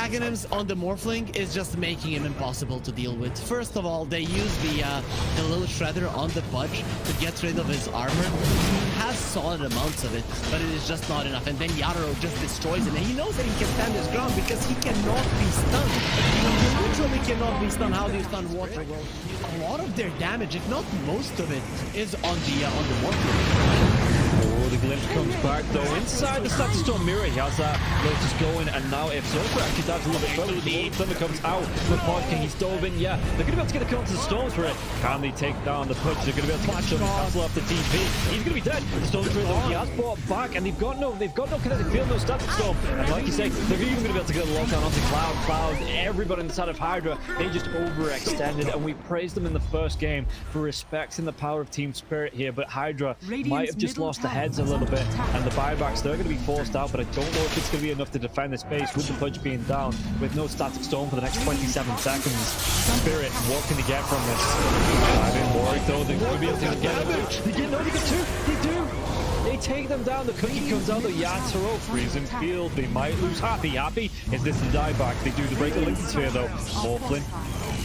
Aghanim's on the Morphling is just making him impossible to deal with. First of all, they use the little shredder on the Pudge to get rid of his armor. He has solid amounts of it, but it is just not enough. And then Yatoro just destroys him, and he knows that he can stand his ground because he cannot be stunned. He literally cannot be stunned. How do you stun water? Well, a lot of their damage, if not most of it, is on the Morphling. Oh, the glimpse comes back though. Inside the Static Storm mirror, he has that Lotus going, and now if Zolfer actually dives a little bit further, the Thunder comes out with Pod King. He's dove in, yeah. They're going to be able to get a kill into the Storms for it. Can they take down the Pudge? They're going to be able to catch up and cancel off the TP. He's going to be dead. The Storms for it though, he has brought back, and they've got no kinetic field, no Static Storm. And like you say, they're even going to be able to get a lockdown onto Cloud. Everybody inside of Hydra, they just overextended, and we praised them in the first game for respecting the power of team spirit here, but Hydra might have just lost the heads a little bit, and the buybacks, they're going to be forced out, but I don't know if it's going to be enough to defend the space with the Pudge being down, with no Static Storm for the next 27 seconds. Spirit, what can they get from this? I'm worried though, they're going to be able to get it. They get two, they do! They take them down, the cookie comes out, the Yatoro, freezing field, they might lose. Happy, is this the dieback? They do the break the Lincoln Sphere though. Morphling.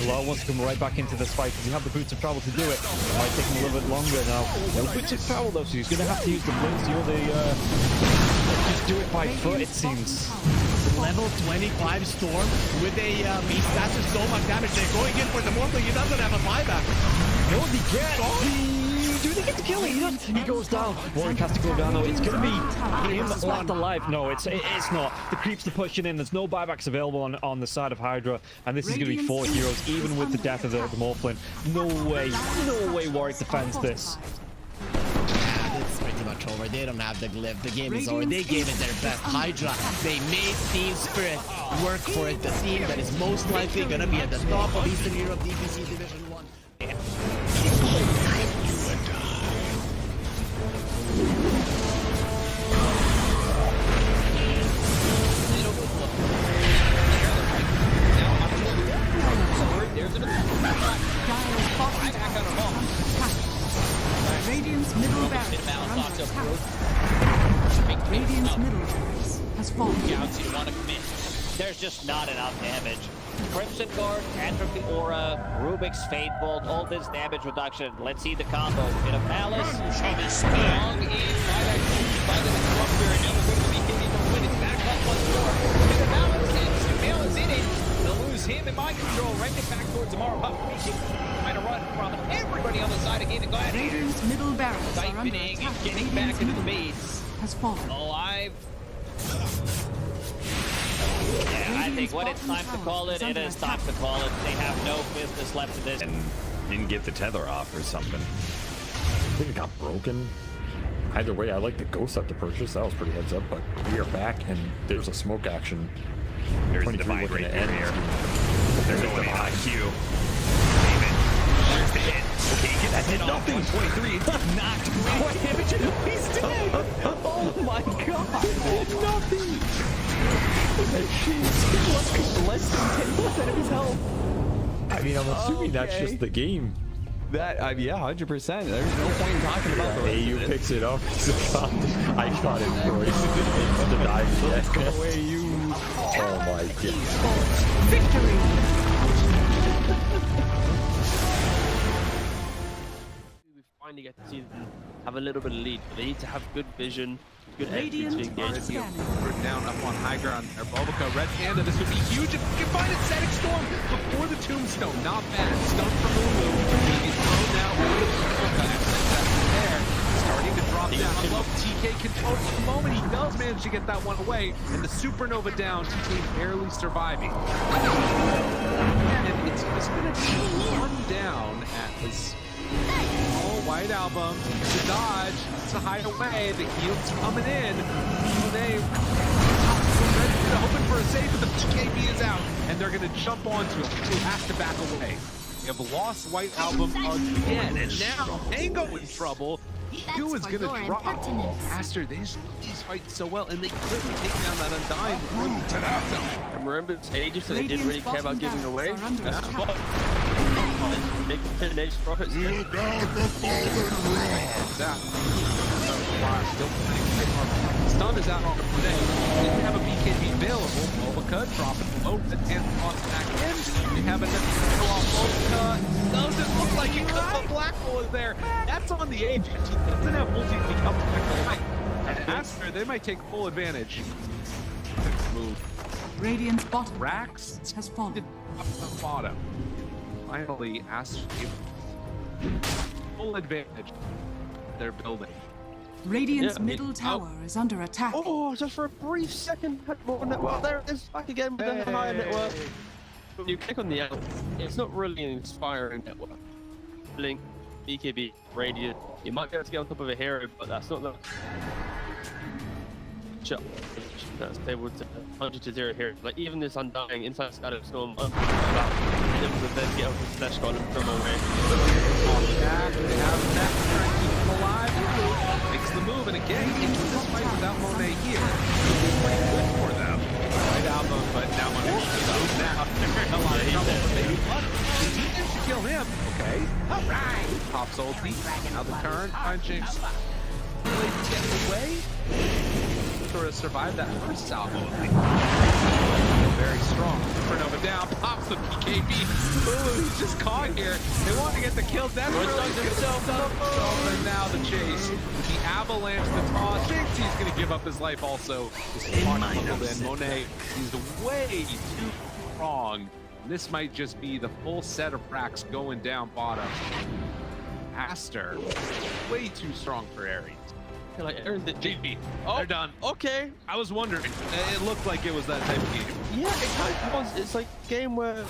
Bilal wants to come right back into this fight because he have the boots of travel to do it. It might take him a little bit longer now. No boots of travel though, so he's going to have to use the blinks to just do it by foot, it seems. Level 25 Storm with a beast. That's just so much damage. They're going in for the Morphling. He doesn't have a buyback. No, he gets. Do they get to kill him? He goes down. Warwick has to go down though. It's going to be him left alive. No, it's not. The creeps are pushing in. There's no buybacks available on the side of Hydra, and this is going to be 4 heroes, even with the death of the Morphling. No way Warwick defends this. It's pretty much over. They don't have the glyph. The game is over. They gave it their best. Hydra, they made Team Spirit work for it. The team that is most likely going to be at the top of Eastern Europe DPC Division 1. Radiant's middle barracks Radiant's middle barracks has fallen. You want to commit. There's just not enough damage. Crimson Guard, Entropy Aura, Rubik's Fate Bolt, all this damage reduction. Let's see the combo. Bit of Malice. Strong in by the Disruptor, and now they're going to be hitting the win. It's back up once more. Bit of Malice, and Sumail is in it. They'll lose him in mind control. Right it back towards tomorrow. Trying to run from everybody on the side again. Go ahead. Radiant's middle barracks are under Siphoning attack. and getting back into the base. Has fallen. Alive. Yeah, I think when it's time to call it, it is time to call it. They have no business left to this. And didn't get the tether off or something. I think it got broken. Either way, I like the ghost up to purchase. That was pretty heads up, but we are back and there's a smoke action. There's the 23 divide looking right to end. here. They're going in on Q. There's the hit. Okay, get that hit off. 123. Knocked away. He's dead. Oh my god. Nothing. Less than 10% of his health. I mean, I'm assuming that's just the game. That, yeah, 100%. There's no point in talking about the Hey, you picks it up. I shot him for it. The dive yet. Go away, you. Oh my god. Victory. We finally get to see them have a little bit of lead, but they need to have good vision, good execution to engage. We're down up on high ground. Our Bulbaca, Red Panda, this would be huge if we can find a Static Storm before the Tombstone. Not bad. Stun from Lulu. He's thrown now over the Bulbaca. There. Starting to drop down. I love TK control for the moment. He does manage to get that one away. And the Supernova down. TK barely surviving. And it's just going to be one down at his White Album. It's a dodge. It's a hideaway. The heal's coming in. They hoping for a save, but the PKB is out, and they're going to jump onto him. He has to back away. We have lost White Album again, and now Tango in trouble. Q is going to drop faster. These fight so well, and they quickly take down that Undying before the Tenacto. And remember, it's ages, so they didn't really care about giving away. That's the spot. Big finish for us. Exactly. Flash still playing. Stun is out on the play. Didn't have a BKB available. Mobica dropping low, but can't toss back in. They have another kill off Mobica. Doesn't look like he could. The black hole is there. That's on the agent. He doesn't have multi to come back to life. And Aster, they might take full advantage. Move. Radiant's bottom Rax has fallen. did up the bottom. Finally, Aster full advantage. They're building. Radiant's middle tower is under attack. Oh, just for a brief second, had more network. There it is, back again with the higher network. When you click on the out, it's not really an inspiring network. Blink, BKB, Radiant. You might be able to get on top of a hero, but that's not the shot. That's able to 100-0 here. Like even this Undying inside Scatter Storm, able to then get up with Slash Golem from away. They have that to keep him alive. Makes the move, and again, into this fight without Monet here. It's pretty good for them. Right album, but now Monet goes now. A lot of trouble, but maybe one. He should kill him. Okay. All right. Pops ulti. Now the turn. Punching. Really get away. Sort of survived that first salvo. Very strong. Supernova down, pops the BKB. Ooh, he's just caught here. They want to get the kill. That's really himself up. And now the chase. With the avalanche, the toss. Thinks he's going to give up his life also. And Monet, he's way too strong. This might just be the full set of racks going down bottom. Aster, way too strong for Ares. Like Aaron did JP. Oh, They're done. Okay. I was wondering. It looked like it was that type of game. Yeah, it kind of was. It's like a game where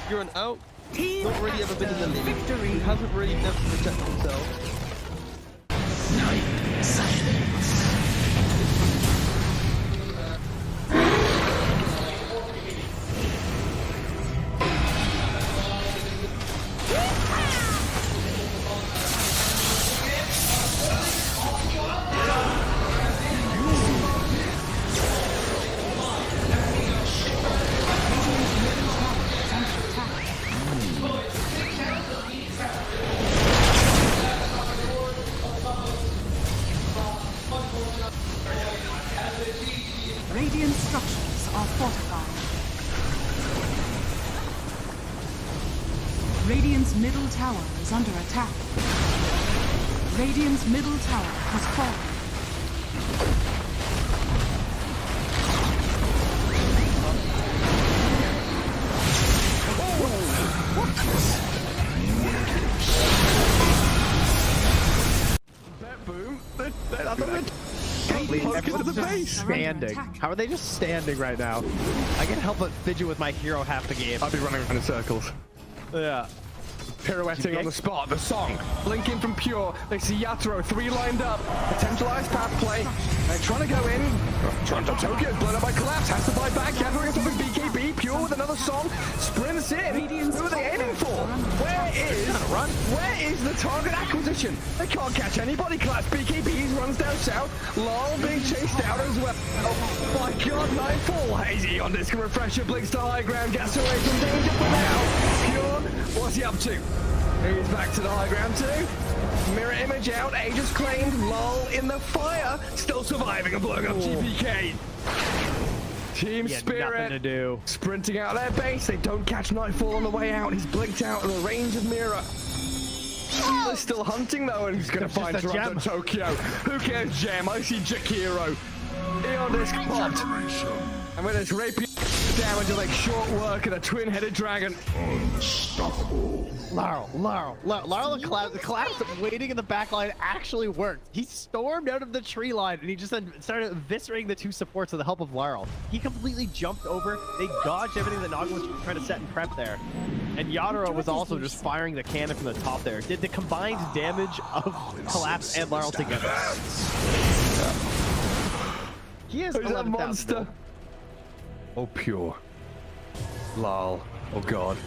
you're an out, not really ever been in the league, victory. hasn't really never protected himself. Radiant structures are fortified. Radiant's middle tower is under attack. Radiant's middle tower has fallen. Boom. Standing. How are they just standing right now? I can't help but fidget with my hero half the game. I'll be running around in circles. Yeah. Pirouetting on the spot. The song. Blinking from Pure. They see Yatoro. 3 lined up. Potentialized path play. They're trying to go in. Toronto Tokyo. Blown up by Collapse. Has to fight back. Gathering up with BKB. Pure with another song. Sprints in. Who are they aiming for? Where is the target acquisition? They can't catch anybody. Collapse. BKB runs down south. Lol being chased out as well. Oh my god. Nightfall. Hazy on disc refresher. Blinks to high ground. Gets away from danger for now. Pure. What's he up to? He's back to the high ground too. Mirror image out. Aegis claimed. Lull in the fire. Still surviving and blowing up GPK. Team Spirit. Nothing to do. Sprinting out their base. They don't catch Nightfall on the way out. He's blinked out of the range of Mirror. They're still hunting though, and he's going to find Toronto Tokyo. Who cares, Gem? I see Jakiro. Eon disc popped. And with his rapier damage, will make short work of a twin-headed dragon. Laurel and Collapse waiting in the back line actually worked. He stormed out of the tree line and he just then started eviscerating the 2 supports with the help of Laurel. He completely jumped over. They dodged everything that Naga was trying to set and prep there. And Yatoro was also just firing the cannon from the top there. Did the combined damage of Collapse and Laurel together. He is 11,000. Oh, Pure. Lol. Oh, God.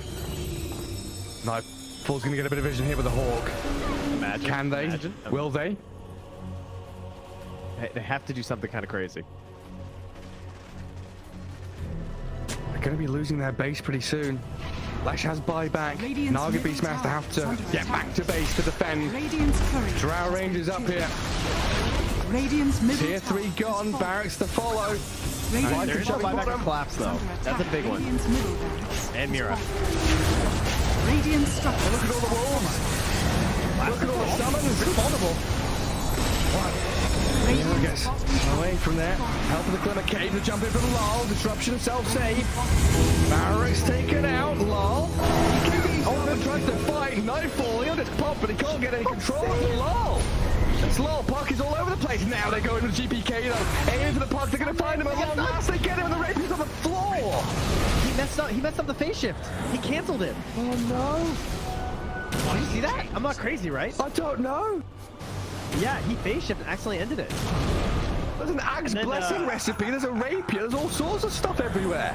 Nightfall's going to get a bit of vision here with the Hawk. Imagine. Can they? Imagine. Will they? They have to do something kind of crazy. They're going to be losing their base pretty soon. Lash has buyback. Naga Beastmaster have to get back to base to defend. Radiant's courage. Drow Rangers up here. Radiant's middle Tier 3 tower gone, has barracks to follow. fallen. There is no buyback or collapse though. That's a big one. Radiant's middle barracks And has Mira. fallen. Radiant structures. Look at all the wolves. Look at all the summons. Pretty vulnerable. Mira gets away from there. Help of the Glimmer Cave to jump in from Lol. Disruption, self-save. Barracks taken out. Lol. Oh, tries to fight. Nightfall. He'll just pop, but he can't get any control of Lol. It's Lol. Puck is all over the place. Now they go into the GPK though. Aiming for the puck. They're going to find him at long last. They get him, and the rapier's on the floor. He messed up the phase shift. He canceled it. Oh no. Oh, you see that? I'm not crazy, right? I don't know. Yeah, he phase shift and accidentally ended it. There's an Axe And then, Blessing recipe. There's a rapier. There's all sorts of stuff everywhere.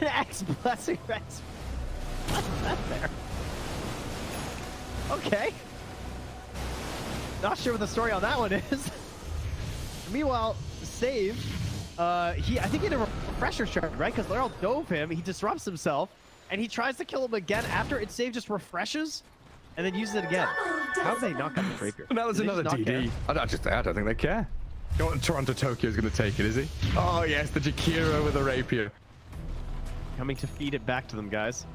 An axe blessing recipe. What's that there? Okay. Not sure what the story on that one is. Meanwhile, save. I think he had a refresher shard, right? Because Laurel dove him. He disrupts himself, and he tries to kill him again after it save just refreshes, and then uses it again. How did they not got the rapier? Now there's Do they another just not DD. care? I don't think they care. Toronto Tokyo's going to take it, is he? Oh yes, the Jakiro with a rapier. Coming to feed it back to them, guys.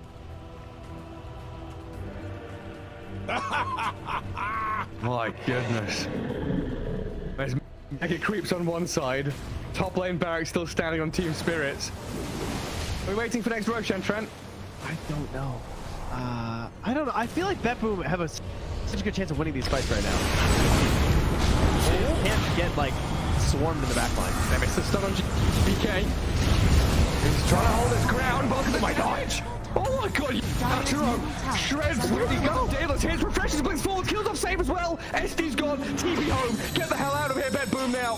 My goodness. There's Mega Creeps on one side. Top lane Barracks still standing on Team Spirits. Are we waiting for next Roshan, Trent? I don't know. I don't know. I feel like BetBoom have such a good chance of winning these fights right now. They just can't get like swarmed in the back line. They missed the stun on BK. He's trying to hold his ground, but look at my dodge! Oh my god, Arturo shreds, where'd he go? Daedalus hits, refreshes, blinks forward, kills off save as well. SD's gone, TP home, get the hell out of here, BetBoom now.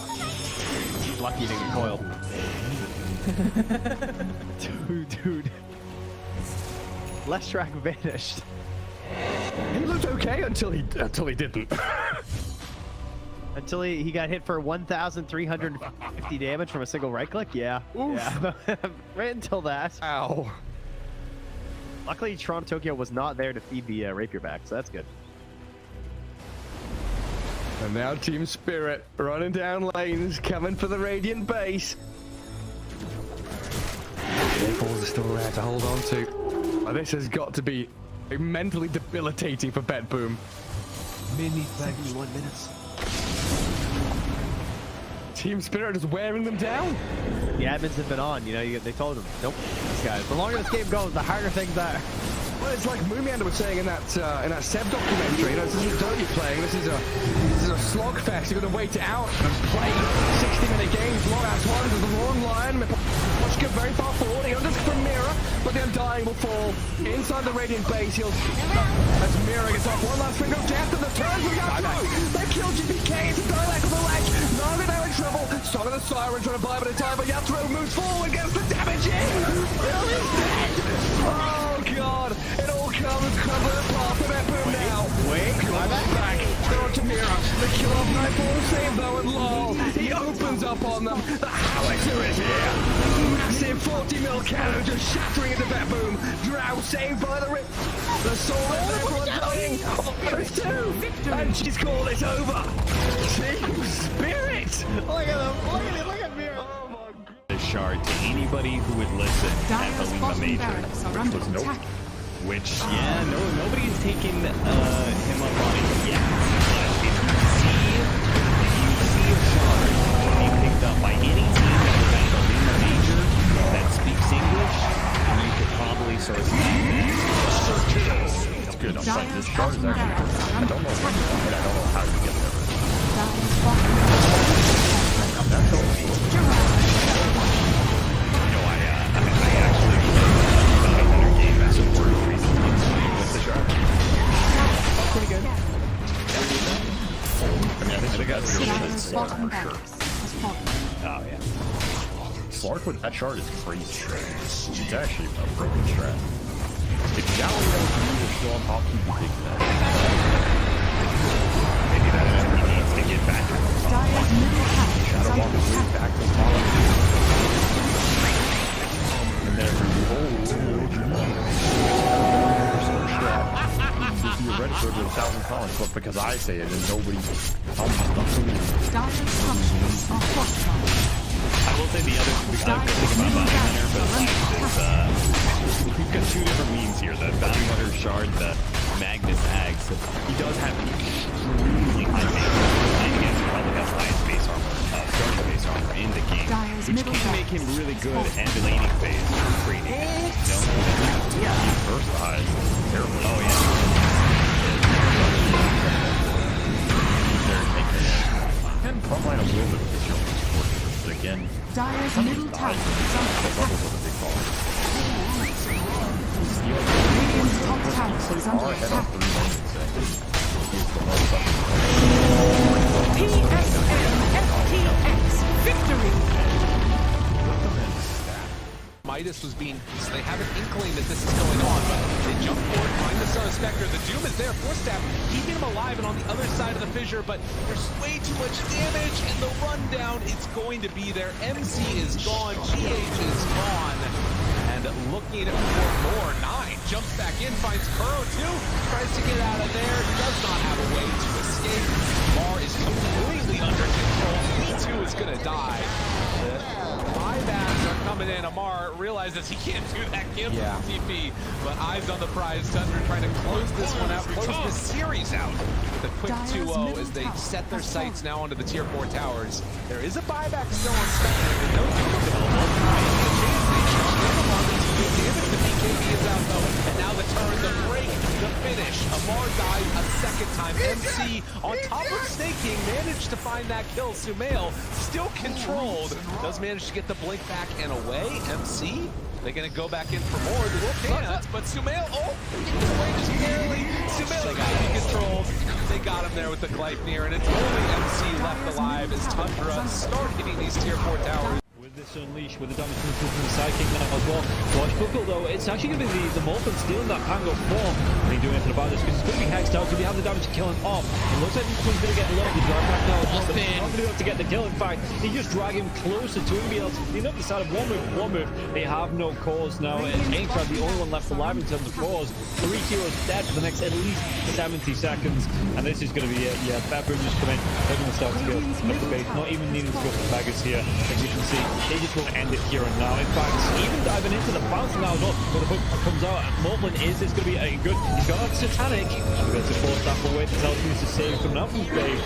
Lucky eating the coil. Dude. Left track vanished. He looked okay until he didn't. Until he got hit for 1,350 damage from a single right click? Yeah. Oof. Yeah. Right until that. Ow. Luckily, Toronto Tokyo was not there to feed the rapier back, so that's good. And now Team Spirit running down lanes, coming for the Radiant base. Balls are still there to hold on to. Oh, this has got to be mentally debilitating for BetBoom. 71 minutes. Team Spirit is wearing them down. The admins have been on, they told them, nope, these guys. The longer this game goes, the harder things are. Well, it's like Moomiander was saying in that Seb documentary. This isn't Dota you're playing. This is a slogfest. You're going to wait it out and play 60-minute games. Long ass ones. There's a long line. Watch get very far forward. He unders from Mira, but the Undying will fall inside the Radiant base. He'll as Mira gets off one last finger of death and the turns we got through. They kill GPK. It's a dialect on the ledge. Naga now in trouble. Song of the Siren trying to buy a bit of time, but Yatro moves forward, gets the damage in. Bill is dead. Oh god. It all comes crumbling apart for BetBoom now. Wait, back. They're on to Mira. The kill off Nightfall save though, and lol. He opens up on them. The howitzer is here. Massive 40 mil cannon just shattering into BetBoom. Drow saved by the rip. The soul is everyone dying. Oh, there's two. And she's called it over. Team Spirit. Look at him. Look at Mira. Oh my god. The shard to anybody who would listen at Dire's the Lima bottom Major. barracks are under Nope. attack. Which, yeah, nobody's taken him up on it yet. But if you see a shard being picked up by any team that was at the Lima Major that speaks English, you could probably source that. It's good. I'm Dire's saying this chart is bottom actually. barracks are I under don't know. attack. I don't know how you get there. Dire's bottom barracks are under attack. I actually got another game as a word recently with the shard. Pretty good. I mean, I think they got real shit Dire's Slark bottom for sure. barracks has fallen. Oh, yeah. Slark with that chart is crazy. It's actually a broken strat. If Gallery don't use it, still on top, he'd be taking that. Maybe that's what he needs to get back to. Dire's middle tower is Shadow under Walk is way attack. back to the top. And then theoretically, with 1,000 challenge, but because I say it and nobody tells me stuff. Dire structures are hostile. I will say the other good thing about Bounty Hunter, but is we've got two different memes here. The Bounty Hunter shard, the Magnus Ags. He does have extremely high base armor, and again, probably has the highest base armor, starting base armor in the game, which can make him really good at the laning phase for trading. Yeah. He's versatile. Terrible. Oh yeah. And frontline a little bit of the kill support, but again, Dire's middle tower is under levels of a big ball. Radiant's top tower is under Our head attack. off 3 lanes, he's the most up. PSN FTX victory. Midas was being, so they have an inkling that this is going on, but they jump forward, find the Star Spectre. The Doom is there, Force Staff, keeping him alive and on the other side of the fissure, but there's way too much damage, and the rundown is going to be there. MC is gone, GH is gone, and looking for more. 9 jumps back in, finds Kuro too, tries to get out of there, does not have a way to escape. Mar is completely under control, P2 is gonna die. Buybacks are coming in. Amar realizes he can't do that cancel TP, but eyes on the prize. Thunder trying to close this one out, close this series out. The quick 2-0 as they set their sights now onto the tier 4 towers. There is a buyback still on Spectre, and no damage to BKB is out though, and now the turn, the break, the finish. Amar dies a second time. MC on top of Snake managed to find that kill. Sumail still controlled, does manage to get the blink back and away. MC, they're gonna go back in for more. They will can't, but Sumail, just barely. Sumail got to be controlled. They got him there with the Gleipnir, and it's only MC left alive as Tundra start hitting these tier 4 towers. With this Unleash, with the damage from the Psychic now as well. Watch Buckle though, it's actually going to be the Molten stealing that Pango form. And he's doing anything about this because it's going to be hexed out. Could he have the damage to kill him off? It looks like he's going to get low. He's right back now as well, but he's not going to be able to get the kill. In fact, he just drag him closer to him. Be able to clean up the side of one move. They have no cause now. Aintrad, the only one left alive in terms of cause. 3 heroes dead for the next at least 70 seconds. And this is going to be it. Yeah, Bedroom just come in. They're going to start to go up the base. Not even needing to go for Baggers here. As you can see, they just want to end it here and now. In fact, even diving into the bounce now as well, where the hook comes out. Moblin is going to be a good. He's got a Satanic. We're going to force that away to tell him to save coming out from Dave.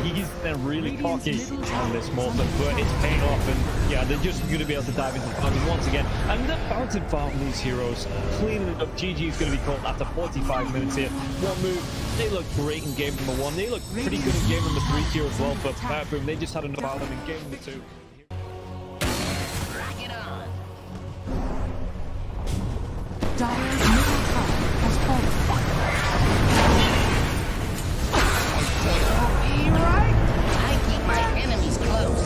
He's then really cocky on this Moblin, but it's paying off. And yeah, they're just going to be able to dive into the farming once again. And they're bouncing farm these heroes, cleaning it up. GG is going to be called after 45 minutes here. One move. They look great in game number 1. They look pretty good in game number 3 here as well. But Bedroom, they just had enough out of them in game number 2. Dire's middle tower has fallen. Be right. I keep my enemies close.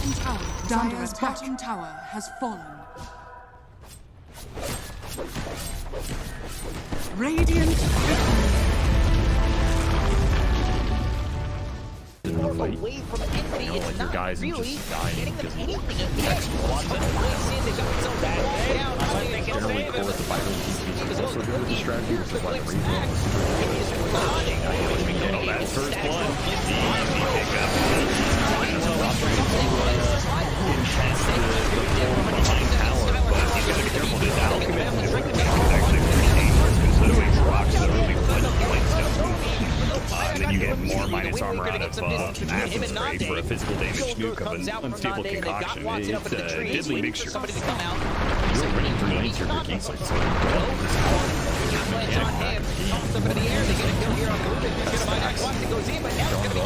Mixed up Dire's bottom tower has fallen. Radiant victory. Away from enemy, it's like your not guys are really just dying getting them because anything in the end. Watson, they got so bad down. I think they can generally save core it. the vital DPC is also good with the strategy, which is why the reroll is That first one, easy pickup. Behind tower, but he's got to be careful. His alchemist is actually pretty dangerous considering rocks that are really and then you get more minus armor out of Massive Spray for a physical damage nuke of an unstable concoction. It's a deadly mixture. Somebody to come out. You're winning through nature, Ricky. Flash on him. Toss up into the air. They get a kill here on Rubik. He's going to find out once it goes in, but now it's going to be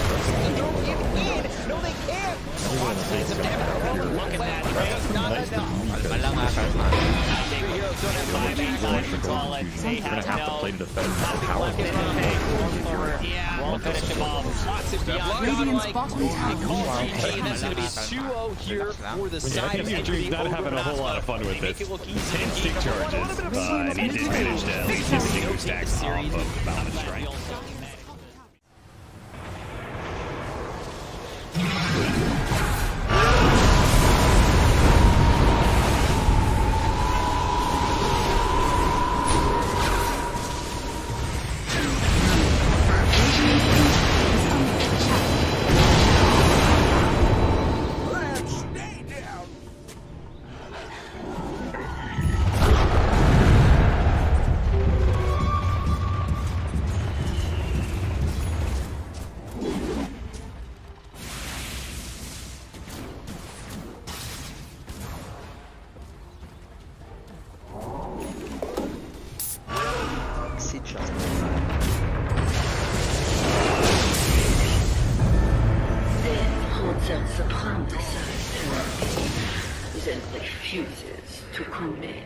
careful. The throw in. No, they can't. Look at that. It's not enough. Heroes don't have 5 actions. Call it. They You're gonna have to play to defend that power. Yeah, we'll finish him off. Lots of beyond godlike. That's going to be 2-0 here for the side of Meteor's not having a whole lot of fun with this. 10 stick charges, and he did manage to at least hit the Gigabyte stacks off of the Mountain Strike. Refuses to commit.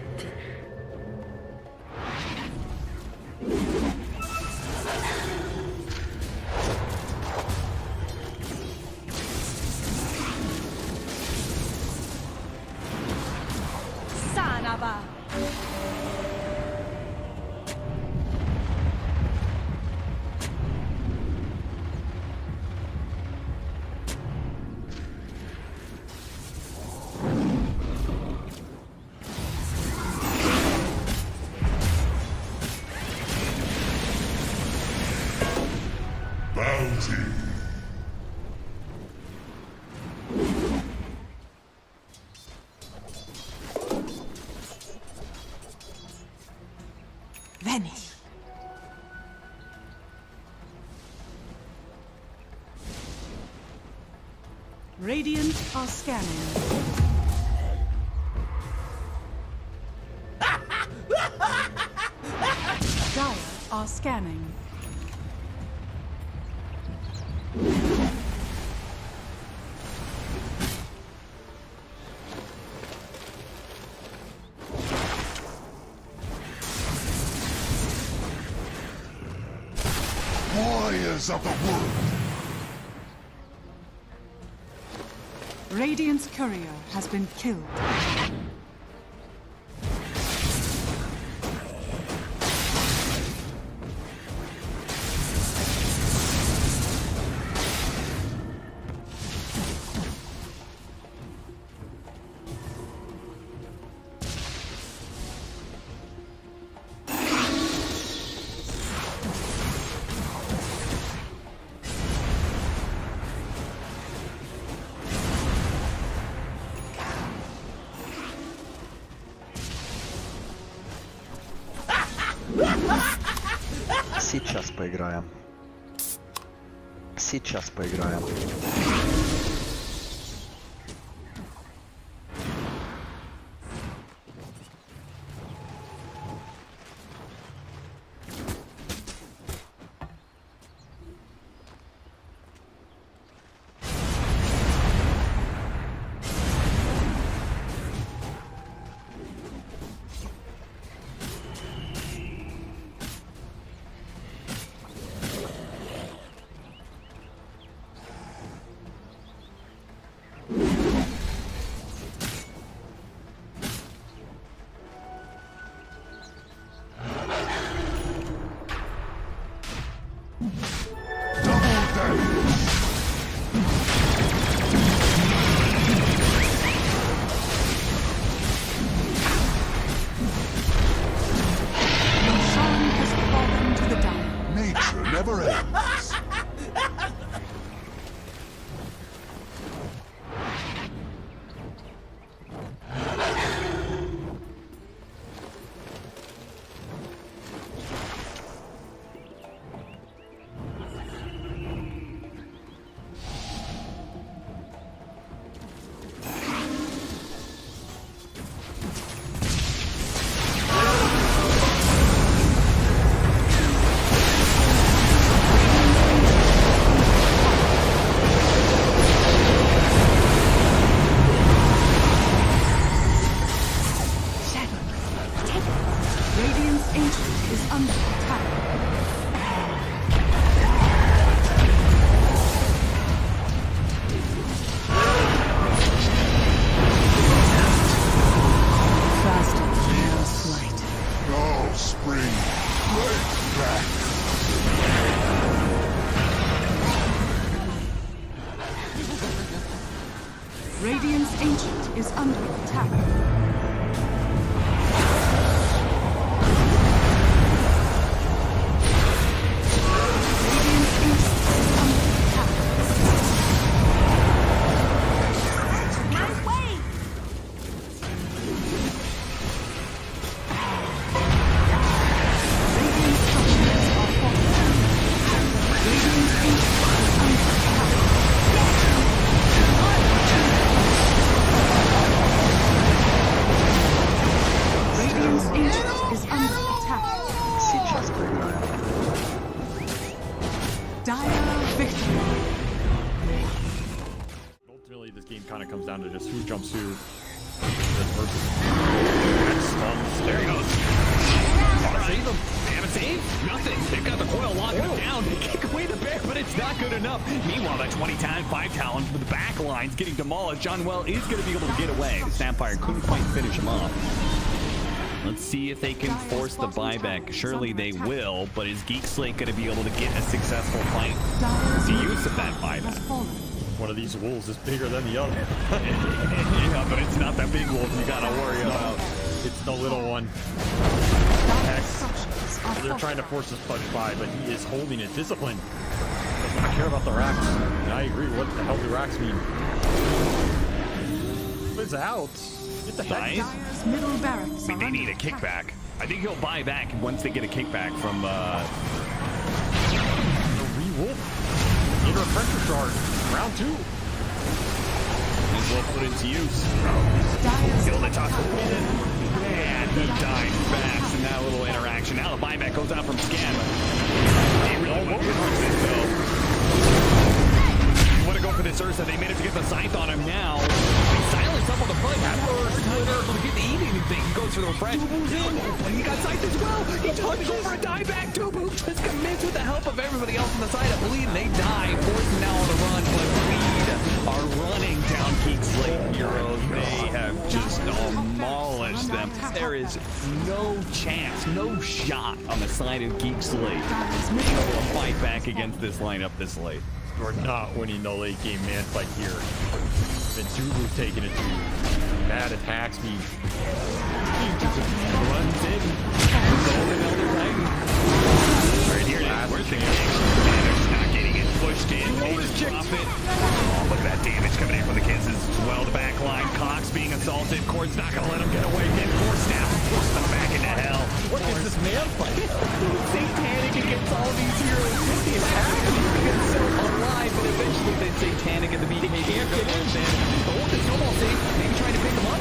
Sanaba. Venice. Radiant are scanning. Dire are scanning. Warriors of the wood. Radiant's courier has been killed. Сейчас поиграем. Сейчас поиграем. Never ends. Radiant's Ancient is under attack. Radiant's Ancient is under attack. My way! Radiant's structures are falling. Radiant's Ancient is under attack. Radiant's Ancient is under attack. Сейчас поиграем. Dire victory. Ultimately, this game kind of comes down to just who jumps who. There he goes. Save them. They have a save? Nothing. They've got the coil locking him down. They kick away the bear, but it's not good enough. Meanwhile, that 5 talent with the back lines getting demolished. John Well is going to be able to get away. The Snapfire couldn't quite finish him off. Let's see if they can force the buyback. Surely they will, but is Geek Slate going to be able to get a successful fight? The use of that buyback. One of these wolves is bigger than the other. Yeah, but it's not that big wolf you got to worry about. It's the little one. Hex. They're trying to force this punch by, but he is holding it. Discipline. Doesn't really care about the racks. And I agree. What the hell do racks mean? It's out. Get the heck. Middle barracks. I mean, they need a kickback. I think he'll buy back once they get a kickback from The re-wolf. Get a pressure charge. Round 2. As well put into use. Kill the top. Man, he died fast in that little interaction. Now the buyback goes out from Scam. He really won't get this though. You want to go for this Ursa. They managed to get the scythe on him now. He silenced up on the front. First able to get to eat anything. He goes for the refresh. Tubu's in. But he got scythed as well. He just goes for a dieback. Tubu just commits with the help of everybody else on the side. I believe they die. Forcing now on the run. But Reed are running down Geek Slate heroes. They have just demolished them. There is no chance, no shot on the side of Geek Slate to be able to fight back against this lineup this late. We're not winning the late game man fight here. Then Tubu's taking it to Matt attacks me. He just runs in. Right here, where's the Manners not getting it pushed in. They just drop it. Oh, look at that damage coming in from the Kisses as well. The back line, Cox being assaulted. Cord's not going to let him get away. Get forced now. Force them back into hell. What is this man fight? Satanic against all these heroes. What is happening? It's so alive, but eventually they Satanic at the beat. They can't get in. Oh, the snowball safe. Maybe trying to pick him up.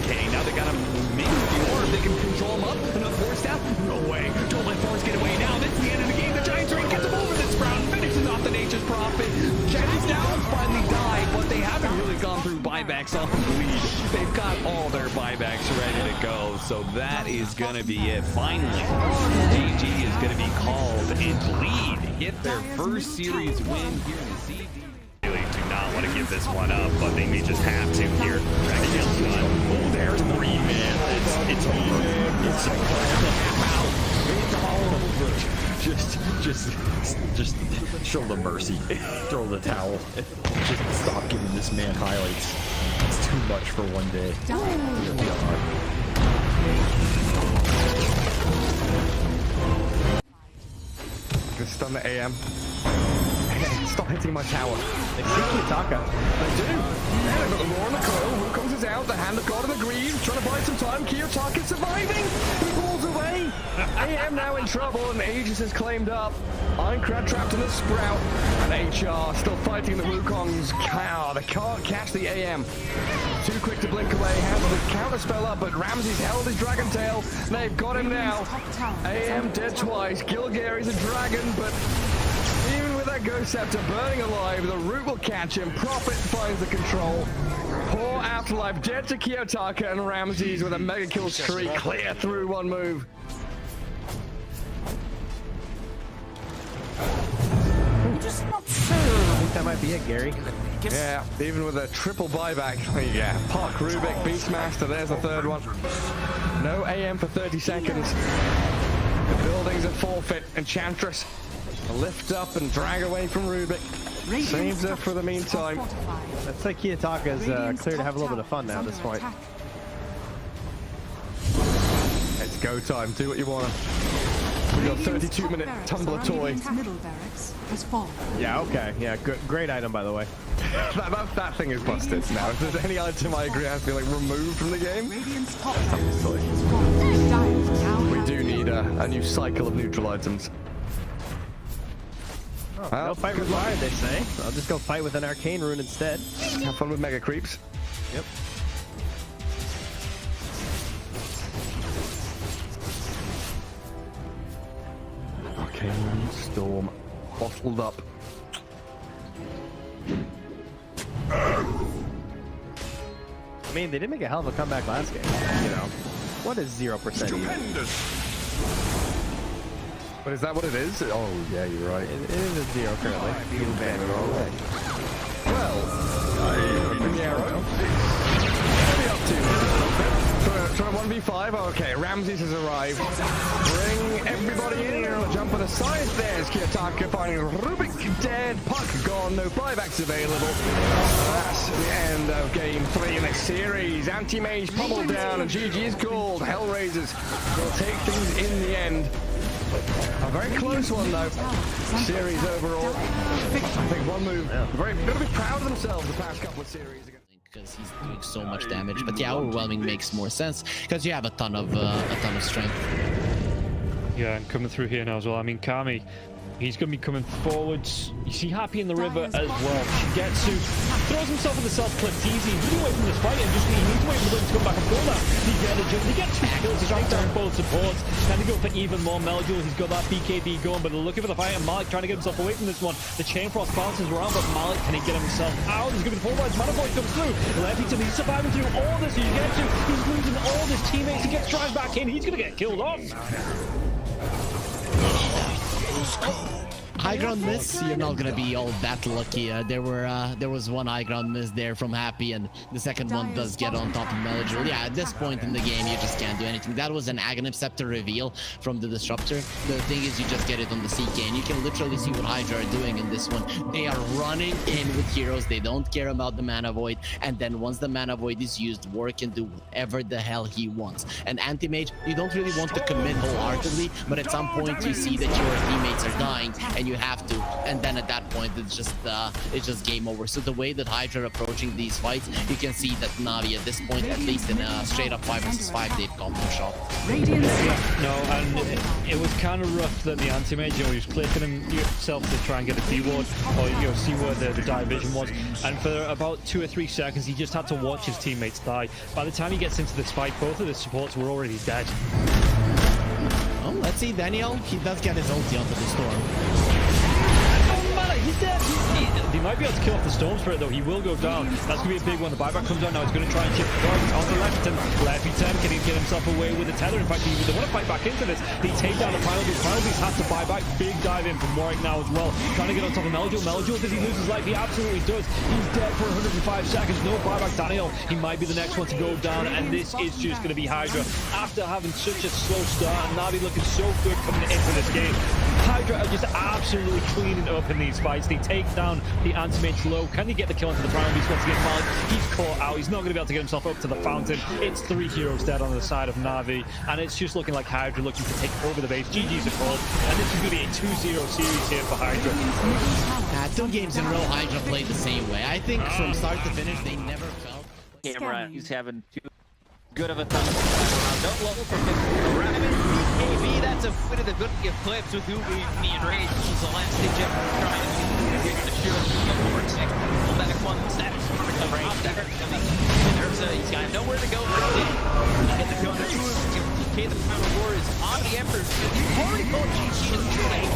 Okay, now they got him. Maybe Meteor, if they can control him up. Another force down. No way. Don't let Force get away now. That's the end of the game. The Giants Ring gets him over this round. Finishes off the Nature's Prophet. Jenny's down. Finally died, but they haven't really gone through buybacks off the lead. They've got all their buybacks ready to go, so that is going to be it. Finally, AG is going to be called and Bleed hit their first series win here in the CD. Really do not want to give this one up, but they may just have to here. Oh, there's 3 man. It's over. It's all over. Just show them mercy. Throw the towel. Just stop giving this man highlights. It's too much for one day. Just stun the AM. Stop hitting my tower. They see Kiyotaka. They do. Yeah, they've got the Roar and the Coil. Who comes is out? The Hand of God and the Greed. Trying to buy some time. Kiyotaka surviving. He falls away. AM now in trouble and Aegis is claimed up. Ironcrad trapped in the Sprout. And HR still fighting the Wukongs. Cow. They can't catch the AM. Too quick to blink away. Has the counter spell up, but Ramsey's held his Dragon Tail. They've got him now. AM dead twice. Gilgary's a dragon, but even with that Ghost Scepter burning alive, the root will catch him. Prophet finds the control. Poor Afterlife dead to Kiyotaka, and Ramses with a mega kill streak clear through one move. Just not I think that might be it, Gary. Yeah, even with a triple buyback. Yeah, Puck, Rubik, Beastmaster, there's the third one. No AM for 30 seconds. The building's a forfeit. Enchantress lift up and drag away from Rubik. Saves her for the meantime. Let's say Kiyotaka's clear to have a little bit of fun now at this point. It's go time. Do what you want. We got 32-minute tumbler toy. Yeah, okay. Yeah, good, great item, by the way. that thing is busted now. If there's any item I agree has to be like removed from the game, we do need a new cycle of neutral items. Oh, no fight with fire, they say. So I'll just go fight with an arcane rune instead. Have fun with mega creeps. Yep. Arcane storm bottled up. I mean, they did make a hell of a comeback last game. You know, what is 0% Stupendous. But is that what it is? Oh, yeah, you're right. It is a 0 currently. Well, Meteor. What are we up to? Try 1v5. Okay, Ramses has arrived. Bring everybody in. Jump on the side. There's Kiyotaka finding Rubik dead. Puck gone. No buybacks available. That's the end of game 3 in this series. Anti-Mage pummeled down and GG is called. Hellraisers will take things in the end. A very close one though. Series overall. I think one move. Very going to be proud of themselves the past couple of series. Because he's doing so much damage. But yeah, overwhelming makes more sense because you have a ton of strength. Yeah, and coming through here now as well. I mean, Kami, he's going to be coming forwards. You see Happy in the river as well. Shigetsu throws himself in the south cliff easy. He's away from this fight and just he needs to wait for them to come back and pull that. He gets 2 kills to strike down both supports. Trying to go for even more Meldul. He's got that BKB going, but looking for the fight and Malik trying to get himself away from this one. The Chain Frost bounces around, but Malik, can he get himself out? He's going to be pulverized. Manifold comes through. Lefty, he's surviving through all this. He's losing all his teammates. He gets dragged back in. He's going to get killed off. High ground miss, you're not gonna be all that lucky. There was one high ground miss there from Happy, and the second one does get on top of Meligil. Yeah, at this point in the game, you just can't do anything. That was an Aghanim Scepter reveal from the Disruptor. The thing is, you just get it on the CK, and you can literally see what Hydra are doing in this one. They are running in with heroes. They don't care about the Mana Void, and then once the Mana Void is used, War can do whatever the hell he wants. And Anti-Mage, you don't really want to commit wholeheartedly, but at some point you see that your teammates are dying, and you have to, and then at that point it's just game over. So the way that Hydra are approaching these fights, you can see that Na'Vi at this point, at least in a straight up 5 vs 5, they've gone no shot. No, and it was kind of rough that the Anti-Mage, he was clicking himself to try and get a D-ward, or see where the dive vision was, and for about 2 or 3 seconds he just had to watch his teammates die. By the time he gets into this fight, both of the supports were already dead. Well, let's see, Daniel, he does get his ulti onto the storm. He's dead. He might be able to kill off the Storm Spirit though. He will go down. That's going to be a big one. The buyback comes down now. He's going to try and chip the target on the left. And Lefty 10 can he get himself away with the tether? In fact, they want to fight back into this. They take down the Final Beast. Final Beast has to buy back. Big dive in from Warwick now as well. Trying to get on top of Meligil. Meligil, does he lose his life? He absolutely does. He's dead for 105 seconds. No buyback. Daniel, he might be the next one to go down. And this is just going to be Hydra. After having such a slow start and Na'Vi looking so good coming into this game, Hydra are just absolutely cleaning up in these fights. They take down the Anti-Mage low. Can he get the kill onto the Prime Beast once again? Malik, he's caught out. He's not going to be able to get himself up to the fountain. It's 3 heroes dead on the side of Na'Vi, and it's just looking like Hydra looking to take over the base. GG's a call, and this is going to be a 2-0 series here for Hydra. 2 games in a row, Hydra played the same way. I think from start to finish, they never felt... Camera, he's having too good of a time. Don't level for Raven, BKB, that's a bit of the good clips with Ubi and Rage. This was the last stage ever trying to get the shield forward second. Pull back 1 step. He's got nowhere to go from it. And the gun DK, the Final War is on the Emperor. Already called GG in the trade.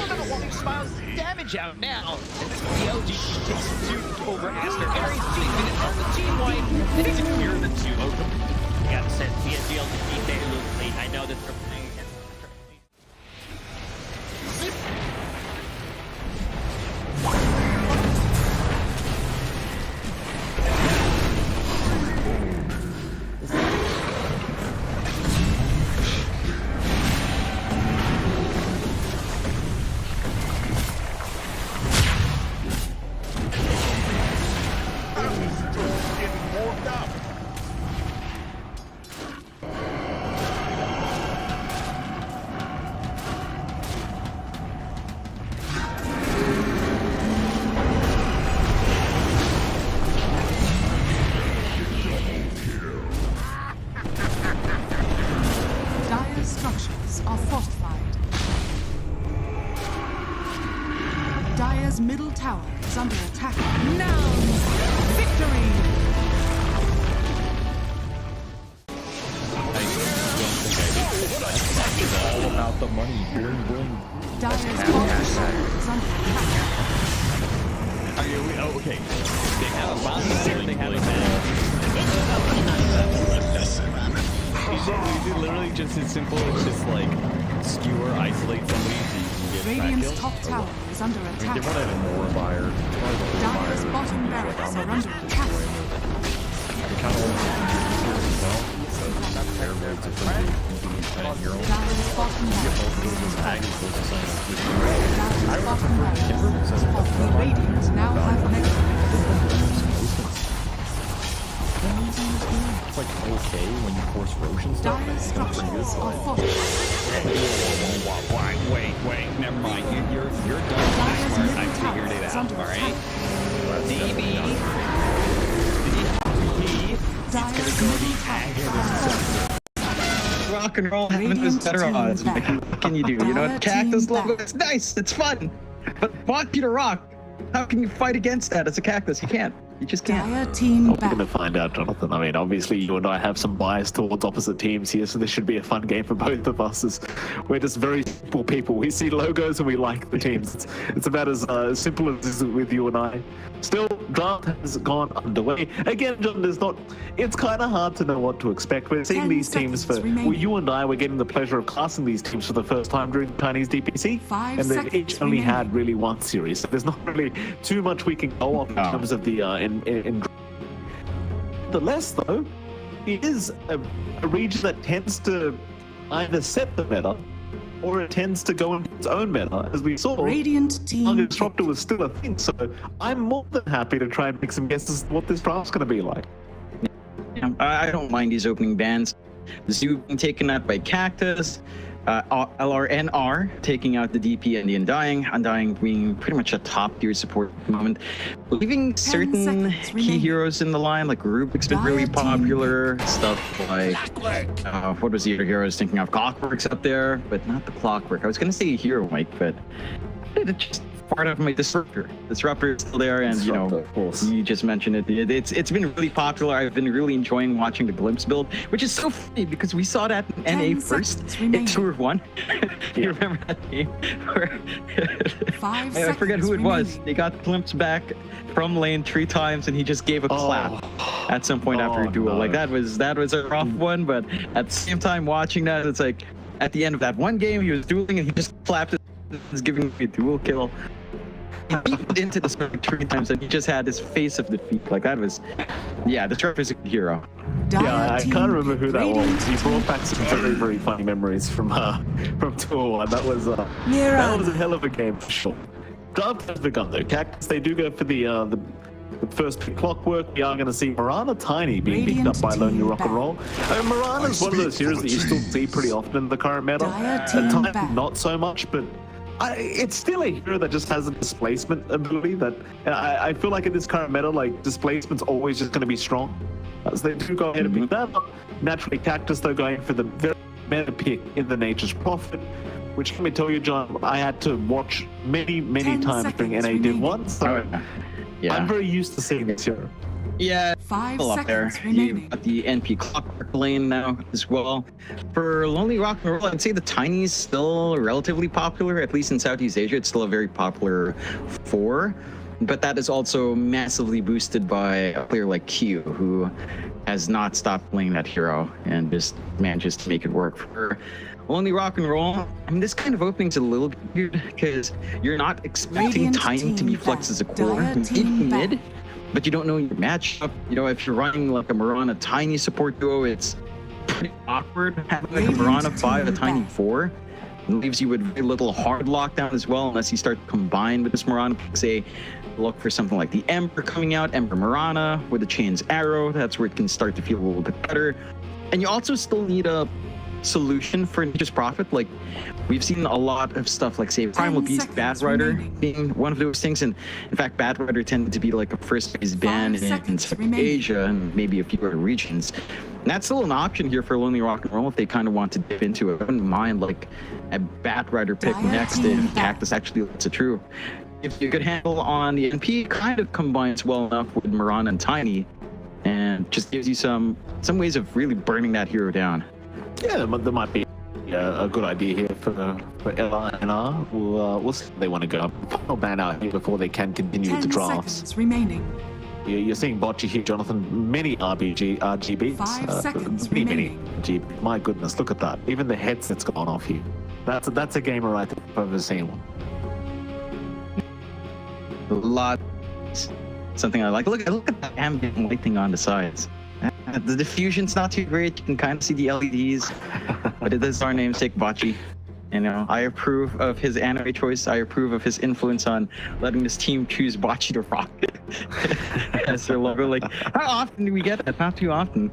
We're going to want to smile damage out now. And this is the LGG takes 2 over Aster. Aries minutes on the team wipe. And it's a clear the 2 over. Yeah, since PSG LGG they lose late. I know that they're playing against They have a Is it literally just as simple as just like skewer, isolate somebody so you can get Radiant's back top kills? tower is under They attack. want to have more buyer. Dire's bottom barracks are under attack. They kind of want to use well. So fair moves are pretty hero. Dire's bottom barracks is under attack. Dire's bottom barracks is off. The Radiant now have Meteor. It's like okay when you force Roshan stuff. Dire's structures are fortified. Wait, never mind. You're done. Dire's middle I figured tower it is out, under alright? attack. Dire's middle tower Rock and roll having those better odds. Like, what can you do? You know, Cactus logo is nice. It's fun. But want Peter Rock. How can you fight against that as a Cactus? You can't. You just can't. Dire team We're back. going to find out, Jonathan. I mean, obviously, you and I have some bias towards opposite teams here, so this should be a fun game for both of us. We're just very simple people. We see logos and we like the teams. It's about as simple as this is with you and I. Still, draft has gone underway. Again, John, it's kind of hard to know what to expect. We're seeing 10 these teams for, seconds remaining. you and I were getting the pleasure of classing these teams for the first time during the Chinese DPC. 5 and they've seconds each only remaining. had really one series. So there's not really too much we can go off in terms of the, Nonetheless, though, it is a region that tends to either set the meta or it tends to go into its own meta, as we saw. Radiant team Disruptor was still a thing, so I'm more than happy to try and make some guesses as to what this draft's going to be like. Yeah, I don't mind these opening bans. Zoo being taken out by Cactus, LRNR taking out the DP and the Undying being pretty much a top tier support at the moment. Leaving certain seconds key remaining. heroes in the line, like Rubik's been really Dire team popular. Stuff like, what was the other hero I was thinking of? Clockwork's up there, but not the Clockwork. I was going to say Hero Mike, but it just part of my Disruptor. Disruptor is still there, and Disruptor, of course. you just mentioned it. It's been really popular. I've been really enjoying watching the Glimpse build, which is so funny because we saw that in 10 NA first seconds in remaining. Tour 1. You remember that game? Where 5 I forget seconds who it was. remaining. They got Glimpse back from lane 3 times, and he just gave a clap at some point after a duel. no. Like that was a rough one, but at the same time watching that, it's like at the end of that one game, he was dueling and he just clapped it. Was giving me a duel kill. He beat into the smoke 3 times and he just had his face of defeat. Like that was, yeah, the Disruptor is a hero. Yeah, I can't remember who that Radiant was. He brought back some very, very funny memories from Tour 1. That was a hell of a game for sure. Draft has begun though. Cactus, they do go for the first pick Clockwork. We are going to see Mirana Tiny being picked up by Lonely Rock and Roll. Mirana's one of those heroes that you still see pretty often in the current meta. At times, not so much, but it's still a hero that just has a displacement ability that I feel like in this current meta, like displacement's always just going to be strong. So they do go ahead and pick that up. Naturally, Cactus, though, going for the very meta pick in the Nature's Prophet, which let me tell you, John, I had to watch many 10 times during NA Div 1, so Yeah. I'm very used to seeing this hero. Yeah, 5 still up there. seconds remaining. You've got the NP Clockwork lane now as well. For Lonely Rock and Roll, I'd say the Tiny's still relatively popular, at least in Southeast Asia. It's still a very popular 4. But that is also massively boosted by a player like Q, who has not stopped playing that hero and just manages to make it work. For Lonely Rock and Roll, I mean, this kind of opening's a little bit weird because you're not expecting Radiant Tiny to be team flexed as a back. core, Dire maybe team mid, back. but you don't know your matchup. You know, if you're running like a Mirana Tiny support duo, it's pretty awkward having like a Radiant Mirana 5, a team Tiny back. 4. It leaves you with very little hard lockdown as well, unless you start to combine with this Mirana. Say, look for something like the Ember coming out, Ember Mirana with the Chain's Arrow. That's where it can start to feel a little bit better. And you also still need a solution for Nature's Prophet. Like, we've seen a lot of stuff like, say, Primal 10 Beast, seconds Bad Rider remaining. being one of those things. And in fact, Bad Rider tended to be like a first phase ban 5 in seconds South remaining. Asia and maybe a few other regions. And that's still an option here for Lonely Rock and Roll if they kind of want to dip into it. I wouldn't mind like a Bat Rider pick Dire next team if back. Cactus actually lets it true. If you could handle on the NP, kind of combines well enough with Mirana and Tiny, and just gives you some ways of really burning that hero down. Yeah, there might be a good idea here for LRNR. We'll see if they want to go up. Final ban out here before they can continue 10 with the drafts. seconds remaining. You're seeing Bocce here, Jonathan. Many RG beats. 5 seconds many remaining. G. My goodness, look at that. Even the headset's gone off here. That's a gamer right there if I've ever seen one. A lot. Something I like. Look at that ambient lighting on the sides. The diffusion's not too great. You can kind of see the LEDs, but it is our namesake Bocce. You know, I approve of his anime choice. I approve of his influence on letting this team choose Bocce to rock as their logo. Like, how often do we get that? Not too often.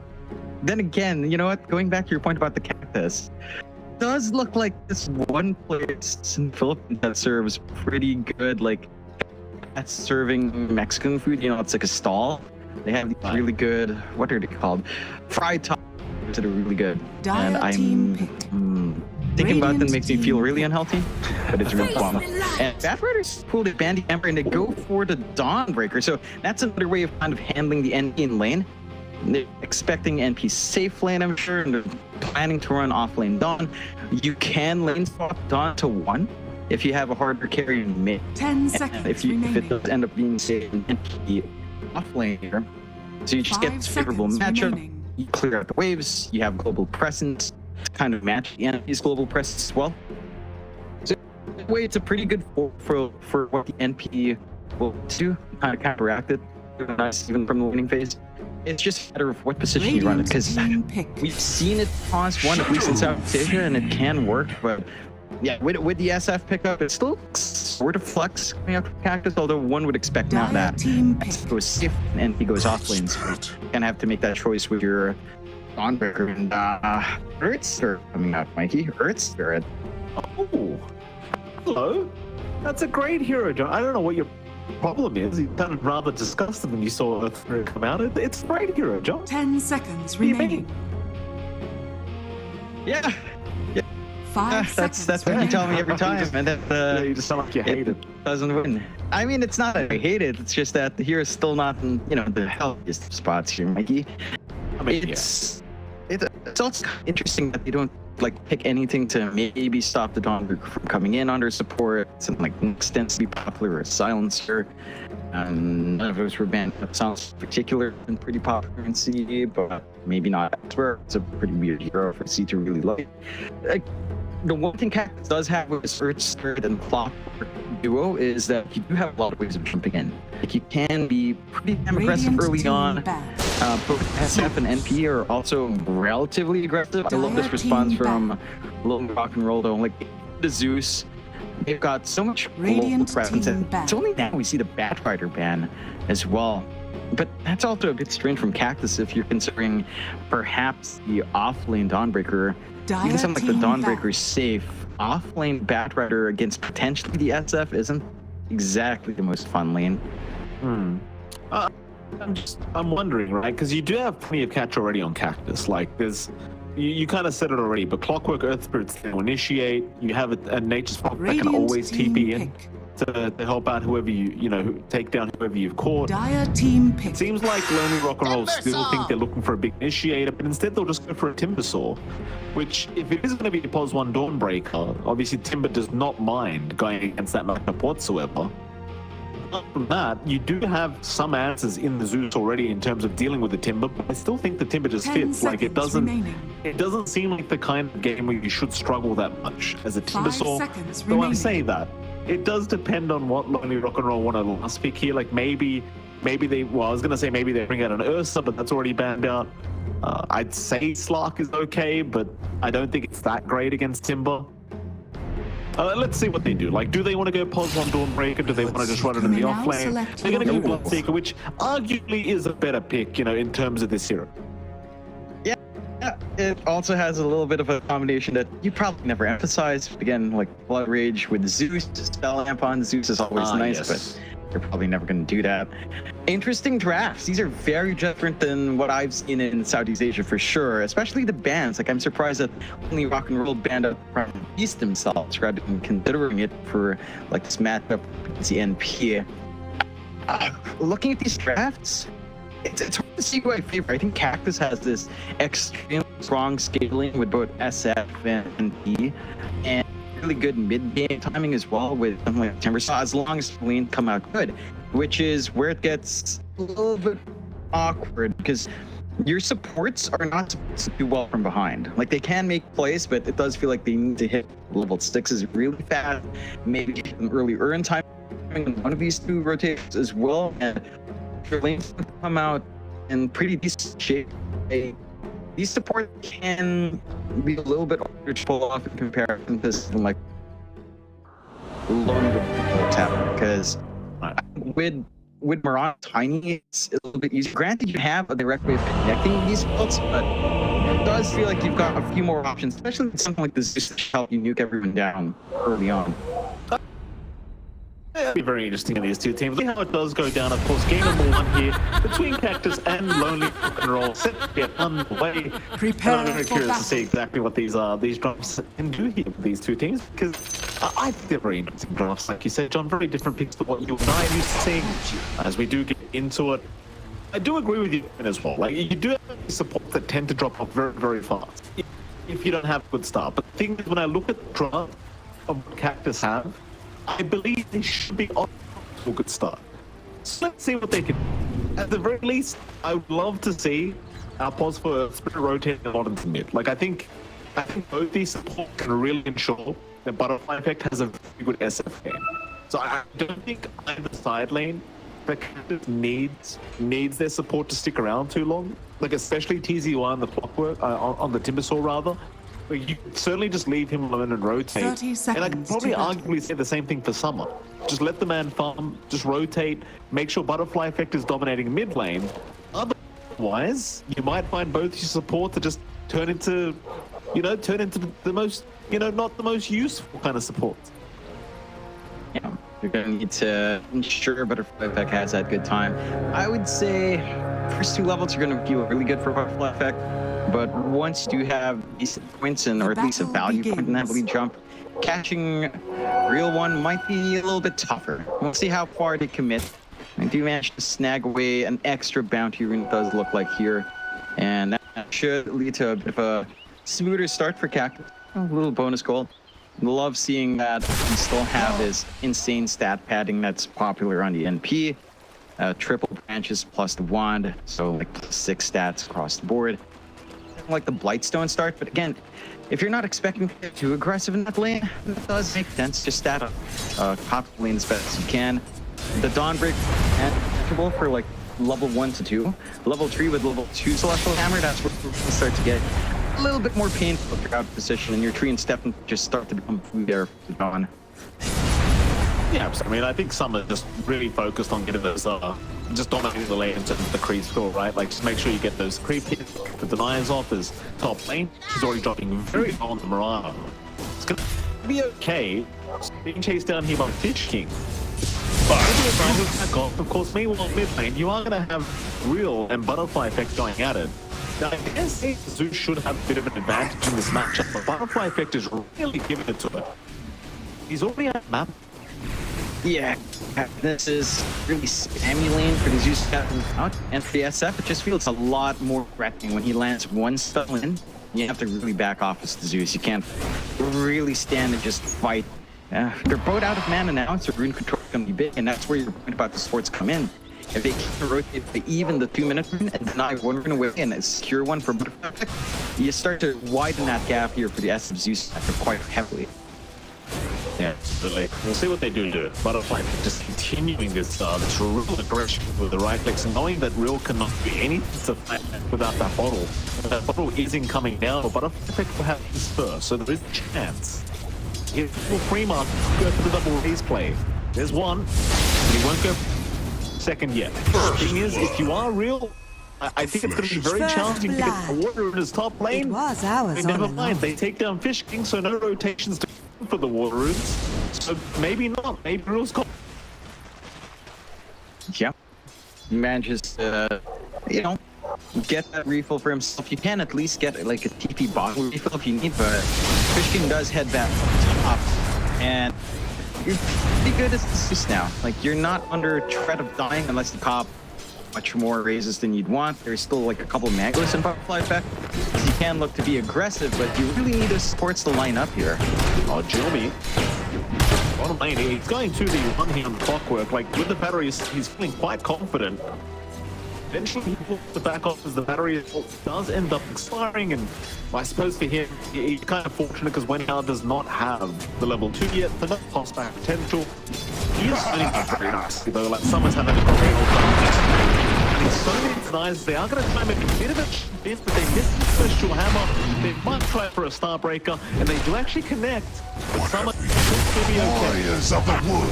Then again, you know what? Going back to your point about the Cactus, does look like this one place in the Philippines that serves pretty good, like, that's serving Mexican food. You know, it's like a stall. They have these really good, what are they called? Fried tacos that are really good. And I'm thinking about them makes me feel really unhealthy, but it's really fun. And Batrider's pulled a Bandy Ember and they go for the Dawnbreaker. So that's another way of kind of handling the NP in lane. They're expecting NP safe lane, I'm sure, and they're planning to run off lane Dawn. You can lane swap Dawn to 1 if you have a harder carry in mid. 10 seconds if it does end up being safe in NP off lane here. So you just get this favorable matchup. Remaining. You clear out the waves, you have global presence to kind of match the NP's global presence as well. So in a way, it's a pretty good for what the NP will do, kind of counteract it, nice even from the winning phase. It's just a matter of what position you run it, because we've seen it pause one, at least in South Asia, and it can work, but yeah, with the SF pickup, it still sort of flex coming out from Cactus, although one would expect now that it goes safe and he goes off lanes. You're gonna have to make that choice with your Dawnbreaker and Earth Spirit coming out, Mikey. Earth Spirit. Oh, hello. That's a great hero, John. I don't know what your problem is. You sounded rather disgusted when you saw Earth Spirit come out. It's a great hero, John. 10 seconds remaining. Yeah. 5 seconds. That's what you tell me every time, and that you just sound like you hate it. Doesn't win. I mean, it's not that I hate it. It's just that the hero's still not in, you know, the healthiest spots here, Mikey. I mean, it's also interesting that they don't like pick anything to maybe stop the Dawnbreaker from coming in under support. Something like extensively popular or Silencer. None of those were banned. That sounds particular and pretty popular in C, but maybe not elsewhere. It's a pretty weird hero for C to really like. Like, the one thing Cactus does have with his Earth Spirit and Clockwork duo is that you do have a lot of ways of jumping in. Like, you can be pretty damn aggressive early on. Both SF and NP are also relatively aggressive. I love this response from Little Rock and Roll though. Like, the Zeus, they've got so much global presence. It's only now we see the Batrider ban as well. But that's also a bit strange from Cactus if you're considering perhaps the off-lane Dawnbreaker. Even something like the Dawnbreaker is safe. Off-lane Batrider against potentially the SF isn't exactly the most fun lane. I'm wondering, right? Because you do have plenty of catch already on Cactus. Like, there's, you kind of said it already, but Clockwork, Earth Spirits will initiate. You have a Nature's Pop that can always TP in to help out whoever you know, take down whoever you've caught. Dire team pick. It seems like Lonely Rock and Roll still think they're looking for a big initiator, but instead they'll just go for a Timbersaw, which, if it is going to be a POS 1 Dawnbreaker, obviously Timber does not mind going against that matchup whatsoever. Apart from that, you do have some answers in the Zeus already in terms of dealing with the Timber, but I still think the Timber just fits. Like, it doesn't seem like the kind of game where you should struggle that much as a Timbersaw. Though I say that, it does depend on what Lonely Rock and Roll want to last pick here. Like, maybe they, well, I was gonna say maybe they bring out an Ursa, but that's already banned out. I'd say Slark is okay, but I don't think it's that great against Timber. Let's see what they do. Like, do they want to go POS 1 Dawnbreaker? Do they want to just run it in the off lane? They're going to go Bloodseeker, which arguably is a better pick, you know, in terms of this hero. Yeah, it also has a little bit of a combination that you probably never emphasized. Again, like Blood Rage with Zeus, spell amp on Zeus is always nice, but you're probably never going to do that. Interesting drafts. These are very different than what I've seen in Southeast Asia for sure, especially the bans. Like, I'm surprised that only Rock and Roll banned up from Beast themselves rather than considering it for like this matchup against the NP. Looking at these drafts, it's hard to see who I favor. I think Cactus has this extremely strong scaling with both SF and NP, and really good mid-game timing as well with something like Timbersaw, as long as the lane come out good, which is where it gets a little bit awkward because your supports are not supposed to do well from behind. Like, they can make plays, but it does feel like they need to hit level 6s really fast, maybe get them early earn time in one of these two rotations as well, and your lanes come out in pretty decent shape. These supports can be a little bit harder to pull off in comparison to something like longer tap, because with Moran Tiny, it's a little bit easier. Granted, you have a direct way of connecting these builds, but it does feel like you've got a few more options, especially with something like this to help you nuke everyone down early on. It'll be very interesting in these two teams. See how it does go down. Of course, game number 1 here between Cactus and Lonely Rock and Roll set to get underway. Prepare I'm very for curious to battle. see exactly what these drafts can do here with these two teams, because I think they're very interesting drafts, like you said, John. Very different picks to what you and I are used to seeing. As we do get into it, I do agree with you as well. Like, you do have support that tend to drop off very, very fast if you don't have a good start. But the thing is, when I look at the draft of what Cactus have, I believe they should be on to a good start. So let's see what they can do. At the very least, I would love to see our pause for Spirit rotating a lot into mid. Like, I think both these support can really ensure that Butterfly Effect has a very good SF game. So I don't think either side lane that Cactus needs their support to stick around too long. Like, especially TZY on the clockwork, on the Timbersaw rather. You certainly just leave him alone and rotate. 30 And I seconds can probably to battle. arguably say the same thing for Summer. Just let the man farm, just rotate, make sure Butterfly Effect is dominating mid lane. Otherwise, you might find both your support to just turn into the most, not the most useful kind of support. Yeah, you're gonna need to ensure Butterfly Effect has that good time. I would say first 2 levels are gonna feel really good for Butterfly Effect, but once you have decent points in, or at least a value point in that lead jump, catching real one might be a little bit tougher. We'll see how far they commit. I do manage to snag away an extra bounty rune, it does look like here, and that should lead to a bit of a smoother start for Cactus. A little bonus gold. Love seeing that we still have this insane stat padding that's popular on the NP. Triple branches plus the wand, so like +6 stats across the board. Like the Blightstone start, but again, if you're not expecting to get too aggressive in that lane, it does make sense. Just stat up top lane as best as you can. The Dawnbreak actionable for like level 1 to 2. Level 3 with level 2 Celestial Hammer, that's where we start to get a little bit more painful if you're out of position and your tree and step just start to become food there for Dawn. Yeah, I mean, I think Summer just really focused on getting those, just dominating the lane into the creep score, right? Like, just make sure you get those creep hits, the deniers off his top lane. She's already dropping very low on the Mirage. It's gonna be okay being chased down here by Fish King. But of course, meanwhile, mid lane, you are going to have Real and Butterfly Effect going at it. Now, I guess Zeus should have a bit of an advantage in this matchup, but Butterfly Effect is really giving it to it. He's already at map. Yeah, this is really spammy lane for the Zeus captain out, and for the SF, it just feels a lot more threatening when he lands one spell in. You have to really back off as the Zeus. You can't really stand and just fight. They're both out of mana now, so rune control is going to be big, and that's where your point about the sports come in. If they can rotate even the 2-minute rune and deny one rune away and secure one for Butterfly Effect, you start to widen that gap here for the SF Zeus quite heavily. Yeah, absolutely. We'll see what they do to it. Butterfly just continuing this real aggression with the right clicks, and knowing that Real cannot do anything to fight without that bottle. That bottle isn't coming down, but Butterfly will have his first, so there is a chance. If will Fremont go for the double raise play, there's one, but he won't go second yet. The thing is, if you are Real, I think it's going to be very challenging to get the water in his top lane. It was ours And never all mind, along. they take down Fish King, so no rotations to for the water runes. So maybe not. Maybe Real's got. Yeah. He manages to, get that refill for himself. You can at least get like a TP bottle refill if you need, but Fish King does head back up. And you're pretty good as this now. Like, you're not under threat of dying unless the cop much more raises than you'd want. There's still like a couple of Magos in Butterfly Effect. You can look to be aggressive, but you really need those supports to line up here. Oh, Jilby. Bottom lane, he's going to the one here on the clockwork. Like, with the batteries, he's feeling quite confident. Eventually, he will have to back off as the battery does end up expiring, and I suppose for him, he's kind of fortunate because Wenhao does not have the level 2 yet, so no cost back potential. He is starting to very nicely though, like Summer's having a great old time. And he's so many denies, they are going to try and make a bit of a chance, but they missed the special hammer. They might try for a star breaker, and they do actually connect. But Summer could be okay. Warriors of the wood.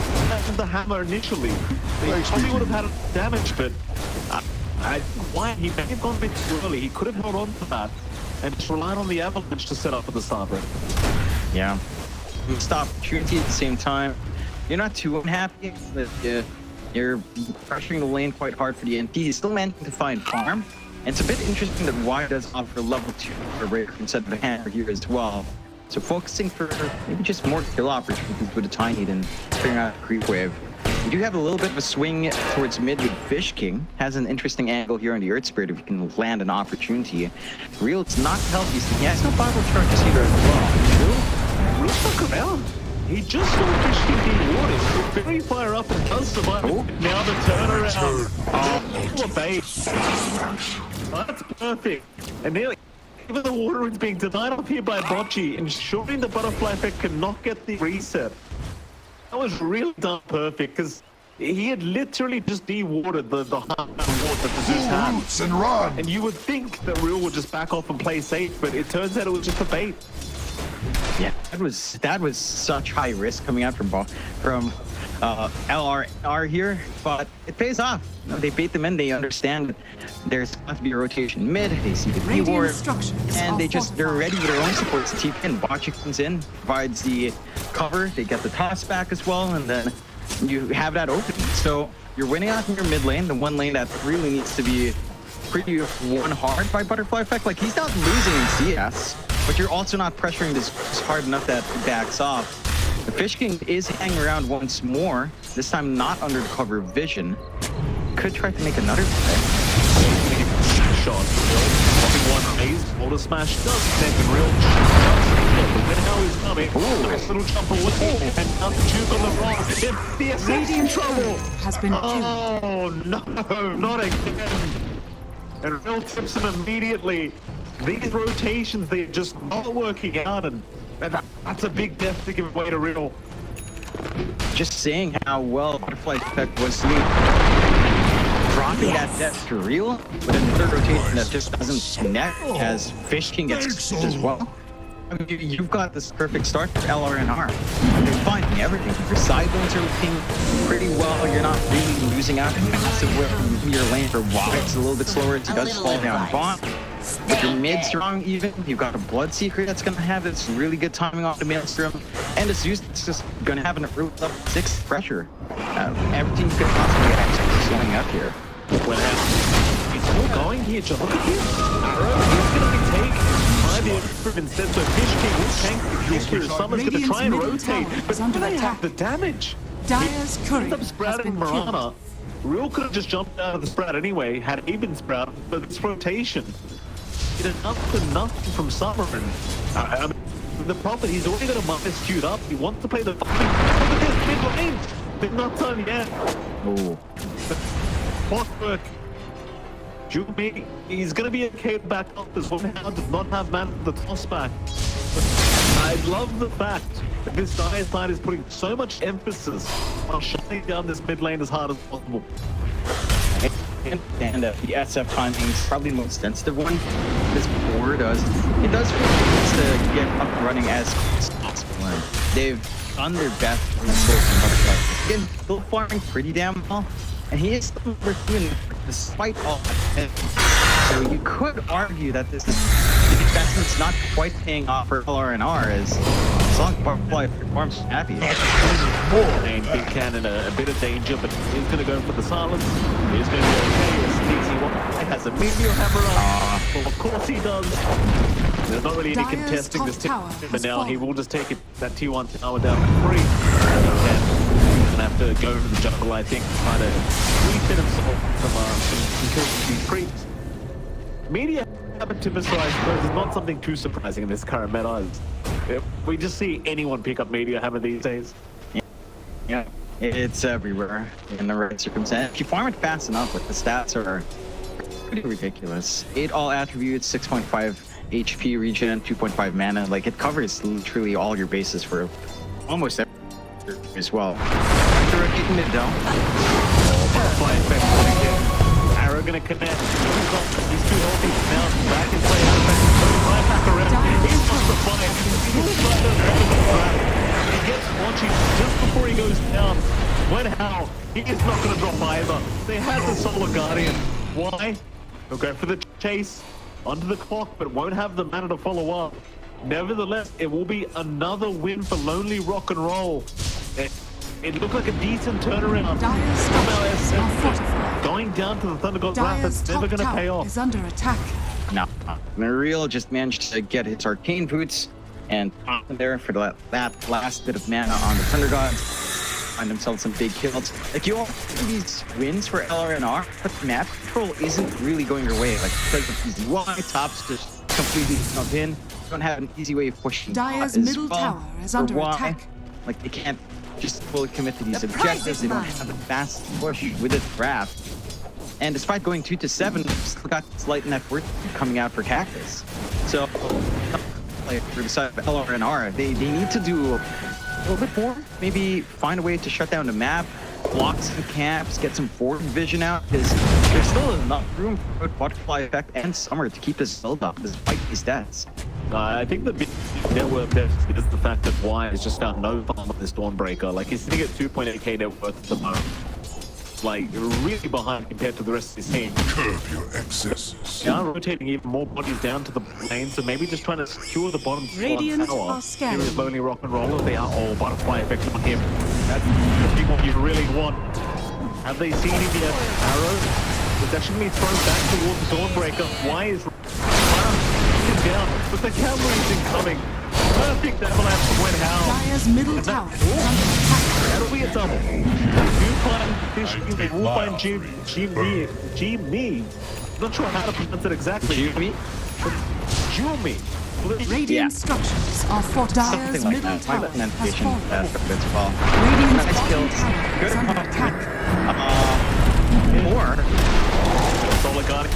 And the hammer initially, they probably would have had damage, but why he may have gone a bit too early. He could have held on to that and just relied on the avalanche to set up for the star break. Yeah. Stop opportunity at the same time. You're not too unhappy, but you're pressuring the lane quite hard for the NP. He's still managing to find farm. And it's a bit interesting that Y does offer level 2 for Raider instead of a hammer here as well. So focusing for maybe just more kill opportunities with a Tiny than figuring out a creep wave. You do have a little bit of a swing towards mid with Fish King. Has an interesting angle here on the Earth Spirit if you can land an opportunity. Real, it's not healthy. He has no Bible charges either as well. Real stuck around. He just saw Fish King being watered. So very fire up and does survive. Oh. Now the turnaround. Oh, base. That's perfect. And nearly even the water is being denied up here by Bocce, ensuring the butterfly effect cannot get the reset. That was really done perfect because he had literally just de-watered the hard water that the Zeus had. Roots and run. And you would think that Real would just back off and play safe, but it turns out it was just a bait. Yeah, that was such high risk coming out from LRR here, but it pays off. You know, they bait them in. They understand that there's got to be a rotation mid. They see the Meteor, and they're ready with their own supports to TP in. Bocce comes in, provides the cover. They get the toss back as well, and then you have that opening. So you're winning out in your mid lane, the one lane that really needs to be pretty won hard by Butterfly Effect. Like, he's not losing in CS, but you're also not pressuring this hard enough that he backs off. The Fish King is hanging around once more, this time not under the cover of vision. Could try to make another play. Shot. Popping one phase, Boulder Smash does connect in Real. But now he's coming. Nice little jump away. And now the juke on the rock. DPC in trouble. Has been oh, no, not again. And Real tips him immediately. These rotations, they're just not working out, and that's a big death to give away to Real. Just saying how well Butterfly Effect was dropping that death to Real, but in the third rotation that just doesn't connect as Fish King gets as well. I mean, you've got this perfect start for LRNR. They're finding everything. Your side lanes are looking pretty well. You're not really losing out massive with your lane for Y. It's a little bit slower. It does fall down bot. But your mid strong even. You've got a Blood Seeker that's going to have this really good timing off the Maelstrom. And a Zeus that's just going to have an early level 6 pressure. Everything's going to possibly actually slowing up here. It's all going here, John. Look at this. Arrow is going to be taken. Instead, so Fish King will tank the Fish here. Summer's going to try and rotate, but they have the damage. Dire's courier up sprouting Marana. Real could have just jumped out of the sprout anyway, had he been sprouted, but this rotation did enough to nothing from Summer. And I mean, the problem, he's already got a minus queued up. He wants to play the look at this mid lane. They're not done yet. Oh. Clockwork. Jumi, he's going to be okay to back up. This one now does not have man for the toss back. But I love the fact that this Dire side is putting so much emphasis on shutting down this mid lane as hard as possible. And the SF timing is probably the most sensitive one. This war does. It does really nice to get up and running as possible. And they've done their best to restore Again, still farming pretty damn well. And he is still number 2 despite all that. So you could argue that this investment's not quite paying off for LRNR as long as Butterfly performs happy. And Big Cannon a bit of danger, but he's going to go for the silence. He's going to be okay as TC1 has a Meteor hammer on. Well, of course he does. There's not really any contesting this tip, but now he will just take it, that T1 tower down to 3. Gonna have to go to the jungle, I think, try to sweep in himself some kills with these creeps. Media having to miss, I suppose, is not something too surprising in this current meta. We just see anyone pick up Media Hammer these days. Yeah, it's everywhere in the right circumstance. If you farm it fast enough, like the stats are pretty ridiculous. 8 all attributes, 6.5 HP regen, 2.5 mana. Like, it covers literally all your bases for almost every as well. Directing mid down. Butterfly effect coming in. Arrow gonna connect. He's too healthy. Now back and play. Right back around. He's lost the fight. He gets watching just before he goes down. When how? He is not gonna drop either. They had the Solar Guardian. Why? They'll go for the chase onto the clock, but won't have the mana to follow up. Nevertheless, it will be another win for Lonely Rock and Roll. It looked like a decent turnaround. Going down to the Thunder God Rapids, never going to pay off. Is under attack. No, Mariel just managed to get his arcane boots and pop there for that last bit of mana on the Thunder Gods. Find themselves some big kills. Like, you all see these wins for LRNR, but map control isn't really going your way. Like, because of these wide tops just completely jump in. You don't have an easy way of pushing. Dire's middle tower is under attack. Like, they can't just fully commit to these objectives. They don't have a fast push with a draft. And despite going 2-7, still got slight net worth coming out for Cactus. So, like, for the side of LRNR, they need to do a little bit more. Maybe find a way to shut down the map, block some camps, get some forward vision out, because there's still enough room for both Butterfly Effect and Summer to keep this build up despite these deaths. I think the big network depth is the fact that Y has just found no farm on this Dawnbreaker. Like, he's sitting at 2.8k net worth at the moment. Like, really behind compared to the rest of his team. Curb your excesses. They are rotating even more bodies down to the lane, so maybe just trying to secure the bottom Radiant tower. are scanning. Here is Lonely Rock and Roller. They are all Butterfly Effect on him. That's the big one you really want. Have they seen him yet? Arrow? It's actually going to be thrown back towards the Dawnbreaker. Y is down, but the cavalry's incoming. Perfect avalanche from When How. Dire's middle tower is under attack. That'll be a double. They will find G-Me. Not sure how to pronounce it exactly. G-Me? G-Me. Radiant structures are fort. Dire's Something like middle that. tower My has pronunciation fallen. as well. Radiant's Nice bottom kills. tower Good is under combo. attack. More. Solar Guardian.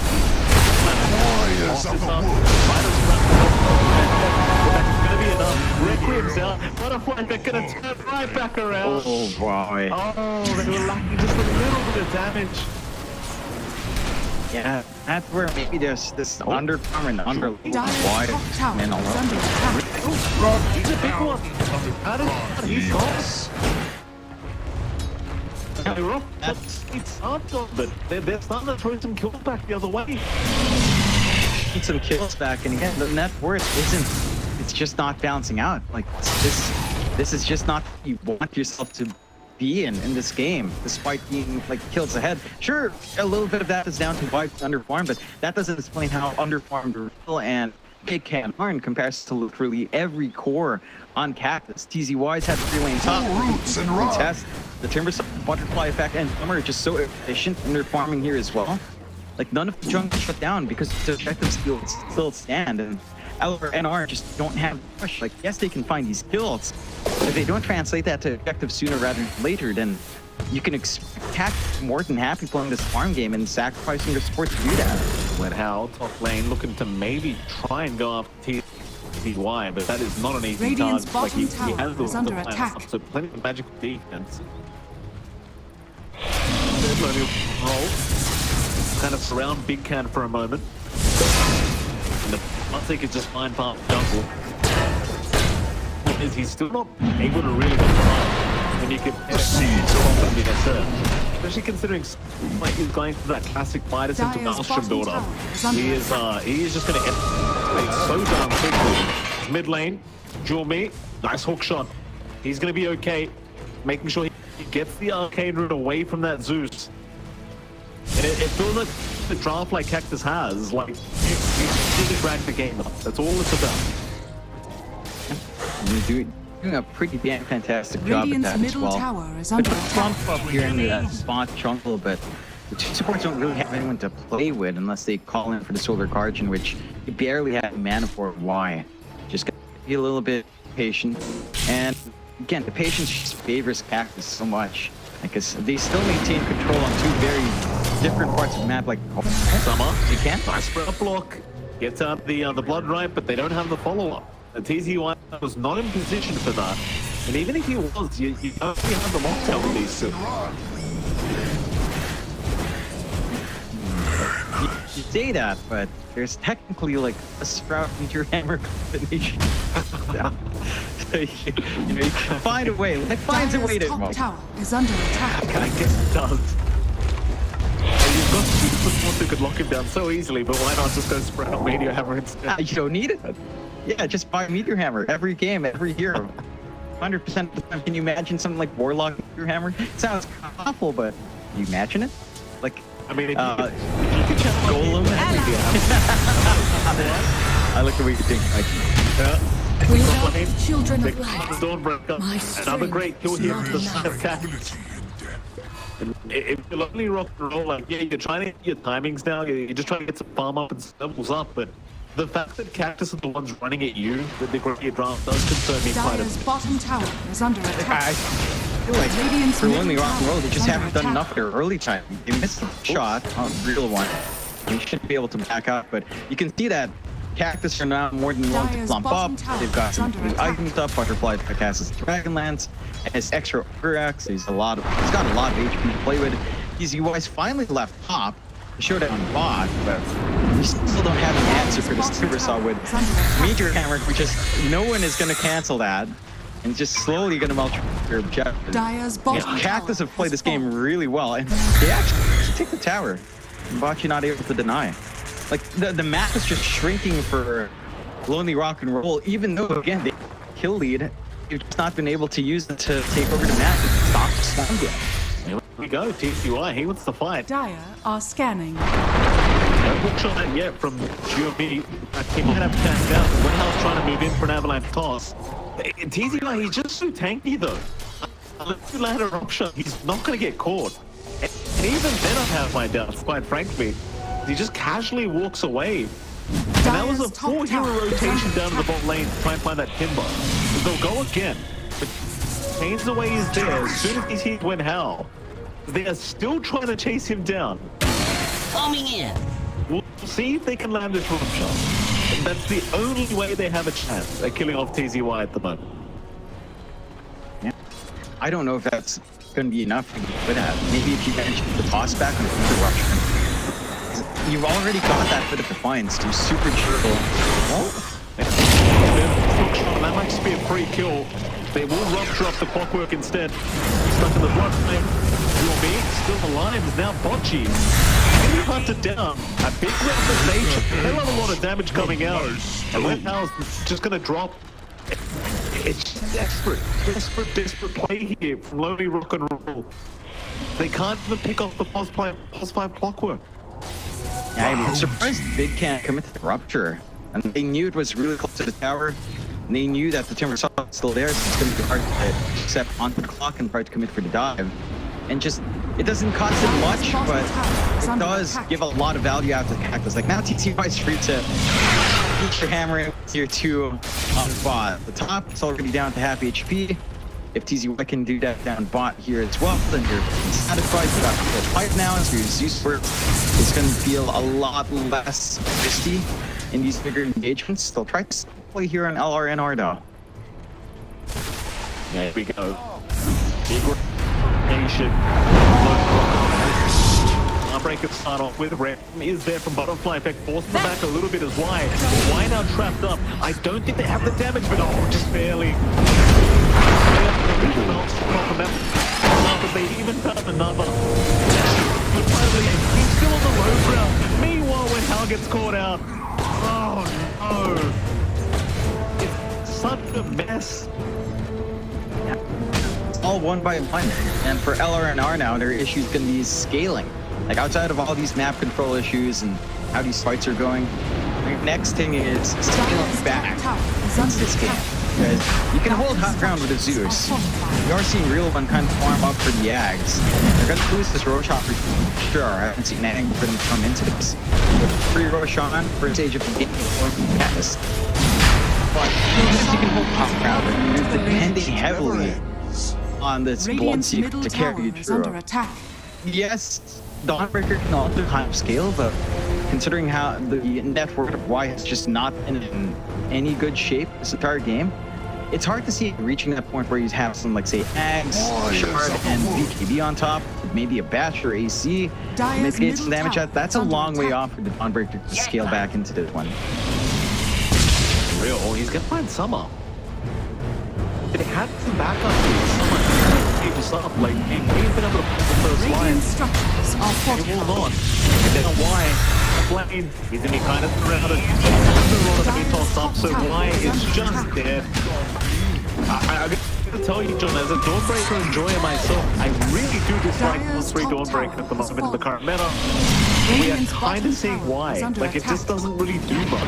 Warriors of the wood. Gonna be enough. Requiem's out. Butterfly, they're gonna turn right back around. Oh boy. Oh, they were lacking just a little bit of damage. Yeah, that's where maybe there's this underfarm and under Dire's wide top tower and is under attack. He's a big one. How did he's gone? It's not, but they're starting to throw some kills back the other way. Need some kills back, and again, the net worth isn't. It's just not balancing out. Like, this is just not what you want yourself to be in this game, despite being like kills ahead. Sure, a little bit of that is down to why it's underfarmed, but that doesn't explain how underfarmed Real and A.K.A. are in comparison to literally every core on Cactus. TZY's had 3-lane top. Roots and rock. Test the Timber Butterfly Effect and Summer are just so efficient in their farming here as well. Like, none of the jungle shut down because the objectives still stand, and LRNR just don't have push. Like, yes, they can find these kills, but if they don't translate that to objectives sooner rather than later, then you can expect more than happy playing this farm game and sacrificing your support to do that. When How top lane looking to maybe try and go after TY, but that is not an easy Radiant's target. Like, bottom he tower has the is under plan attack. up, so plenty of magical defense. Lonely roll. Kind of surround Big Can for a moment. And the Muntik is just fine part jungle. Is he's still not able to really go behind when you can especially considering like he's going for that classic Midas into Maelstrom build up. He is just gonna get so damn quickly. Mid lane, dual me, nice hook shot. He's gonna be okay, making sure he gets the arcane rune away from that Zeus. And it feels like the draft like Cactus has, like, you drag the game up. That's all it's about. And you're doing a pretty damn fantastic job at that as middle well. tower is under attack. Bump up here in that spot jungle, but the two supports don't really have anyone to play with unless they call in for the Solar Guardian, which you barely have mana for. Why? Just gotta be a little bit patient. And again, the patience just favors Cactus so much, because they still maintain control on two very different parts of the map, like Summer, you can. nice spread up block. Gets out the blood right, but they don't have the follow-up. The TZY was not in position for that. And even if he was, you don't really have the lockdown with these two. You say that, but there's technically like a Sprout Meteor Hammer combination. So you can find a way. It finds a way to. Top tower is under attack. I guess it does. You've got two supports who could lock him down so easily, but why not just go Sprout Meteor Hammer instead? You don't need it. Yeah, just buy Meteor Hammer every game, every hero. 100% of the time. Can you imagine something like Warlock Meteor Hammer? It sounds awful, but can you imagine it? Like, I mean, if you could challenge Golem. I like the way you think, Mike. Without children of light, Stormbreaker, my another great kill here strength from the is side of Cactus. If you're only rock and roll, like, yeah, you're trying to get your timings down, you're just trying to get some farm up and snowballs up, but the fact that Cactus are the ones running at you with the great draft does concern me quite a Dire's bit. bottom tower is under attack. I feel like Radiant's for Lonely middle Rock and Roll, they tower just is haven't under done enough attack. at their early time. They missed a shot on a real one. You shouldn't be able to back up, but you can see that Cactus are now more than willing to Dire's plump bottom up. tower They've got is some under new attack. items up. Butterfly casts Dragonlance, and his extra Ogre Axe. He's got a lot of HP to play with. These UIs finally left top. Showdown bot, but we still don't have an answer for this Supersaw with Meteor Hammer, which is no one is going to cancel that, and just slowly going to melt your objective. Dire's bottom Cactus tower have played has this game fallen. really well, and they actually take the tower. Bot, you're not able to deny. Like the map is just shrinking for Lonely Rock and Roll, even though again they kill lead, you've just not been able to use it to take over the map and stop the spawn yet. Here we go, TCY, he wants to fight. Dire are scanning. No hook shot yet from GOB. He might have tapped out when I was trying to move in for an avalanche toss. TZY, he's just so tanky though. Unless you land a rock shot, he's not going to get caught. And even then I have my doubts, quite frankly. He just casually walks away. And that was a Dire's top 4-hero tower is rotation under down the attack. bot lane to try and find that timber. They'll go again. But Kane's away is there. As soon as he went how. They are still trying to chase him down. Coming in. We'll see if they can land this rock shot. And that's the only way they have a chance at killing off TZY at the moment. Yeah. I don't know if that's going to be enough to get good at. Maybe if you manage the toss back on the rupture. You've already got that bit of defiance to super triple. That might just be a free kill. They will rupture up the clockwork instead. He's stuck in the blood flame. Your still alive is now Bocce. When you hunted down, a big representation. They'll have a lot of damage coming out. And Red House just going to drop. It's desperate desperate play here from Lonely Rock and Roll. They can't even pick off the plus 5 clockwork. Yeah, I'm surprised Big can't commit to the rupture. And they knew it was really close to the tower. And they knew that the Timber Saw was still there, so it's going to be hard to step onto the clock and hard to commit for the dive. And just, it doesn't cost them much, but it does give a lot of value out to the Cactus. Like now TCY is free to push your hammer in tier 2 on bot. The top is already down to half HP. If TZY can do that down bot here as well, then you're satisfied. You got the fight now, so your Zeus work is going to feel a lot less risky in these bigger engagements. They'll try to play here on LRNR though. Yeah, here we go. Big rotation. Heartbreaker to start off with. Ram is there from Butterfly Effect, forcing them back a little bit as Y. Y now trapped up. I don't think they have the damage, but oh, just barely. They even found another. He's still on the low ground. Meanwhile, when Hal gets caught out, oh no. It's such a mess. It's all one by one. And for LRNR now, their issue is going to be scaling. Like outside of all these map control issues and how these fights are going, the next thing is scaling back into this game. Because you can hold high ground with a Zeus. We are seeing real one kind of farm up for the Yags. They're going to lose this Roshan for sure. I haven't seen anything for them to come into this. With free Roshan, first stage of the game, Cactus. But even if you can hold high ground, you're depending heavily on this Blood Seeker to carry you through. Attack. Yes, Dawnbreaker can also kind of scale, but considering how the net worth of Y has just not been in any good shape this entire game, it's hard to see it reaching that point where you have some, like, say, Ags, Shard, and BKB on top, maybe a Batch or AC, mitigate some damage. That's a long way off for the Dawnbreaker to scale back into this one. Real, he's gonna find Summer. They had some backup to Summer. Just up, like, he's been able to pull the first line. Structures are He will not. And then why? Blade, he's gonna be kind of surrounded. The roller to be tossed up, so why is just dead. I gotta tell you, John, as a Dawnbreaker enjoyer myself, I really do dislike those 3 Dawnbreaker at the moment in the current meta. We are kind of seeing why. Like, it just doesn't really do much.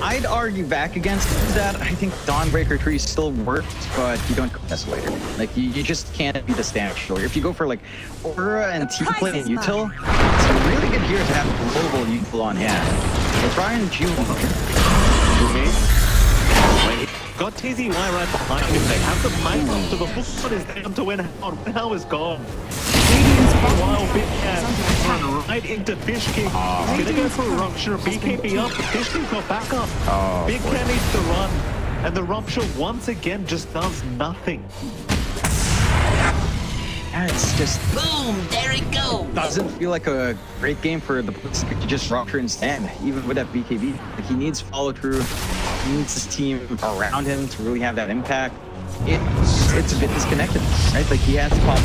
I'd argue back against that. I think Dawnbreaker 3 still works, but you don't go Desolator. Like, you just can't be the standard shoulder. If you go for, like, Aura and T-Play and Util, it's a really good gear to have global Util on hand. But Ryan June. Got TZY right behind him. They have the mic up to the full foot is down to win out. How is gone. While Big Cat run right into Fish King. He's gonna go for a rupture. BKB up. Fish King got back up. Big Cat needs to run. And the rupture once again just does nothing. And it's just Boom! There it goes! doesn't feel like a great game for the Blitzkrieg to just rupture and stand, even with that BKB. Like, he needs follow through. He needs his team around him to really have that impact. It's a bit disconnected, right? Like, he has to pop up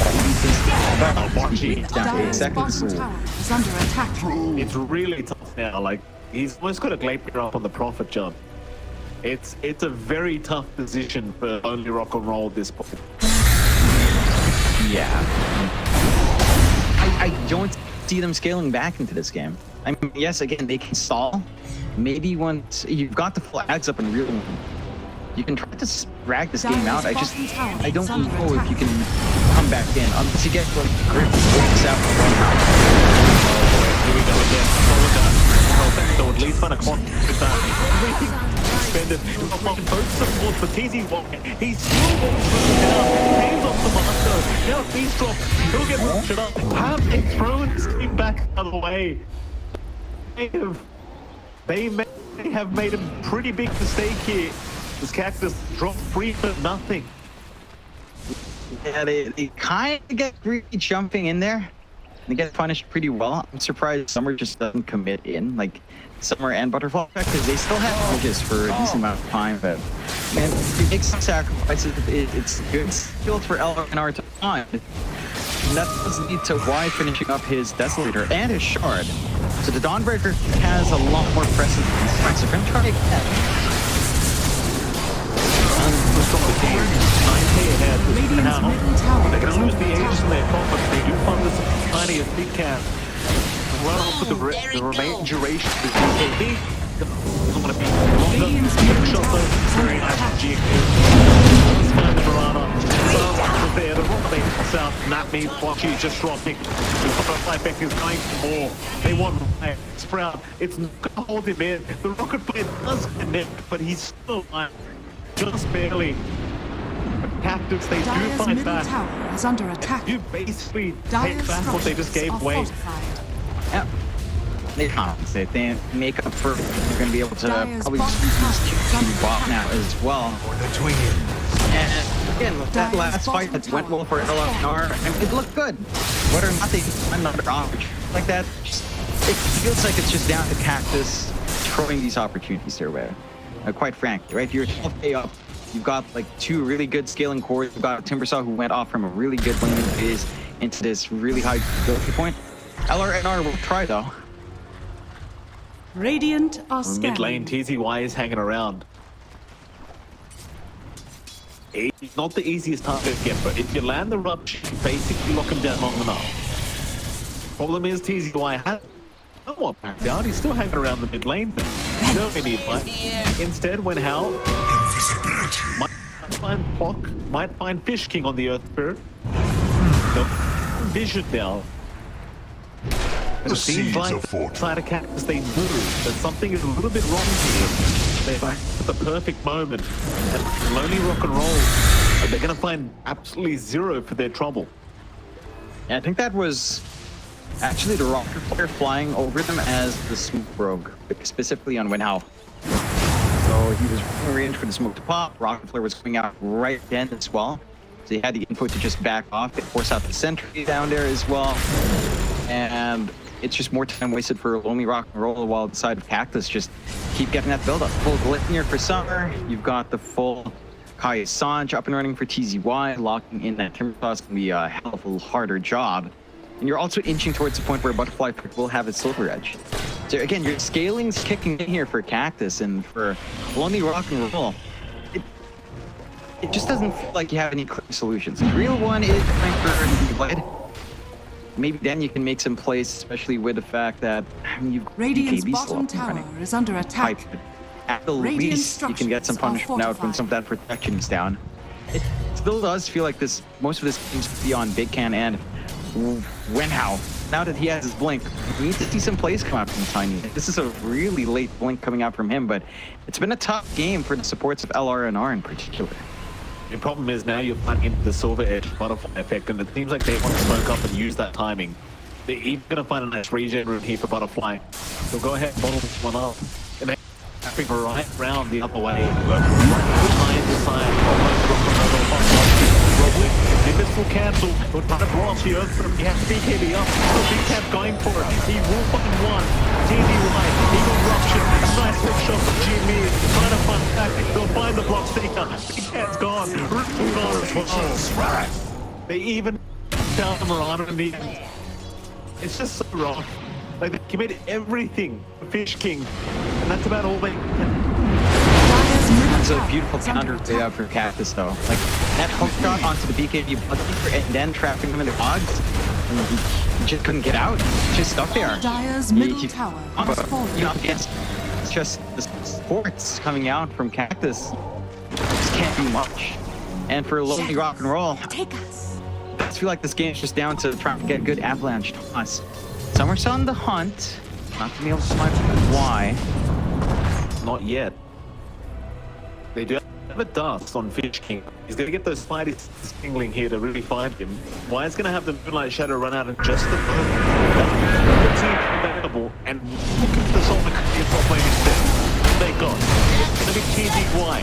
defense down to 8 seconds. is under attack. It's really tough now. Like, he's almost got a Glacier up on the Prophet jump. It's a very tough position for only rock and roll at this point. Yeah. I don't see them scaling back into this game. I mean, yes, again, they can stall. Maybe once you've got the flags up and real, you can try to drag this game out. I don't know if you can come back in unless you get like grip this out. Here we go again. So at least find a quant with that. Expended both supports for TZY. He's still down. Hands off the master. Now he's dropped. He'll get ruptured up. Have they thrown this team back out of the way? They may have made a pretty big mistake here. This Cactus dropped free for nothing. Yeah, they kind of get really jumping in there. They get punished pretty well. I'm surprised Summer just doesn't commit in, like Summer and Butterfly, because they still have bridges for a decent amount of time. But man, you make some sacrifices. It's good skills for LNR to find. And that does lead to Y finishing up his Desolator and his Shard. So the Dawnbreaker has a lot more presence in front. So we're gonna try to get From the team, 9K ahead. Now, they're gonna lose the Aegis in their front, but they do find this tiny as Big Cat. Run off with the remaining duration of the BKB. I'm gonna be longer. Shot though, very nice from GQ. Let's find the Piranha. So, there, the rock they pass out. That means Watchy just dropping. The Butterfly Beck is going for more. They want Sprout. It's not gonna hold him in. The Rocket Blade does connect, but he's still alive. Just barely. Cactus, they do fight back. Is under attack. You basically take back what they just gave away. Yeah. They compensate. They make up for. They're going to be able to probably use bot now as well. And again, with that last fight that went well for LFNR, I mean, it looked good. Whether or not they find another opportunity like that, it feels like it's just down to Cactus throwing these opportunities their way. Quite frankly, right? You're 12K up. You've got like 2 really good scaling cores. You've got Timbersaw who went off from a really good laning phase into this really high difficulty point. LRNR will try though. Radiant are scanning. Mid lane, TZY is hanging around. It's not the easiest target to get, but if you land the rupture, you basically lock him down long enough. Problem is, TZY has somewhat backed out. He's still hanging around the mid lane. You don't need much. Instead, when Hal might find Clock, might find Fish King on the Earth Spirit. The vision now. It seems like inside a Cactus they knew that something is a little bit wrong here. They're back at the perfect moment. And Lonely Rock and Roll, they're going to find absolutely zero for their trouble. Yeah, I think that was Actually, the rocket flare flying over them as the smoke broke, specifically on Wenhao. So he was in range for the smoke to pop. Rocket flare was coming out right then as well. So he had the input to just back off and force out the sentry down there as well. And it's just more time wasted for Lonely Rock and Roll while the side of Cactus just keep getting that build up. Full Glitnir for Summer. You've got the full Kai Sanj up and running for TZY. Locking in that Timber Toss can be a hell of a harder job. And you're also inching towards the point where Butterfly will have its Silver Edge. So again, your scaling's kicking in here for Cactus, and for Lonely Rock and Roll, it just doesn't feel like you have any clear solutions. The real one is going for Gigabyte. Maybe then you can make some plays, especially with the fact that you've Radiant's DKB bottom still up and tower running. is under attack. At the Radiant least, you can get some structures are punishment out when fortified. some of that protection is down. It still does feel like most of this seems to be on Big Can and Wenhao. Now that he has his blink, we need to see some plays come out from Tiny. This is a really late blink coming out from him, but it's been a tough game for the supports of LR and R in particular. The problem is now you're playing into the Silver Edge Butterfly effect, and it seems like they want to smoke up and use that timing. They're even going to find a nice regen room here for Butterfly. So go ahead and bottle this one up. And then tapping right round the other way. Behind the side. If this will cancel, we're trying to blow off the earth from he has BKB up. So Big Cap going for it. He will find one. TV right. He will rupture. Nice hook shot from Jimmy. Trying to find back. They'll find the block seeker. Big Cap's gone. Root gone as well. They even found Miranda in the end. It's just so wrong. Like, they committed everything for Fish King, and that's about all they can. It's a beautiful counter layout for Cactus, though. Like, that hook shot onto the BKB Bloodkeeper and then trapping him in the odds, and he just couldn't get out. He's just stuck there. Dire's middle tower has fallen. You know, it's just the sports coming out from Cactus. Just can't do much. And for Lonely Rock and Roll, Take us. I just feel like this game's just down to trying to get good avalanche toss. Summer's on the hunt. Not to be able to snipe why. Not yet. They do have a dust on Fish King. He's going to get those Spidey tingling here to really find him. Wyatt's going to have the Moonlight Shadow run out in just the available, and look at the Sonic top lane instead. They got. It's going to be TZY.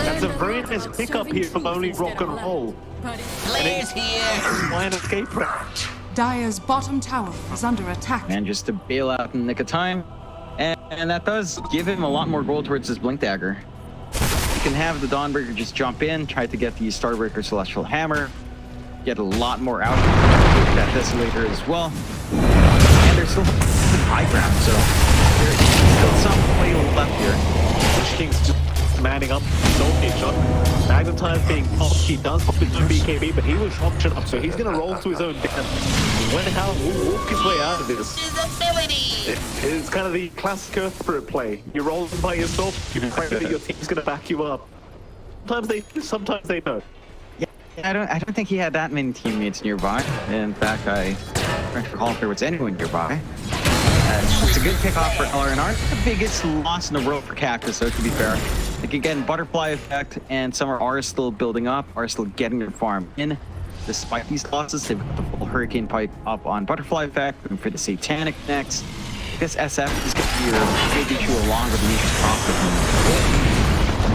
That's a very nice pickup here for Lonely Rock and Roll. Blaze here. Wyatt escape route. Dire's bottom tower is under attack. And just to bail out in the nick of time. And that does give him a lot more gold towards his Blink Dagger. You can have the Dawnbreaker just jump in, try to get the Starbreaker Celestial Hammer, get a lot more out with that Desolator as well. And there's still high ground, so there's still some play left here. Fish King's just manning up, no hit shot. Magnetize being popped, he does pop into BKB, but he was option up, so he's going to roll to his own death. Wenhao will walk his way out of this. It's kind of the classic Earth Spirit play. You roll by yourself, you pray that your team's going to back you up. Sometimes they do, sometimes they don't. Yeah, I don't think he had that many teammates nearby. In fact, I don't recall if there was anyone nearby. It's a good kickoff for LRNR. The biggest loss in the world for Cactus, so to be fair. Like again, Butterfly Effect and Summer are still building up, are still getting their farm in. Despite these losses, they've got the full Hurricane Pike up on Butterfly Effect, and for the Satanic next. I guess SF is going to be maybe to a longer leash profit.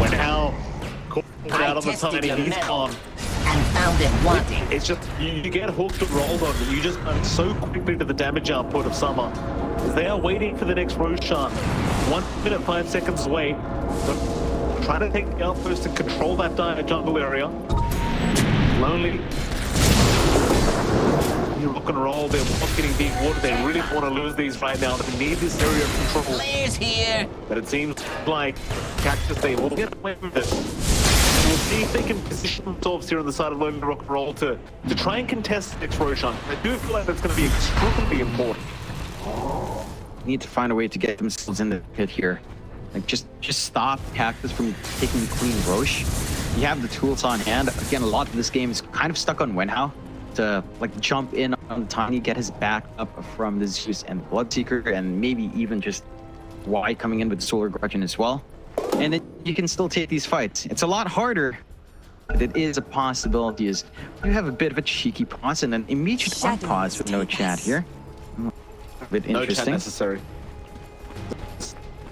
Wenhao caught out on the tiny, he's gone. And found it wanting. It's just, you get hooked and rolled on, you just run so quickly to the damage output of Summer. They are waiting for the next Roshan. 1 minute, 5 seconds away. But trying to take the outpost and control that dire jungle area. Lonely. You rock and roll, they're not getting deep water. They really want to lose these right now. They need this area of control. Blaze here. But it seems like Cactus, they will get away with it. We'll see if they can position themselves here on the side of Lonely Rock and Roll to try and contest the next Roshan. I do feel like that's going to be extremely important. Need to find a way to get themselves in the pit here. Like just stop Cactus from taking the clean Roche. You have the tools on hand. Again, a lot of this game is kind of stuck on Wenhao to like jump in on the Tiny, get his back up from the Zeus and the Bloodseeker, and maybe even just Y coming in with the Solar Guardian as well. And then you can still take these fights. It's a lot harder, but it is a possibility. Is you have a bit of a cheeky pause and an immediate unpause with no chat here. bit No chat interesting. necessary.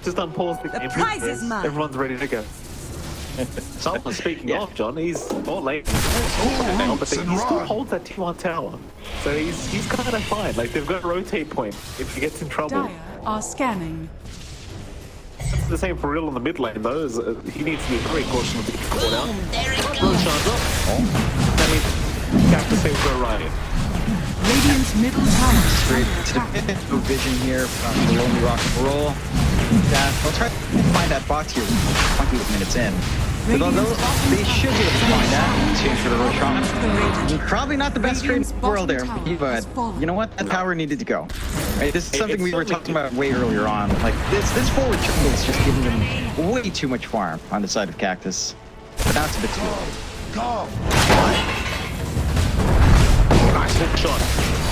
Just unpause the game. prize is mine. Everyone's ready to go. Someone speaking of, John, he's not late. Oh, But he still holds that T1 tower. So he's kind of fine. Like, they've got a rotate point if he gets in trouble. Dire are scanning. That's the same for real in the mid lane, though. He needs to be very cautious of being caught out. There it Roshan's up. That means Cactus saves go right. Radiant's middle tower is Straight under to attack. the vision here from the Lonely Rock and Roll. I'll try to find that bot here 20 minutes in. But although they should be able to find that to for the Roshan. Probably not the best trade in the world there, but you know what? That tower needed to go. Right, this is something we were talking about way earlier on. Like this forward jungle is just giving them way too much farm on the side of Cactus. But now it's a bit too late. Nice hook shot.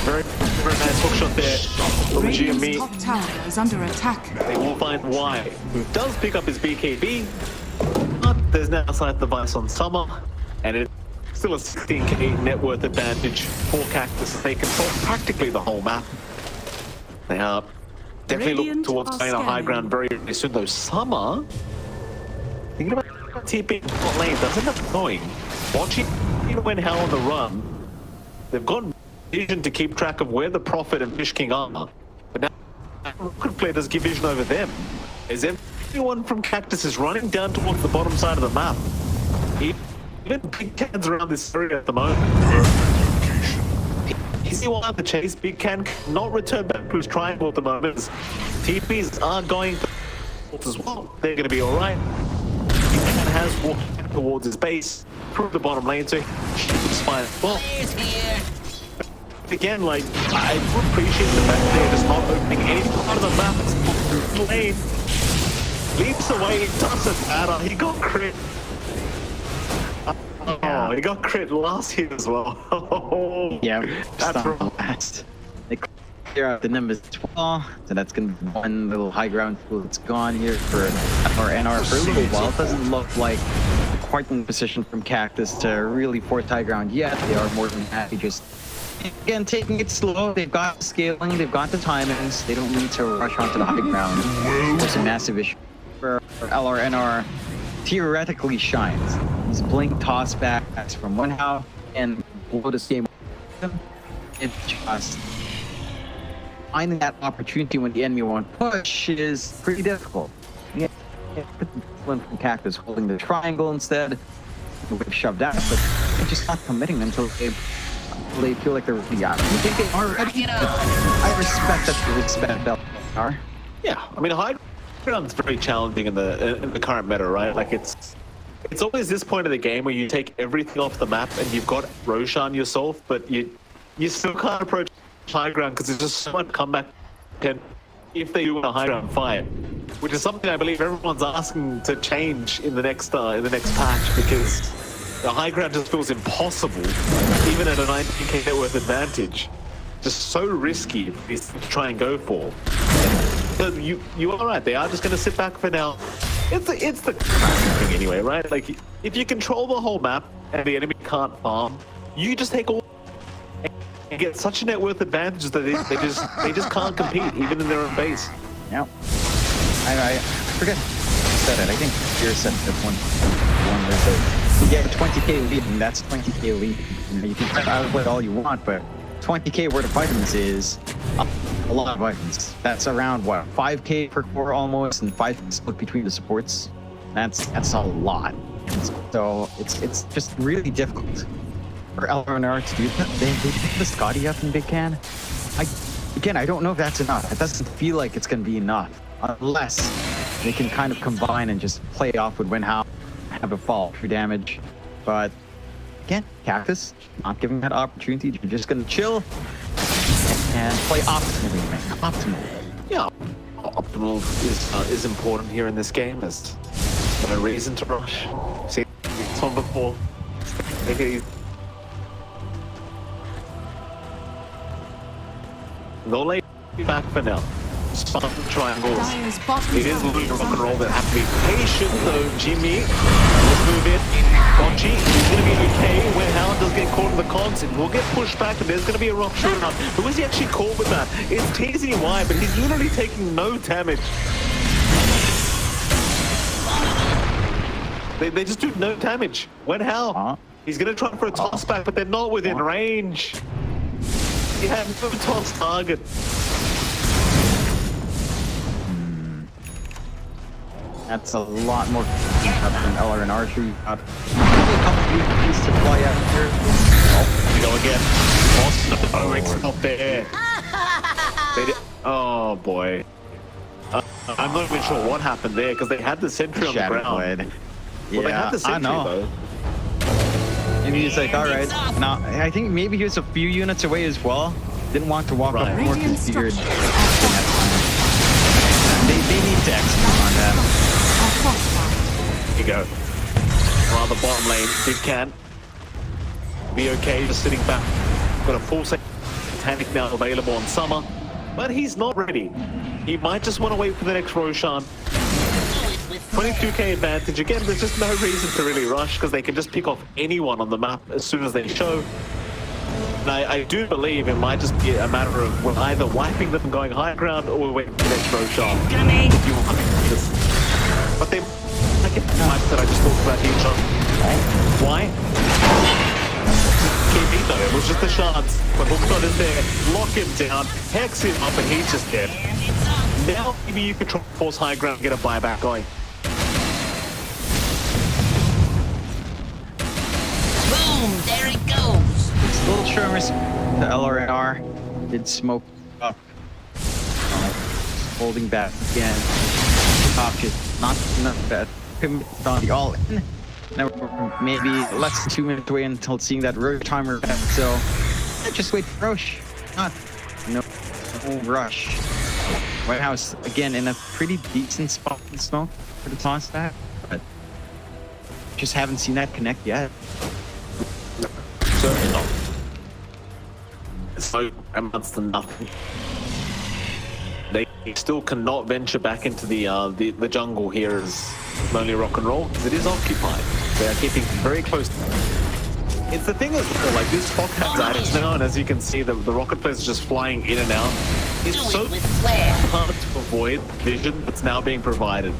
Very nice hook shot there from Radiant's GME. top tower is under attack. They will find why. Who does pick up his BKB, but there's now a slight device on Summer, and it's still a 16k net worth advantage for Cactus. They control practically the whole map. They are definitely looking Radiant towards are playing a high ground very soon, though. Summer, thinking about TP bot lane, that's enough annoying. Watching even when hell on the run, they've got vision to keep track of where the Prophet and Fish King are. But now, Rocket Flare does give vision over them. As everyone from Cactus is running down towards the bottom side of the map. Even Big Can's around this area at the moment. Easy one out the chase. Big Can cannot return back to his triangle at the moment. TPs are going as well. They're going to be alright. Big Can has walked towards his base through the bottom lane, so he's fine. Well, again, like, I appreciate the fact that they're just not opening any part of the map. The lane leaps away, it doesn't matter. He got crit. Oh, he got crit last hit as well. Yeah, that's not last. They clear out the numbers 12, so that's gonna be one little high ground pool that's gone here for our NR for a little while. It doesn't look like quite in position from Cactus to really force high ground yet. They are more than happy just again taking it slow. They've got the scaling, they've got the timings. They don't need to rush onto the high ground. It's a massive issue for LRNR. Theoretically shines. These blink toss backs from one half and blow this game. It's just finding that opportunity when the enemy won't push is pretty difficult. Yeah, one from Cactus holding the triangle instead. We've shoved out, but they're just not committing until they feel like they're really out. You think they are ready? I respect that they respect that they are. Yeah, I mean, high ground's very challenging in the current meta, right? Like it's always this point of the game where you take everything off the map and you've got Roshan yourself, but you still can't approach high ground because there's just so much comeback. And if they do win a high ground fight, which is something I believe everyone's asking to change in the next patch, because the high ground just feels impossible, even at a 19k net worth advantage. Just so risky to try and go for. So you are right. They are just going to sit back for now. It's the classic thing anyway, right? Like if you control the whole map and the enemy can't farm, you just take all and get such a net worth advantage that they just can't compete even in their own base. Yeah. I forget who said it. I think Fear said that one was you get a 20k lead, and that's 20k lead. You know, you can outplay all you want, but 20k worth of items is a lot of items. That's around what 5k per core almost, and 5 split between the supports. That's a lot. So it's just really difficult for LRNR to do that. They pick the Scotty up in Big Can. I don't know if that's enough. It doesn't feel like it's going to be enough unless they can kind of combine and just play off with Winhow, have a fall for damage. But again, Cactus not giving that opportunity. You're just going to chill and play optimally, man. Optimally. Yeah, optimal is important here in this game. There's no reason to rush. See this one before. Take it easy. They'll lay back for now. Spun triangles. It is a little rock and roll that have to be patient though. Jimmy, let's move in. Bocce is going to be okay when Hound does get caught in the cogs. And will get pushed back, and there's going to be a rupture enough. Who is he actually caught with that? It's TZY, but he's literally taking no damage. They just do no damage. When Hal, he's going to try for a toss back, but they're not within range. He had no toss target. That's a lot more than LR and R3. We've got probably a couple of UAVs to fly out here. Oh, we go again. Oh, it's not there. Oh boy. I'm not even sure what happened there because they had the sentry on the ground. Well, they had the sentry though. Maybe he's like, all right. Now, I think maybe he was a few units away as well. Didn't want to walk up more because he figured they need to execute on that. Here you go. Around the bottom lane, Big Can. Be okay, just sitting back. Got a full set Titanic now available on Summer, but he's not ready. He might just want to wait for the next Roshan. 22k advantage. Again, there's just no reason to really rush because they can just pick off anyone on the map as soon as they show. And I do believe it might just be a matter of we're either wiping them going high ground or we're waiting for the next Roshan. But they like it that I just talked about here, John. Why? KB though, it was just a chance. But Hookshot is there, lock him down, hex him up, and he's just dead. Now maybe you could try to force high ground and get a buyback going. Boom! There it goes. It's a little tremors. The LRNR did smoke up. Holding back again. Option. Not bad. On the all in. Now we're maybe less than 2 minutes away until seeing that Roche timer back. So just wait for Roche. No rush. White House again in a pretty decent spot in smoke for the toss back, but just haven't seen that connect yet. Certainly not. So amounts to nothing. They still cannot venture back into the jungle here as Lonely Rock and Roll because it is occupied. They are keeping very close. It's the thing as well, like this fog has addicts now, and as you can see, the rocket players are just flying in and out. It's so hard to avoid vision that's now being provided.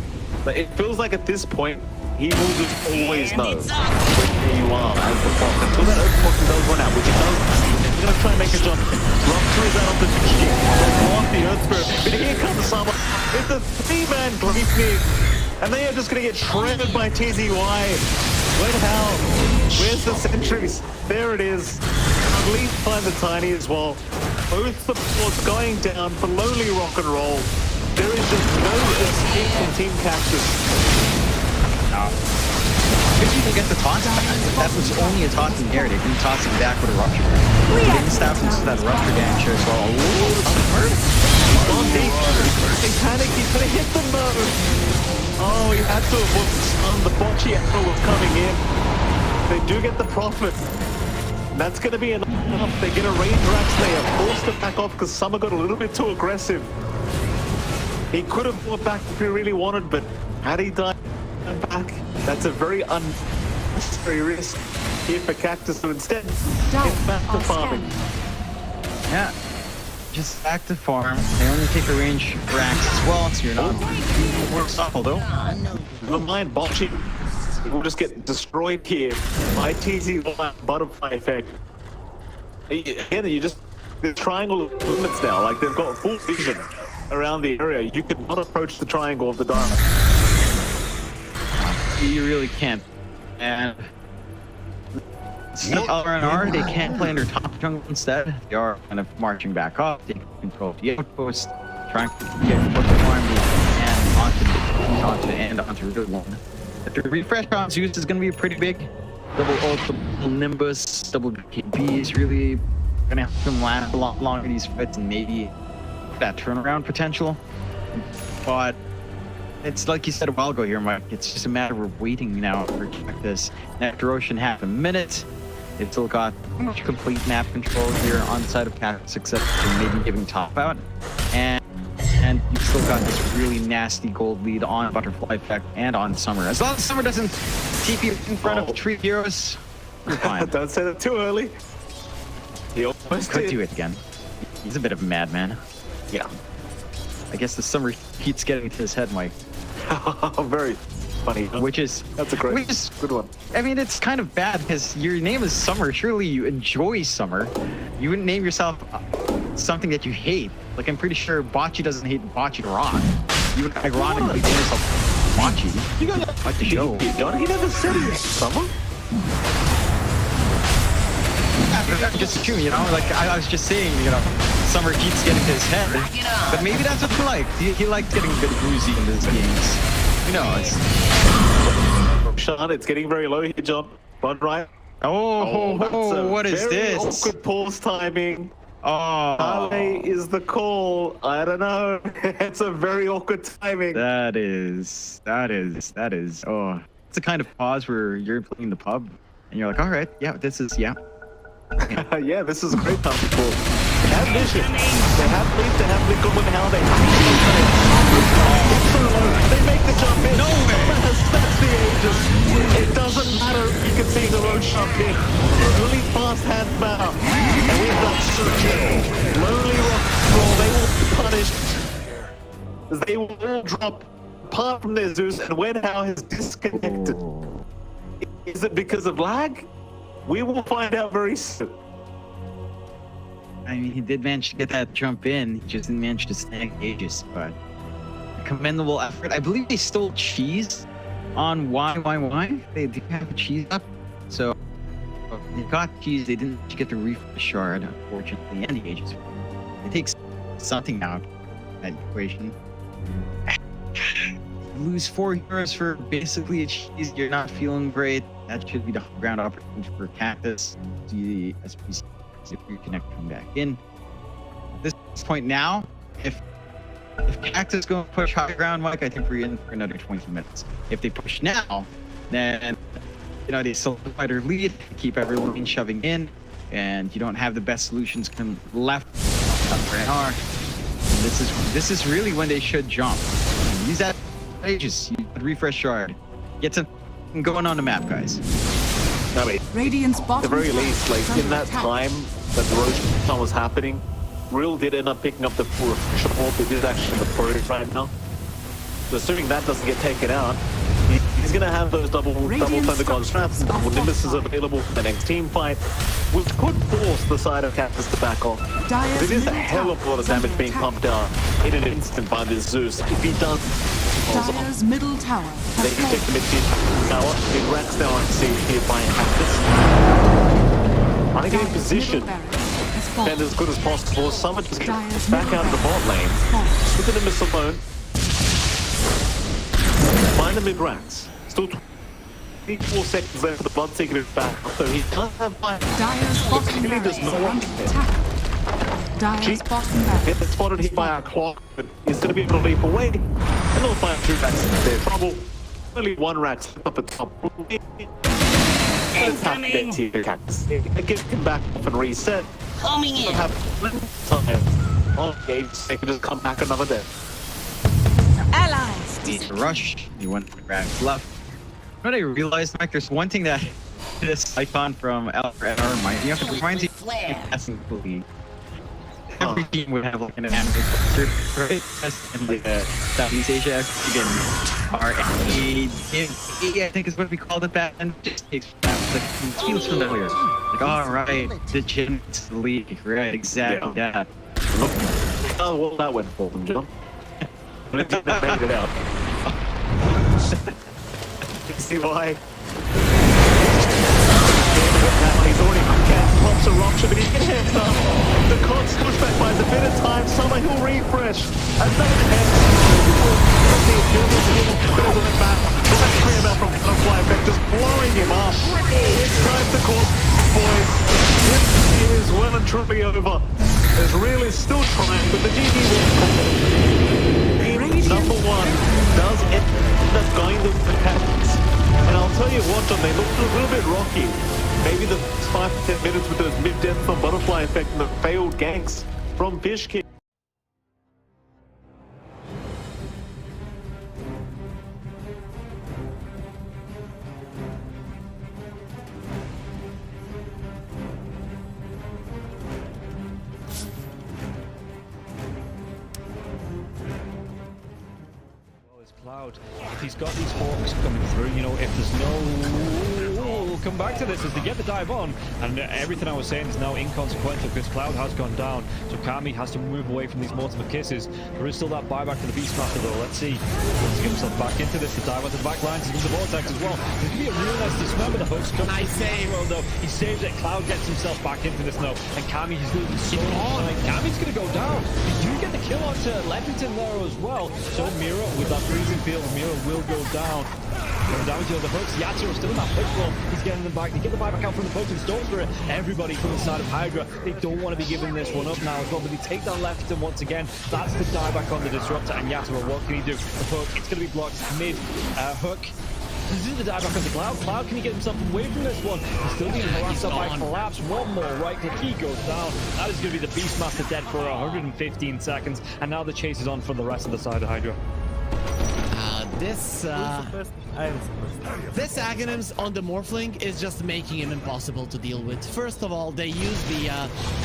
But it feels like at this point, he will just always know where you are as the fog. Until that open fog does run out, which it does. He's going to try and make a jump. Rupture is out of the machine. They'll block the Earth Spirit. But here comes Summer. It's a 3-man Gleefney. And they are just going to get shredded by TZY. Where the hell? Where's the sentries? There it is. At least find the Tiny as well. Both supports going down for Lonely Rock and Roll. There is just no escape from Team Cactus. If you can get the toss back, that was only a toss in the air. They didn't toss him back with a rupture. They didn't stop him to that rupture damage as well. On deep. They panic. He's going to hit them though. Oh, he had to avoid the stun. The Bocce arrow was coming in. They do get the profit. That's going to be enough. They get a range rax. They are forced to back off because Summer got a little bit too aggressive. He could have fought back if he really wanted, but had he died back, that's a very unnecessary risk here for Cactus. So instead, it's back to farming. Yeah, just back to farm. They only take a range rax as well, so you're not worse off, although. Never mind, Bocce. He will just get destroyed here by TZ butterfly effect. Again, you just the triangle of limits now. Like they've got full vision around the area. You could not approach the triangle of the dark. You really can't. And LRNR, they can't play under top jungle instead. They are kind of marching back up, taking control of the outpost, trying to get what the farm and onto Route 1. The refresh on Zeus is going to be pretty big. Double ult, double Nimbus, double KB is really going to help him last a lot longer these fights and maybe that turnaround potential. But it's like you said a while ago here, Mike. It's just a matter of waiting now for Cactus. After Ocean half a minute, they've still got complete map control here on the side of Cactus, except for maybe giving top out. And you've still got this really nasty gold lead on Butterfly Effect and on Summer. As long as Summer doesn't TP in front of Tree Heroes, you're fine. Don't say that too early. He almost Could did. do it again. He's a bit of a madman. Yeah. I guess the Summer heat's getting to his head, Mike. Very funny. That's a great, good one. I mean, it's kind of bad because your name is Summer. Surely you enjoy Summer. You wouldn't name yourself something that you hate. Like, I'm pretty sure Bocce doesn't hate Bocce Rock. You would ironically name yourself Bocce. You got what the show? He never said he hated Summer. Just true, you know, like I was just saying, you know, Summer keeps getting to his head, but maybe that's what he likes. He likes getting a bit woozy in these games. Who knows? Sean, it's getting very low here, John. One right. What is this? Awkward pause timing. Oh, is the call. I don't know. It's a very awkward timing. That is. Oh, it's the kind of pause where you're playing the pub and you're like, all right, yeah, this is. Yeah, this is a great time to call. They have vision. They have lead. They have good with how they They make the jump in. No way. That's the ages. It doesn't matter. You can see the road jump in. Really fast hand bound. And we've got Sergio. Lonely Rock Roll. They will be punished. They will all drop apart from their Zeus, and when how has disconnected. Is it because of lag? We will find out very soon. I mean, he did manage to get that jump in. He just didn't manage to snag Aegis, but a commendable effort. I believe they stole cheese on why. They do have a cheese up, so they got cheese. They didn't get the refresh shard, unfortunately, and the Aegis. It takes something out of that equation. Lose 4 heroes for basically a cheese. You're not feeling great. That should be the ground opportunity for Cactus. The SPC reconnect come back in. At this point now, if Cactus going to push high ground, Mike, I think we're in for another 20 minutes. If they push now, then they solidify their lead, keep everyone shoving in, and you don't have the best solutions come left. This is really when they should jump. Use that Aegis, use the refresh shard. Get some going on the map, guys. No, wait. Radiant's At the very least, like in that time that the rotation was happening, Real did end up picking up the full refresh orb. It is actually in the pro right now. So assuming that doesn't get taken out, he's gonna have those double Thundergon straps and double Nimbus is available for the next team fight, which could force the side of Cactus to back off. It is a hell of a lot of damage being pumped out in an instant by this Zeus. If he does, Dire's middle tower. they can take the mid tower. Big racks now on safe here by Cactus. I think in position and as good as possible. Summer just gets back out of the bot lane. Look at the Nimbus alone. Find the mid racks. Still 4 seconds left for the Bloodseeker to back, so he can't have fire. Dire's bottom Really does not want Dire's bottom barracks. Get spotted here by our clock, but he's going to be able to leap away. And they'll find 2 racks in their trouble. Only 1 rack up at top. Let's have that tier Cactus. Get him back off and reset. Coming in. Have plenty of time on game, they can just come back another day. Allies. Need to rush. You want the racks left. What I realized, Mike, there's one thing that this icon from LR reminds me of. It reminds me of the every team would have like an anime poster, right? And like Southeast Asia, again, I think is what we called it back, and it just takes that. Like, it feels familiar. Like, all right, the gym, it's the league, right? Exactly that. Oh, well, that went for them, John. But it made it out. You see why? He's already pops a rock, but he can hit up. The Cox pushback buys a bit of time. Summer, he'll refresh. Another head. Goes on the back. That's 3 about from Butterfly Effect, just blowing him up. It's time to call boys. This is well and truly over. There's really still trying, but the GG will number 1 does end up going to the Cactus. And I'll tell you what, John, they looked a little bit rocky. Maybe the 5 to 10 minutes with those mid-deaths on Butterfly Effect and the failed ganks from Fish King. Cloud, if he's got these hawks coming through, you know, if there's no... We'll come back to this as they get the dive on, and everything I was saying is now inconsequential because Cloud has gone down, so Kami has to move away from these multiple kisses. There is still that buyback to the Beastmaster though. Let's see. Let's get himself back into this. The dive onto the back lines into the vortex as well. There's going to be a real nice dismember. The hooks come. Nice save. Though he saves it. Cloud gets himself back into this now, and Kami, he's losing so much time. Kami's going to go down. He do get the kill onto Leffington there as well. So Mira with that freezing field, Mira will go down. Going down to the hooks. Yatsuro's still in that push roll. He's getting them back. They get the buyback out from the potion stone for it. Everybody from the side of Hydra, they don't want to be giving this one up now as well, but they take down Leffington once again. That's the dieback on the disruptor, and Yatsuro, what can he do? The hook, it's going to be blocked mid hook. This is the dieback on the Cloud. Cloud, can he get himself away from this one? He's still being harassed up by Collapse. One more right click, he goes down. That is going to be the Beastmaster dead for 115 seconds, and now the chase is on for the rest of the side of Hydra. This Aghanims on the Morphling is just making him impossible to deal with. First of all, they use the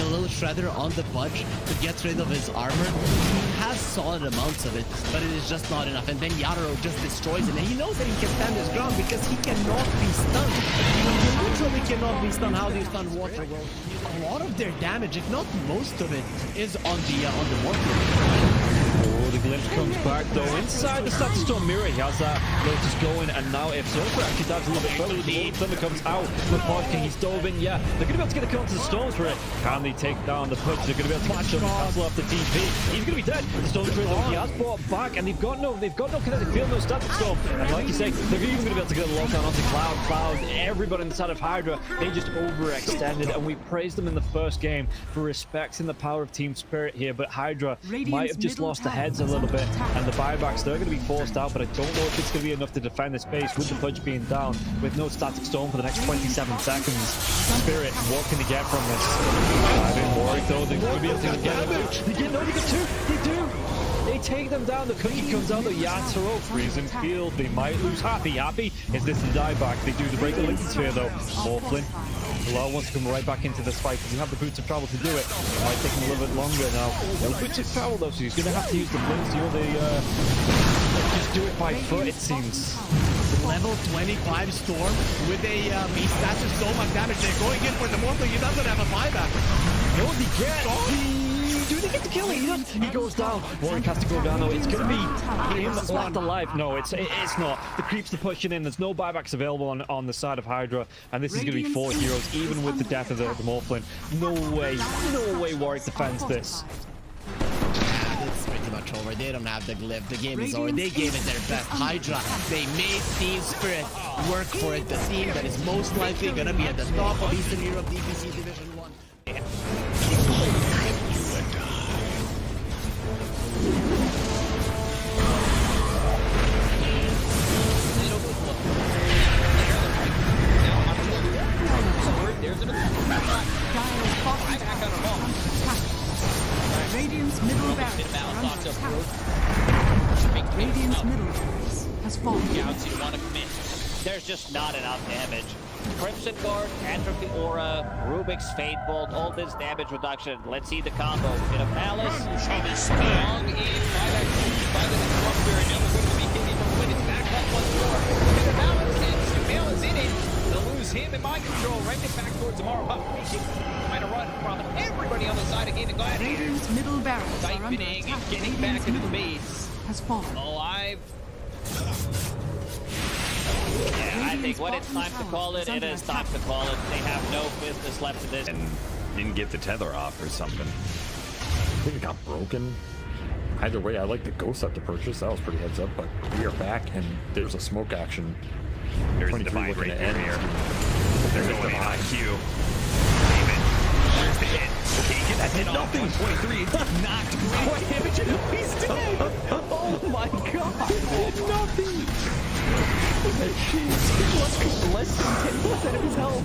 little shredder on the Pudge to get rid of his armor. He has solid amounts of it, but it is just not enough. And then Yatoro just destroys it. And he knows that he can stand his ground because he cannot be stunned. He literally cannot be stunned. How do you stun water? Well, a lot of their damage, if not most of it, is on the Morphling. Oh, the glimpse comes back though. Inside the Static Storm Mirror, he has that Lotus going, and now if Surfer actually dives a little bit further, the Thunder comes out. Reporting, he's dove in, yeah. They're going to be able to get a kill onto the Storms for it. Can they take down the push? They're going to be able to catch up and cancel off the TP. He's going to be dead. The Storm Trail, he has brought back, and they've got no kinetic field, no Static Storm. And like you say, they're even going to be able to get a lockdown onto Cloud. Everybody inside of Hydra, they just overextended, and we praised them in the first game for respecting the power of team spirit here, but Hydra might have just lost the heads a little bit, and the buybacks, they're going to be forced out, but I don't know if it's going to be enough to defend the space with the Pudge being down, with no Static Storm for the next 27 seconds. Spirit, what can they get from this? Diving Warwick though, they're going to be able to get them. They get two, they do! They take them down, the cookie comes out, the Yatoro, freezing field, they might lose Happy. Is this the dieback? They do break the Lincoln Sphere though. Morphlin. Bilal wants to come right back into this fight because you have the boots of travel to do it. It might take him a little bit longer now. No boots of travel though, so he's going to have to use the blinks, you know, just do it by foot, it seems. Level 25 Storm with a beast stats of so much damage. They're going in for the Morphling. He doesn't have a buyback. No, he can't. Do they get the kill? He goes down. Warwick has to go down though. It's going to be him left alive. No, it's not. The creeps are pushing in. There's no buybacks available on the side of Hydra, and this is going to be 4 heroes, even with the death of the Morphling. No way Warwick defends this. It's pretty much over. They don't have the glyph. The game is over. They gave it their best. Hydra, they made Team Spirit work for it. The team that is most likely going to be at the top of Eastern Europe DPC Division 1. Radiant's middle barracks Radiant's middle barracks has fallen. There's just not enough damage. Crimson Guard, Atrophy Aura, Rubik's Fade Bolt, all this damage reduction. Let's see the combo. In a Palace, strong in by the Disruptor, and now we're going to be hitting from when it's back up once more. In a Palace, and Sumail is in it. They'll lose him in mind control, right it back towards tomorrow. Trying to run from everybody on the side again. Go ahead. Radiant's middle barracks are under Siphoning attack. and getting back into the base. Has fallen. Alive. Yeah, I think when it's time to call it, it is time to call it. They have no business left to this. And didn't get the tether off or something. I think it got broken. Either way, I like the ghost up to purchase. That was pretty heads up, but we are back and there's a smoke action. There's a divide right there. They're going in on Q. There's the hit. He gets that hit off 123. Knocked great. He's dead. Oh my god. Nothing. Less than 10% of his health.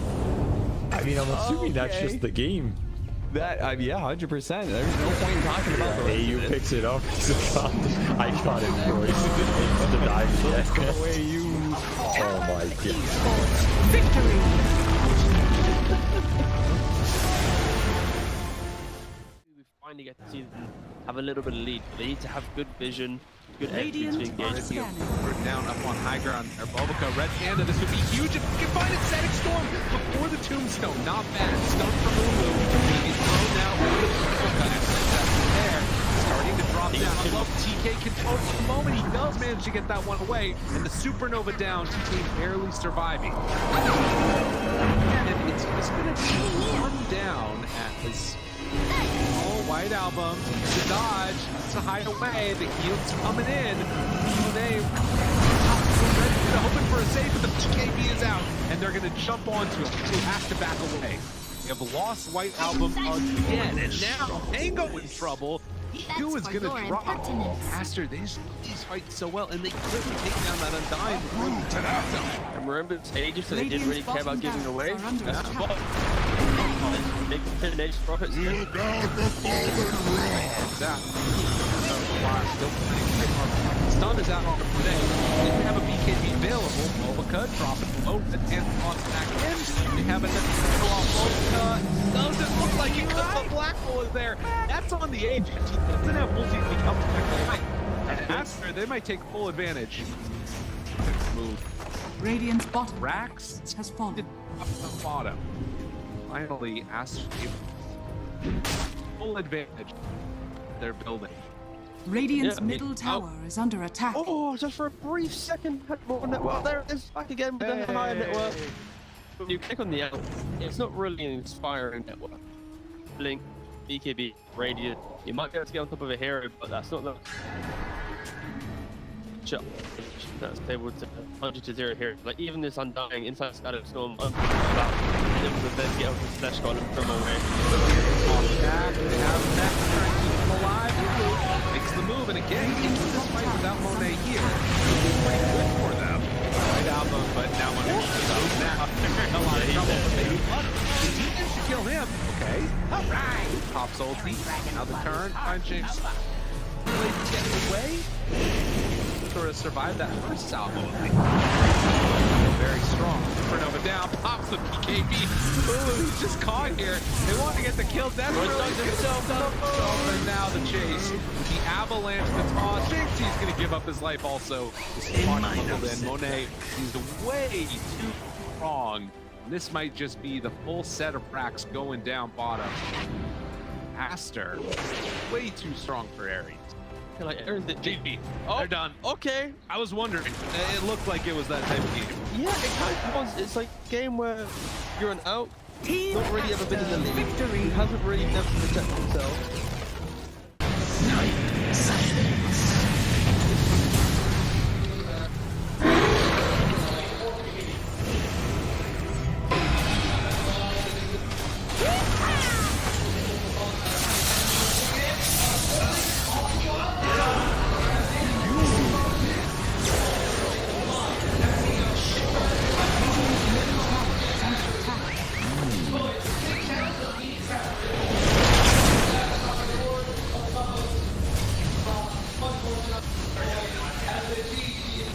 I mean, I'm assuming that's just the game. That, yeah, 100%. There's no point in talking about the AU picks it up. I shot him for the dive. Go away, you. Oh my god. Victory! finally get to see them have a little bit of lead. They need to have good vision, good entry to Radiant are engage. scanning. We're down up on high ground there. Bulbica, Red Panda, this would be huge if we can find it. Static Storm before the Tombstone. Not bad. Stun from Lulu. Gonna be thrown now over the Bulbica. That's there. Starting to drop down. I love TK control for the moment. He does manage to get that one away. And the Supernova down. TK barely surviving. And it's just going to come down as all White Album. It's a dodge. It's a hideaway. The heal's coming in. They hoping for a save, but the BKB is out. And they're going to jump onto him. Who has to back away. We have lost White Album again. And now Tango in trouble. Who is going to drop? Master, these fight so well, and they couldn't take down that Undying before the Tombstone. And remember, it's ages, so they didn't really care about giving away. That's the ball. Make the finish profits. Stun is out on the play. Didn't have a BKB available. Bulbica dropping low. The on back in. They have another off Bulbica. Doesn't look like he could. The black hole is there. That's on the edge. He doesn't have multi to come back. And after, they might take full advantage. Move. Radiant's bottom Rax has fallen. Up the bottom. Finally, Aster full advantage. They're building. Radiant's middle tower is under attack. Oh, just for a brief second, had more network. There it is, back again with the higher network. When you click on the out, it's not really an inspiring network. Blink, BKB, Radiant. You might be able to get on top of a hero, but that's not the shot. That's able to 100-0 here. Like even this Undying inside Static Storm, able to then get up the slash column from away. Back, they have that trying to keep him alive. Makes the move, and again, into this fight without Monet here. Pretty good for them. Right album, but now when it's now, they're in a lot of trouble. But they managed to kill him. Okay. All right. Pops ulti. Now the turn. Find James. Really getting away. Sort of survived that first salvo. Very strong. Supernova down. Pops the BKB. Ooh, he's just caught here. They want to get the kill. That's really himself. And now the chase. The avalanche, the toss. Thinks he's going to give up his life also. Monet, he's way too strong. This might just be the full set of racks going down bottom. Aster, way too strong for Ares. Like Ares did JP. Oh, they're done. Okay. I was wondering. It looked like it was that type of game. Yeah, it kind of was. It's like a game where you're an out, not really ever been in the league. Victory. He hasn't really never protected himself.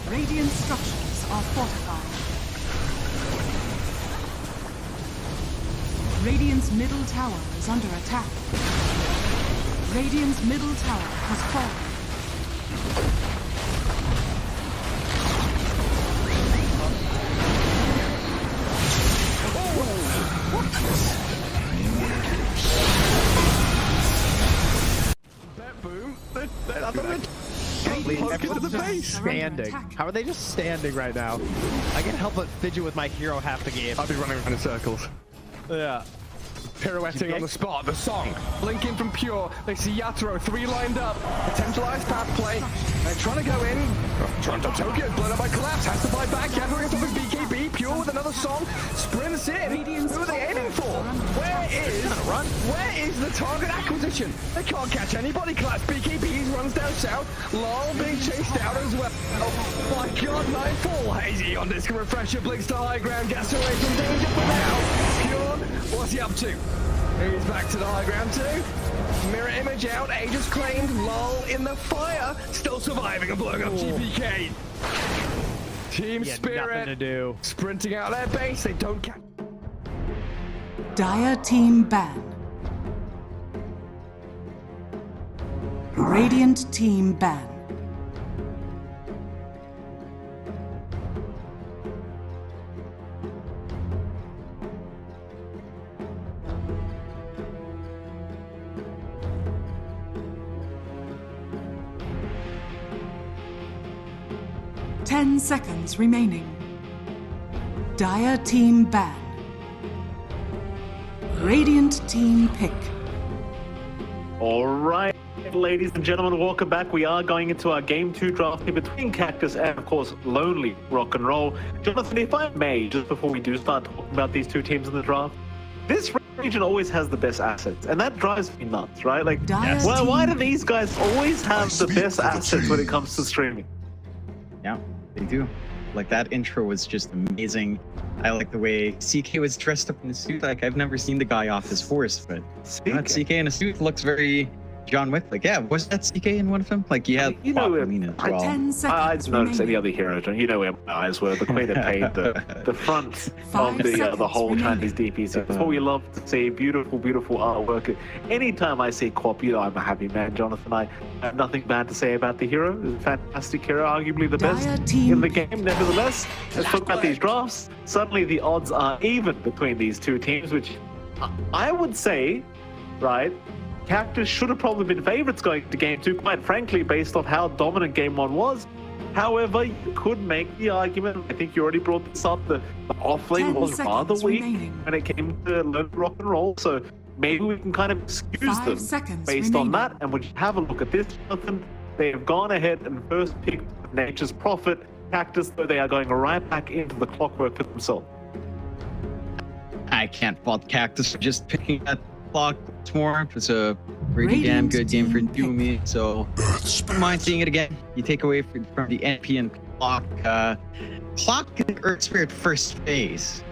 Radiant structures are fortified. Radiant's middle tower is under attack. Radiant's middle tower has fallen. Everyone's just standing. How are they just standing right now? I can't help but fidget with my hero half the game. I'll be running around in circles. Yeah. Pirouetting on the spot, the song. Blinking from Pure. They see Yatro, 3 lined up. Potentialized path play. They're trying to go in. Trying to Tokyo, blown up by Collapse. Has to fight back. Yatro gets off his BKB. Pure with another song. Sprints in. Who are they aiming for? Where is the target acquisition? They can't catch anybody. Collapse BKBs runs down south. Lol being chased out as well. Oh my god, 9-4. Hazy on disc refresher. Blinks to high ground. Gets away from danger for now. Pure, what's he up to? He's back to the high ground too. Mirror image out. Aegis claimed. Lol in the fire. Still surviving and blowing up GPK. Team Spirit. Nothing to do. Sprinting out their base. They don't catch. Dire team ban. Radiant team ban. Ten seconds remaining. Dire team ban. Radiant team pick. All right, ladies and gentlemen, welcome back. We are going into our Game 2 draft here between Cactus and, of course, Lonely Rock and Roll. Jonathan, if I may, just before we do start talking about these two teams in the draft, this region always has the best assets, and that drives me nuts, right? Like, well, why do these guys always have the best assets when it comes to streaming? Yeah, they do. Like, that intro was just amazing. I like the way CK was dressed up in a suit. Like, I've never seen the guy off his horse, but CK in a suit looks very John Wick. Like, yeah, was that CK in one of them? Like, you had you know, as well. I didn't notice any other hero. You know where my eyes were. The Queen had paid the front of the whole Chinese DPC. That's what we love to see. Beautiful, beautiful artwork. Anytime I see Quap, you know I'm a happy man, Jonathan. I have nothing bad to say about the hero. It's a fantastic hero, arguably the best in the game. Nevertheless, let's talk about these drafts. Suddenly the odds are even between these two teams, which I would say, right, Cactus should have probably been favorites going to Game 2, quite frankly, based off how dominant Game 1 was. However, you could make the argument, I think you already brought this up, the offlane was rather weak when it came to low rock and roll, so maybe we can kind of excuse them based on that. And when you have a look at this, Jonathan, they have gone ahead and first picked Nature's Prophet. Cactus, though, they are going right back into the clockwork for themselves. I can't fault Cactus for just picking that clock once more. It was a pretty damn good game for Doomy, so I don't mind seeing it again. You take away from the NP and clock. Clock and Earth Spirit first phase.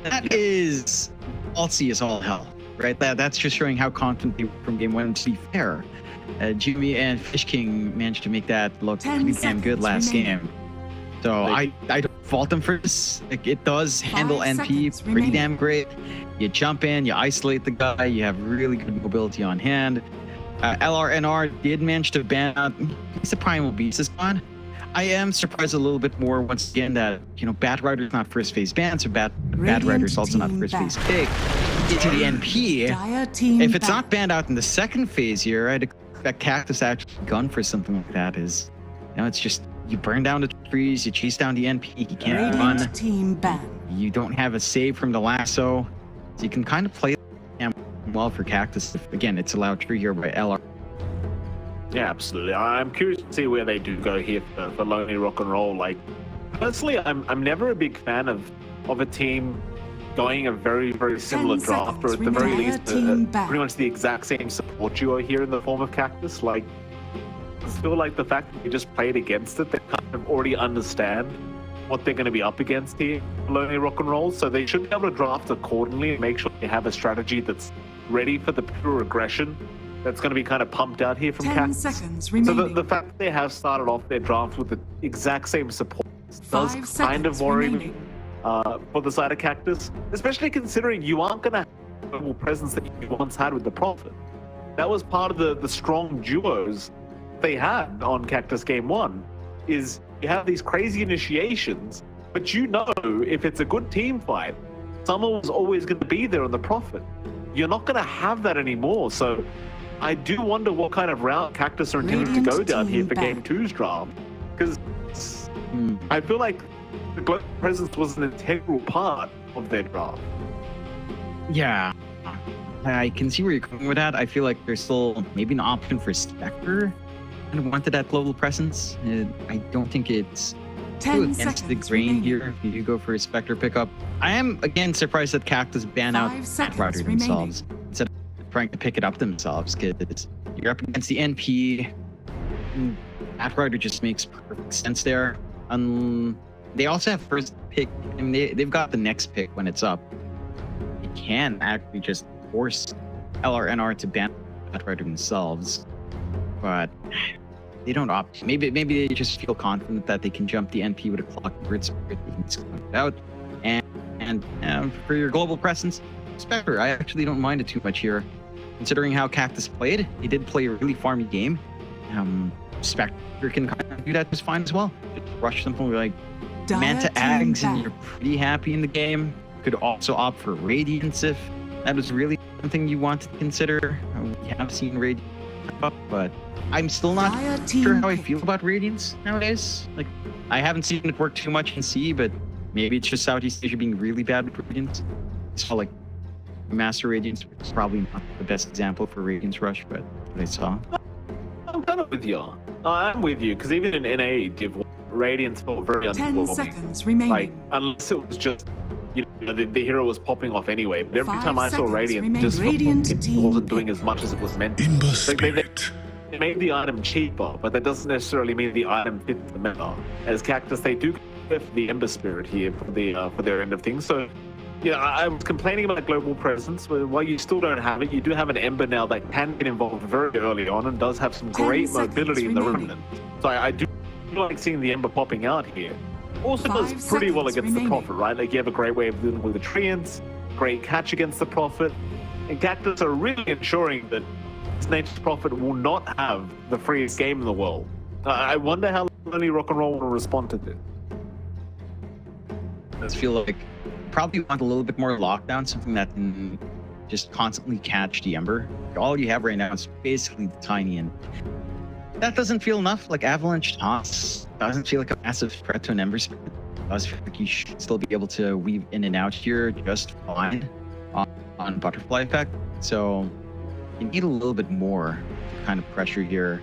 That is ballsy as all hell, right? That's just showing how confident they were from Game 1. To be fair, Jimmy and Fish King managed to make that look pretty damn good last game. So I don't fault them for this. Like, it does handle NP pretty damn great. You jump in, you isolate the guy, you have really good mobility on hand. LRNR did manage to ban out. The Primal Beast is gone. I am surprised a little bit more once again that, you know, Bat Rider's not first phase banned, so Bat Rider's also not first phase pick. Into the NP. If it's not banned out in the second phase here, I'd expect Cactus actually gun for something like that. Is, you know, it's just you burn down the trees, you chase down the NP, you can't run. Team ban. You don't have a save from the lasso. So you can kind of play well for Cactus if, again, it's allowed true here by LR. Yeah, absolutely. I'm curious to see where they do go here for Lonely Rock and Roll. Like, personally, I'm never a big fan of a team going a very, very similar draft, or at the very least, pretty much the exact same support duo here in the form of Cactus. Like, I feel like the fact that they just played against it, they kind of already understand what they're going to be up against here, Lonely Rock and Roll, so they should be able to draft accordingly and make sure they have a strategy that's ready for the pure aggression that's going to be kind of pumped out here from Cactus. So the fact that they have started off their draft with the exact same support does kind of worry me for the side of Cactus, especially considering you aren't going to have the global presence that you once had with the Prophet. That was part of the strong duos they had on Cactus Game 1, is you have these crazy initiations, but you know if it's a good team fight, someone was always going to be there on the Prophet. You're not going to have that anymore, so I do wonder what kind of route Cactus are intending to go down here for Game 2's draft, because I feel like the global presence was an integral part of their draft. Yeah, I can see where you're going with that. I feel like there's still maybe an option for Spectre. I wanted that global presence. I don't think it's too against the grain here if you go for a Spectre pickup. I am, again, surprised that Cactus ban out Bat Rider themselves instead of trying to pick it up themselves, because you're up against the NP. Bat Rider just makes perfect sense there. They also have first pick. I mean, they've got the next pick when it's up. You can actually just force LRNR to ban Bat Rider themselves. But they don't opt. Maybe they just feel confident that they can jump the NP with a clock bird spirit. They can just clock it out. And for your global presence, Spectre, I actually don't mind it too much here. considering how Cactus played, he did play a really farmy game. Spectre can kind of do that just fine as well. Just rush something like Manta Ags and you're pretty happy in the game. Could also opt for Radiance if that was really something you wanted to consider. We have seen Radiance up, but I'm still not sure how I feel about Radiance nowadays. Like, I haven't seen it work too much in C, but maybe it's just Southeast Asia being really bad with Radiance. So like Master Radiance was probably not the best example for Radiance Rush, but what I saw. I'm kind of with you. I'm with you, because even in NA, Radiance felt very 10 seconds remaining. Like, unless it was just, you know, the hero was popping off anyway. But every 5 time I saw seconds Radiant, remain. just Radiant it team wasn't doing as much as it was meant to. Like, they made the item cheaper, but that doesn't necessarily mean the item fits the meta. As Cactus, they do go for the Ember Spirit here for their end of things. So, yeah, I was complaining about global presence, but while you still don't have it, you do have an Ember now that can get involved very early on and does have some great mobility in the Remnant. So I do like seeing the Ember popping out here. Also does pretty well against the Prophet, right? Like, you have a great way of dealing with the Treants, great catch against the Prophet, and Cactus are really ensuring that Nature's Prophet will not have the freest game in the world. I wonder how Lonely Rock and Roll will respond to this. I just feel like probably want a little bit more lockdown, something that can just constantly catch the Ember. All you have right now is basically the Tiny, and that doesn't feel enough. Like Avalanche Toss doesn't feel like a massive threat to an Ember Spirit. It does feel like you should still be able to weave in and out here just fine on Butterfly Effect. So you need a little bit more kind of pressure here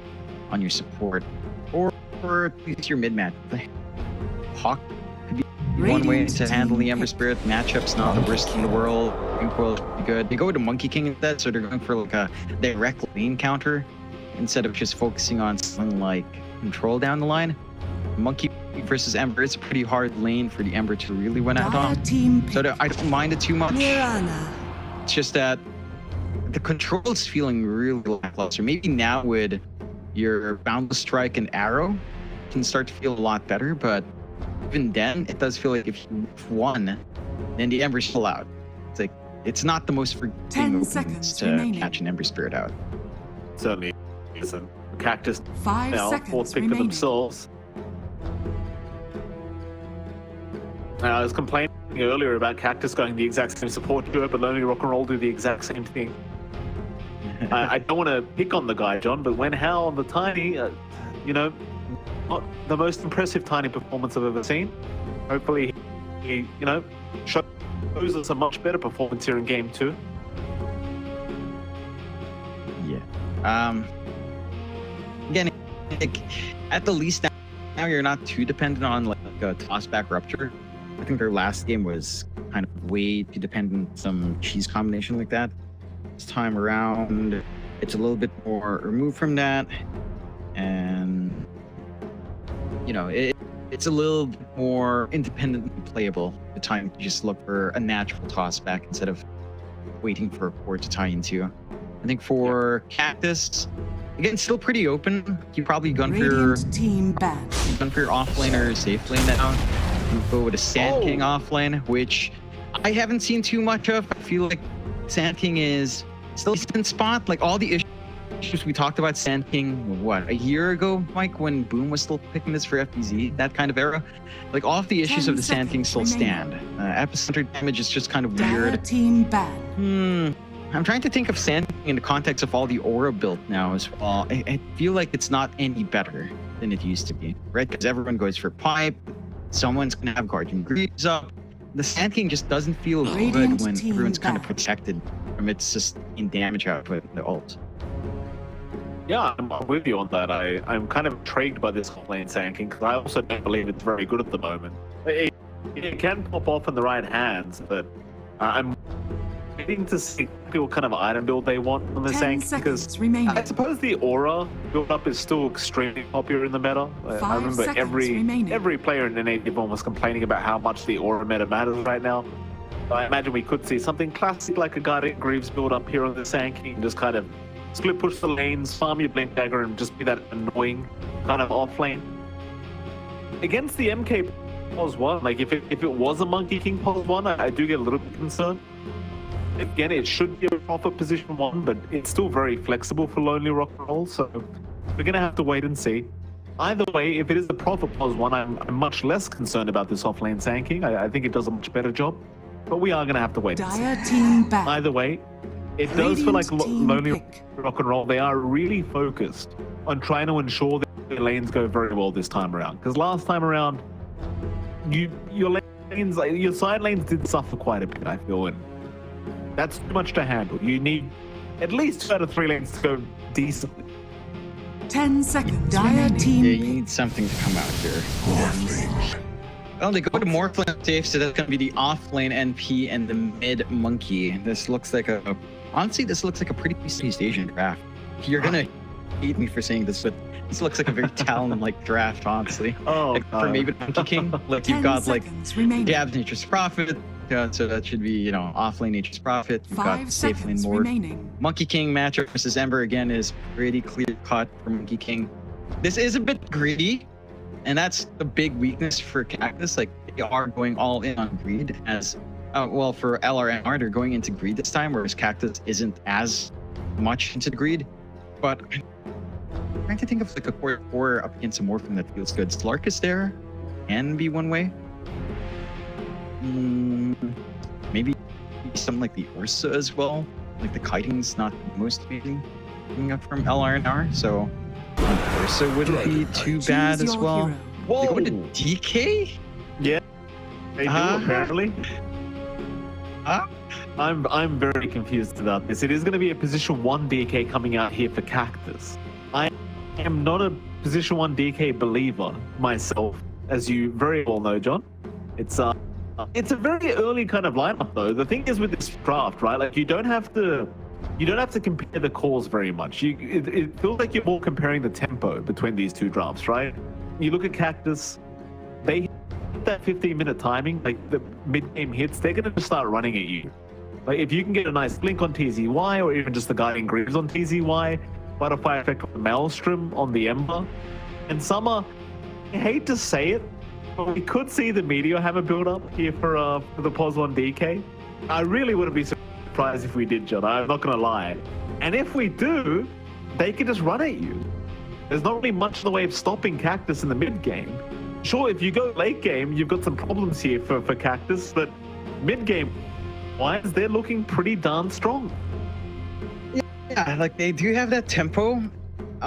on your support, or at least your mid-match. Hawk could be one way to handle the Ember Spirit. Matchup's not the worst in the world. Incoil should be good. They go to Monkey King instead, so they're going for like a direct lane counter instead of just focusing on something like control down the line. Monkey versus Ember is a pretty hard lane for the Ember to really win out on. So I don't mind it too much. It's just that the control's feeling really lackluster. Maybe now with your Boundless Strike and Arrow can start to feel a lot better, but even then, it does feel like if you won, then the Ember's still out. It's like, it's not the most forgiving openings to catch an Ember Spirit out. Certainly isn't. Cactus 5 now, seconds fourth pick for remaining. themselves. I was complaining earlier about Cactus going the exact same support to it, but Lonely Rock and Roll do the exact same thing. I don't want to pick on the guy, John, but when Hal on the Tiny, you know, not the most impressive Tiny performance I've ever seen. Hopefully, he you know, shows us a much better performance here in Game 2. Yeah. Again, like, at the least now you're not too dependent on like a toss-back Rupture. I think their last game was kind of way too dependent on some cheese combination like that. This time around, it's a little bit more removed from that, and you know, it's a little bit more independently playable. The time to just look for a natural toss back instead of waiting for a port to tie into. I think for Cactus, again, still pretty open. You probably gun for your off lane or safe lane now. You go with a Sand King off lane, which I haven't seen too much of. I feel like Sand King is still a decent spot. Like all the issues we talked about Sand King, what, a year ago, Mike, when Boom was still picking this for FBZ, that kind of era. Like all of the issues of the Sand King still stand. Epicenter damage is just kind of weird. I'm trying to think of Sand King in the context of all the aura built now as well. I feel like it's not any better than it used to be, right? Because everyone goes for pipe. Someone's gonna have Guardian Greaves up. The Sand King just doesn't feel good when everyone's kind of protected from its sustained damage output in the ult. Yeah, I'm with you on that. I'm kind of intrigued by this whole lane Sand King because I also don't believe it's very good at the moment. It can pop off in the right hands, but I'm waiting to see what kind of item build they want on the Sand King, because I suppose the aura build up is still extremely popular in the meta. I remember every player in the native one was complaining about how much the aura meta matters right now. I imagine we could see something classic like a Guardian Greaves build up here on the Sand King, just kind of split push the lanes, farm your Blink Dagger, and just be that annoying kind of off lane. Against the MK pos 1, like if it was a Monkey King pos 1, I do get a little bit concerned. Again, it should be a profit position 1, but it's still very flexible for Lonely Rock and Roll, so we're going to have to wait and see. Either way, if it is the profit pos 1, I'm much less concerned about this offlane tanking. I think it does a much better job, but we are going to have to wait and see. Dire team back. Either way, it does feel like Lonely Rock and Roll, they are really focused on trying to ensure that their lanes go very well this time around. Because last time around, your lanes, your side lanes did suffer quite a bit, I feel, and that's too much to handle. You need at least 2 out of 3 lanes to go decently. 10 seconds. Dire remaining. team. Yeah, you need something to come out here. Well, they go to Morphlane safe, so that's going to be the off-lane NP and the mid monkey. This looks like honestly, this looks like a pretty East Asian draft. You're going to hate me for saying this, but this looks like a very Talon-like draft, honestly. Oh, like, for maybe Monkey King. Look, you've got like Gab's Nature's Prophet, so that should be, you know, off-lane Nature's Prophet. You've got safe lane Lord. Monkey King matchup versus Ember again is pretty clear-cut for Monkey King. This is a bit greedy, and that's the big weakness for Cactus. Like, they are going all in on greed as, well, for LRNR, they're going into greed this time, whereas Cactus isn't as much into greed. But I'm trying to think of like a core 4 up against a Morphin that feels good. Slark is there, can be one way. Maybe something like the Ursa as well. Like the kiting's not the most amazing coming up from LRNR, so Ursa wouldn't be too bad as well. Whoa. They go into DK? Yeah, they do apparently. I'm very confused about this. It is going to be a position 1 DK coming out here for Cactus. I am not a position 1 DK believer myself, as you very well know, John. It's a very early kind of lineup though. The thing is with this draft, right? Like you don't have to compare the calls very much. It feels like you're more comparing the tempo between these two drafts, right? You look at Cactus, they hit that 15-minute timing, like the mid-game hits, they're gonna just start running at you. Like if you can get a nice blink on TZY, or even just the guiding greaves on TZY, butterfly effect on the Maelstrom on the Ember, and Summer, I hate to say it, but we could see the Meteor Hammer build up here for the POS 1 DK. I really wouldn't be surprised if we did, John. I'm not gonna lie. And if we do, they can just run at you. There's not really much in the way of stopping Cactus in the mid game. Sure, if you go late game, you've got some problems here for Cactus, but mid game wise, they're looking pretty darn strong. Yeah, like they do have that tempo.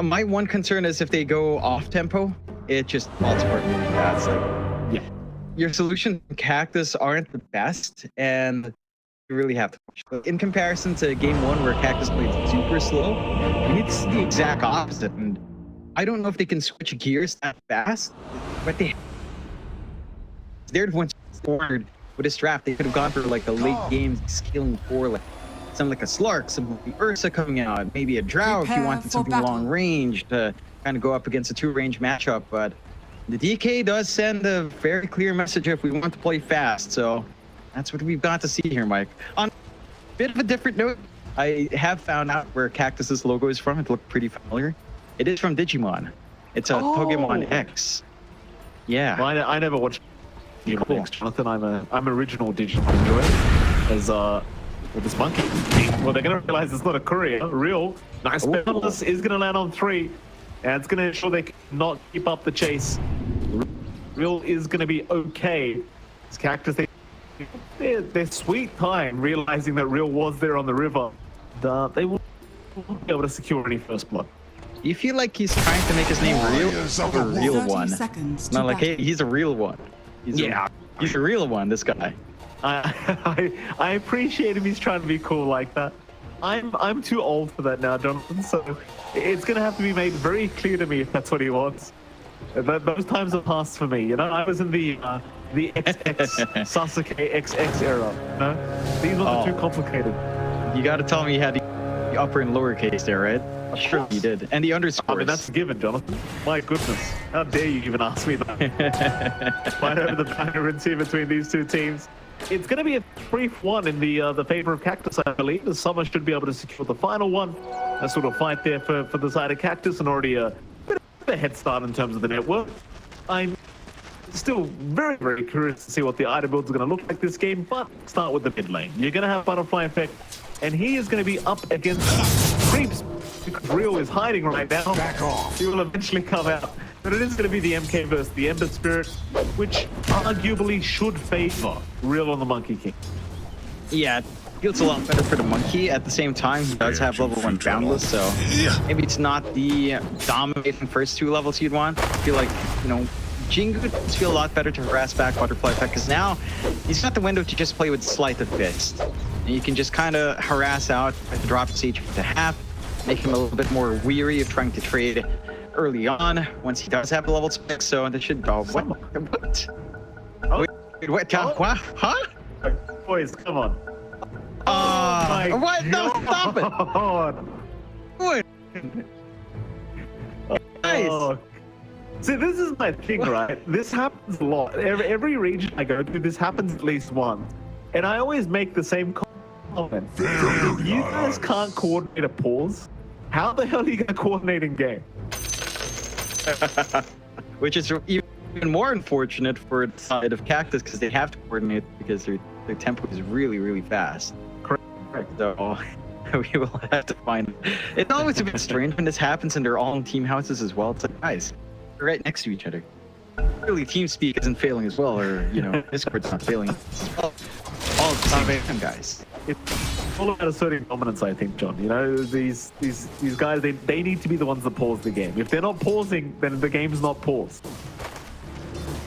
My one concern is if they go off tempo, it just falls apart really bad. It's like, yeah, your solutions in Cactus aren't the best, and you really have to push. Like, in comparison to game 1 where Cactus played super slow, you need to see the exact opposite. And I don't know if they can switch gears that fast, but they're once forward with this draft. They could have gone for like the late game scaling for like something like a Slark, some like the Ursa coming out, maybe a Drow if you wanted something long range to kind of go up against a 2-range matchup. But the DK does send a very clear message if we want to play fast. So that's what we've got to see here, Mike. On a bit of a different note, I have found out where Cactus's logo is from. It looked pretty familiar. It is from Digimon. It's a Pokemon X. Yeah. Well, I never watched Digimon X, Jonathan. I'm original Digimon enjoyer. As with this monkey. Well, they're gonna realize it's not a courier. Real nice balance is gonna land on 3, and it's gonna ensure they cannot keep up the chase. Real is gonna be okay. This Cactus, they're sweet time realizing that Real was there on the river. They won't be able to secure any first blood. You feel like he's trying to make his name real, or real one? Not like, hey, he's a real one. He's a real one. This guy. I appreciate him. He's trying to be cool like that. I'm too old for that now, Jonathan. So it's gonna have to be made very clear to me if that's what he wants. Those times are past for me. You know, I was in the XX Sasuke XX era. You know, these ones are too complicated. You got to tell me you had the upper and lower case there, right? Sure, you did. And the underscores. I mean, that's a given, Jonathan. My goodness, how dare you even ask me that? Fight over the banner here between these two teams. It's going to be a 3-1 in the favor of Cactus, I believe. The Summer should be able to secure the final one. A sort of fight there for the side of Cactus, and already a bit of a head start in terms of the network. I'm still very, very curious to see what the item builds are going to look like this game, but start with the mid lane. You're going to have Butterfly Effect and he is going to be up against creeps because Real is hiding right now. Back off. He will eventually come out. But it is going to be the MK versus the Ember Spirit, which arguably should favor Real on the Monkey King. Yeah, it feels a lot better for the Monkey. At the same time, he does have level 1 Boundless, so maybe it's not the dominating first 2 levels you'd want. I feel like, you know, Jingu does feel a lot better to harass back Butterfly Effect, because now he's got the window to just play with Sleight of Fist. And you can just kind of harass out, to drop his HP to half, make him a little bit more weary of trying to trade early on once he does have the level spec. So that should go. What? Oh. Wait, what? What? Huh? Boys, come on. My what? No, stop it! God. What? Nice. Oh. See, this is my thing, right? This happens a lot. Every region I go to, this happens at least once. And I always make the same comment. If you guys can't coordinate a pause, how the hell are you going to coordinate in game? Which is even more unfortunate for the side of Cactus, because they have to coordinate because their tempo is really, really fast. Correct. So we will have to find it. It's always a bit strange when this happens and they're all in team houses as well. It's like, guys, they're right next to each other. Really, TeamSpeak isn't failing as well, or, you know, Discord's not failing as well. All at the same time, guys. It's all about asserting dominance, I think, John. You know, these guys, they need to be the ones that pause the game. If they're not pausing, then the game's not paused.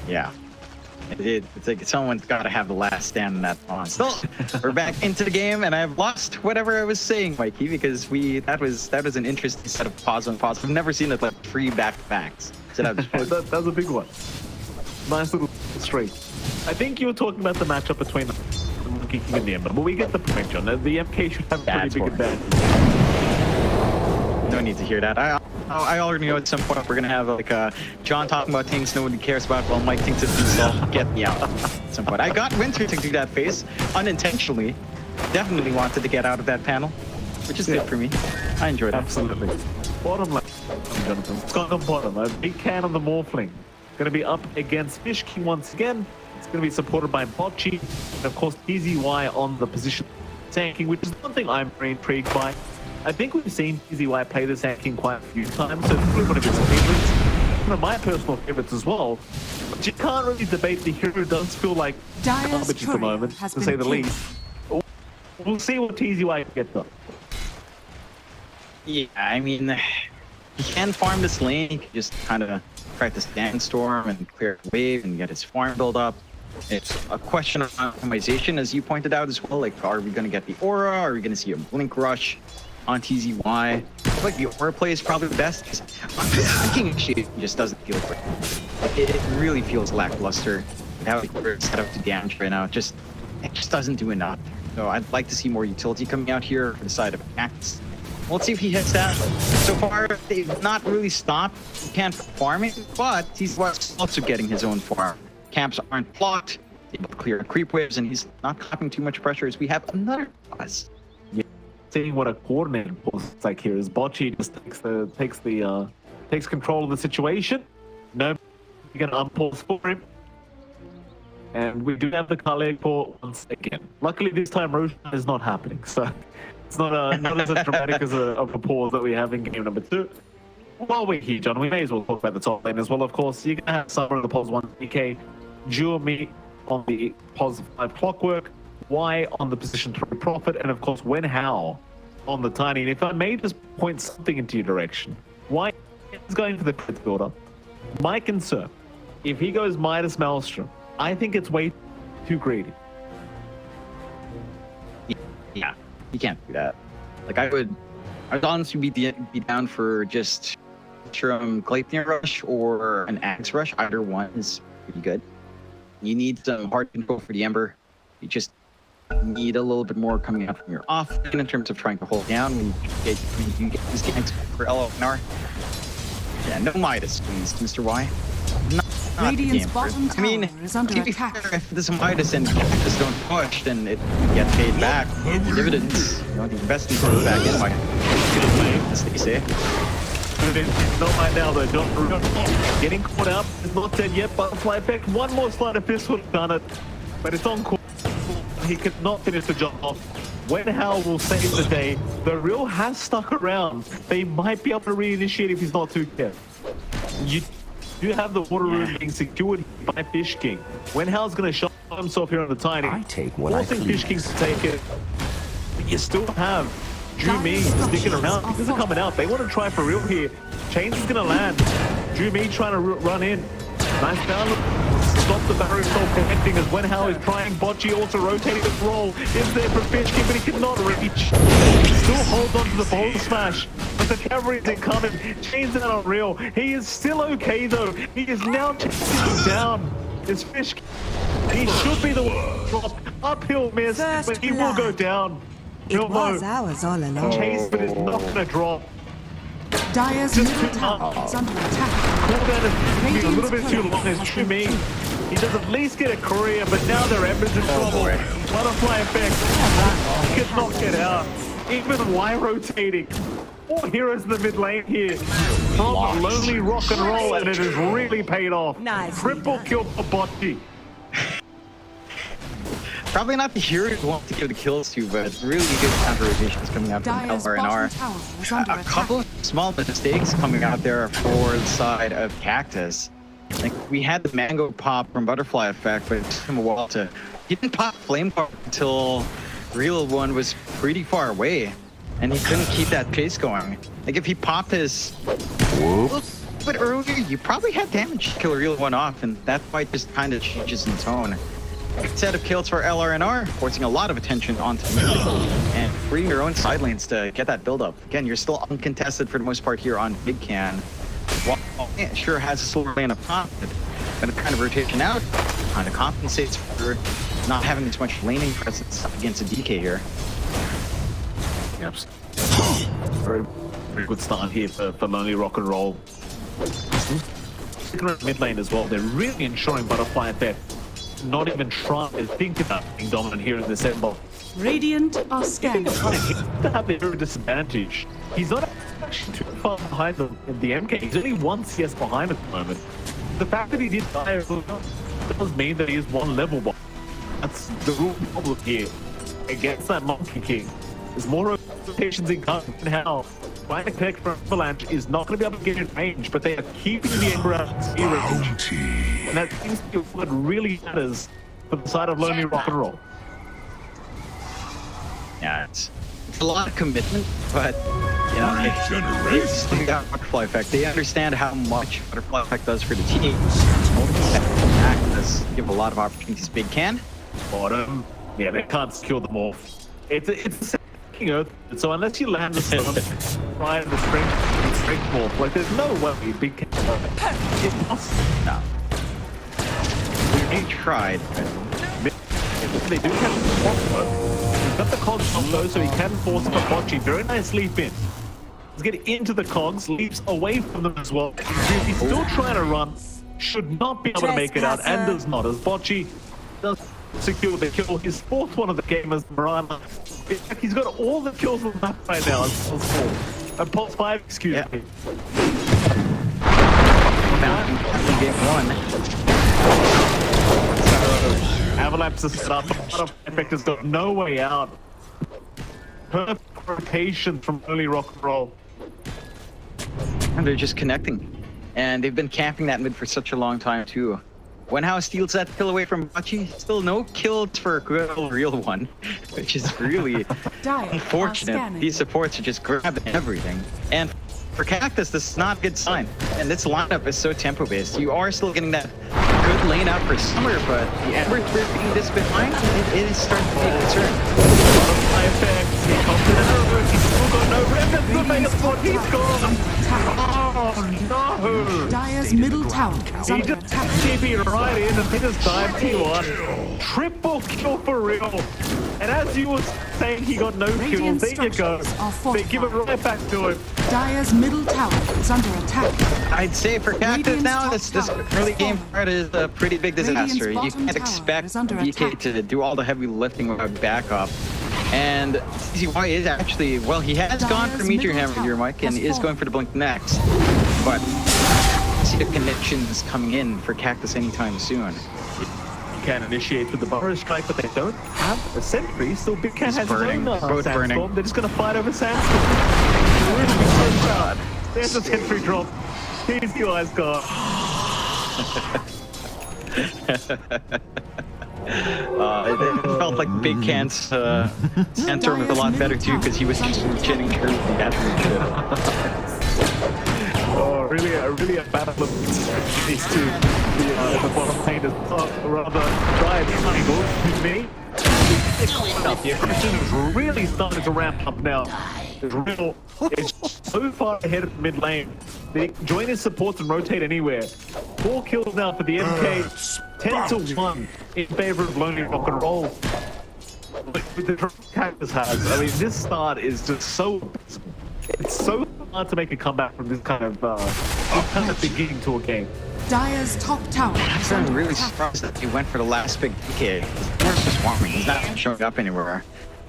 Yeah. It's like someone's got to have the last stand in that pause. So we're back into the game, and I've lost whatever I was saying, Mikey, because that was an interesting set of pause on pause. I've never seen it like 3 back-to-backs. So that was a big one. Nice little streak. I think you were talking about the matchup between the Monkey King and the Ember, but we get the point, John. The MK should have a pretty big advantage. No need to hear that. I already know at some point we're gonna have like John talking about things nobody cares about while Mike thinks it's himself. Get me out at some point. I got Winter to do that face unintentionally. Definitely wanted to get out of that panel, which is good for me. I enjoyed it. Absolutely. Bottom left, Jonathan. It's got the bottom. A big can of the Morphling. Going to be up against Fish King once again. It's going to be supported by Bocce. And of course, TZY on the position tanking, which is one thing I'm very intrigued by. I think we've seen TZY play this tanking quite a few times, so it's probably one of his favorites. One of my personal favorites as well. But you can't really debate the hero. Does feel like garbage at the moment, to say the least. We'll see what TZY gets done. Yeah, I mean, he can farm this lane. He can just kind of practice Sandstorm and clear the wave and get his farm build up. It's a question of optimization, as you pointed out as well. Like, are we going to get the aura? Are we going to see a blink rush on TZY? I feel like the aura play is probably the best, because thinking actually just doesn't feel great. It really feels lackluster. How it's set up to damage right now, it just doesn't do enough. So I'd like to see more utility coming out here for the side of Cactus. Let's see if he hits that. So far, they've not really stopped. He can't farm it, but he's also getting his own farm. Camps aren't blocked, able to clear creep waves, and he's not copying too much pressure as we have another pause. Yeah. Seeing what a coordinated pause is like here is Bocce just takes control of the situation. No, you're gonna unpause for him. And we do have the Kale for once again. Luckily this time Roshan is not happening, so it's not as dramatic as a pause that we have in game number 2. While we're here, John, we may as well talk about the top lane as well, of course. You're going to have Summer on the pause 1, A.K.A, Jurmi on the pause 5 Clockwork, Y on the position 3 Prophet, and of course Wen Hao on the Tiny. And if I may just point something into your direction, Y is going for the crit builder. My concern, if he goes Midas Maelstrom, I think it's way too greedy. Yeah, you can't do that. Like, I'd honestly be down for just Gleipnir Rush or an Axe Rush. Either one is pretty good. You need some hard control for the Ember. You just need a little bit more coming out from your off in terms of trying to hold down when you get these ganks for LFNR. Yeah, no Midas, please, Mr. Y. Not Radiant's bottom tower is under attack. If this Midas and Cactus don't push, then it get paid back. Dividends, you know, the investment goes back in. As they say. Not right now though, John. Getting caught up is not dead yet. Butterfly effect. One more slide of this would have done it, but it's on course. He could not finish the job off. When Hal will save the day, the Real has stuck around. They might be able to reinitiate if he's not too careful. You do have the water room being secured by Fish King. When Hal's going to shut himself here on the Tiny, forcing Fish King to take it. But you still have Ju-Mi sticking around. He isn't coming out. They want to try for real here. Chains is going to land. Ju-Mi trying to run in. Nice down. Stop the barrier stall connecting as When Hal is trying. Bocce also rotating his roll. Is there for Fish King, but he cannot reach. Still holds on to the ball smash. But the cavalry is incoming. Chains out on Real. He is still okay though. He is now chasing down. It's Fish King. He should be the one drop. Uphill miss, but he will go down. It was ours all along. Chase, but it's not going to drop. Dire's middle tower is under attack. Cooldown is a little bit too long as Ju-Mi. He does at least get a career, but now their Ember's in trouble. Butterfly effect. He could not get out. Even Y rotating. 4 heroes in the mid lane here. From Lonely Rock and Roll, and it has really paid off. Triple kill for Bocce. Probably not the hero you want to give the kills to, but really good counter rotations coming out from LRNR. A couple of small mistakes coming out there for the side of Cactus. Like, we had the mango pop from Butterfly Effect, but it took him a while to... He didn't pop Flame Pop until Real One was pretty far away, and he couldn't keep that pace going. Like, if he popped his... Whoops. But earlier, you probably had damage to kill Real One off, and that fight just kind of changes in tone. Set of kills for LRNR, forcing a lot of attention onto me and freeing your own side lanes to get that build up. Again, you're still uncontested for the most part here on Big Can. While it sure has a silver lane of top, but a kind of rotation out kind of compensates for not having as much laning presence against a DK here. Yep. Very, very good start here for Lonely Rock and Roll. Mid lane as well. They're really ensuring Butterfly that not even trying to think about being dominant here in this end ball. Radiant are scanning. He's to have a disadvantage. He's not actually too far behind the MK. He's only 1 CS behind at the moment. The fact that he did die does mean that he is 1 level behind. That's the real problem here. Against that Monkey King, there's more rotations in coming now. Trying to connect from Avalanche is not going to be able to get in range, but they are keeping the Ember out of speed range. And that seems to be what really matters for the side of Lonely Rock and Roll. Yeah, it's a lot of commitment, but you know, they got Butterfly Effect. They understand how much Butterfly Effect does for the team. Does give a lot of opportunities. Big Can. Bottom. Yeah, they can't secure them all. It's Earth, so unless you land the stun right in the strength morph, like there's no way Big Can. No. We tried. They do have the spot. He's got the cogs on though, so he can force up a Bocce. Very nice leap in. Let's get into the cogs, leaps away from them as well. He's still trying to run. Should not be able to make it out, and does not. As Bocce does secure the kill, his 4th one of the game as Marana. In fact, he's got all the kills on the map right now as Pulse 4. Pulse 5, excuse me. Game 1. Avalanche is set up. Effect has got no way out. Perfect rotation from early Rock and Roll. And they're just connecting. And they've been camping that mid for such a long time too. When House steals that kill away from Bocce, still no kills for good old Real One, which is really unfortunate. These supports are just grabbing everything. And for Cactus, this is not a good sign. And this lineup is so tempo-based. You are still getting that good lane out for Summer, but the Ember being this behind, it is starting to be a concern. Butterfly effect, he comes to the over, he's still got no remnants to make a spot, he's gone! Oh no! Dire's middle tower is under attack. TP right in and hit his dive T1. Triple kill for Real. And as you were saying, he got no kills. There you go. They give it right back to him. Dire's middle tower is under attack. I'd say for Cactus now, this early game part is a pretty big disaster. You can't expect DK to do all the heavy lifting without backup. And CCY is actually, well, he has gone for Meteor Hammer here, Mike, and is going for the Blink next. But I see the connections coming in for Cactus anytime soon. can initiate with the burrow strike, but they don't have a sentry, so Big Cat has burning. his own Both Sandstorm. burning. They're just going to fight over Sandstorm. So bad. There's a sentry drop. Here's your eyes gone. It felt like Big Cat's Sandstorm was a lot better too, because he was just getting curved and gathering Oh, really a battle of these two. The bottom lane is rather dry and triangle to me. The aggression is really starting to ramp up now. It's so far ahead of the mid lane. They join his supports and rotate anywhere. 4 kills now for the MK. 10-1 in favor of Lonely Rock and Roll. With the Cactus has, I mean, this start is just so. It's so hard to make a comeback from this kind of beginning to a game. Dire's top tower is I'm under really attack. surprised that he went for the last big DK. He's just swarming. He's not showing up anywhere.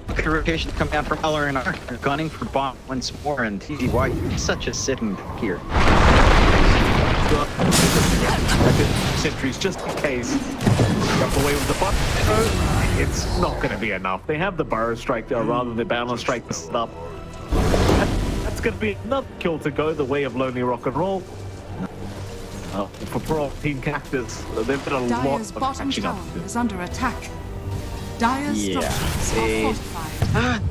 Look at the rotation coming out from LRNR. They're gunning for bot once more, and TZY is such a sitting here. Sentries just in case. Up away with the bot. It's not going to be enough. They have the burrow strike there rather than balance strike to stop. That's going to be another kill to go the way of Lonely Rock and Roll. For pro Team Cactus, they've been a lot Dire's of bottom catching up. tower is under attack. Dire's structures are fortified.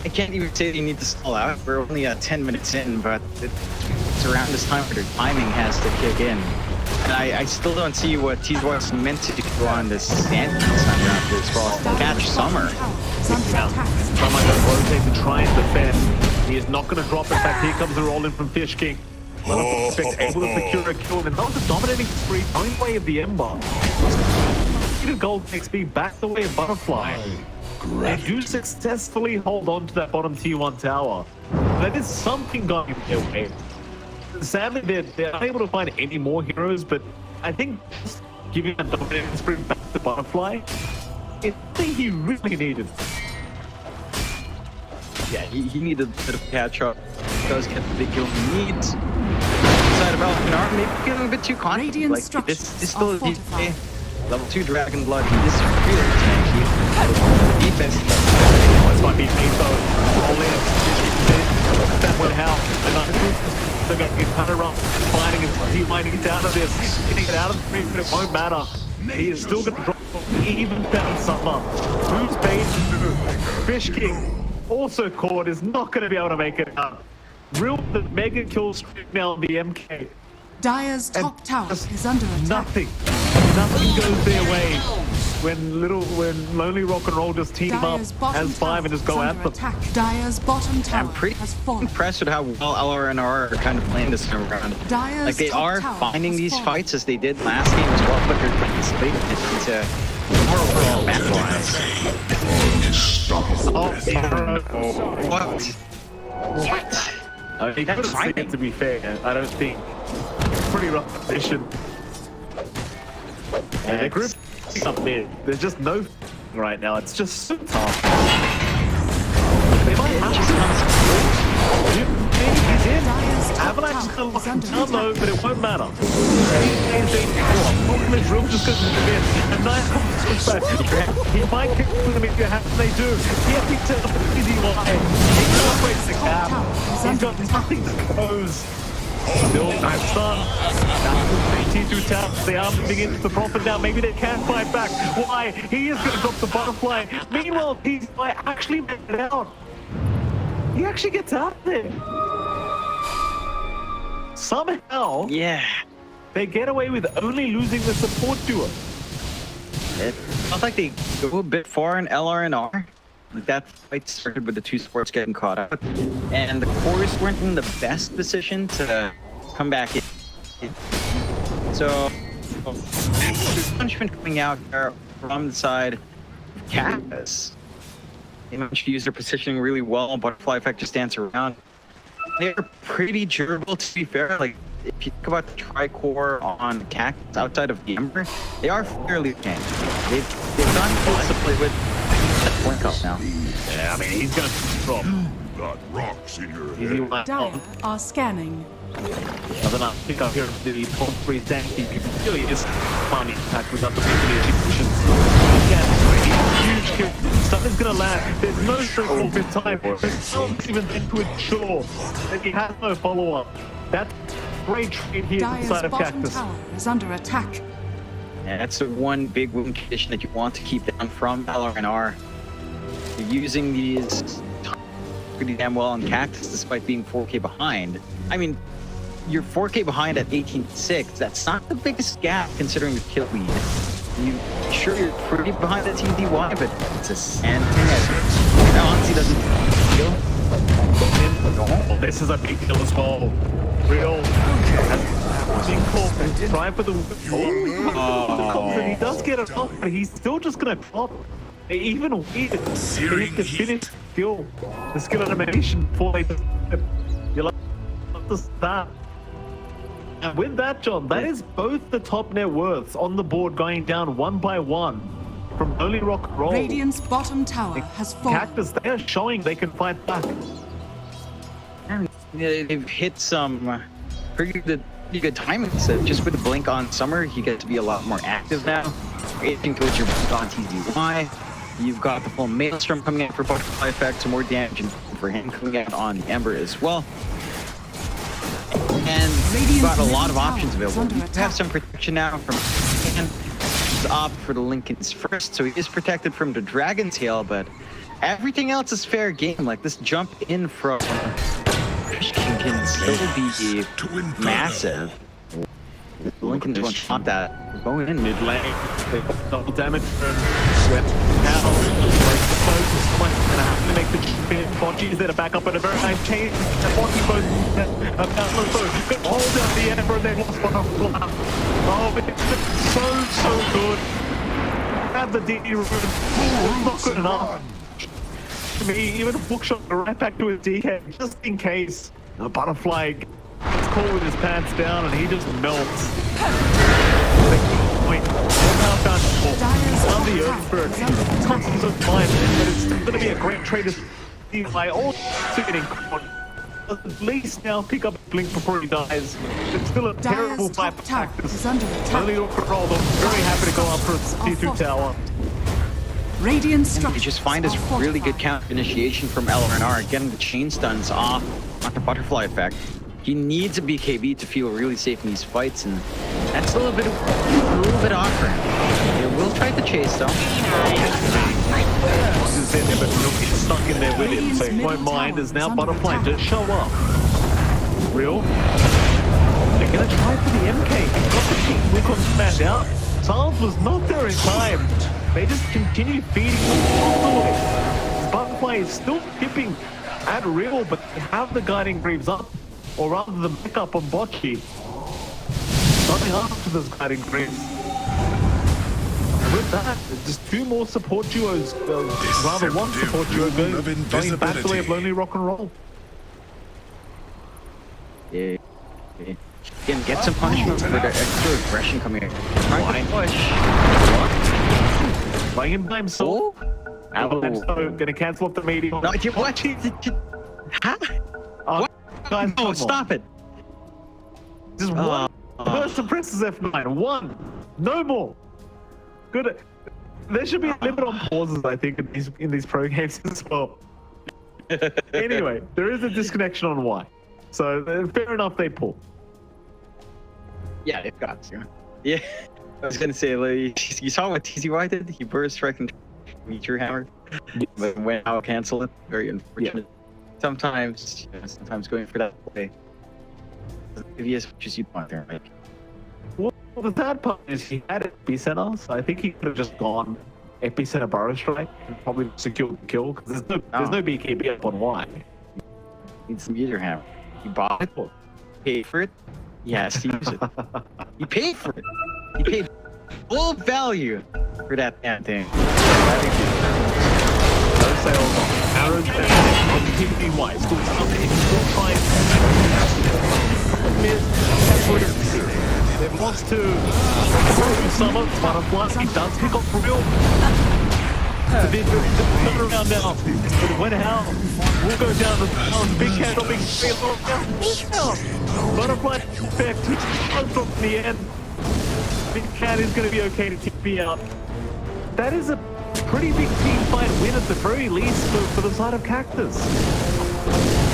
I can't even say they need to stall out. We're only 10 minutes in, but it's around this time where their timing has to kick in. And I still don't see what TZY's meant to do on this stand round this well. Catch Summer. Summer going to rotate to try and defend. He is not going to drop. In fact, here comes the roll in from Fish King. Able to secure a kill, and that was a dominating spree, going way of the Ember. Gold XP back the way of Butterfly. They do successfully hold on to that bottom tier 1 tower. There is something going their way. Sadly, they're unable to find any more heroes, but I think just giving that dominating spree back to Butterfly, it's the thing he really needed. Yeah, he needed a bit of catch up. He does get the big kill he needs. Inside of Alphanar, maybe feeling a bit too confident. Like, this is still a level 2 Dragon Blood. He is really tanky. Defense. This might be Meteor. All in. That went how. They're going to get cut around. Fighting his team, might get out of this. Getting it out of the frame, but it won't matter. He is still going to drop even better Summer. Who's bait? Fish King. Also caught, is not going to be able to make it out. Real the mega kill streak now on the MK. Dire's top tower is under attack. Nothing goes their way when Lonely Rock and Roll just team up as 5 and just go at them. Dire's bottom tower I'm pretty has fallen. impressed with how well LRNR are kind of playing this time around. Dire's Like, they top are tower finding has these fallen. fights as they did last game as well, but they're playing split into more overall map wise. What? He couldn't see it, to be fair. I don't think. Pretty rough position. And the group up there. There's just no right now. It's just so tough. They might have to. He's in. Avalanche is going to lock him down though, but it won't matter. He's real just because of the win. And nice back. He might kick them if you have. They do. He has to set up an easy line. He celebrates the cap. He's got nothing that goes. Still, nice stun. That's the T2 tap. They are moving into the profit now. Maybe they can fight back. Why? He is going to drop the butterfly. Meanwhile, he's actually made it out. He actually gets out there. Somehow, they get away with only losing the support duo. It felt like they go a bit far in LRNR. Like, that fight started with the 2 supports getting caught up, and the cores weren't in the best position to come back in. So, punishment coming out there from the side of Cactus. They managed to use their positioning really well. Butterfly effect just dance around. They're pretty durable, to be fair. Like, if you think about the tri-core on Cactus outside of the Ember, they are fairly tanky. They've gotten close to play with that point up now. Yeah, I mean, he's going to drop got rocks in your Easy head. one. Dire are scanning. Another nice pick up here of the top 3 tank. You can really just funny attack without the manipulation. Again, huge kill. Something's gonna land. There's no strength for his time. There's no even then to ensure that he has no follow-up. That's great trade here Dire's inside of bottom Cactus. tower is under attack. Yeah, that's the one big win condition that you want to keep down from LRNR. You're using these pretty damn well on Cactus despite being 4K behind. I mean, you're 4K behind at 18.6. That's not the biggest gap considering the kill lead. Sure, you're pretty behind the TDY, but it's a sand thing that honestly doesn't feel. Oh, this is a big kill as well. Real. Trying for the he does get it off, but he's still just gonna drop. Even weird. He needs to finish skill. The skill animation before they you're like to start. And with that, John, that is both the top net worths on the board going down one by one from Only Rock and Roll. Radiant's bottom tower has fallen. Cactus, they are showing they can fight back. And they've hit some pretty good timing. So just with the blink on Summer, you get to be a lot more active now. Anything towards your blink on TZY. You've got the full Maelstrom coming in for butterfly effect, some more damage for him coming out on the Ember as well. And you've got a lot of options available. You have some protection now from Ken. He's opt for the Lincoln's first, so he is protected from the Dragon Tail, but everything else is fair game. Like this jump in from Christian can still be massive. Lincoln's won't stop that. Going in mid lane, double damage from Sweat. Now, someone's gonna have to make the spin. Bocce's there to back up at a very nice change. And Bocce both could hold down the Ember and they lost one off flap. Oh, it's so good. Have the DD room. Not good enough. To me, even hookshot right back to his DK, just in case. A butterfly gets caught with his pants down and he just melts. Point. On the Earthbird. It's constant of time, but it's going to be a great trade to by also getting caught. At least now pick up Blink before he dies. It's still a terrible fight for Cactus. Only roll them. Very happy to go up for a C2 tower. Radiant you just find this really good counter initiation from LRNR, getting the chain stuns off on the butterfly effect. He needs a BKB to feel really safe in these fights, and that's a little bit off for him. They will try to chase though. He's in there, but he's stuck in there with him, so he won't mind as now Butterfly just show up. Real? They're gonna try for the MK. He's got the King Look on smash out. Charles was not there in time. They just continue feeding him all the way. Butterfly is still tipping at Real, but they have the Guiding Greaves up. Or rather the backup on Bocce. Nothing after this Guiding Greaves. With that, just two more support duos, rather one support duo going back the way of Lonely Rock and Roll. Yeah. Again, get some punishment for the extra aggression coming in. Trying to push. Playing him by himself. So gonna cancel off the Meteor. No, what? Huh? What? Guys, no, stop it. Just one. First impresses F9. One. No more. Good. There should be a limit on pauses, I think, in these pro games as well. Anyway, there is a disconnection on Y. So fair enough, they pull. Yeah, they've got to. Yeah. I was gonna say, like, you saw what TZY did? He burst strike and Meteor hammer. But when I'll cancel it, very unfortunate. Yeah. Sometimes going for that play. If he as much as you want there, like. Well, the sad part is he had Epicenter, so I think he could have just gone Epicenter Burrow Strike and probably secured the kill, because there's no BKB up on Y. Needs some Meteor hammer. You bought it? Paid for it? Yes, he used it. You paid for it. You paid full value for that damn thing. No sales on arrows on PvP Y. Still trying. They've lost to Summer, Butterfly. He does pick up Real. Turn around now. But when how? We'll go down the down. Big cat got big speed. Butterfly effect. Comes from the end. Big cat is going to be okay to TP out. That is a pretty big team fight win at the very least for the side of Cactus.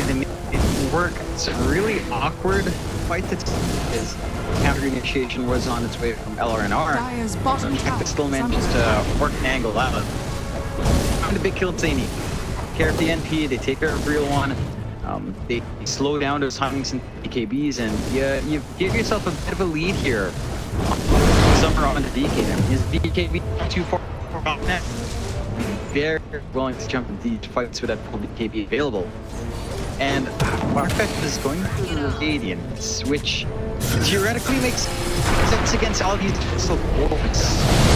And it worked. It's a really awkward fight that his counter initiation was on its way from LRNR. Dire's bottom tower Cactus still is managed under to work an angle out. Find a big kill Zany. Care of the NP, they take care of real one. They slow down those Hummings and BKBs, and you give yourself a bit of a lead here. Summer on the DK. His BKB too far off net. Very willing to jump into these fights with that full BKB available. And Warfest is going for Radiance, which theoretically makes sense against all these pistol wolves.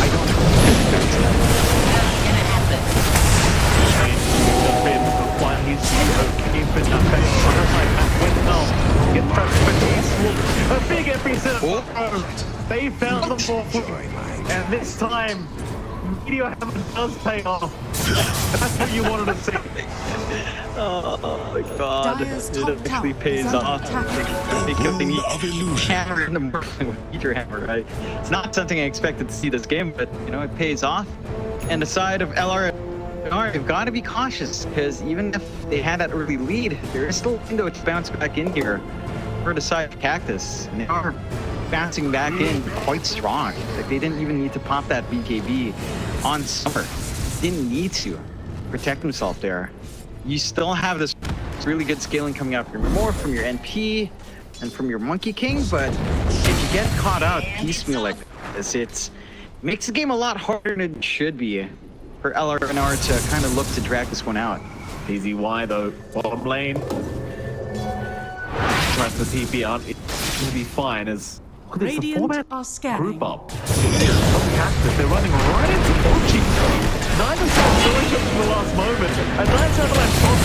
I don't know. A big epicenter. They found the ball, and this time, Meteor Hammer does pay off. That's what you wanted to see. Oh my god, Dire's it top actually tower pays is under off. attack. Because they need hammer in the morphing with Meteor Hammer, right? It's not something I expected to see this game, but you know, it pays off. And the side of LRNR, they've got to be cautious, because even if they had that early lead, there is still a window to bounce back in here for the side of Cactus. And they are bouncing back in quite strong. Like, they didn't even need to pop that BKB on Summer. Didn't need to protect himself there. You still have this really good scaling coming out from more from your NP and from your Monkey King, but if you get caught out piecemeal like this, it makes the game a lot harder than it should be for LRNR to kind of look to drag this one out. DZY though, bottom lane. Tries to TP out. It's going to be fine as look at this, the Radiant format are scanning. group up. Cactus, they're running right into Mochi. Neither side going to the last moment. And Nice Avalanche toss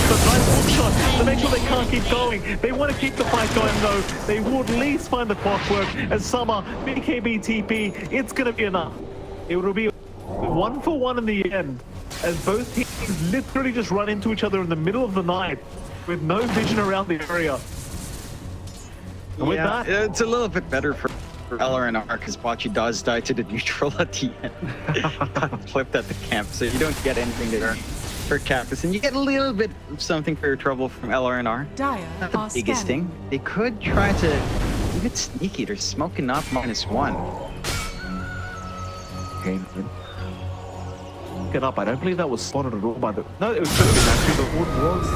the nice hook shot to make sure they can't keep going. They want to keep the fight going though. They will at least find the clockwork as Summer, BKB TP, it's going to be enough. It will be 1-for-1 in the end as both teams literally just run into each other in the middle of the night with no vision around the area. And with that, it's a little bit better for LRNR because Bocce does die to the neutral at the end. Flipped at the camp, so you don't get anything there for Cactus, and you get a little bit of something for your trouble from LRNR. Dire Not the are biggest scanning. thing. They could try to keep it sneaky. They're smoking up -1. Okay. Get up. I don't believe that was spotted at all by the. No, it was actually the wood was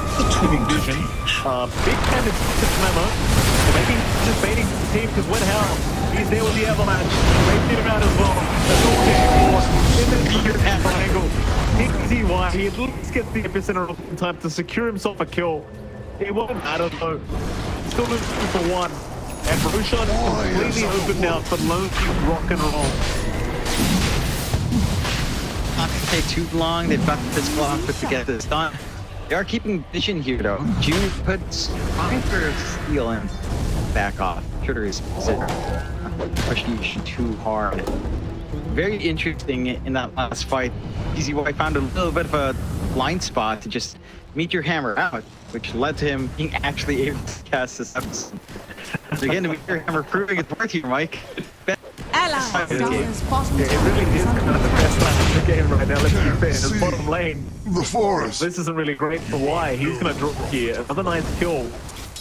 giving vision. Big Cat is memo. Maybe just baiting the team because when how he's there with the Avalanche. They did him out as well. That's all in the triangle. DZY, he at least gets the epicenter in time to secure himself a kill. It won't matter though. Still losing for 1. And Roshan is completely open now for low rock and roll. Not gonna take too long. They've got this block put to get this done. They are keeping vision here though. June puts trying for steal and back off. Shooter is pushing too hard. Very interesting in that last fight. DZY found a little bit of a blind spot to just meet your hammer out, which led to him being actually able to cast this episode. So again, the Meteor Hammer proving its worth here, Mike. Dire's bottom It tower really is is kind under of the best match in the game right now. Let's be fair. It's bottom lane. The forest. This isn't really great for Y. He's going to drop here. Another nice kill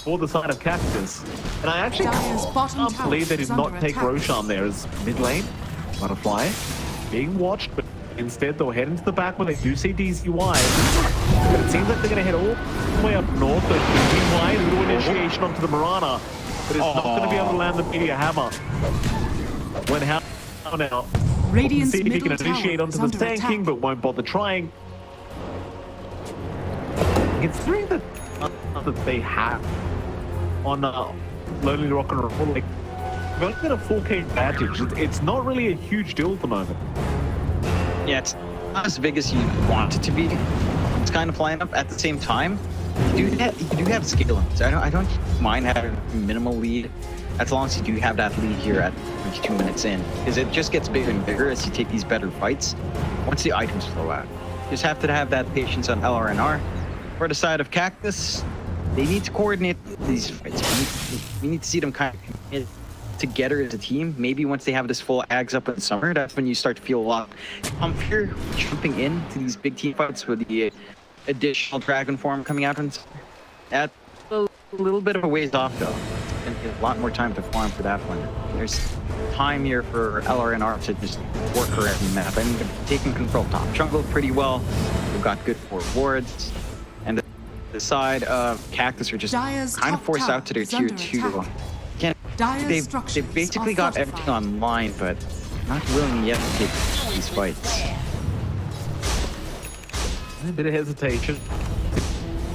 for the side of Cactus. And I actually Dire's bottom can't tower believe they did is not under take attack. Roshan there as mid lane. Butterfly being watched, but instead they'll head into the back where they do see DZY. But it seems like they're going to head all the way up north. But DZY, little initiation onto the Marana. But it's not going to be able to land the Meteor Hammer. When how now? Radiant's See if he can middle initiate tower onto is the under tanking, attack. but won't bother trying. Considering that they have on Lonely Rock and Roll, like, they've only got a 4K advantage. It's not really a huge deal at the moment. Yeah, it's not as big as you want it to be. It's kind of flying up at the same time. You do have scaling, so I don't mind having a minimal lead as long as you do have that lead here at 22 minutes in, because it just gets bigger and bigger as you take these better fights once the items flow out. You just have to have that patience on LRNR. For the side of Cactus, they need to coordinate these fights. We need to see them kind of commit together as a team. Maybe once they have this full ags up in the summer, that's when you start to feel a lot comfier jumping into these big team fights with the additional dragon form coming out. And that's a little bit of a ways off though. And a lot more time to farm for that one. There's time here for LRNR to just work around the map. And they're taking control top jungle pretty well. They've got good forward wards. And the side of Cactus are just kind of forced out to their tier 2. They've basically got everything online, but not willing yet to take these fights. A bit of hesitation.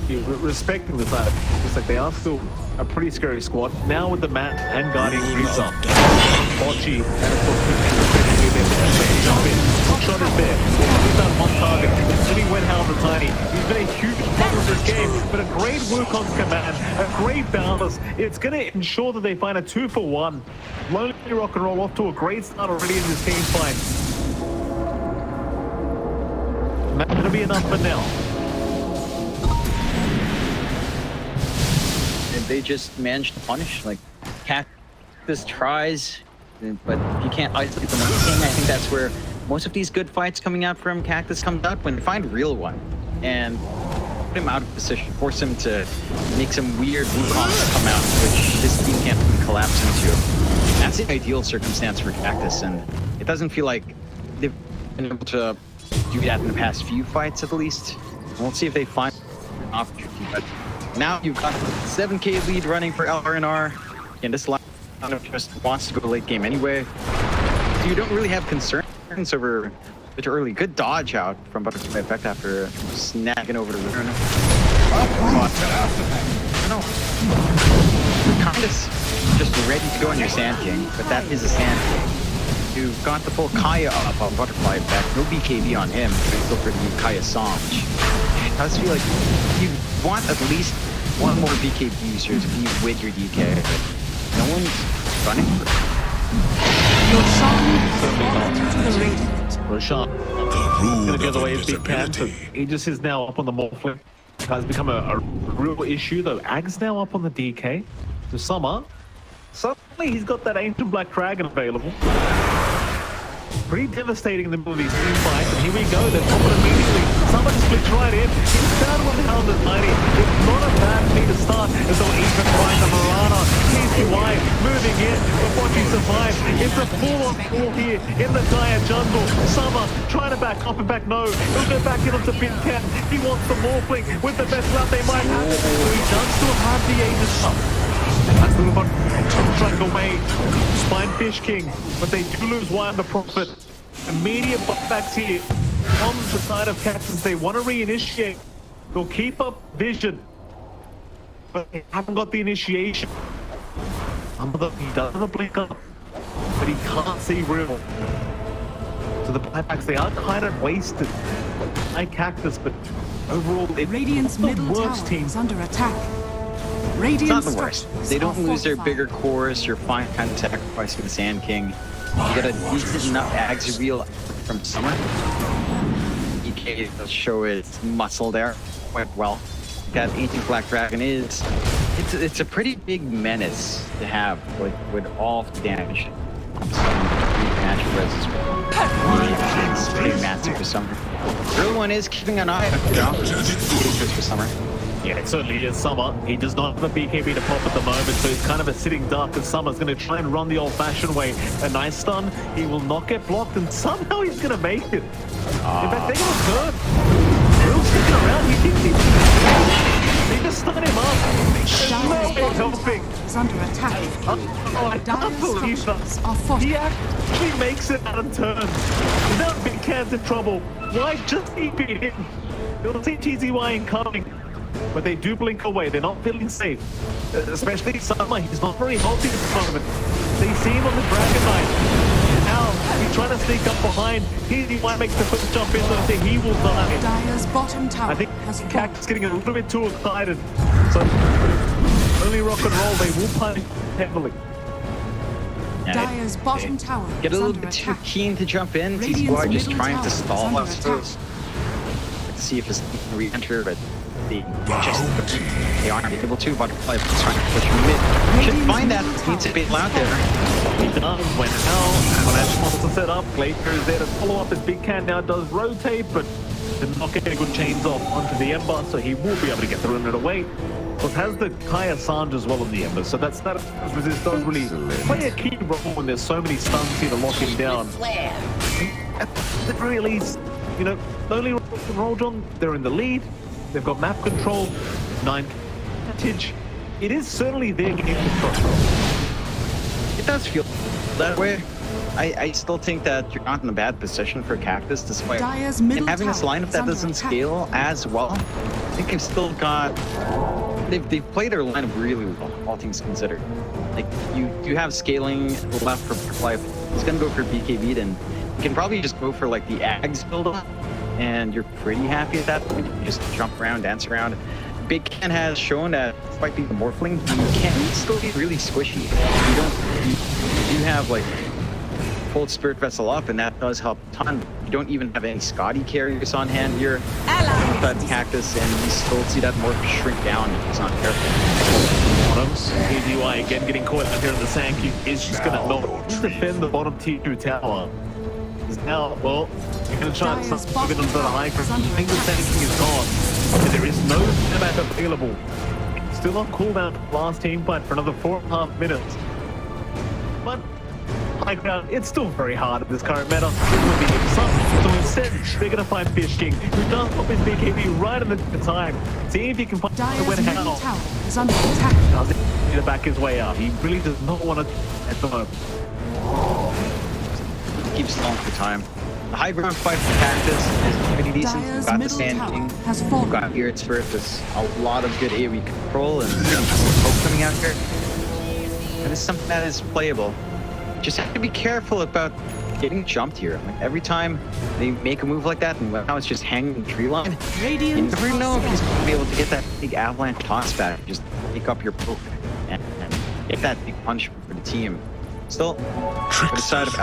Respecting the fact, it's like they are still a pretty scary squad. Now with the Matt and Guardian Greaves up. Bocce, and of course, shot is there. He's done one target. It's sitting wet hell the Tiny. He's been a huge part of this game, but a great work on command, a great balance. It's going to ensure that they find a 2-for-1. Lonely Rock and Roll off to a great start already in this team fight. Matt going to be enough for now. And they just managed to punish. Like, Cactus tries, but you can't isolate them. I think that's where most of these good fights coming out from Cactus comes out, when they find a real one and put him out of position, force him to make some weird Wukongs come out, which this team can't collapse into. That's the ideal circumstance for Cactus, and it doesn't feel like they've been able to do that in the past few fights at least. We'll see if they find an opportunity, but now you've got 7k lead running for LRNR, and this lineup just wants to go late game anyway. So you don't really have concerns over the early. Good dodge out from Butterfly Effect after snagging over the rune. Kind of just ready to go on your Sand King, but that is a Sand King. You've got the full Kaya up on Butterfly Effect, no BKB on him, but still for the Kaya song. It does feel like you want at least one more BKB user to be with your DK, but no one's running for it. Your song has fallen to the radiant. Roshan gonna get away as he can, so Aegis is now up on the Morphling. Has become a real issue though. Ag's now up on the DK. So Summer, suddenly he's got that Ancient Black Dragon available. Pretty devastating in the middle of these team fights, and here we go, they're popping immediately. Summer just flicks right in. He's down with the Hound Tiny. It's not a bad lead to start until even finds the Marana. TCY moving in before she survives. It's a full-on pull here in the dire jungle. Summer trying to back up and back no. He'll go back in onto Pin 10. He wants the Morphling with the best route they might have. So he does still have the Aegis up. That's a little bit trying to away. Spine Fish King, but they do lose one the Prophet. Immediate buffbacks here on the side of Cactus. They want to reinitiate. They'll keep up vision, but they haven't got the initiation. He doesn't blink up, but he can't see real. So the buybacks, they are kind of wasted. Like Cactus, but overall, it's Radiant's the middle worst tower team. is under attack. It's not the worst. They don't lose their bigger cores. You're fine kind of sacrificing the Sand King. You got a decent enough Ags reveal from Summer. A.K.A. does show its muscle there quite well. That Ancient Black Dragon it's a pretty big menace to have with all the damage. Magic res as well. It's pretty massive for Summer. The real one is keeping an eye on, you know, for Summer. Yeah, it certainly is Summer. He does not have a BKB to pop at the moment, so he's kind of a sitting duck, and Summer's going to try and run the old-fashioned way. A nice stun, he will not get blocked, and somehow he's going to make it. In fact, they're going to turn. Real sticking around, he just stun him up. There's no way helping. Is under attack. I can't believe that. He actually makes it out of turn. Without big cans in trouble. Why just EP him? They'll see TZY incoming. But they do blink away. They're not feeling safe. Especially Summer. He's not very healthy at the moment. They see him on the Dragon Knight. Now, he's trying to sneak up behind. He might make the first jump in, so I think he will die. Dire's bottom tower I think has Cactus getting a little bit too excited. So, only Rock and Roll, they will punish heavily. Dyer's bottom tower Get a is little under bit too attack. keen to jump in. These Radiant's are just middle trying tower to is stall under us. attack. Let's see if this can re-enter, but they aren't able to. Butterfly is trying to push mid. Should find that. Needs a bit out there. He does when now Avalanche wants to set up. Glacier is there to follow up. His big can now does rotate, but did not get any good chains off onto the Ember, so he will be able to get the rune away. But has the Kaya Sand as well on the Ember, so that resist does really play a key role when there's so many stuns here to lock him down. At the very least, you know, Lonely Roll John, they're in the lead. They've got map control, 9 advantage. It is certainly their game to control. It does feel that way. I still think that you're not in a bad position for Cactus, despite Dyer's middle having this tower lineup is that under doesn't attack. scale as well. I think they've still got. They've played their lineup really well, all things considered. Like you have scaling left for Butterfly. He's gonna go for BKB, then you can probably just go for like the Ags build up, and you're pretty happy at that point. You just jump around, dance around. Big Ken has shown that despite being a Morphling, you can still be really squishy. You have like full Spirit Vessel up, and that does help a ton. You don't even have any Scotty carriers on hand here. But Cactus, and you still see that Morph shrink down if he's not careful. Bottoms, ADY again getting caught out here in the sand. He is just gonna not defend the bottom T2 tower. He's now, well, you're gonna try and stop it onto the high ground. I think the tanking is gone. And there is no map available. Still on cooldown, last team fight for another 4.5 minutes. But high ground, it's still very hard at this current meta. It will be some, so instead, they're gonna find Fish King, who does pop his BKB right in the time. See if he can find the win how. Tower is under attack. Does he need to back his way up? He really does not want to at the moment. Keeps long for time. The high ground fight for Cactus is pretty decent. You've got the Sand King. You've got here at Spirit. There's a lot of good AoE control and hope coming out here. And it's something that is playable. Just have to be careful about getting jumped here. Like every time they make a move like that, and now it's just hanging in the tree line, you never know if he's going to be able to get that big avalanche toss back. Just pick up your poke and get that big punch for the team. Still, for the side of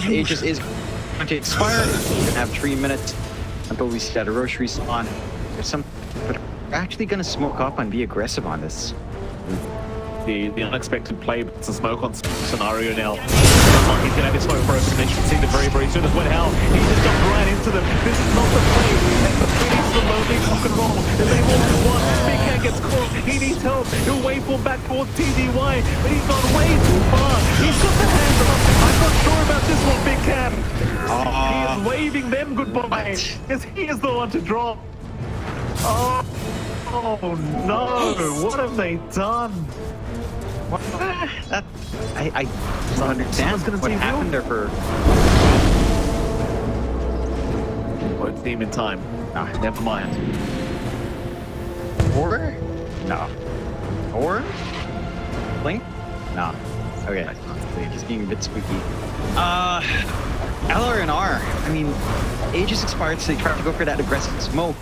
Aegis is going to expire. We're going to have 3 minutes until we see that Roche respawn. There's some, but we're actually going to smoke up and be aggressive on this. The unexpected play, but it's a smoke on scenario now. He's gonna have his smoke broken. They should see the very soon as well. How he just jumped right into them. This is not the play. He needs the lonely rock and roll. If they walk to one, Big Cat gets caught. He needs help. He'll waveform back towards TDY, but he's gone way too far. He's got the hands up. I'm not sure about this one, Big Cat. He is waving them goodbye. Because he is the one to drop. Oh no! What have they done? What? That I don't understand what happened there for. What theme in time? Ah, never mind. Or? No. Or? Blink? No. Okay. Just being a bit spooky. LR&R. I mean, Aegis expired, so they tried to go for that aggressive smoke.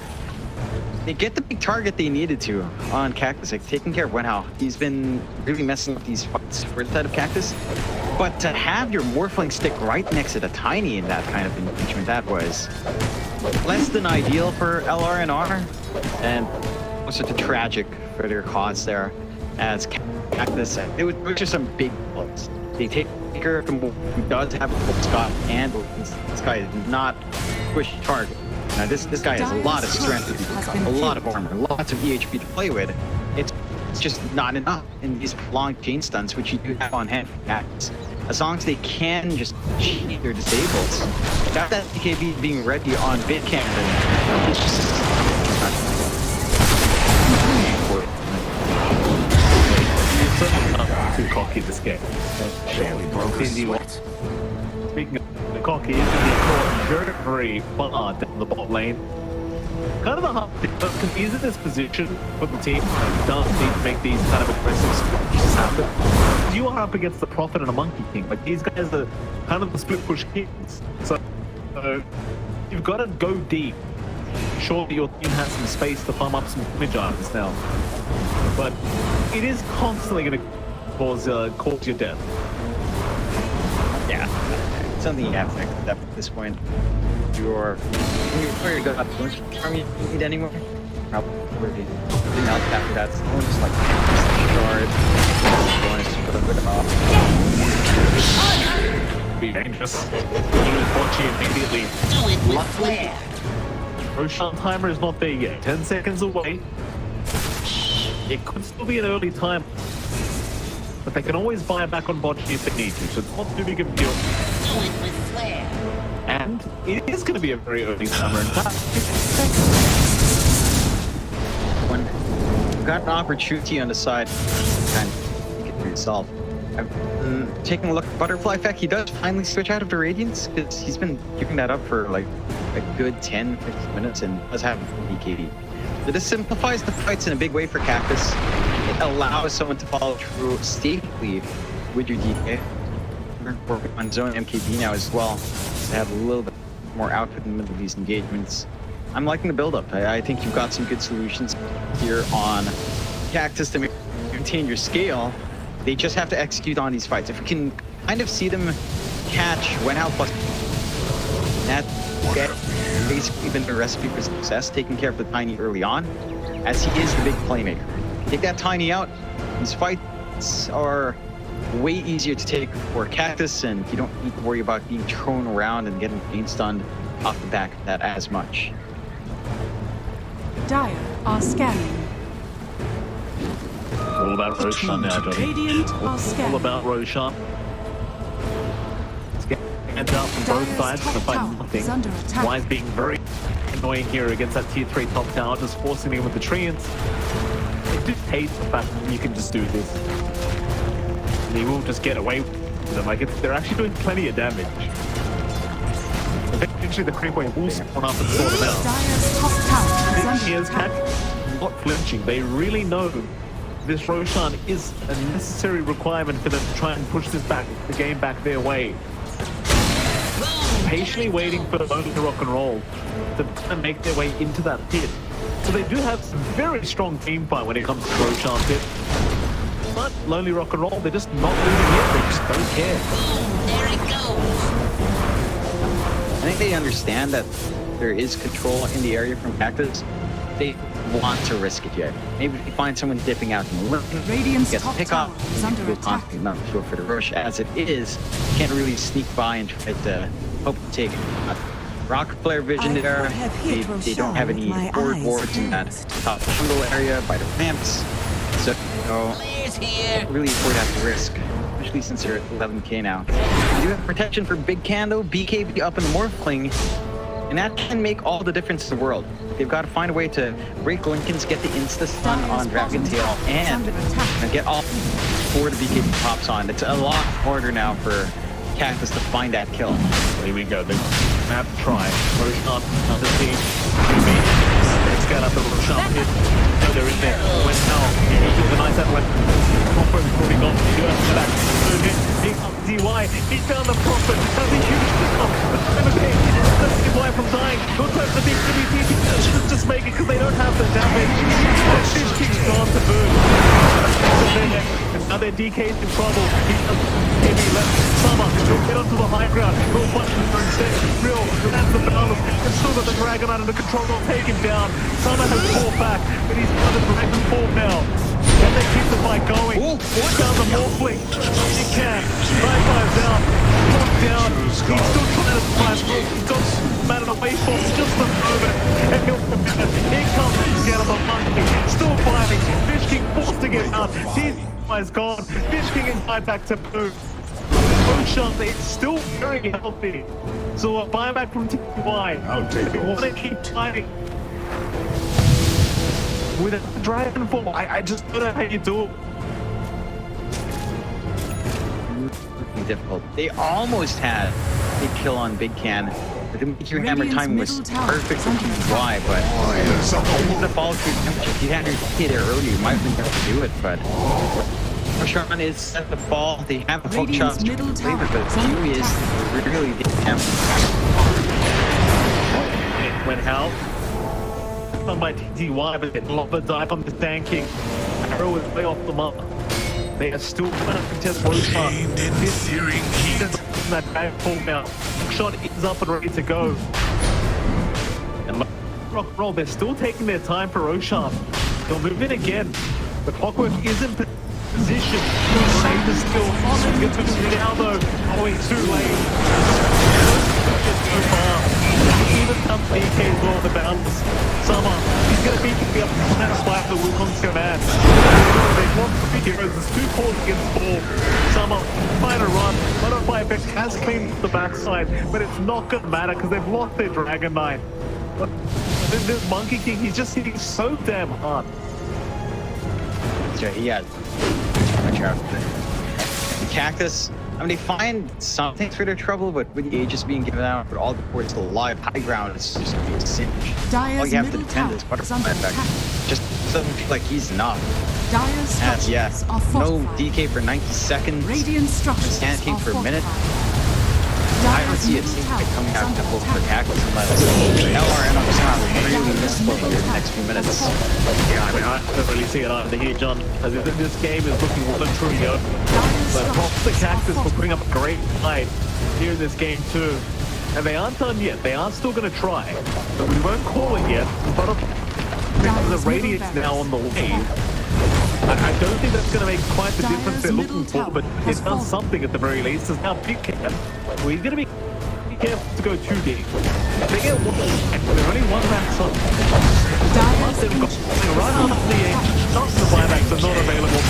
They get the big target they needed to on Cactus, like taking care of Wenhao. He's been really messing up these fights for the side of Cactus. But to have your Morphling stick right next to the Tiny in that kind of engagement, that was less than ideal for LR&R, and also too tragic for their cause there. As Cactus, it was just some big blows. They take care of him who does have a Scott, and this guy is not a squishy target. Now this guy has a lot of strength, a lot of armor, lots of EHP to play with. It's just not enough in these long chain stunts, which you do have on hand for Cactus. As long as they can just cheat their disables. Without that BKB being ready on Bit Cannon, it's just too cocky this game. Barely broke his sweat. Speaking of the cocky, he's going to be caught very far down the bot lane. Kind of a hard thing, because he's in this position for the team. He does need to make these kind of aggressive switches happen. You are up against the Prophet and a Monkey King. Like, these guys are kind of the split push kings. So you've got to go deep. Surely your team has some space to farm up some damage items now. But it is constantly going to cause your death. something you have to accept at this point. You're pretty good at the farm you need anymore. Probably nothing else after that. So just like shard. Bonus for the good off. Be dangerous. Use Bocce immediately. Luckily, Roshan timer is not there yet. 10 seconds away. It could still be an early time, but they can always buy back on Bocce if they need to, so it's not too big of a deal. And it is going to be a very early timer. In fact, when you've got an opportunity on the side, kind of make it for yourself. I'm taking a look at Butterfly Effect. He does finally switch out of the Radiance because he's been keeping that up for like a good 10-15 minutes and does have BKB. So this simplifies the fights in a big way for Cactus. It allows someone to follow through safely with your DK. We're working on zone MKB now as well to have a little bit more output in the middle of these engagements. I'm liking the build-up. I think you've got some good solutions here on Cactus to maintain your scale. They just have to execute on these fights. If we can kind of see them catch when out plus that basically been the recipe for success, taking care of the Tiny early on, as he is the big playmaker. Take that Tiny out, these fights are way easier to take for Cactus, and you don't need to worry about being thrown around and getting pain stunned off the back of that as much. Dire are scanning. all about Roshan now, Johnny. Radiant are All scanning. about Roshan. Hands out from both sides to fight nothing. Why is being very annoying here against that tier 3 top tower, just forcing him with the treants. It just hates the fact that you can just do this. And he will just get away with it. Like, they're actually doing plenty of damage. Eventually the creep wave will spawn up and sort them out. Here's Cactus not flinching. They really know this Roshan is a necessary requirement for them to try and push this back, the game back their way. Patiently waiting for the moment to rock and roll to kind of make their way into that pit. So they do have some very strong team fight when it comes to Roshan pit. But Lonely Rock and Roll, they're just not moving yet. They just don't care. There it goes. I think they understand that there is control in the area from Cactus. They want to risk it yet. Maybe if you find someone dipping out in the lane, gets a pick off, and you feel confident enough to go for the rush. As it is, can't really sneak by and try to hope to take it. Rocket flare vision there. They don't have any forward wards in that top jungle area by the ramps. So, really afford that risk, especially since they're at 11k now. You have protection for Big Cando, BKB up in the Morphling, and that can make all the difference in the world. They've got to find a way to break Lincoln's, get the insta-stun on Dragon Tail, and get all 4 the BKB pops on. It's a lot harder now for Cactus to find that kill. Here we go. They have to try. Roshan on the team. Let's get up the Roshan pit. No, they're in there. Went now. He organized that one. Prophet is probably gone. He goes back. He DY. He found the Prophet. That's a huge discount. Let's DY from dying. Don't touch the BKB. Just make it because they don't have the damage. This keeps gone to boom. Now their DK's in trouble. Heavy left. Summer. He'll get onto the high ground. He'll punch him for instead. Real lands the balance. And still got the Dragon under control. They'll take him down. Summer has pulled back, but he's got the Dragon form now. Can they keep the fight going? Down the Morphling. He can. Sci-Fi's down. Locked down. He's still trying to fight. He's got Madden away for just a moment. And he'll come in. Here comes get on the monkey. Still fighting. Fish King forced to get out. He's gone. Fish King is right back to boom. Roshan is still very healthy. So a buyback from TY. If you want to keep fighting with a Dragon Ball, I just don't know how you do it. Difficult. They almost had a kill on Big Can. The Meteor Hammer time was perfect for TY, but the follow through, if you had your hit there earlier, you might have been able to do it, but Roshan is set to fall. They have a hook shot to play with, but Q is really damn. When hell done by TTY, but it lava dive on the tanking. Arrow is way off the mark. They are still trying to contest Roshan. This is that back pull now. Shot is up and ready to go. And rock and roll, they're still taking their time for Roshan. They'll move in again. The Clockwork is in position. Save the skill. Get to the now though. Oh, it's too late. So far. Even comes A.K.A as well, the balance. Summer, he's going to be up that spike for Wukong's command. They want 3 heroes, there's 2 calls against 4. Summer, trying to run. Butterfly effect has cleaned the backside, but it's not going to matter because they've lost their Dragon Knight. But this Monkey King, he's just hitting so damn hard. Yeah, he has much after the Cactus. I mean, they find some things for their trouble, but with the Aegis being given out, but all the ports still alive, high ground is just being singed. All you have to defend is Butterfly effect. Just doesn't feel like he's enough. Dyer's no DK for 90 seconds. Radiant structures Sand King for a minute. Dyer's I don't see it coming out of the for Cactus unless LRN on the sound really missable here in the next few minutes. Yeah, I mean, I don't really see it either here, John. As if this game is looking well and truly good. But props to Cactus for putting up a great fight here in this game too. And they aren't done yet. They are still going to try. But we won't call it yet. But the Radiant's now on the way. I don't think that's going to make quite the difference they're looking for, but it does something at the very least. It's now Big Cat. Well, he's going to be careful to go too deep. They get one, they're only one max up. Once they've got right on the edge, not the buybacks are not available.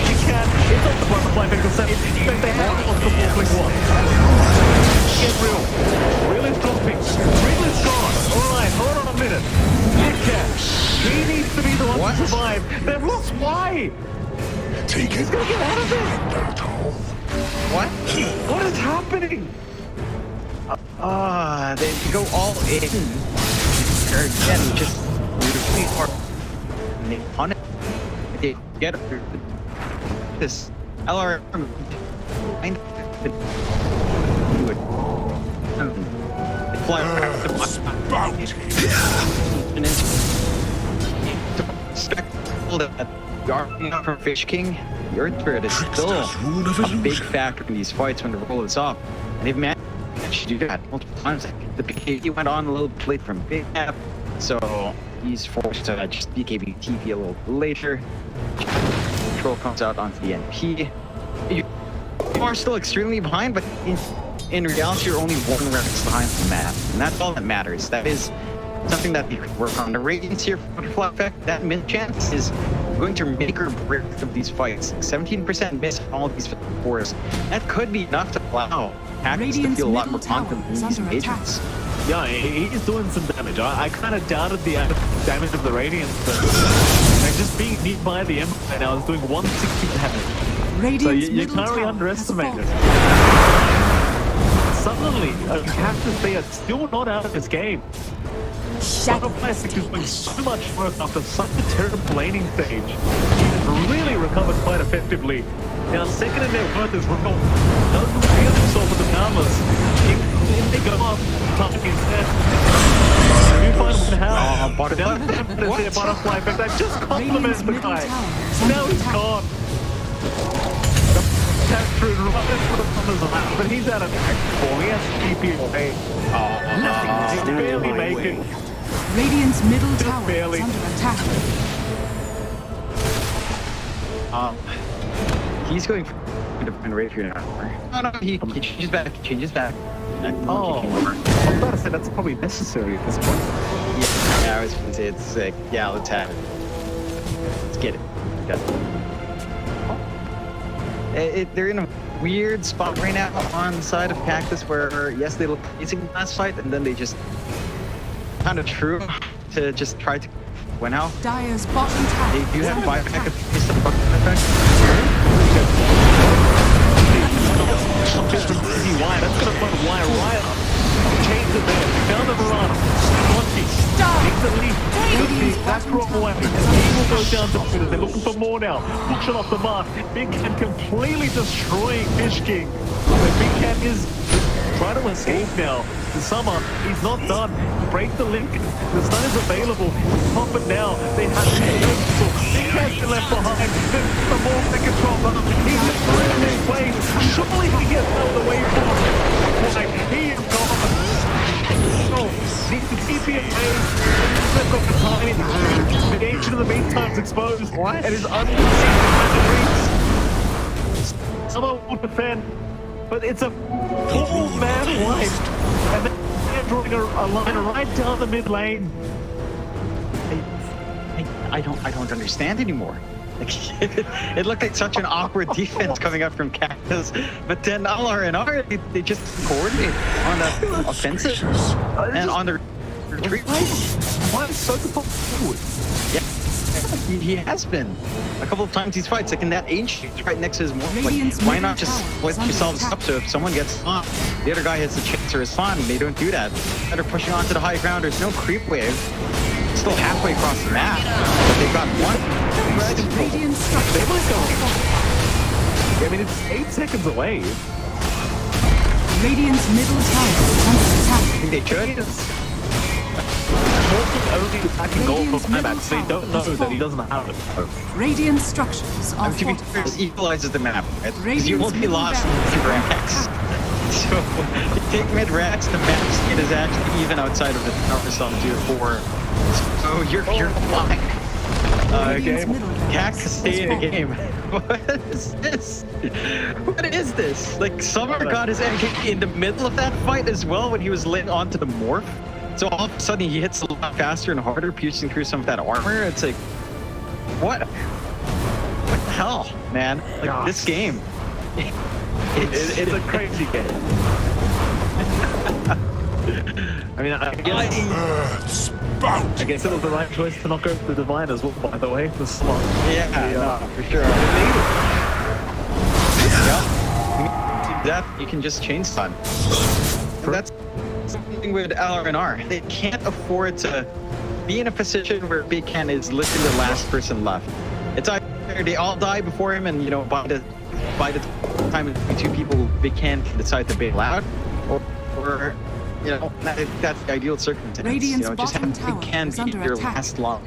Big Cat, it's not the butterfly because they have lost the Wolfling one. Get real. Real is dropping. Real is gone. Alright, hold on a minute. Big Cat, he needs to be the one to survive. They've lost. Why? He's gonna get out of it. What? What is happening? They go all in. Or again, just beautifully hard. And they pun it. They get this LRM. Do it. They fly around the from Fish King, your turret is still a big factor in these fights when the roll is off. And they've managed to do that multiple times. The BKB went on a little bit late from Big Cap, so he's forced to just BKB TP a little later. Control comes out onto the NP. You are still extremely behind, but in reality, you're only 1 Rex behind the map, and that's all that matters. That is something that you could work on. The Radiance here for Butterfly effect, that miss chance is going to make or break some of these fights. 17% miss on all these fours. That could be enough to allow Cactus to feel a lot more confident in these engagements. Yeah, he's doing some damage. I kind of doubted the damage of the Radiance, but just being hit by the Empire now is doing 160 damage. So you can't really underestimate it. Suddenly, Cactus, they are still not out of this game. Butterfly is doing so much work after such a terrible laning stage. He's really recovered quite effectively. Now, second in their worth is Rumble. Doesn't feel himself with the Boundless. If they go off, Topic instead. You find one how. Butterfly effect. That just compliments the guy. Now he's gone. Captured right for the Thumbers, but he's out of attack. He has to keep it away. He's barely making. Radiant's middle tower is under attack. He's going for a different Rapier now. Oh no, he changes back. Oh, I'm about to say that's probably necessary at this point. Yeah, I was going to say it's sick. Yeah, let's have it. Let's get it. They're in a weird spot right now on the side of Cactus where, yes, they look amazing last fight, and then they just kind of true to just try to win out. Dyer's bottom tower. They do have buyback at the button effect. That's gonna put Y right up. Change it there. Down the Verana. Takes the lead. That's wrong way. He will go down to Peter. They're looking for more now. Push it off the mark. Big Cat completely destroying Fish King. But Big Cat is try to escape now. The Summer, he's not done. Break the link. The stun is available. Pop it now. They have to He can't be left behind. The more they control. He's just running his way. Surely he gets out of the way for him. He is gone. Needs to TP away. Slip off the tiny. The ancient in the meantime is exposed. What? And his unconceived Summer will defend. But it's a full man life. And then they're drawing a line right down the mid lane. I don't understand anymore. Like, it looked like such an awkward defense coming up from Cactus, but then LRNR, they just coordinate on the offensive and on the retreat. Why is so forward? Yeah, he has been. A couple of times these fights, like in that ancient right next to his morph, like, why not just split yourselves up so if someone gets spawned, the other guy has a chance to respond, and they don't do that. They're pushing onto the high ground, there's no creep wave. Still halfway across the map, but they've got one. They might go. I mean, it's 8 seconds away. Radiant's middle tower is under attack. I think they should. Only attacking goal for climax. They don't know that he doesn't have it. Radiant structures are fortified. It equalizes the map, right? Because you won't be lost in mid-racks. So, you take mid-racks, the map state is actually even outside of the tower zone tier 4. So you're flying. Game. Cactus stay in the game. What is this? What is this? Like, Summer got his A.K.A. in the middle of that fight as well when he was lit onto the morph. So all of a sudden he hits a lot faster and harder, piercing through some of that armor. It's like, what? What the hell, man? Like, this game. It's a crazy game. I mean, I guess it was the right choice to not go for the Divine as well, by the way. The slot. Yeah, for sure. That you can just chain stun. And that's something with LRNR. They can't afford to be in a position where Big Ken is literally the last person left. It's either they all die before him, and by the time the two people Big Ken can decide to bail out, or that's the ideal circumstance. Radiant's just have bottom Big Ken be your last long.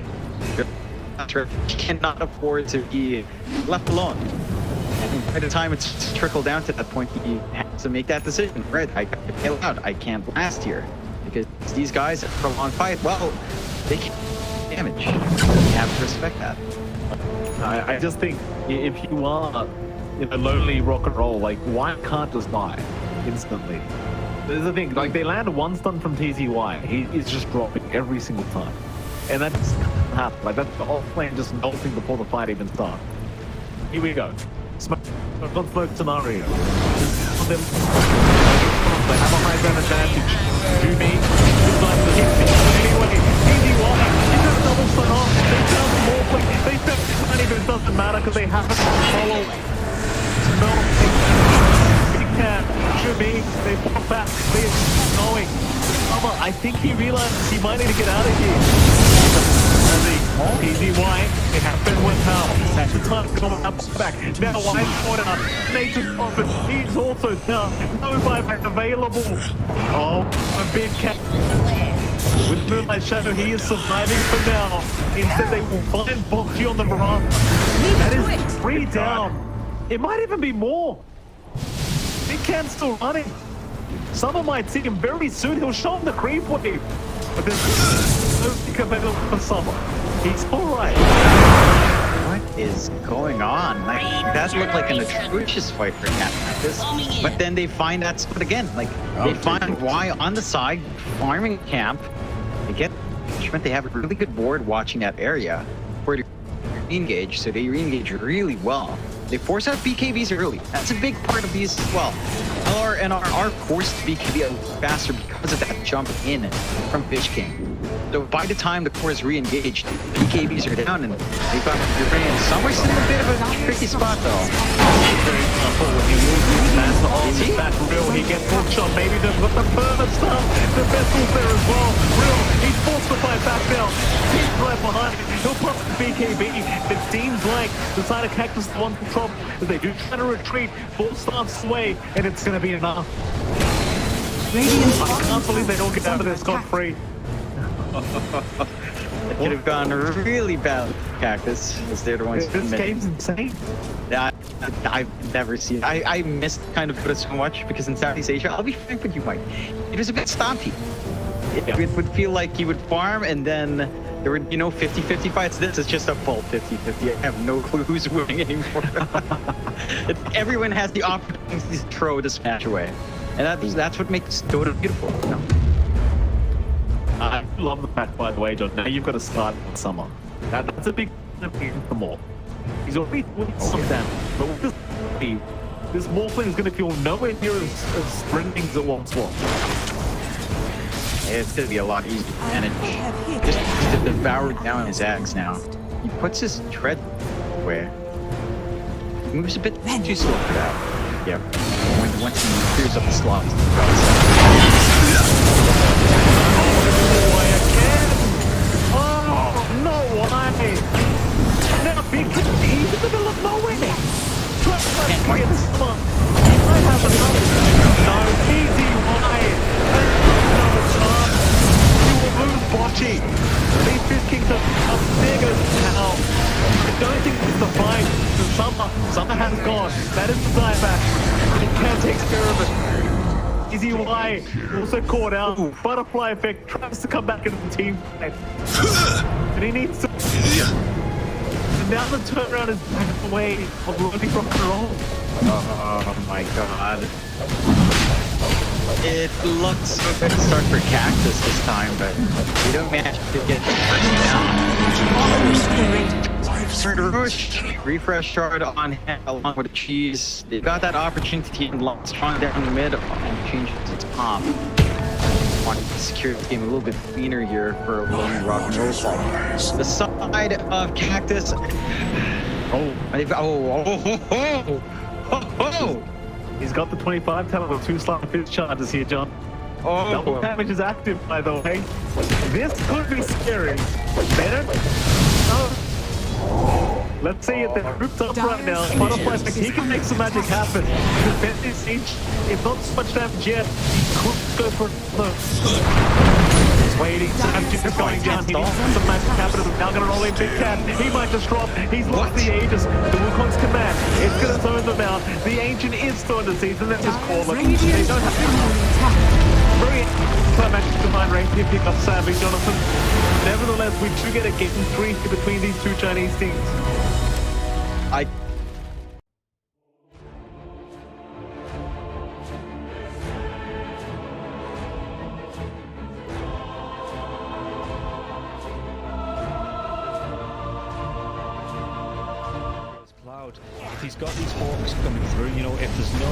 You cannot afford to be left alone. And by the time it's trickled down to that point, he has to make that decision. Right, I got to bail out. I can't blast here because these guys for a long fight. Well, they can damage. You have to respect that. I just think if you are in a lonely rock and roll, like, why can't just die instantly? There's the thing, like, they land one stun from TZY, he is just dropping every single time. And that just can't happen. Like, that's the whole plane just melting before the fight even starts. Here we go. Smoke scenario. They have a high ground advantage. Do me. It's like the hit. Anyway, TZY, he just double stun off. They found more play. They found money, but it doesn't matter because they haven't followed. Should be. They pop back. They're going. I think he realized he might need to get out of here. TZY, they have been with Hal. That's the time to come up back. Now White Order. Nature's Prophet. He's also down. No buyback available. Oh, a big cat. With Moonlight Shadow, he is surviving for now. Instead, they will find Bocchi on the veranda. That is 3 down. It might even be more. Big Can's still running. Someone might see him very soon. He'll show him the creep wave. But there's no pick available for Summer. He's alright. What is going on? Like, that looked like an atrocious fight for Cactus. But then they find that spot again. Like, they find Y on the side, farming camp. They get engagement. They have a really good board watching that area where they re-engage. So they re-engage really well. They force out BKBs early. That's a big part of these as well. LRNR are forced to BKB faster because of that jump in from Fish King. So by the time the core is re-engaged, BKBs are down and they've got your brain. Summer's in a bit of a tricky spot though. When he moves fast, he's back real. He gets hooked shot. Maybe they've got the further stuff. The vessel's there as well. Real, he's forced to fight back now. He's right behind. He'll pop the BKB. It seems like the side of Cactus wants to trouble. They do try to retreat. Ball starts away, and it's going to be enough. Radiant's I can't believe they don't get out of this scot-free. It could have gone really bad, Cactus, as they're the ones who This commit. game's insane. Yeah, I've never seen. I missed kind of Dota so much because in Southeast Asia, I'll be frank with you, Mike. It was a bit stompy. It would feel like you would farm and then there would be no 50-50 fights. This is just a full 50-50. I have no clue who's winning anymore. Everyone has the opportunity to throw the smash away, and that's what makes Dota beautiful. You know? I love the fact, by the way, John. Now you've got to start in summer. That's a big thing for Morph. He's already doing some damage, but with this Morphling is going to feel nowhere near as sprinting as it once was. It's going to be a lot easier to manage. Just to devour down his axe now. He puts his tread where he moves a bit too slow for that. Yeah. Once he clears up the slots. No way! Now he's in the middle of nowhere! Trust that kid, come on! He might have another. No, easy wide! Another chance! You will lose Bocce! These two kings are big as hell! I don't think it's the fight. Summer has gone. That is the dieback. He can't take care of it. Easy Y also caught out. Butterfly effect tries to come back into the team fight. And he needs to. And now the turnaround is back away of learning rock and roll. Oh my god. It looked so good to start for Cactus this time, but we don't manage to get the first down. Refresh shard on hand along with the cheese. They got that opportunity and strong down the mid and change it to top. Wanting to secure the game a little bit cleaner here for a lonely rock and roll fall. The side of Cactus. He's got the 25 talent with 2 slot fist charges here, John. Double damage is active, by the way. This could be scary. Better? No. Let's see if they're grouped up right now. Butterfly effect, he can make some magic happen. Defend this siege. It's not so much damage yet. He could go for the. He's waiting. Damage is going down. He needs some magic happen. He's now going to roll in Big Cat. He might just drop. He's lost the Aegis. The Wukong's command. It's going to zone them out. The Ancient is still in the season. Let's just call it. They don't have to. Brilliant. Climatic Divine Rain to pick up Savage, Jonathan. Nevertheless, we do get a game 3 between these two Chinese teams. If he's got these hawks coming through, you know, if there's no...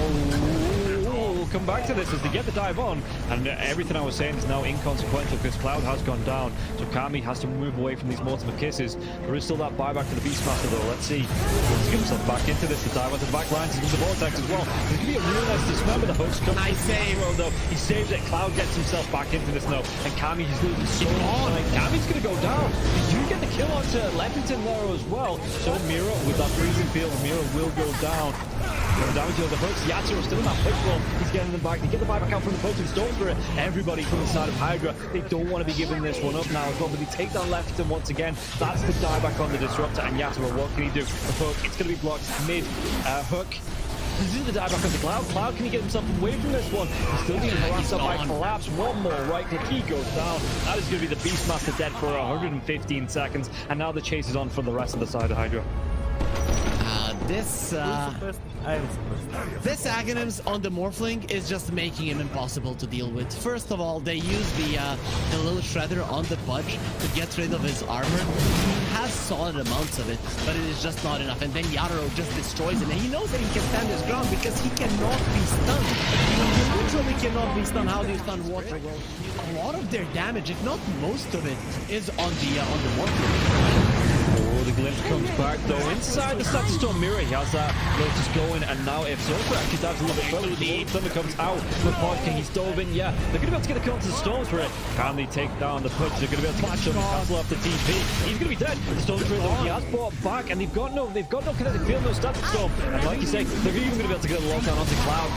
We'll come back to this as they get the dive on, and everything I was saying is now inconsequential because Cloud has gone down, so Kami has to move away from these multiple kisses. There is still that buyback to the Beastmaster though. Let's see. Let's get himself back into this. The dive onto the back lines into the vortex as well. It could be a real nice dismember. The hooks come. Nice save. Though he saves it. Cloud gets himself back into this now, and Kami is losing so much. Kami's gonna go down. Did you get the kill onto Leppington there as well? So Mira with that freezing field, Mira will go down. Going down to the hooks. Yatsu is still in that push roll. He's getting them back. They get the buyback out from the post and Stone Spirit. Everybody from the side of Hydra, they don't want to be giving this one up now as well, but they take down Leppington once again. That's the dieback on the Disruptor, and Yatsu, what can he do? The hook, it's going to be blocked mid. Hook. This is the dieback on the Cloud. Cloud, can he get himself away from this one? He's still being harassed up by Collapse. One more right click, he goes down. That is going to be the Beastmaster dead for 115 seconds, and now the chase is on for the rest of the side of Hydra. This Aghanims on the Morphling is just making him impossible to deal with. First of all, they use the little shredder on the Budge to get rid of his armor. He has solid amounts of it, but it is just not enough. And then Yatoro just destroys him, and he knows that he can stand his ground because he cannot be stunned. You literally cannot be stunned. How do you stun water? Well, a lot of their damage, if not most of it, is on the Morphling. Oh, the glimpse comes back though. Inside the Static Storm mirror, he has that Lotus going, and now if Zerker actually dives a little bit further, the Thunder comes out. Reporting he's dove in, yeah. They're going to be able to get the counter to the Storms for it. Can they take down the punch? They're going to be able to match up and cancel off the TP. He's going to be dead. The Storm Trader, he has brought back, and they've got no kinetic field, no Static Storm. And like you say, they're even going to be able to get a lockdown onto Cloud.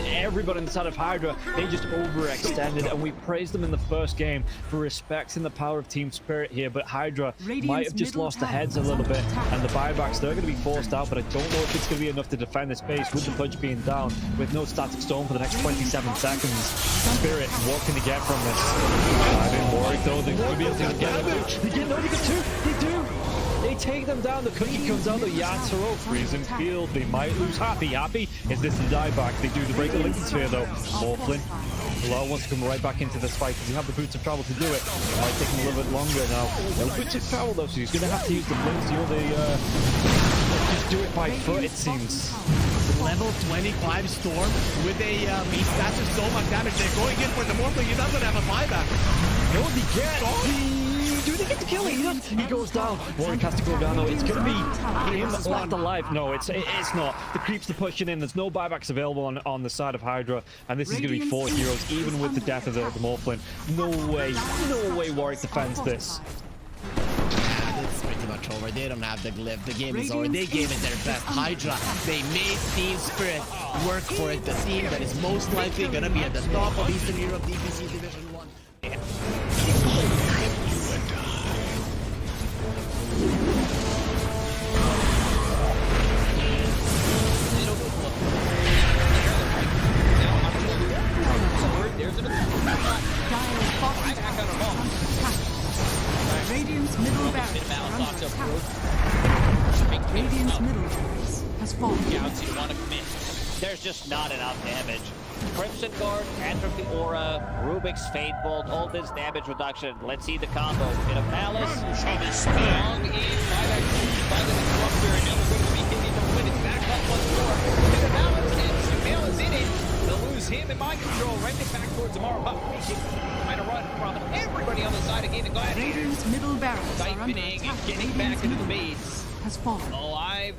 Everybody inside of Hydra, they just overextended, and we praised them in the first game for respecting the power of team spirit here, but Hydra might have just lost the heads a little bit, and the buybacks, they're going to be forced out, but I don't know if it's going to be enough to defend this base with the punch being down, with no Static Storm for the next 27 seconds. Spirit, what can they get from this? I've been worried though, they're going to be able to get it. They get two, they do! They take them down, the cookie comes out, the Yatoro, freezing field, they might lose Happy. Is this the dieback? They do the break the Lincoln Sphere though. Morphlin, Bilal wants to come right back into this fight. Does he have the boots of travel to do it? It might take him a little bit longer now. No boots of travel though, so he's going to have to use the blinks, just do it by foot, it seems. Level 25 Storm with a stats of so much damage. They're going in for the Morphling. He doesn't have a buyback. No, they get do they get the kill? He goes down. Warwick has to go down though. It's going to be him left alive. No, it's not. The creeps are pushing in. There's no buybacks available on the side of Hydra, and this is going to be 4 heroes, even with the death of the Morphlin. No way Warwick defends this. It's pretty much over. They don't have the glyph. The game is over. They gave it their best. Hydra, they made Team Spirit work for it. The team that is most likely going to be at the top of Eastern Europe DPC Division 1. Radiant's middle barracks are under attack. Radiant's middle barracks has fallen. You want to commit. There's just not enough damage. Crimson Guard, Atrophy Aura, Rubik's Fate Bolt, all this damage reduction. Let's see the combo. Bit of Malice. Strong in by that Disruptor, and now we're going to be hitting the win it back up once more. Bit of Malice, and Sumail is in it. They'll lose him in mind control. Right back towards Amara. But we can try to run from everybody on the side again. Go ahead. Radiant's middle barracks are under Siphoning attack. and getting back into the base. Has fallen. Alive.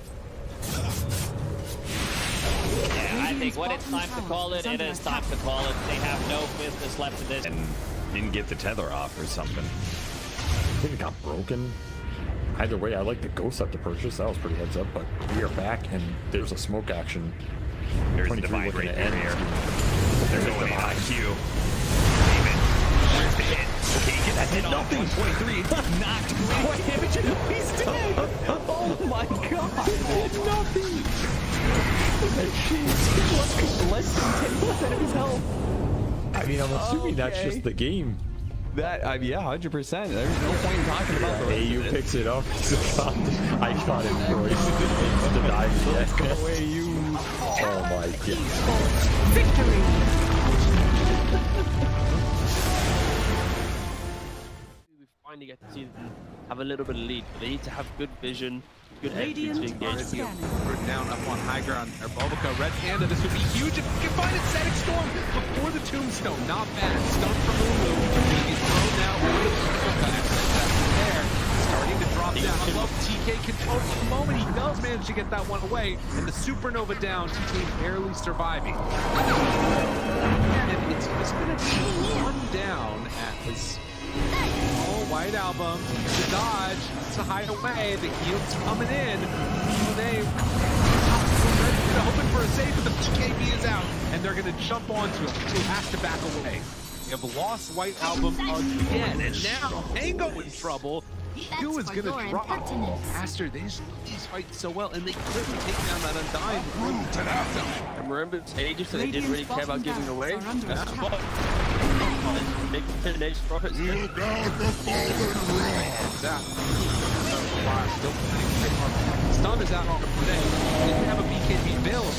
Yeah, I think when it's time to call it, it is time to call it. They have no business left in this. And didn't get the tether off or something. I think it got broken. Either way, I like the ghost up to purchase. That was pretty heads up, but we are back and there's a smoke action. There's 23 Divine looking right to end. here. They're going in on Q. There's the hit. Okay, get that hit off. 123. Knocked great damage and he's dead. Oh my god. Nothing. Less than 10% of his health. I mean, I'm assuming that's just the game. That, yeah, 100%. There's no point in talking about the rest AU of it. picks it up. I thought it was to die yet. Away you. Oh my god. Victory. We finally get to see them have a little bit of lead, but they need to have good vision, good entry to engage. We're down up on high ground. Or Bulbaca, Red Panda. This would be huge if we can find a Static Storm before the Tombstone. Not bad. Stun from Lulu. He's thrown now. There. Starting to drop down. I love TK control for the moment. He does manage to get that one away. And the Supernova down. TK barely surviving. And it's just going to be one down at his White Album. The dodge to hide away. The heal's coming in. They hoping for a save, but the BKB is out, and they're going to jump onto him. He has to back away. We have lost White Album again, and now Mango in trouble. Q is going to drop faster. These fight so well, and they clearly take down that Undying. And remember, it's ages, so they didn't really care about giving away. That's the bot. Big finish profits. You got the Stun is out on the play. Didn't have a BKB available.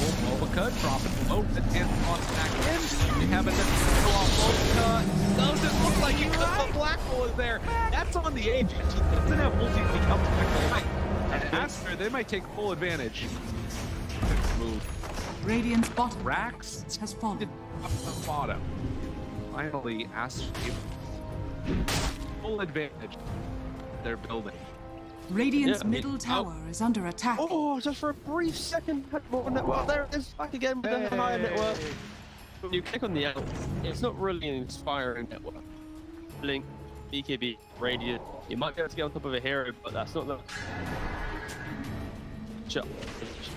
Bulbaca dropping low. The 10th on back in. They have a Bulbaca. Doesn't look like he got the black hole is there. That's on the edge. He doesn't have multi if he comes back. And after, they might take full advantage. Move. Radiant's bottom Rax has fallen. Up the bottom. Finally, Astro full advantage. They're building. Radiant's Yeah, middle tower is under attack. Oh, just for a brief second, had more network. There it is, back again with the higher network. When you click on the out, it's not really an inspiring network. Blink, BKB, Radiant. You might be able to get on top of a hero, but that's not the shot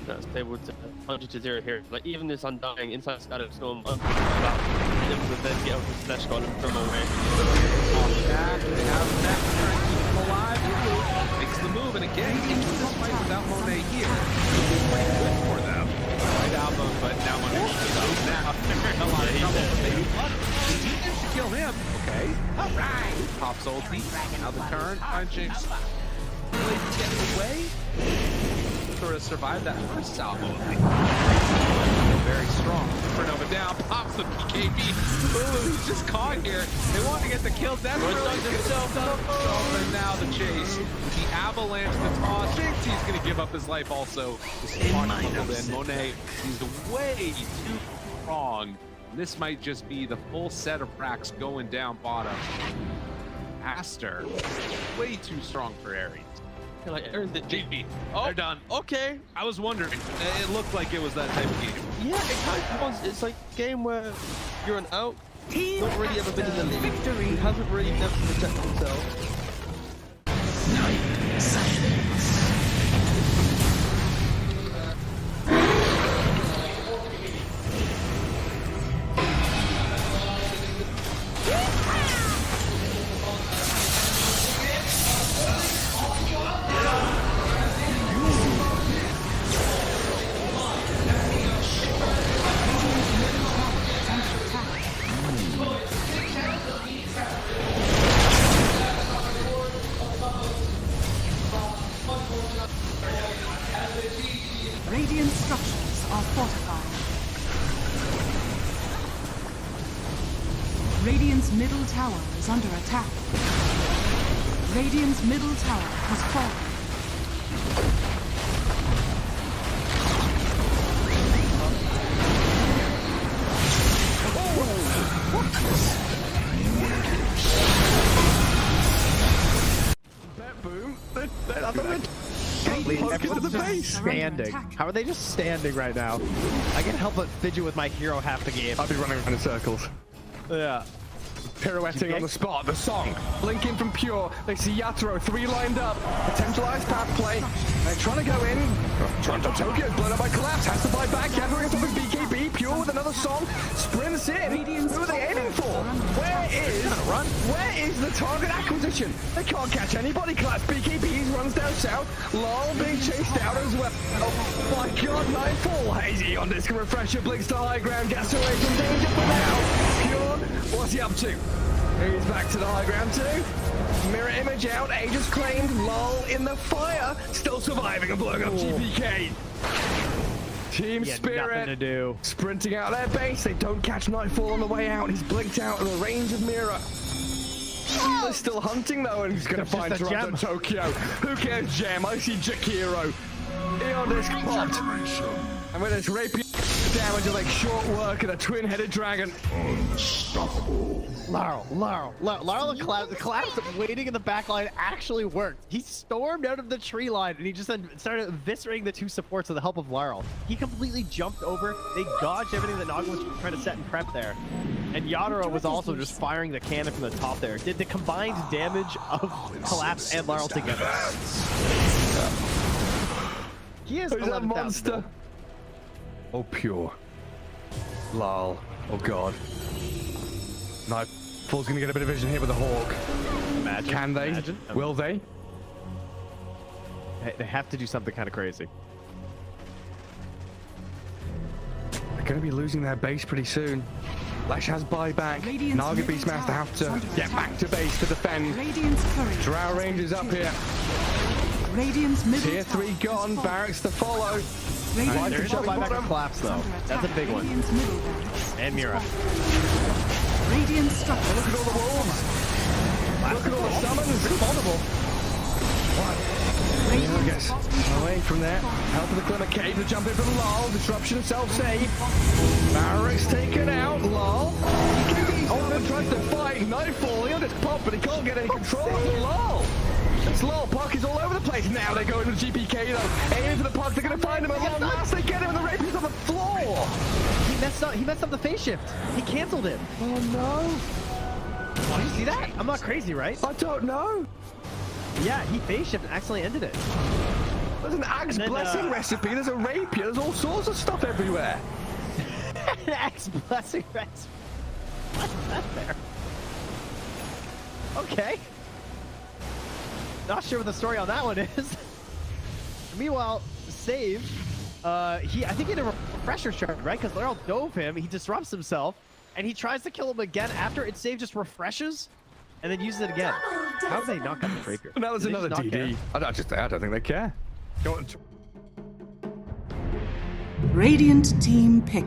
that's able to 100-0 here. Like even this Undying inside Scatter Storm, about able to then get up the Slash Golem from away. Back, they have that trying to keep him alive. Makes the move, and again, into this fight without Monet here. It's pretty good for them. Right album, but now Monet is up now. A lot of trouble. Maybe he needs to kill him. Okay. Alright. Pops ulti. Now the turn. Punching. Really getting away. Sort of survived that first salvo. Very strong. Supernova down, pops the PKB. Ooh, he's just caught here. They want to get the kill. That's really himself up. And now the chase. With the avalanche, the toss. Thinks he's going to give up his life also. Just caught him in. Monet is way too strong. This might just be the full set of racks going down bottom. Aster, way too strong for Ares. Like earned the GP. Oh, They're done. Okay. I was wondering. It looked like it was that type of game. Yeah, it kind of was. It's like a game where you're an out, not really ever been in the league. Victory. He hasn't really never protected himself. Radiant structures are fortified. Radiant's middle tower is under attack. Radiant's middle tower has fallen. Boom. Everyone's just standing. How are they just standing right now? I can't help but fidget with my hero half the game. I'll be running around in circles. Yeah. Pirouetting on the spot, the song. Blinking from Pure. They see Yatoro, 3 lined up. Potentialized path play. They're trying to go in. Toronto Tokyo, blown up by Collapse. Has to buy back. Yatoro gets up with BKB. Pure with another song. Sprints in. Who are they aiming for? Where is the target acquisition? They can't catch anybody. Collapse BKB runs down south. Lol being chased out as well. Oh my god, Nightfall. Hazy on disc refresher. Blinks to high ground. Gets away from danger for now. Pure, what's he up to? He's back to the high ground too. Mirror image out, Aegis claimed, lull in the fire, still surviving and blowing up GPK. Team Spirit nothing to do. Sprinting out their base, they don't catch Nightfall on the way out, he's blinked out in the range of Mirror. They're still hunting though, and he's gonna find Toronto Tokyo. Who cares, Gem? I see Jakiro. Eon disc popped. And with his rapier damage, like short work and a twin-headed dragon. Unstoppable. Laurel, the collapse waiting in the back line actually worked. He stormed out of the tree line and he just then started eviscerating the 2 supports with the help of Laurel. He completely jumped over. They dodged everything that Naga was trying to set and prep there. And Yatoro was also just firing the cannon from the top there. Did the combined damage of Collapse and Laurel together. He is a monster. Oh, Pure. Lol. Oh, God. Nightfall's gonna get a bit of vision here with the Hawk. Imagine. Can they? Imagine. Will they? They have to do something kind of crazy. They're gonna be losing their base pretty soon. Lash has buyback. Naga Beastmaster have to get back to base to defend. Drow Rangers up here. Tier 3 gone. Barracks to follow. There's no buyback of Collapse though. That's a big one. And Mira. Radiant structure. Look at all the wolves. Look at all the summons. It's vulnerable. Mira gets away from there. Help of the Clement Cave to jump in from Lol. Disruption, self-save. Barracks taken out. Lol. Oh, tries to fight. Nightfall. He'll just pop, but he can't get any control of Lol. This little puck is all over the place. Now they're going with GPK though. Aiming for the puck. They're going to find him at long last. They get him and the Rapier's on the floor. He messed up the phase shift. He canceled him. Oh no. Oh, you see that? I'm not crazy, right? I don't know. Yeah, he phase shift and accidentally ended it. There's an Axe Blessing recipe. There's a Rapier. There's all sorts of stuff everywhere. An Axe Blessing recipe. What's that there? Okay. Not sure what the story on that one is. Meanwhile, Save, I think he had a refresher charge, right? Because Laryl dove him, he disrupts himself, and he tries to kill him again after it. Save just refreshes, and then uses it again. How did they not got the Rapier? Now there's another DD. I don't think they care. Radiant team pick.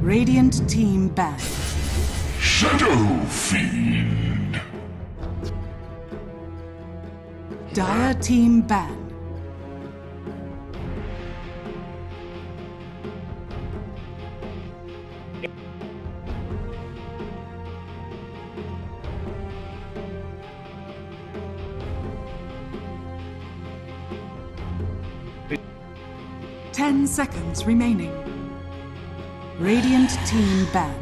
Radiant team ban. Shadow Fiend. Dire team ban. Ten seconds remaining. Radiant team ban.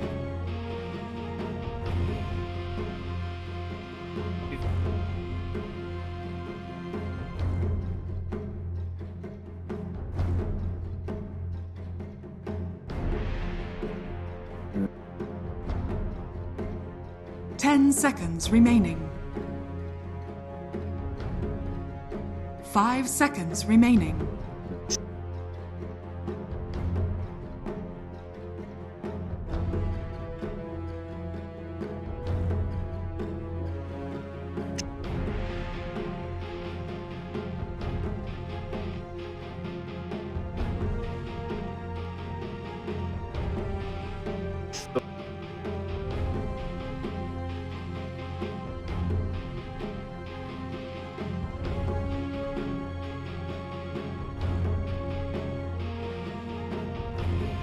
Ten seconds remaining. 5 seconds remaining.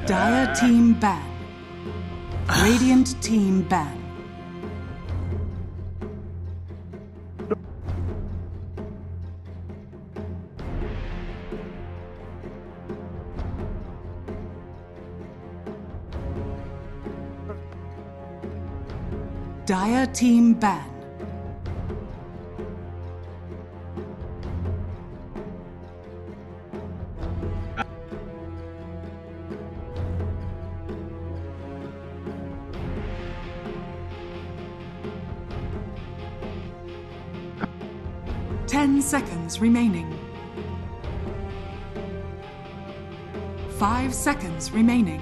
Dire team ban. Radiant team ban. Dire team ban. Seconds remaining. 5 seconds remaining.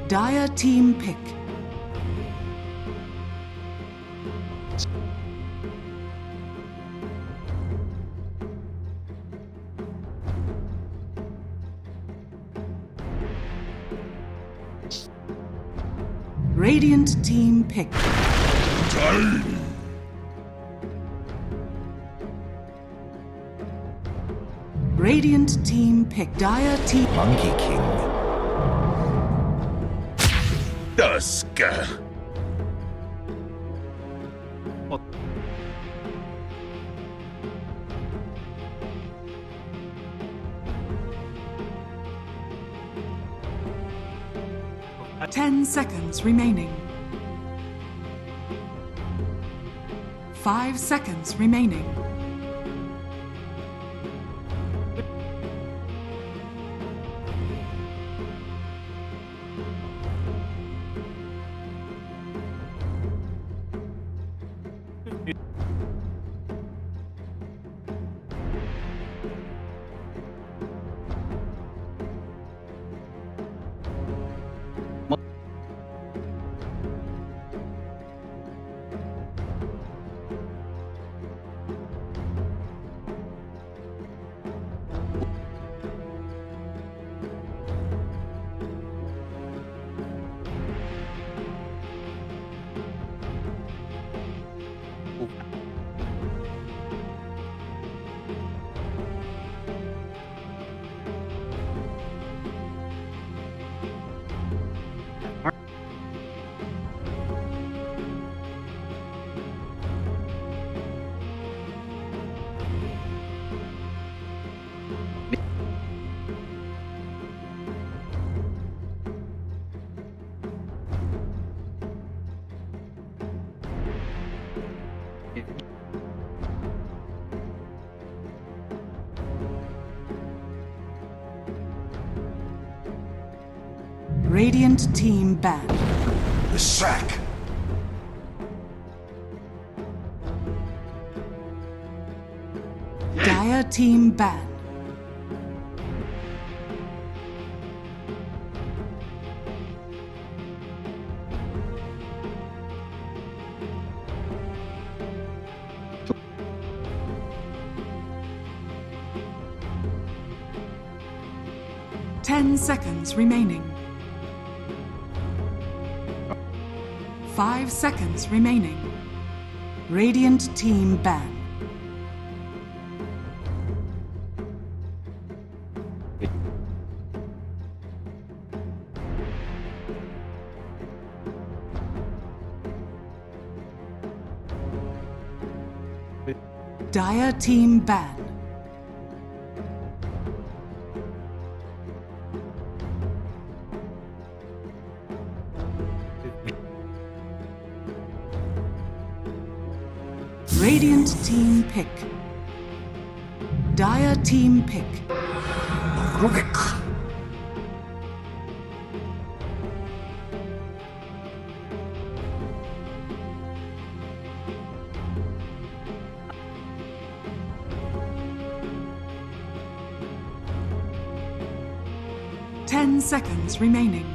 Dire team pick. Radiant team pick. Time. Radiant team pick. Dire team. Monkey King. Dusk. 10 seconds remaining. 5 seconds remaining. Radiant team banned. The sack. Dire team banned. Ten seconds remaining. 5 seconds remaining. Radiant team ban. Dire team ban. Radiant team pick. Dire team pick. Rubik. 10 seconds remaining.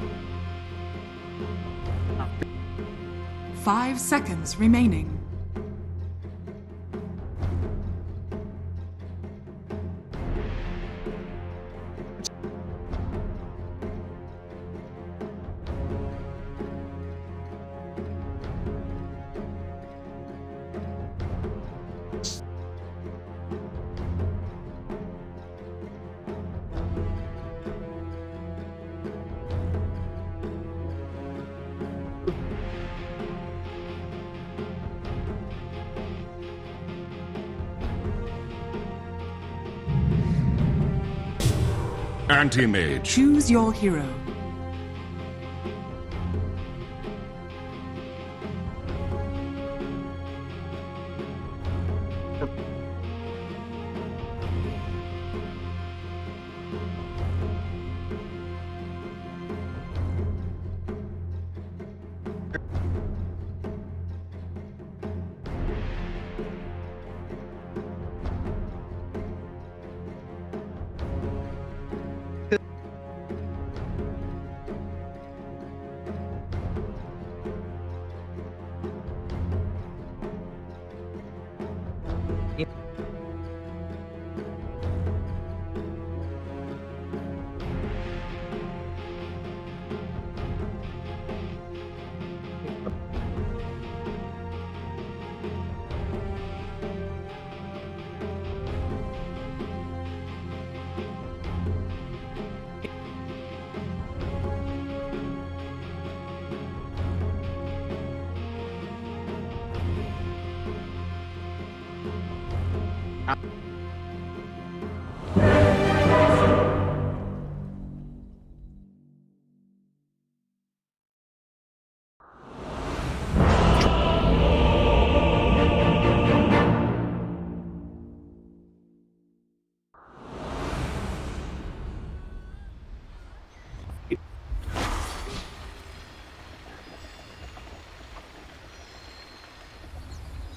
5 seconds remaining. Anti-mage. Choose your hero.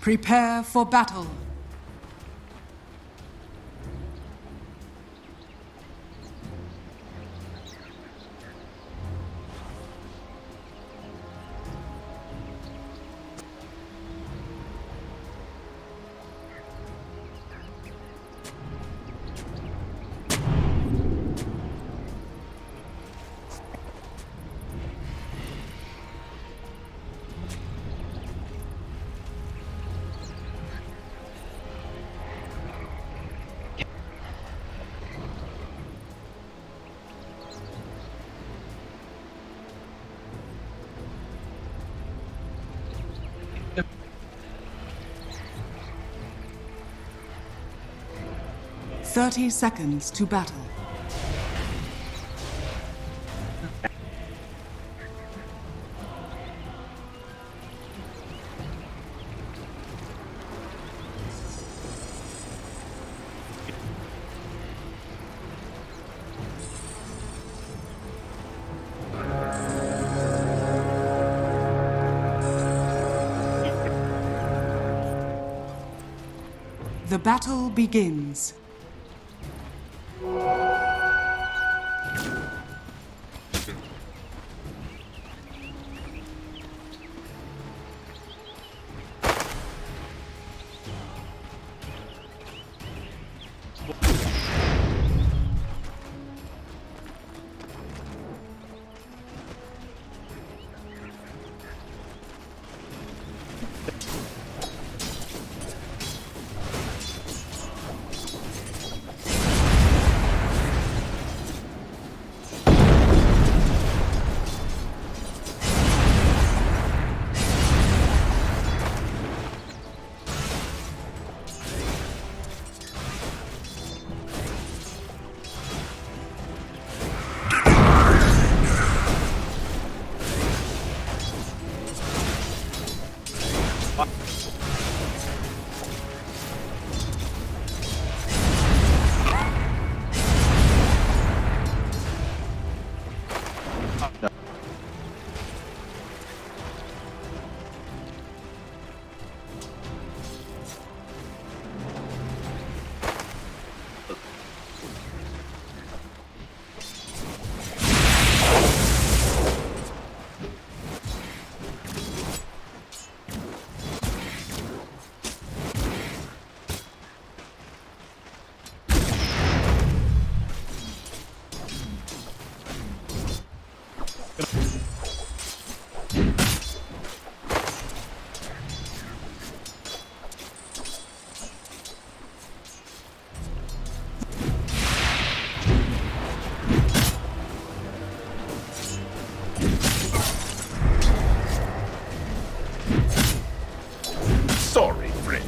Prepare for battle. Thirty seconds to battle. The battle begins. Sorry, friend.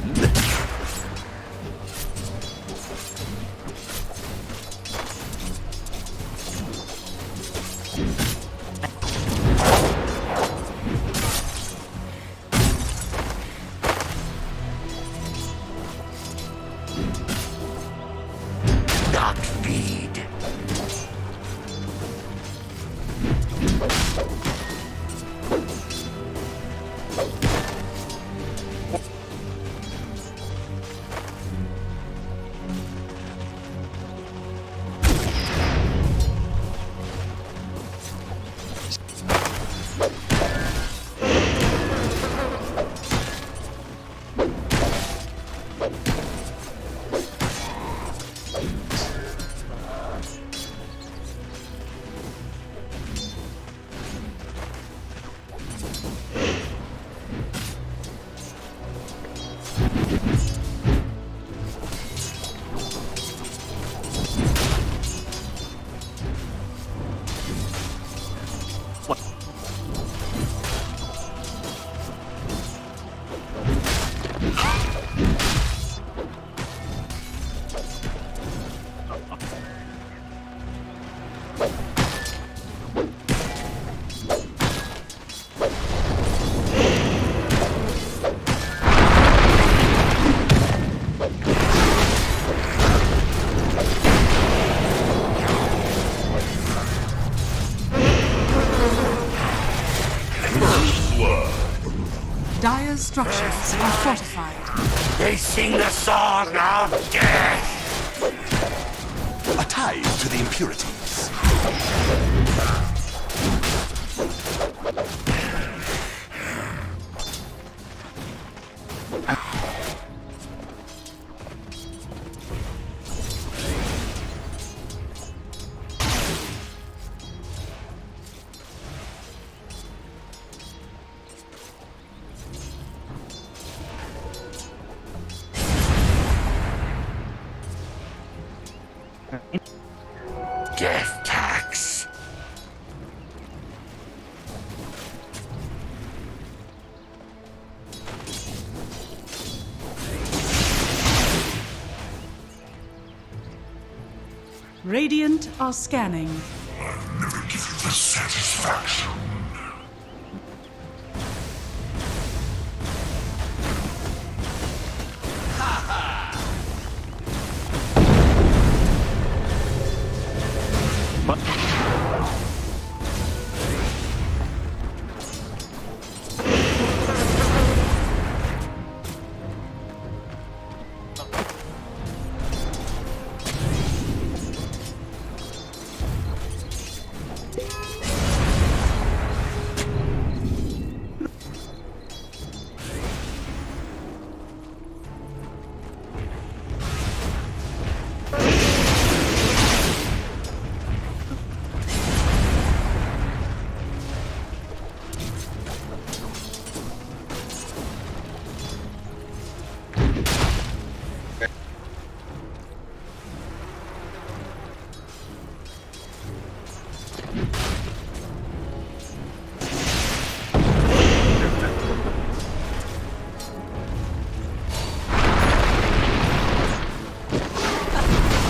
Godspeed. Dire's structures are fortified. They sing the song of death. A tie to the impurities. Death tax. Radiant are scanning. I'll never give you the satisfaction.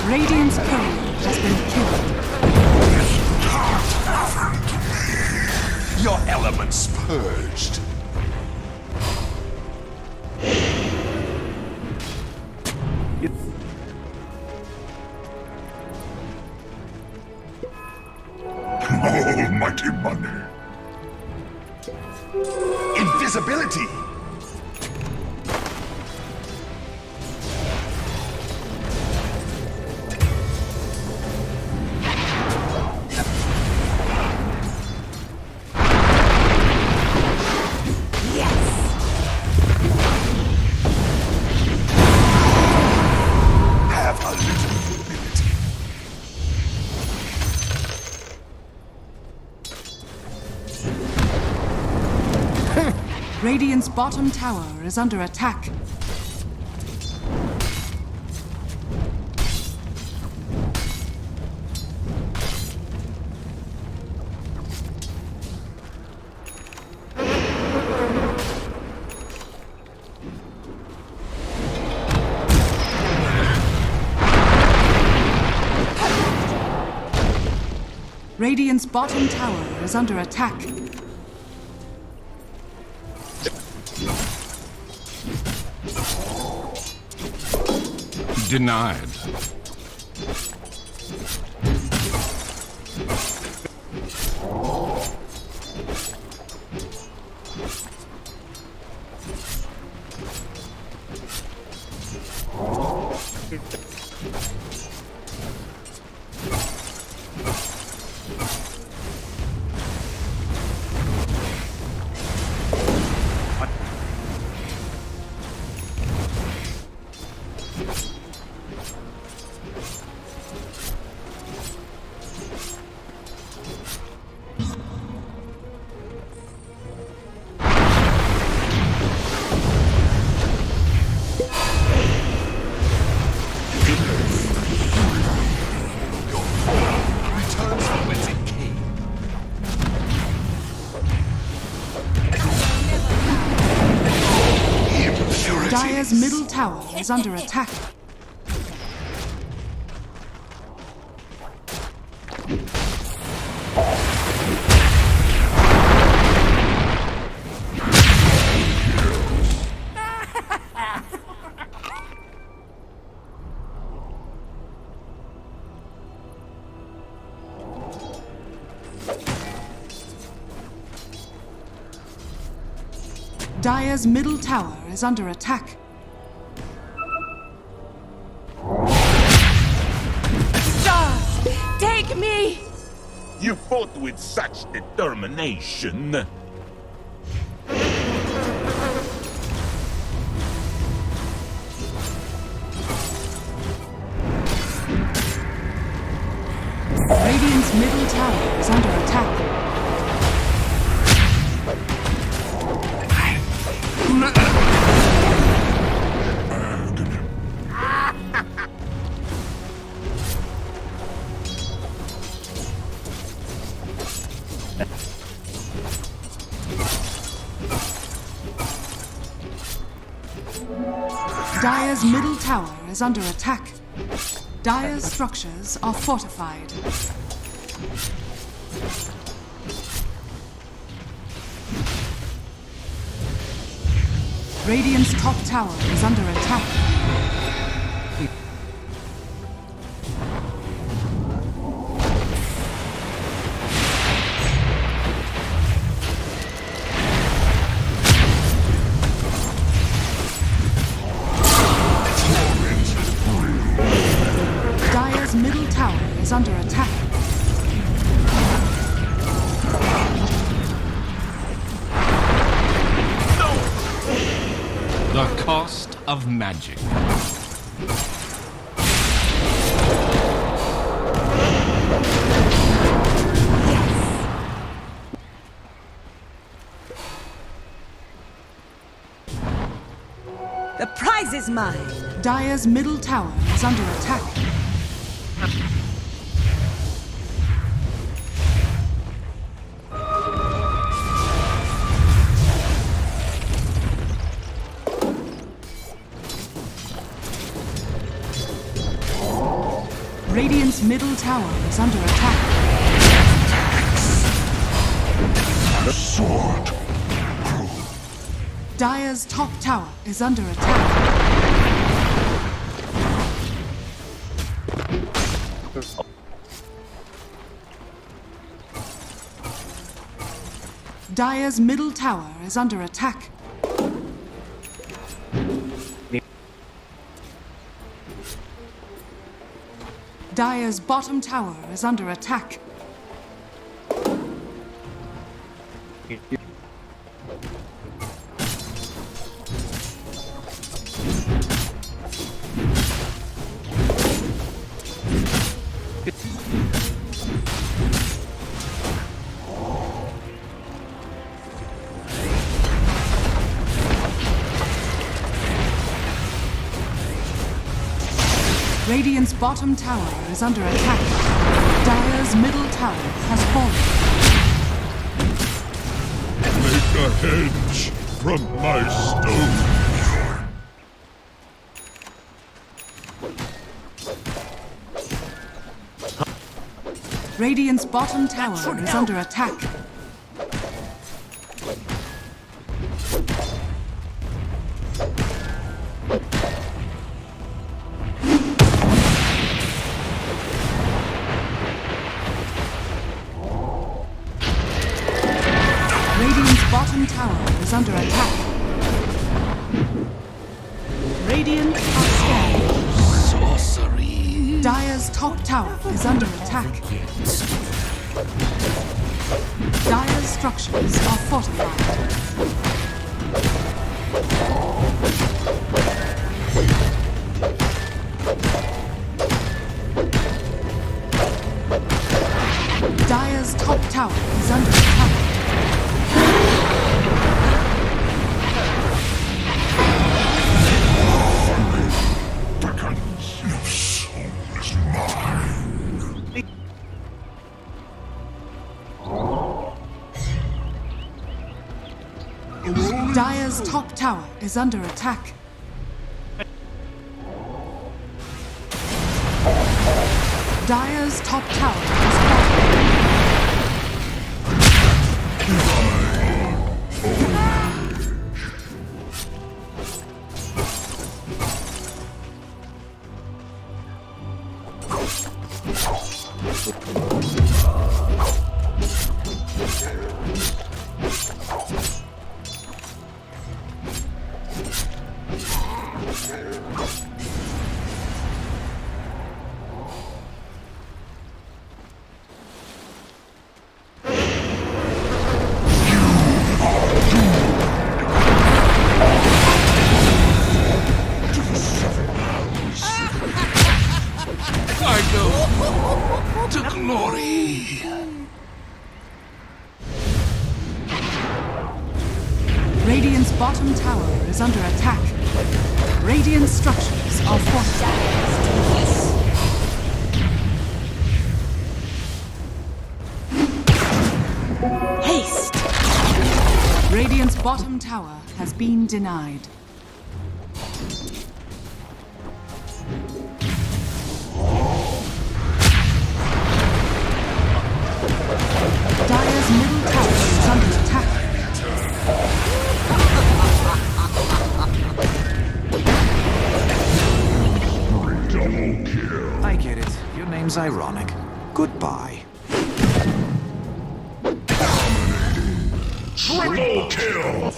Radiant's courier has been killed. Your elements purged. Almighty money. Invisibility. Radiant's bottom tower is under attack. Radiant's bottom tower is under attack. Denied. Dire's middle tower is under attack. Dire's middle tower is under attack. Stars, take me! You fought with such determination. Radiant's middle tower is under attack. Dire's middle tower is under attack. Dire's structures are fortified. Radiant's top tower is under attack. Dire's middle tower is under attack. The cost of magic. The prize is mine. Dire's middle tower is under attack. Radiant's middle tower is under attack. The sword. Dire's top tower is under attack. Dire's middle tower is under attack. Dire's bottom tower is under attack. Radiant's bottom tower is under attack. Dire's middle tower has fallen. Make a hedge from my stone. Radiant's bottom tower is under attack. Bottom tower is under attack. Radiant are scanning. Sorcery. Dire's top tower is under attack. Dire's structures are fortified. Dire's top tower is under attack. Dire's top tower is under attack. Dire's top tower is falling. Radiant's bottom tower is under attack. Radiant structures are fortified. Haste! Radiant's bottom tower has been denied. Dire's middle tower is under attack. Double kill. I get it. Your name's ironic. Goodbye. Triple kill.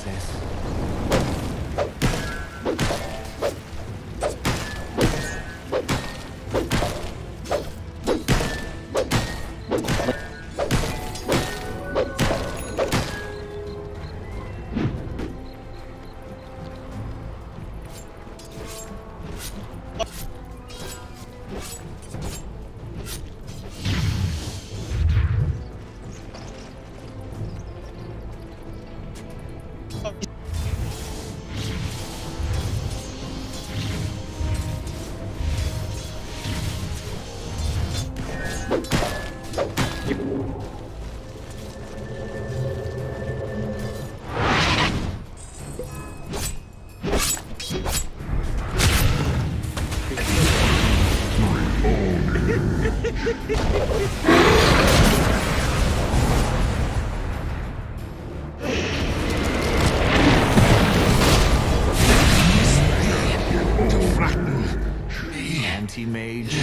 Anti-mage.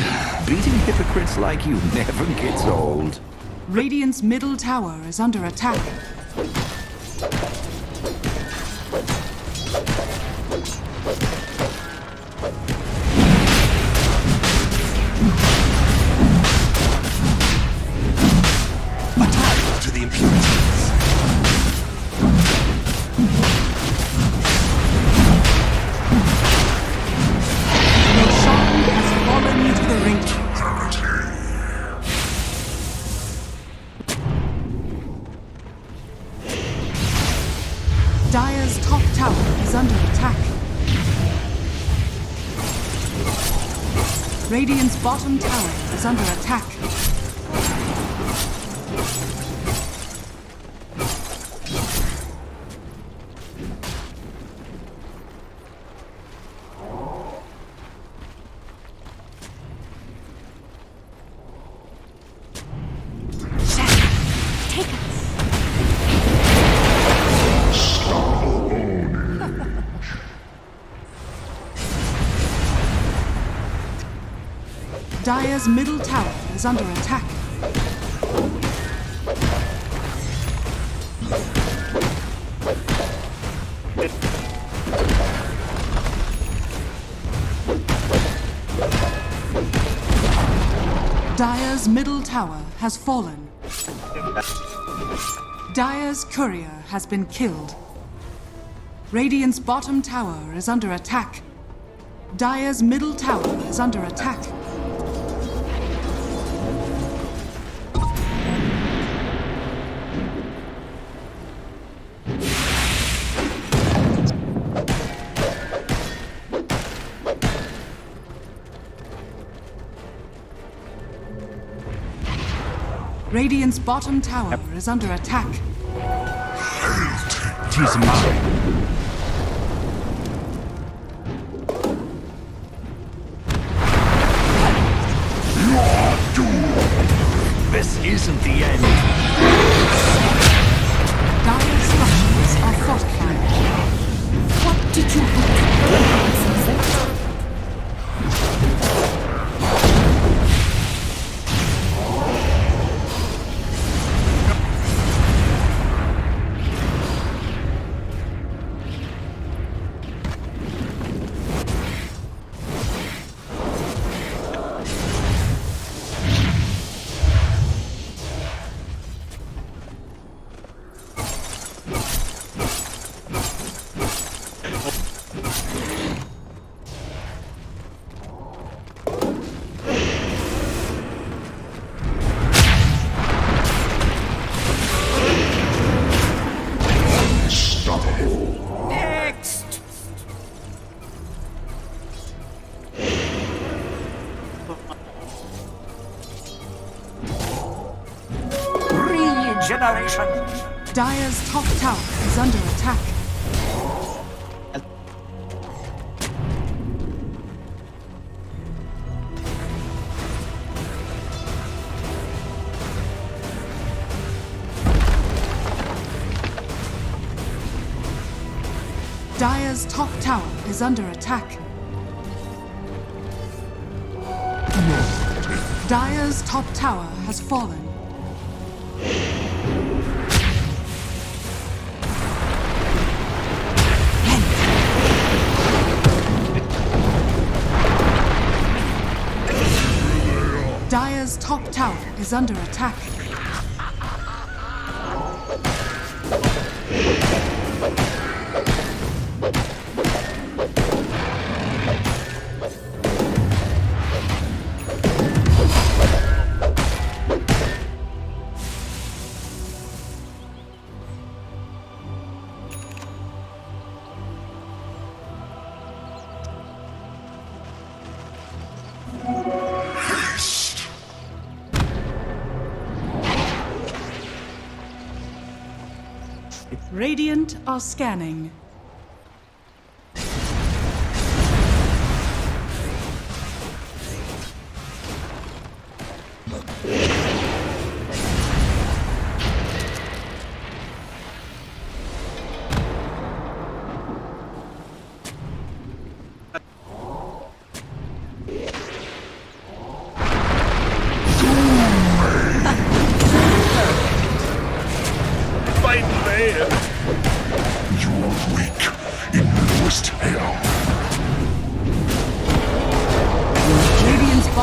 Beating hypocrites like you never gets old. Radiant's middle tower is under attack. Attack to the impurities. Roshan has fallen to the ring. Dire's top tower is under attack. Radiant's bottom tower is under attack. Dire's middle tower is under attack. Dire's middle tower has fallen. Dire's courier has been killed. Radiant's bottom tower is under attack. Dire's middle tower is under attack. Radiant's bottom tower is under attack. Tis mine. This isn't the end. Dire's structures are fortified. What did you do? Dire's top tower is under attack. Dire's top tower is under attack. Dire's top tower has fallen. Dire's top tower is under attack. Radiant are scanning.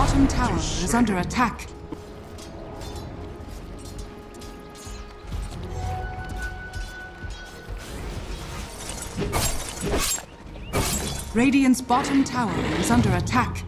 bottom tower is under attack. Radiant's bottom tower is under attack.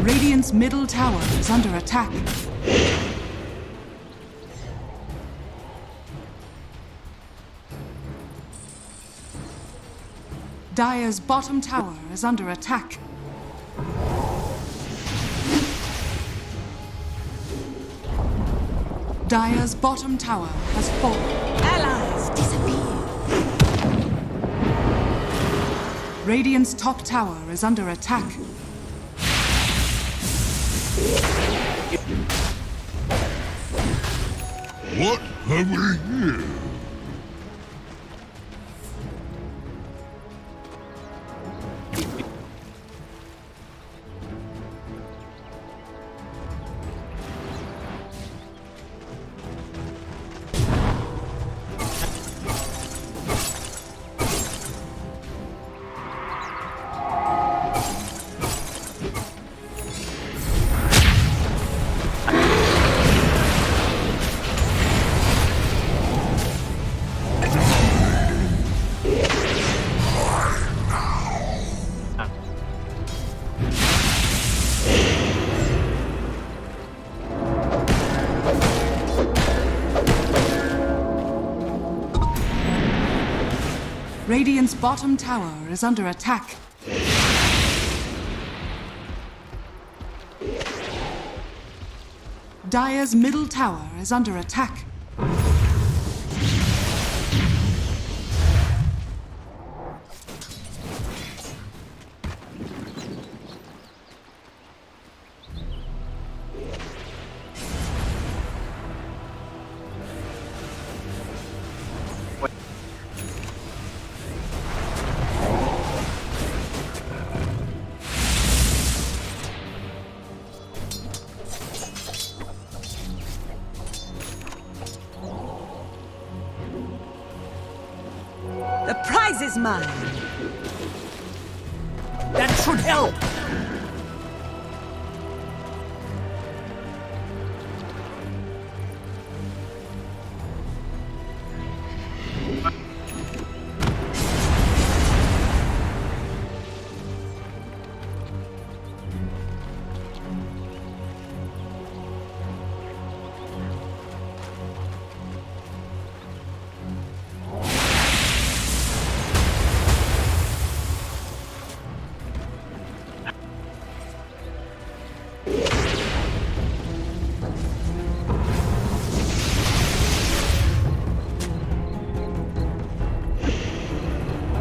Radiant's middle tower is under attack. Dire's bottom tower is under attack. Dire's bottom tower has fallen. Allies disappear. Radiant's top tower is under attack. What have we here? Radiant's bottom tower is under attack. Dire's middle tower is under attack. The prize is mine. That should help.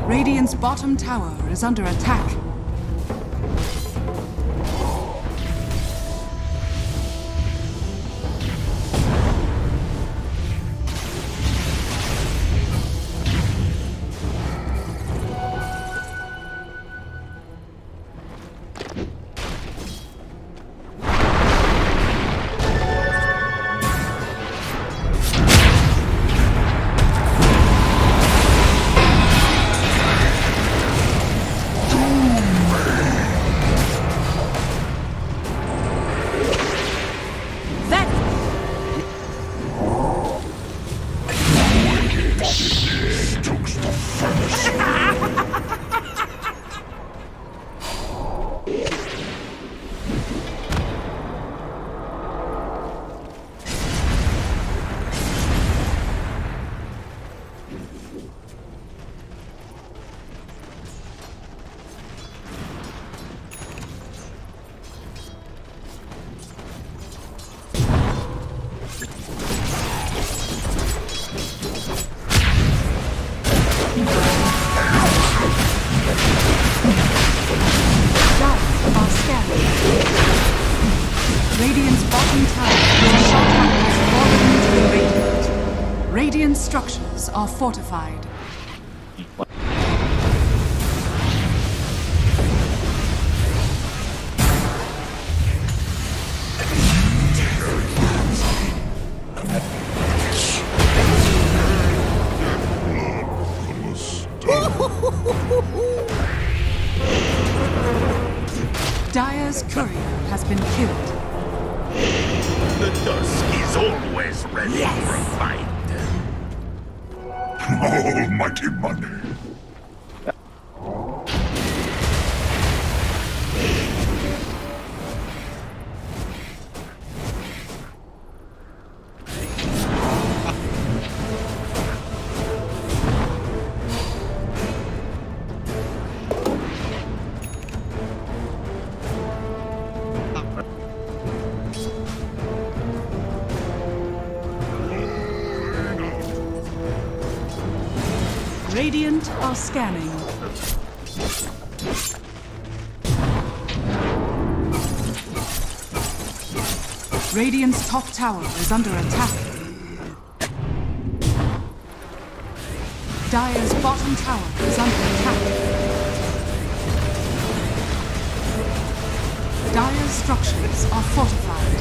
Radiant's bottom tower is under attack. scanning. Radiant's bottom tower, your shot has fallen into the Radiant. Radiant structures are fortified. Dire's courier has been killed. The dusk is always ready for a fight. Almighty money. Radiant are scanning. Radiant's top tower is under attack. Dire's bottom tower is under attack. Dire's structures are fortified.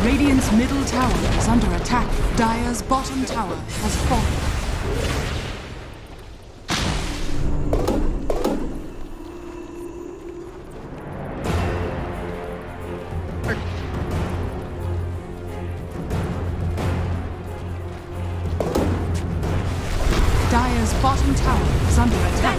Radiant's middle tower is under attack. Dire's bottom tower has fallen. Dire's bottom tower is under attack.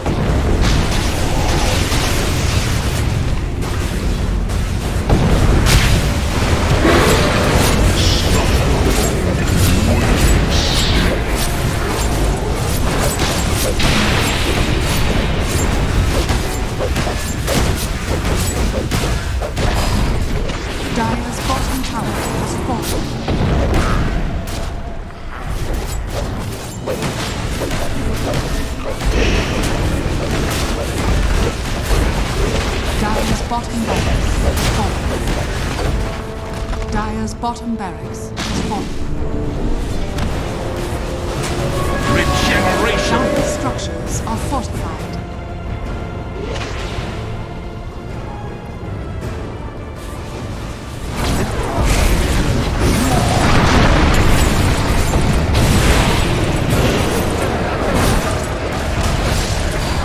Dire's bottom tower has fallen. Dire's bottom barracks has fallen. Dire's bottom barracks has fallen. Regeneration. Dire's structures are fortified.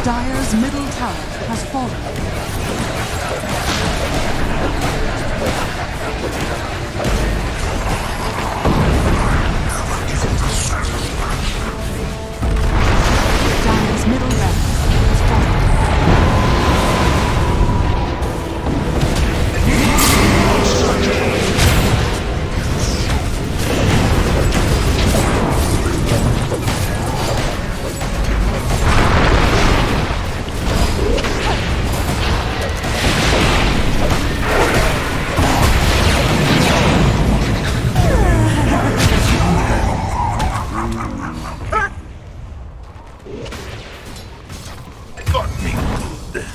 Dire's middle tower has fallen. Dire's middle barracks has fallen. Got me good.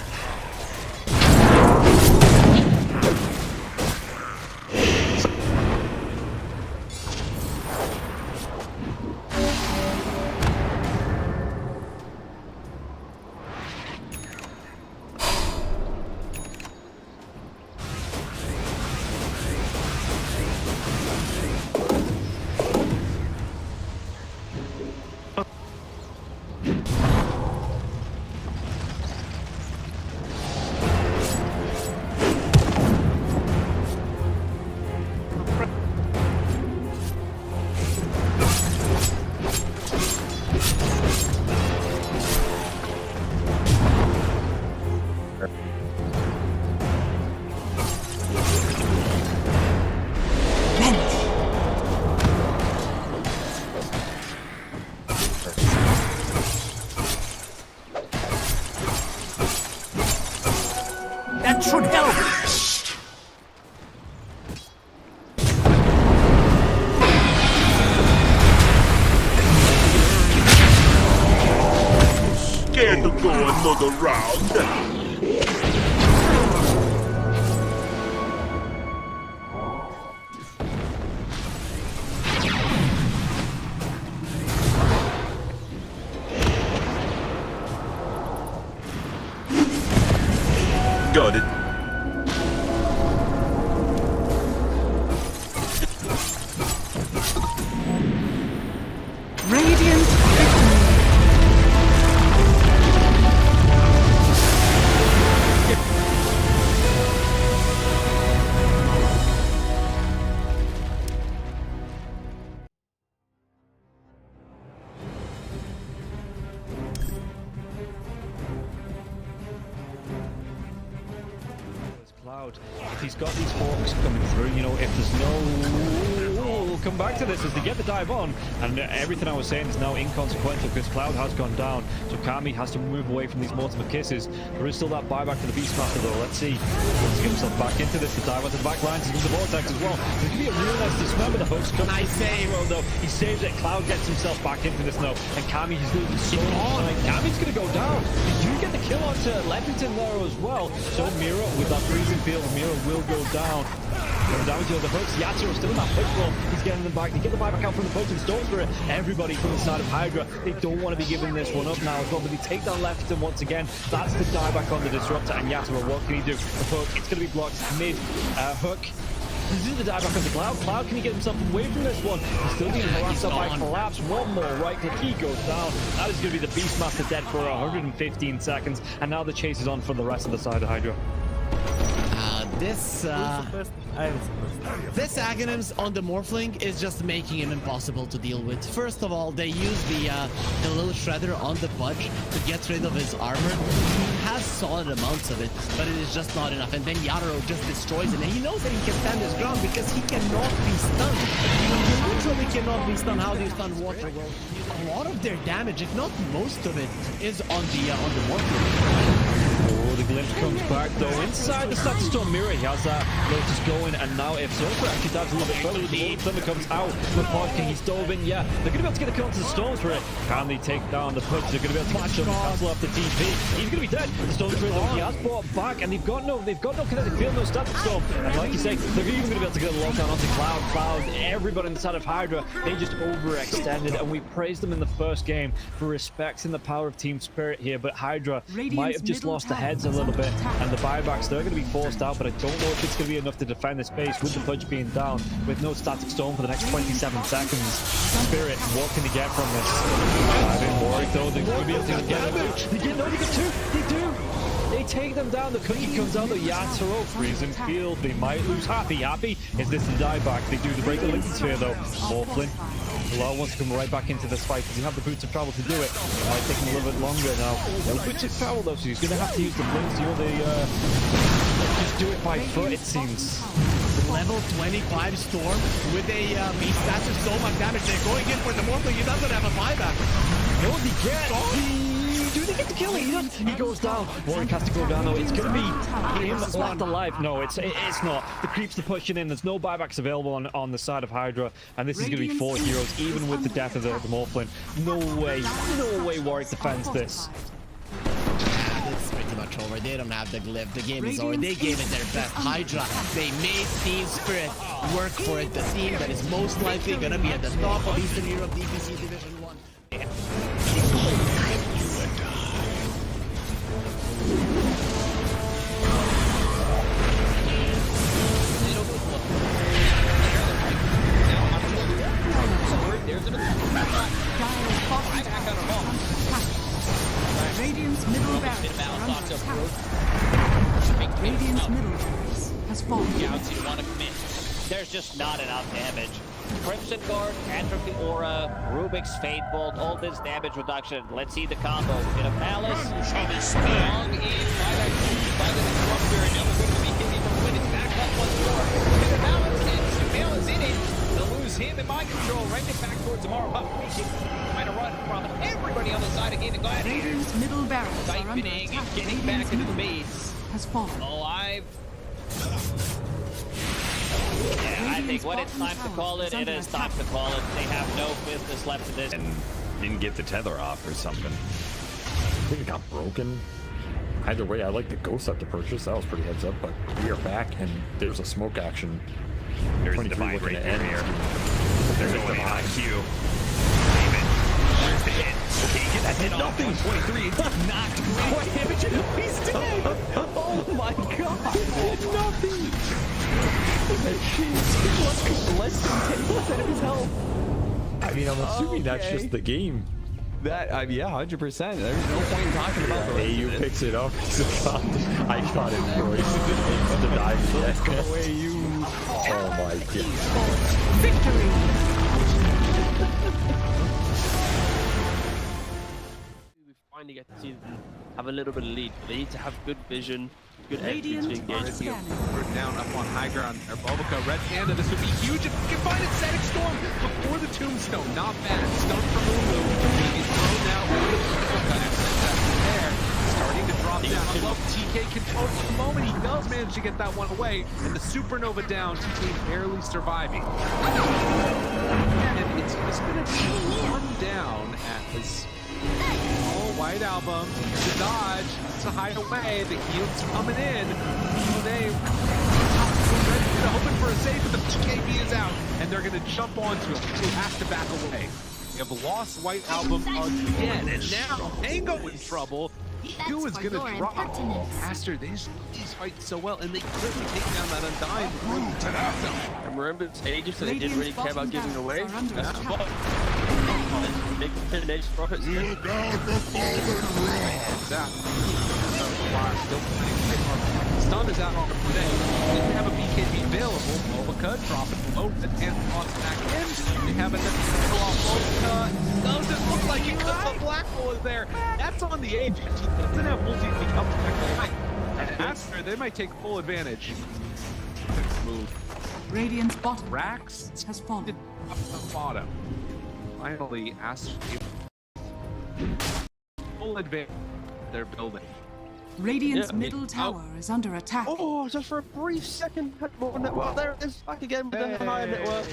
That should help. Care to go another round? Got it. Radiant Cloud, if he's got these hawks coming through, you know, if there's no... We'll come back to this as they get the dive on, and everything I was saying is now inconsequential because Cloud has gone down, so Kami has to move away from these multiple kisses. There is still that buyback to the Beastmaster though. Let's see. Let's get himself back into this. The dive onto the back lines into the vortex as well. There's going to be a real nice dismember. The hooks come. Nice save though. He saves it. Cloud gets himself back into this now, and Kami is losing so much time. Kami's going to go down. Did you get the kill onto Leffington there as well? So Mira with that freezing field, Mira will go down. Going down to the hooks. Yatsuro's still in that push roll. He's getting them back. They get the buyback out from the potion Storm Spirit. Everybody from the side of Hydra, they don't want to be giving this one up now as well, but they take down Leffington once again. That's the dieback on the Disruptor, and Yatsuro, what can he do? The hook, it's going to be blocked mid hook. This is the dieback on the Cloud. Cloud, can he get himself away from this one? He's still being harassed up by Collapse. One more right click, he goes down. That is going to be the Beastmaster dead for 115 seconds, and now the chase is on for the rest of the side of Hydra. This Aghanims on the Morphling is just making him impossible to deal with. First of all, they use the little shredder on the Pudge to get rid of his armor. He has solid amounts of it, but it is just not enough. And then Yatoro just destroys it. And he knows that he can stand his ground because he cannot be stunned. You literally cannot be stunned. How do you stun water? Well, a lot of their damage, if not most of it, is on the Morphling. Oh, the glimpse comes back though. Inside the Static Storm Mirror, he has that Lotus going, and now if Silver actually dives a little bit further, the Thunder comes out. Reporting he's dove in, yeah. They're going to be able to get the kill onto the Storm Spirit. Can they take down the Pudge? They're going to be able to catch him and cancel off the TP. He's going to be dead. The Storm Spirit though, he has brought back, and they've got no kinetic field, no Static Storm. And like you say, they're even going to be able to get a lockdown onto Cloud. Everybody inside of Hydra, they just overextended, and we praised them in the first game for respecting the power of Team Spirit here, but Hydra might have just lost the heads a little bit, and the buybacks, they're going to be forced out, but I don't know if it's going to be enough to defend this base with the Pudge being down, with no Static Storm for the next 27 seconds. Spirit, what can they get from this? Diving Warwick though, they're going to be able to get damage. They get two, they do! They take them down, the cookie comes out, the Yatoro, freezing field, they might lose Happy. Is this the dieback? They do break the Lincoln Sphere though. Morphling. Law wants to come right back into this fight because he have the boots of travel to do it. It might take him a little bit longer now. No boots of travel though, so he's going to have to use the blinks. You know, they just do it by foot, it seems. Level 25 Storm with a beast stats of so much damage. They're going in for the Morphling. He doesn't have a buyback. No, he can't. Do they get the kill? He goes down. Warwick has to go down though. It's going to be him left alive. No, it's not. The creeps are pushing in. There's no buybacks available on the side of Hydra, and this is going to be 4 heroes, even with the death of the Morphling. No way Warwick defends this. It's pretty much over. They don't have the glyph. The game is over. They gave it their best. Hydra, they made Team Spirit work for it. The team that is most likely going to be at the top of Eastern Europe DPC Division 1. Radiant's middle barracks Radiant's middle barracks has fallen. Galaxy want to commit. There's just not enough damage. Crimson Guard, Entropy Aura, Rubik's Fate Bolt, all this damage reduction. Let's see the combo. In a Palace, strong in by the Disruptor, and now we're going to be hitting from when it's back up once more. In a Palace, and Shamel is in it. They'll lose him in mind control, right it back towards tomorrow. Trying to run from everybody on the side again. Go ahead. Radiant's middle barracks are under Siphoning attack. and getting back into the base. Has fallen. Alive. Yeah, I think when it's time to call it, it is time to call it. They have no business left to this. And didn't get the tether off or something. think it got broken. Either way, I like the ghost up to purchase. That was pretty heads up, but we are back and there's a smoke action. There's 23 Divine looking right to end. here. They're going in on Q. David. There's the hit. Can he get that hit off? 123. It's knocked great damage. He's dead. Oh my god. Nothing. Less than 10% of his health. I mean, I'm assuming that's just the game. That, yeah, 100%. There's no point in talking about the rest AU of it. picks it up. I got it, bro. He's the dive. Go away, you. Oh my god. Victory! We finally get to see them have a little bit of lead, but they need to have good vision, good Radiant execution to engage. scanning. We're down up on high ground. Or Bulbica, Red Panda, this would be huge if we can find it. Static Storm before the Tombstone. Not bad. Stun from Lulu. Gonna be thrown now over the Bulbica. There. Starting to drop down. I love TK control for the moment. He does manage to get that one away. And the Supernova down. TK barely surviving. And it's just gonna be one down as all White Album. The dodge. It's a hideaway. The heal's coming in. They hoping for a save, but the PKB is out, and they're going to jump onto him. Who has to back away. We have lost White Album again, and now Mango in trouble. Q is going to drop. Aster, these fight so well, and they couldn't take down that Undying before the Tombstone. And remember, it's ages that they didn't really care about giving away. That's the ball. Big finish profits. Stun is out on the play. Didn't have a BKB available. Bulbica dropping low. The hand toss back in. They have another kill off Bulbica. Doesn't look like it because the black hole is there. That's on the agent. He doesn't have multi to come back. And Aster, they might take full advantage. Move. Radiant's bottom Rax has fallen. Up the bottom. Finally, Aster full advantage. They're building. Radiant's middle tower is under attack. Oh, just for a brief second, had more network. There it is, back again with the higher network.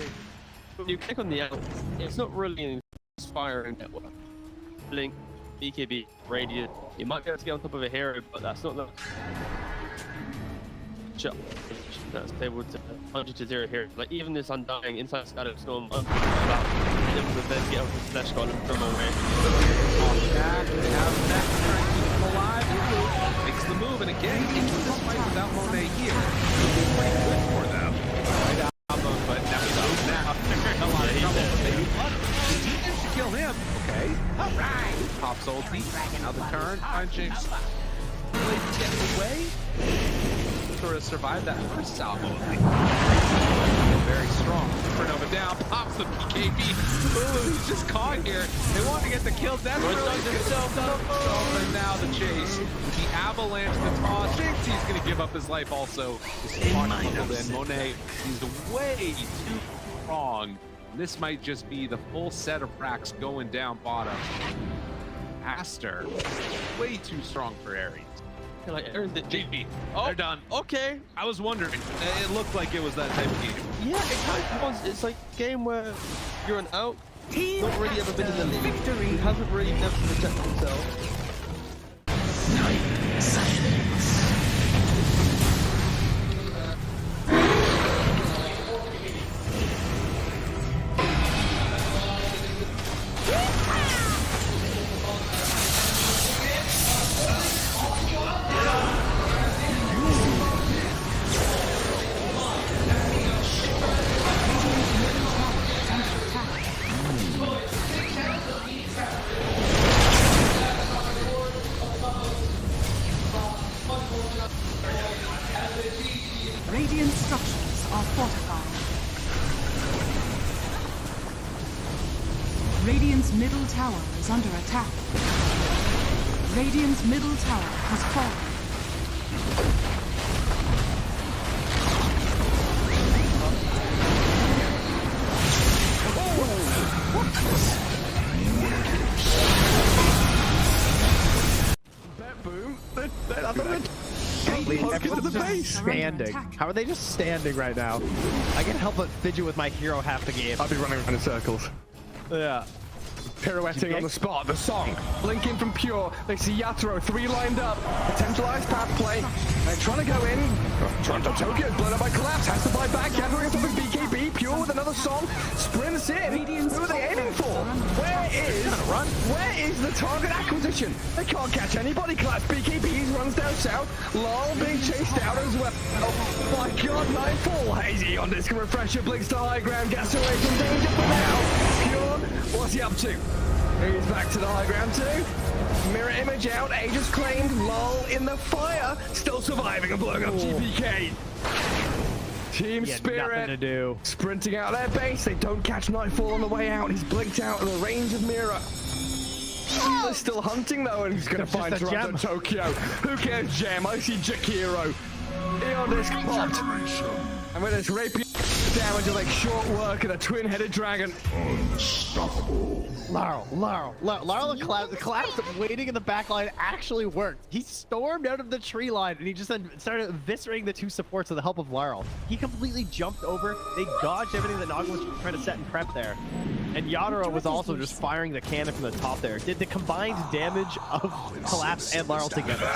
When you click on the out, it's not really an inspiring network. Blink, BKB, Radiant. You might be able to get on top of a hero, but that's not the shot that's able to 100-0 here. Like even this Undying inside Static Storm, able to then get over the Slash Golem from away. They have that to try and keep him alive. Makes the move, and again, into this fight without Monet here. It's pretty good for them. Right album, but now he's out now. They're in a lot of trouble, but they he managed to kill him. Okay. All right. Pops ulti. Now the turn. Punching. Blade getting away. Sort of survived that first salvo. Very strong. Supernova down. Pops the PKB. Ooh, he's just caught here. They want to get the kill. That's really himself. And now the chase. With the avalanche, the toss. Thinks he's going to give up his life also. This Monet is way too strong. This might just be the full set of racks going down bottom. Aster, way too strong for Ares. Like Aaron did JP. Oh, they're done. Okay. I was wondering. It looked like it was that type of game. Yeah, it kind of was. It's like a game where you're an out, not really ever been in the league. Victory. He hasn't really never protected himself. Radiant structures are fortified. Radiant's middle tower is under attack. Radiant's middle tower has fallen. Standing. How are they just standing right now? I can't help but fidget with my hero half the game. I'll be running around in circles. Yeah. Pirouetting on the spot, the song. Blinking from Pure. They see Yatoro, 3 lined up. Potentialized path play. They're trying to go in. Toronto Tokyo, blown up by Collapse. Has to buy back. Yatoro gets up with BKB. Pure with another song. Sprints in. Who are they aiming for? Where is the target acquisition? They can't catch anybody. Collapse BKB runs down south. Lol being chased out as well. Oh my god, Nightfall. Hazy on disc refresher. Blinks to high ground. Gets away from danger for now. Pure, what's he up to? He's back to the high ground too. Mirror image out. Aegis claimed. Lol in the fire. Still surviving and blowing up GPK. Team Spirit to do. Sprinting out their base. They don't catch Nightfall on the way out. He's blinked out of the range of Mirror. They're still hunting though, and he's going to find Toronto Tokyo. Who cares, Gem? I see Jakiro. Eon disc popped. And with this rapier damage will make short work of a twin-headed dragon. Laurel, the collapse waiting in the back line actually worked. He stormed out of the tree line and he just then started eviscerating the 2 supports with the help of Laurel. He completely jumped over. They dodged everything that Naga was trying to set and prep there. And Yatoro was also just firing the cannon from the top there. Did the combined damage of Collapse and Laurel together.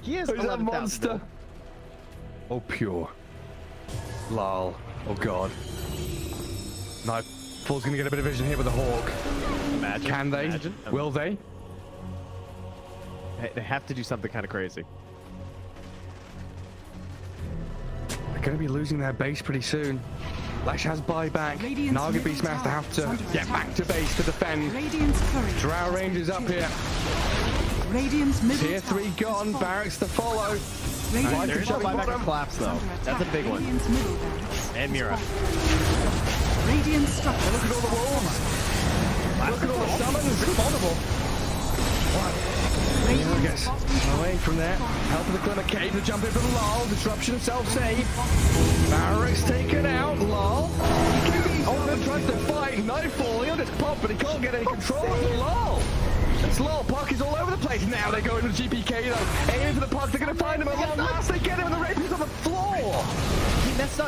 He is a monster. Oh, Pure. Lol. Oh, God. Nightfall's gonna get a bit of vision here with the Hawk. Imagine. Can they? Imagine. Will they? They have to do something kind of crazy. They're gonna be losing their base pretty soon. Lash has buyback. Naga Beastmaster have to get back to base to defend. Drow Rangers up here. Tier 3 gone. Barracks to follow. There's no buyback or collapse though. That's a big one. And Mira. Radiant structure. Look at all the wolves. Look at all the summons. It's multiple. What? Gets away from there. Help of the Glimmer Cave to jump in from Lol. Disruption, self-save. Barracks taken out. Lol. Oh, tries to fight. Nightfall. He'll just pop, but he can't get any control of Lol. It's Lol. Puck is all over the place. Now they go into GPK though. Aiming for the puck. They're going to find him at long last. They get him and the rapier's on the floor.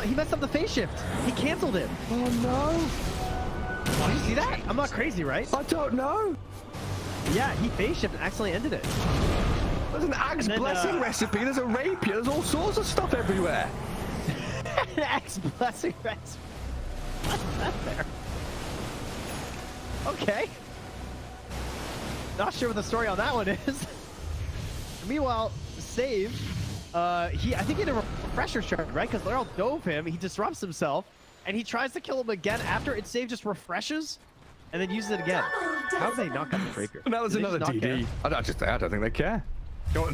He messed up the phase shift. He canceled it. Oh no. Oh, you see that? I'm not crazy, right? I don't know. Yeah, he phase shift and accidentally ended it. There's an Axe Blessing recipe. There's a rapier. There's all sorts of stuff everywhere. An Axe Blessing recipe. What's that there? Okay. Not sure what the story on that one is. Meanwhile, Save, I think he had a refresher charge, right? Because Laurel dove him, he disrupts himself, and he tries to kill him again after it. Save just refreshes and then uses it again. How did they not got the rapier? That was another DD. I don't think they care.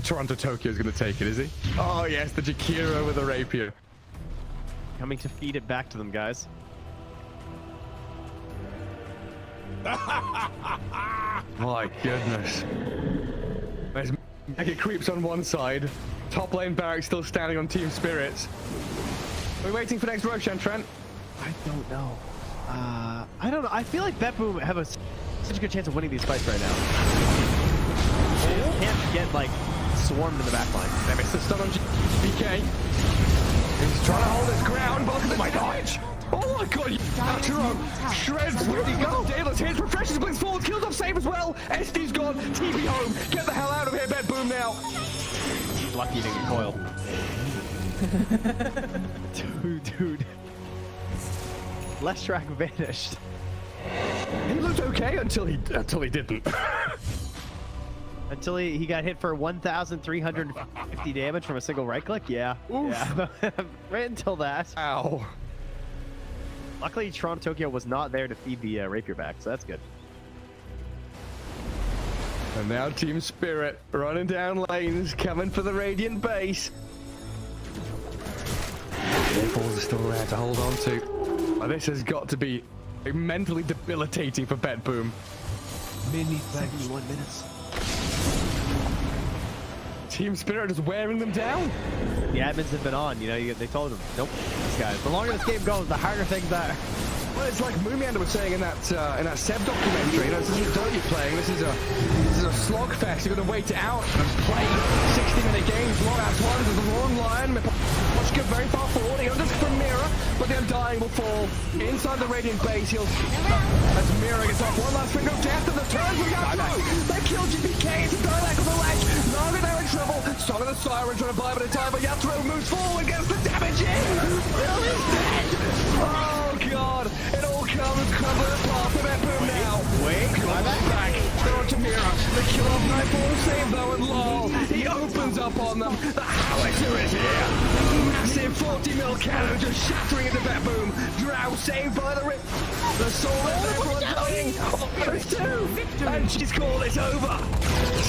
Toronto Tokyo is going to take it, is he? Oh yes, the Jakiro with a rapier. Coming to feed it back to them, guys. My goodness. There's Mega Creeps on one side. Top lane Barracks still standing on Team Spirits. Are we waiting for next Roshan, Trent? I don't know. I don't know. I feel like BetBoom have such a good chance of winning these fights right now. They just can't get, like, swarmed in the back line. They missed the stun on BK. He's trying to hold his ground, but look at the dodge. Oh my god, Yatoro shreds. Where'd he go? Daedalus hits, refreshes, blinks forward, kills off Save as well. SD's gone, TP home. Get the hell out of here, BetBoom now. Lucky he didn't get coiled. Dude. Leshrac vanished. He looked okay until he didn't. Until he got hit for 1,350 damage from a single right click? Yeah. Yeah. Right until that. Ow. Luckily, Toronto Tokyo was not there to feed the rapier back, so that's good. And now Team Spirit running down lanes, coming for the Radiant base. Balls are still there to hold on to. Well, this has got to be mentally debilitating for BetBoom. 71 minutes. Team Spirit is wearing them down. The admins have been on, you know, they told them, nope, these guys. The longer this game goes, the harder things are. Well, it's like Moomiander was saying in that Seb documentary. You know, this isn't Dota you're playing. This is a slogfest. You're gonna wait it out and play 60-minute games. Long out one. There's a long line. Watch get very far forward. He unders from Mira, but the Undying will fall inside the Radiant base. He'll as Mira gets off one last finger of death and the turn from Yatro. They kill GPK. It's a direct on the ledge. Naga now in trouble. Song of the Siren trying to buy a bit of time, but Yatro moves forward, gets the damage in. Will is dead. Oh god. It all comes crumbling apart for that boom now. Wait, back. They're on to Mira. They kill off Nightfall, save though, and lol. He opens up on them. The howitzer is here. Massive 40 mil cannon just shattering into that boom. Drow saved by the rip. The soul of everyone dying. There's two. And she's called it over.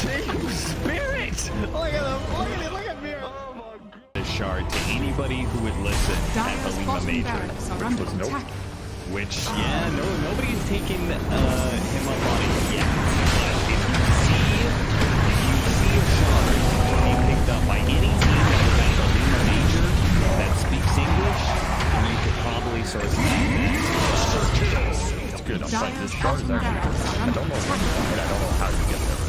Team Spirit. Look at them. Look at Mira. Oh my god. The shard to anybody who would listen at Halima Major. Which, yeah, nobody's taken him up on it yet. But if you see a shard being picked up by any team that was at Halima Major that speaks English, then you could probably source it. It's good. I'm like, this shard is actually I don't know when, and I don't know how you get there.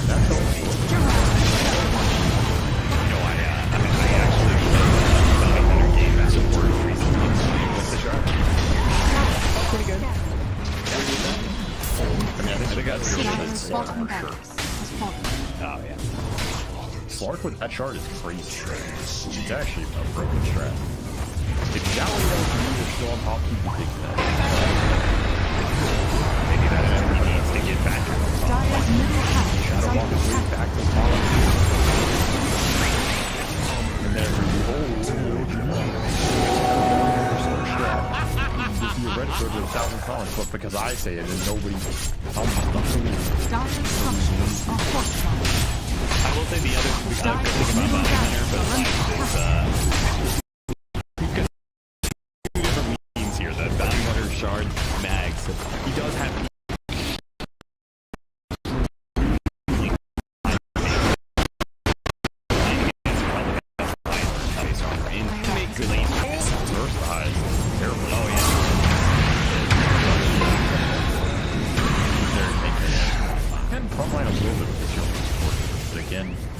That's all. Pretty good. I think that's Oh, yeah. Slark with that shard is crazy. It's actually a broken strat. If Jowly is still on top, he can take that. Maybe that's what he needs to get back to the top. Shadow Walk his way back to the top. And you're ready for the 1,000 comments, but because I say it and nobody tells me I will say the other good thing about Bounty Hunter, but is we've got two different memes here. The Bounty Hunter shard mags. He does have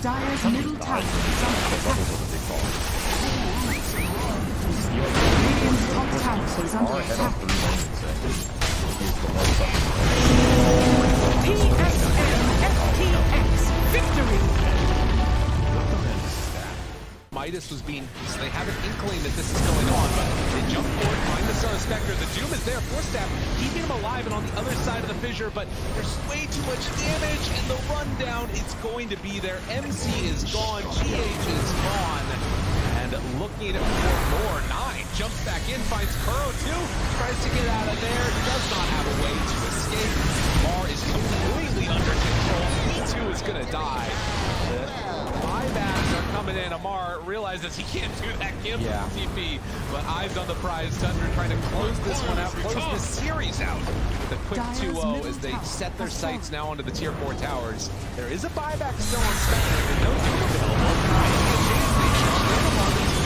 Dire's middle tower is under attack. Radiant's top tower is under attack. PSN FTX victory! Midas was being, so they have an inkling that this is going on, but they jump forward, find the Solar Spectre. The Doom is there, Force Staff, keeping him alive and on the other side of the fissure, but there's way too much damage, and the rundown is going to be there. MC is gone, GH is gone, and looking for more. 9 jumps back in, finds Kuro too, tries to get out of there, does not have a way to escape. Mar is completely under control, he too is gonna die. Buybacks are coming in. Amar realizes he can't do that kill with TP, but eyes on the prize. Thunder trying to close this one out, close this series out with a quick 2-0 as they set their sights now onto the tier 4 towers. There is a buyback still on Spectre, and no Doom available.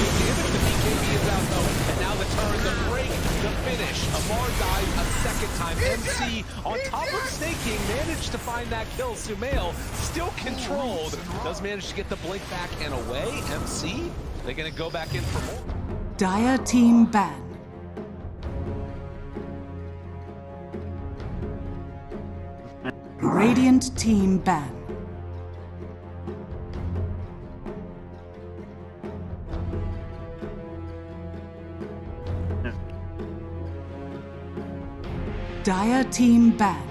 Damage to BKB is out though, and now the turn, the break, the finish. Amar dies a second time. MC on top of Snake King managed to find that kill. Sumail still controlled, does manage to get the blink back and away. MC, they're gonna go back in for more. Dire team ban. Radiant team ban. Dire team ban.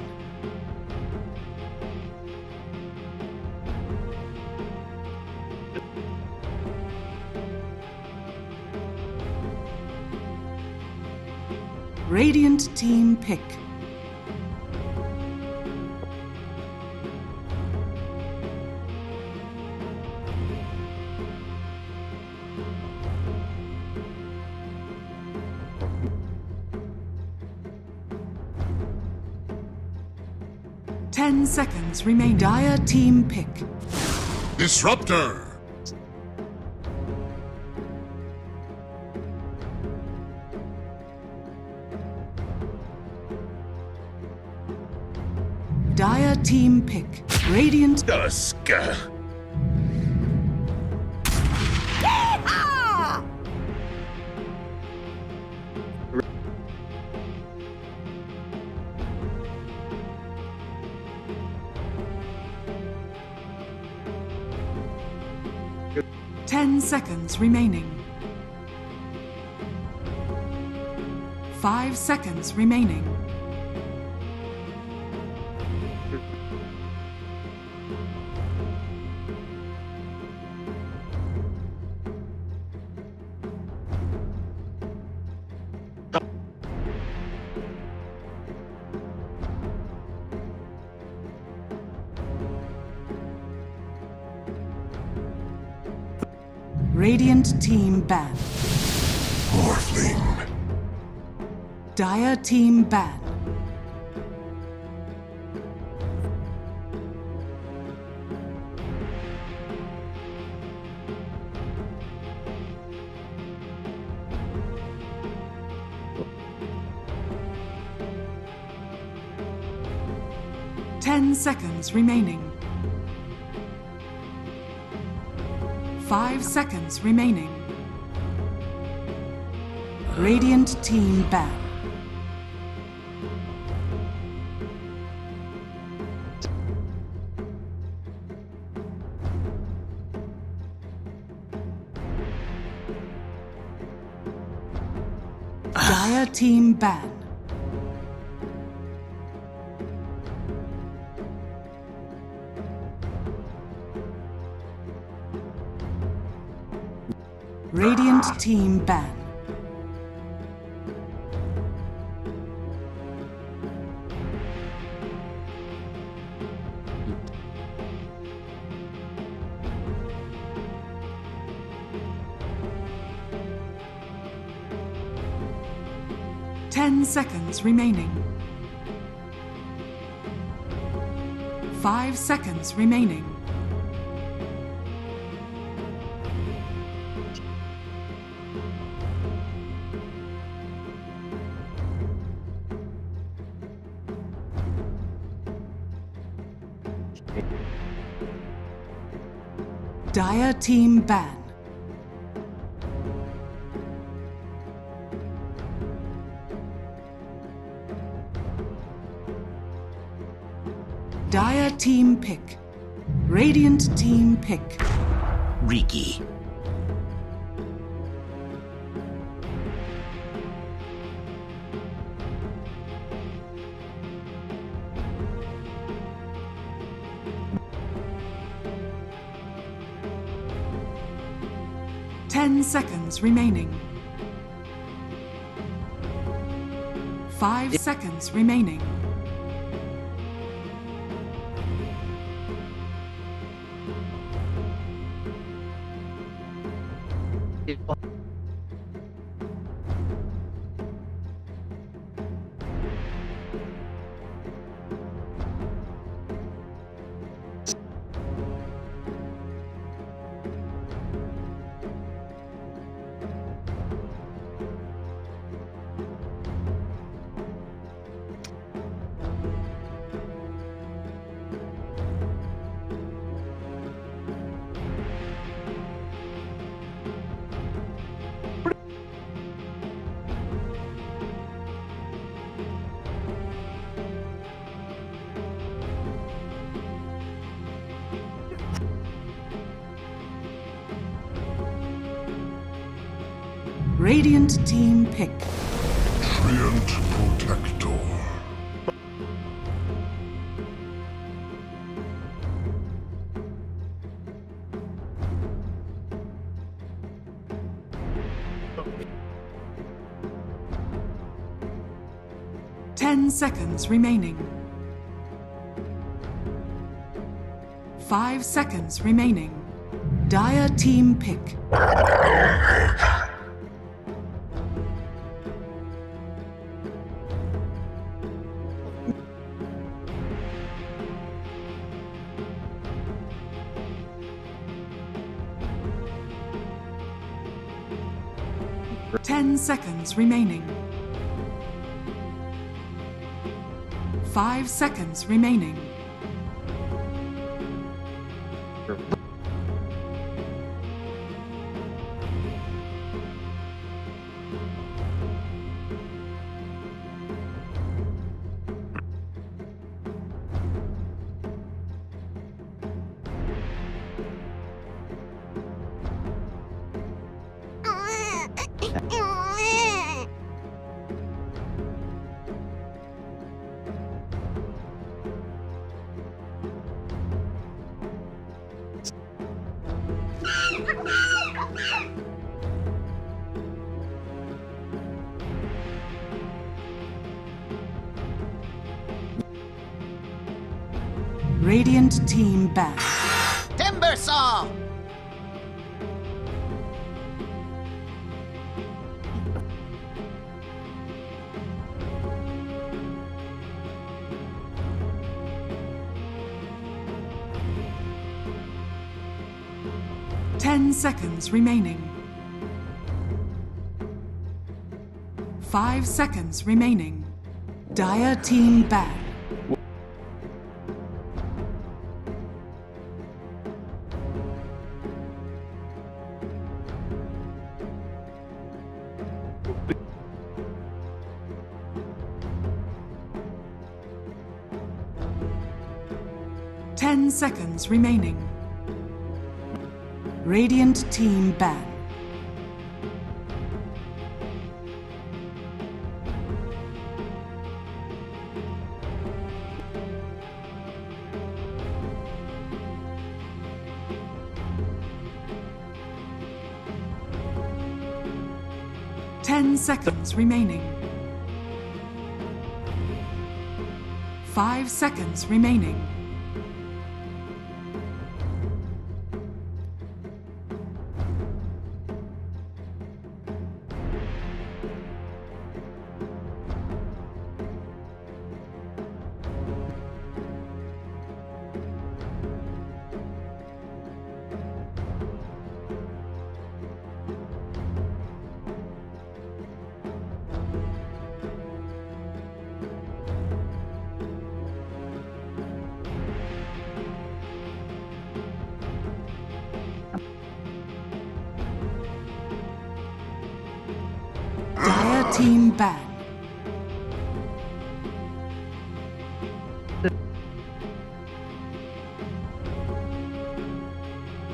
Radiant team pick. Seconds remain. Dire team pick. Disruptor. Dire team pick. Radiant. Dusk. 10 seconds remaining. 5 seconds remaining. Radiant team ban. Morphling. Dire team ban. Ten seconds remaining. 5 seconds remaining. Radiant team ban. Dire team ban. Radiant team ban. Ten seconds remaining. 5 seconds remaining. Dire team ban. Dire team pick. Radiant team pick. Riki. Ten seconds remaining. 5 seconds remaining. Radiant team pick. Treant Protector. Ten seconds remaining. 5 seconds remaining. Dire team pick. Ten seconds remaining. 5 seconds remaining. Radiant team back. Timber saw! Ten seconds remaining. 5 seconds remaining. Dire team back. Ten seconds remaining. Radiant team ban. Ten seconds remaining. 5 seconds remaining. Dire team ban.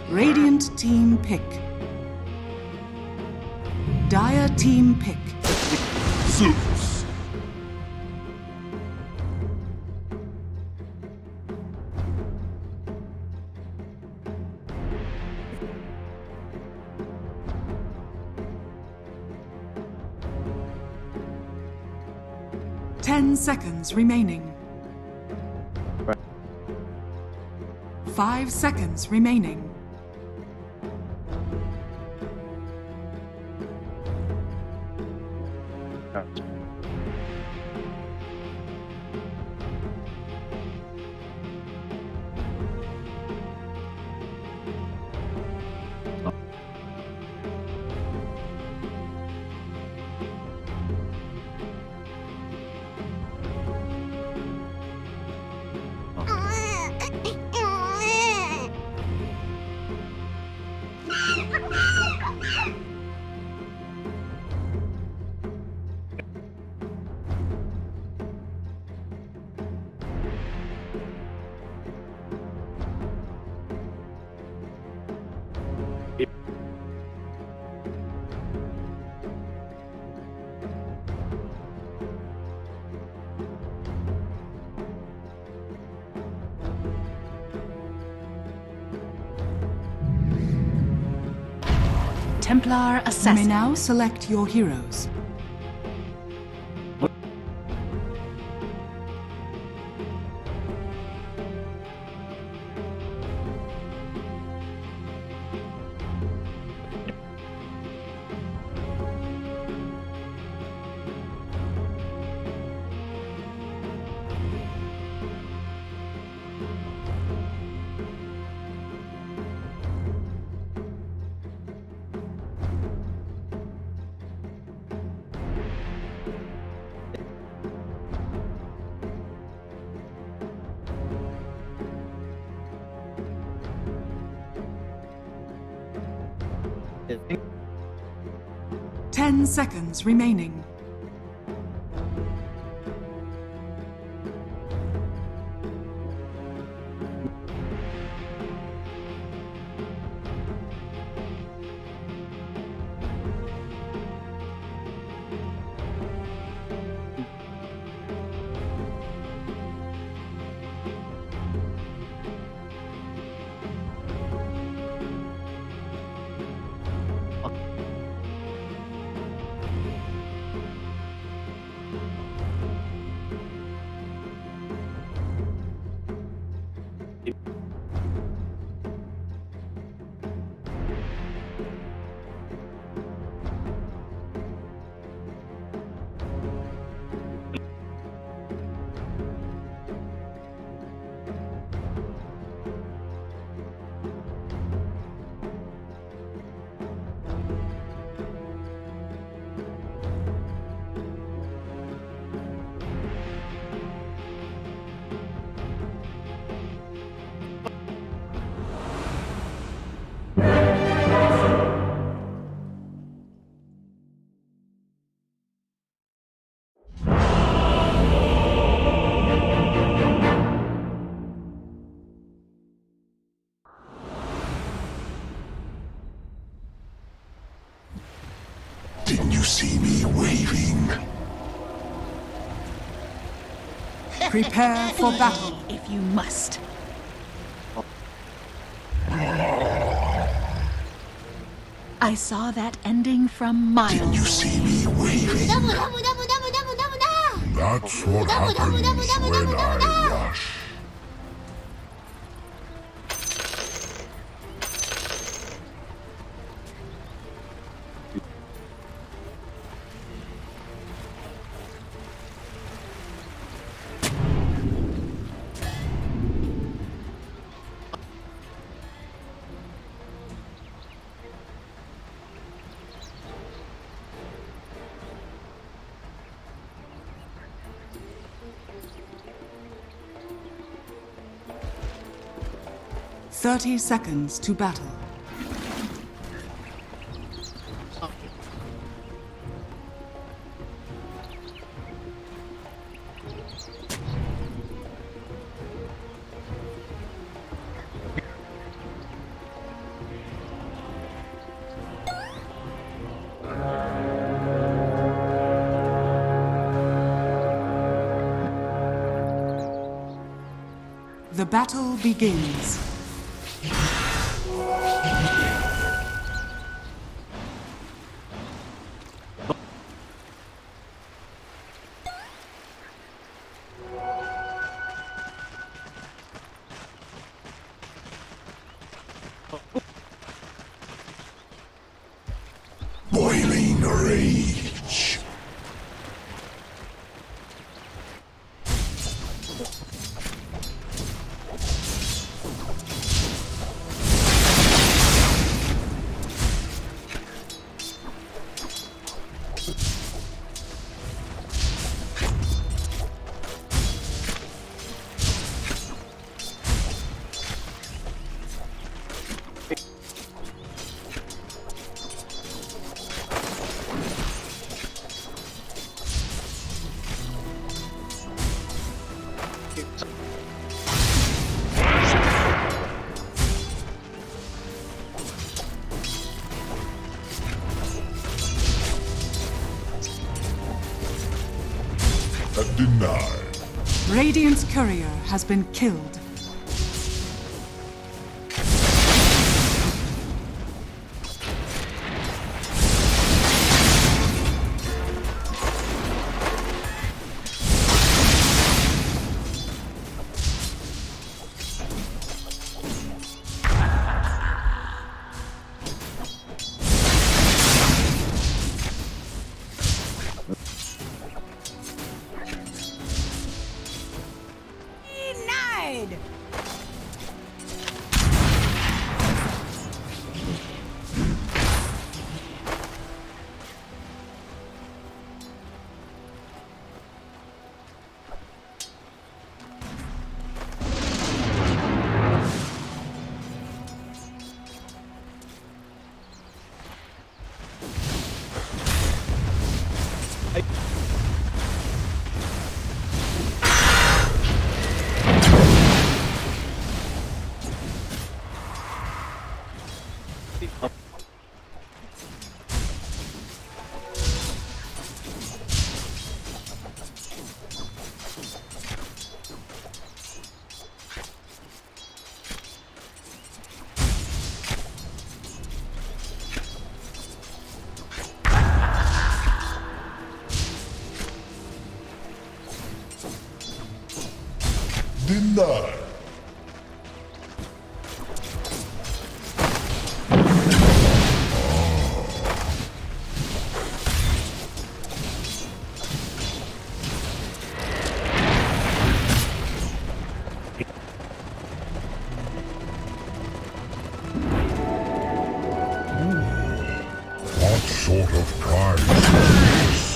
Radiant team pick. Dire team pick. Zeus. 10 seconds remaining. 5 seconds remaining. Templar assassin. You may now select your heroes. 10 seconds remaining. Didn't you see me waving? Prepare for battle. If you must. I saw that ending from miles. Didn't you see me waving? That's what happens when I rush. Thirty seconds to battle. The battle begins. Boiling rage. Denied. Radiant's courier has been killed. Denied. What sort of prize is this?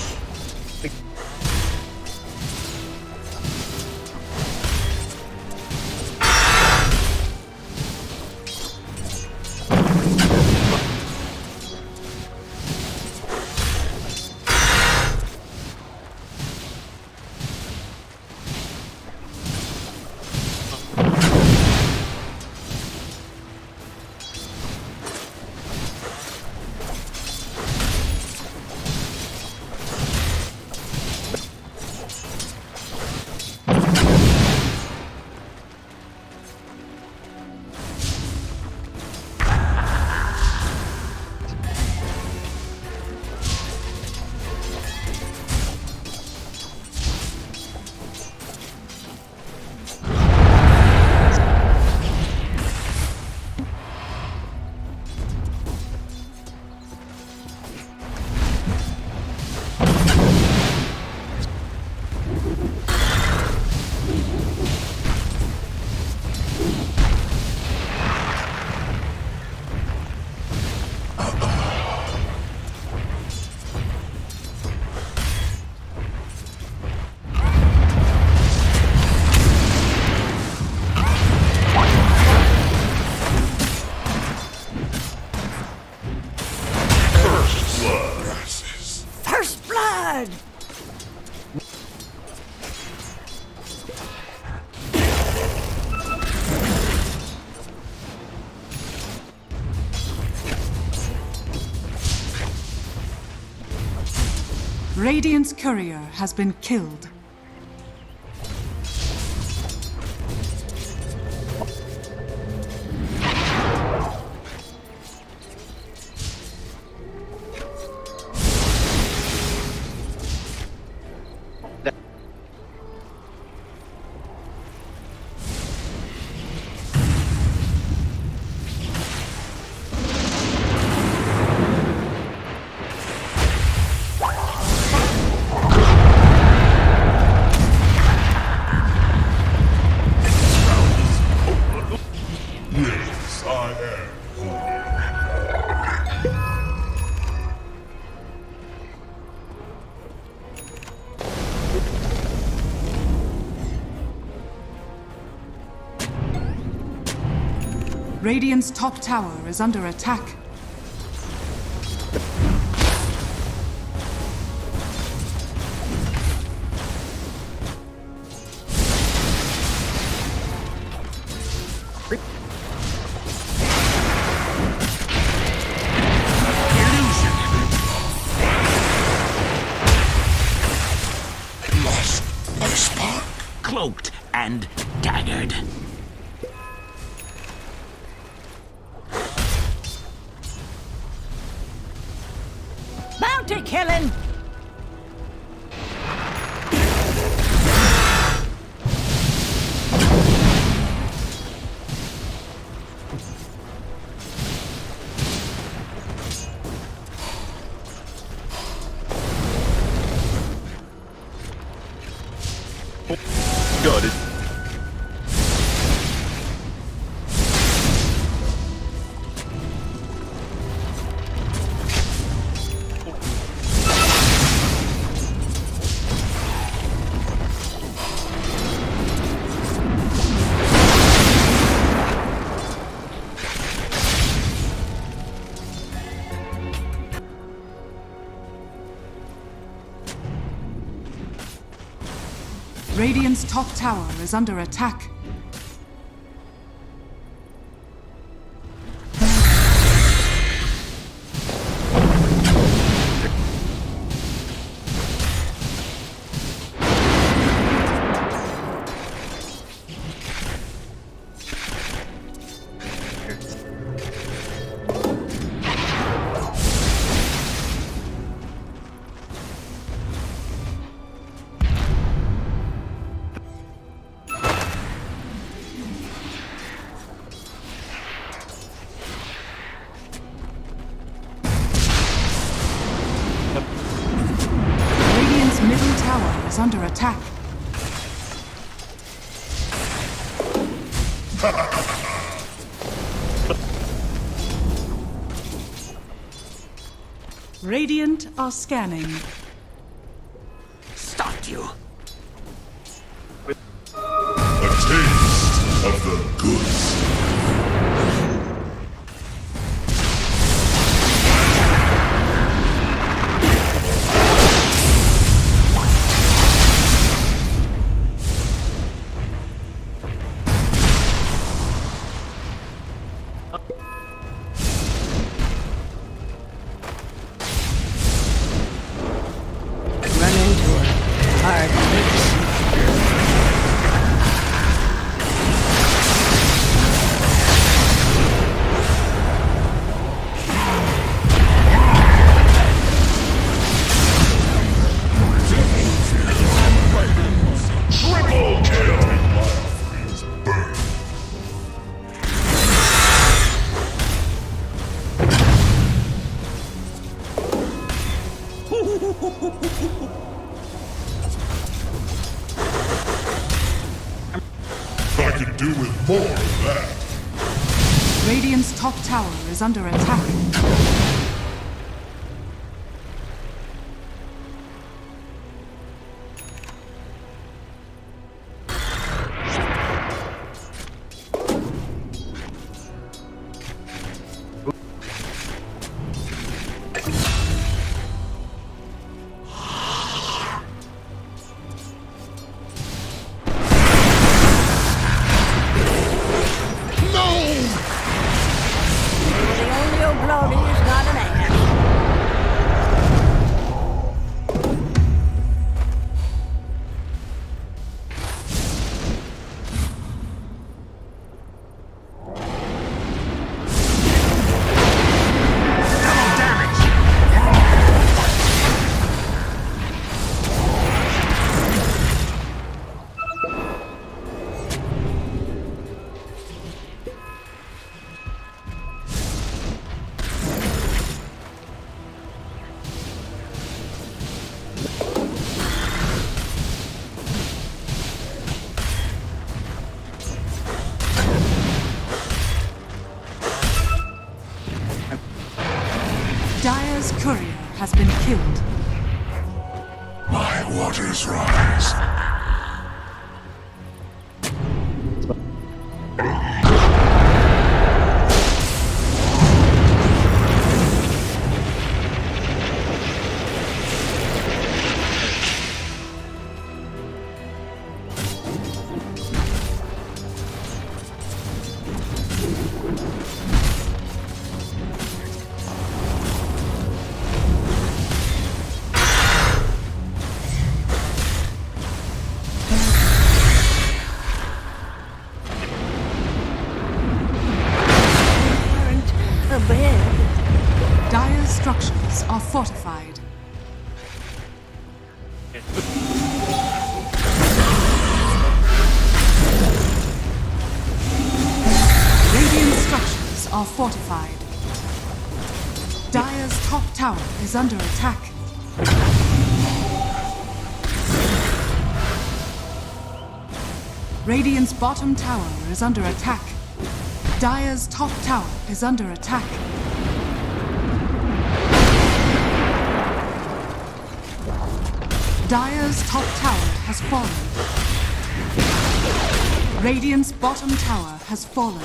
First blood! Radiant's courier has been killed. Yes, I am. Radiant's top tower is under attack. Lost my spark. Cloaked and daggered. Bounty killing! Got it. Radiant's top tower is under attack. attack. Radiant are scanning. Stopped you. A taste of the goods. Run into her. Hard fix. Triple kill. Burn. I could do with more of that. Radiant's top tower is under attack. Dire's courier has been killed. My waters rise. Dire's structures are fortified. Radiant structures are fortified. Dire's top tower is under attack. Radiant's bottom tower is under attack. Dire's top tower is under attack. Dire's top tower has fallen. Radiant's bottom tower has fallen.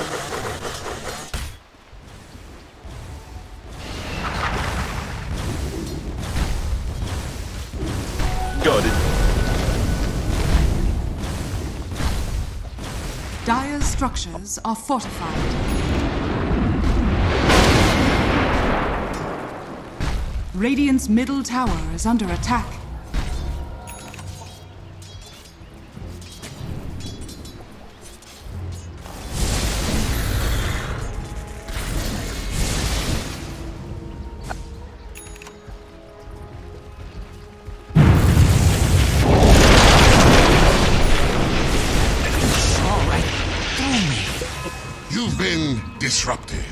Got it. Dire's structures are fortified. Radiant's middle tower is under attack. You've been disrupted.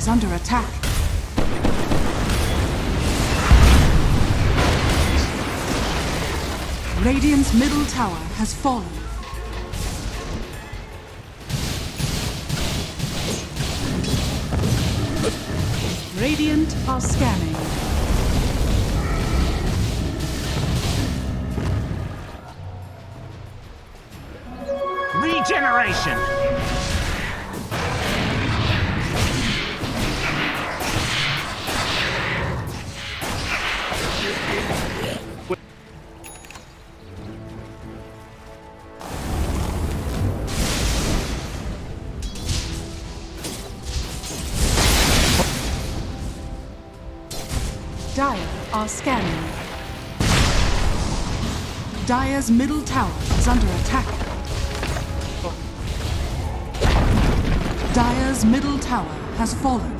is under attack. Radiant's middle tower has fallen. Radiant are scanning. Regeneration! Dire are scanning. Dire's middle tower is under attack. Dire's middle tower has fallen.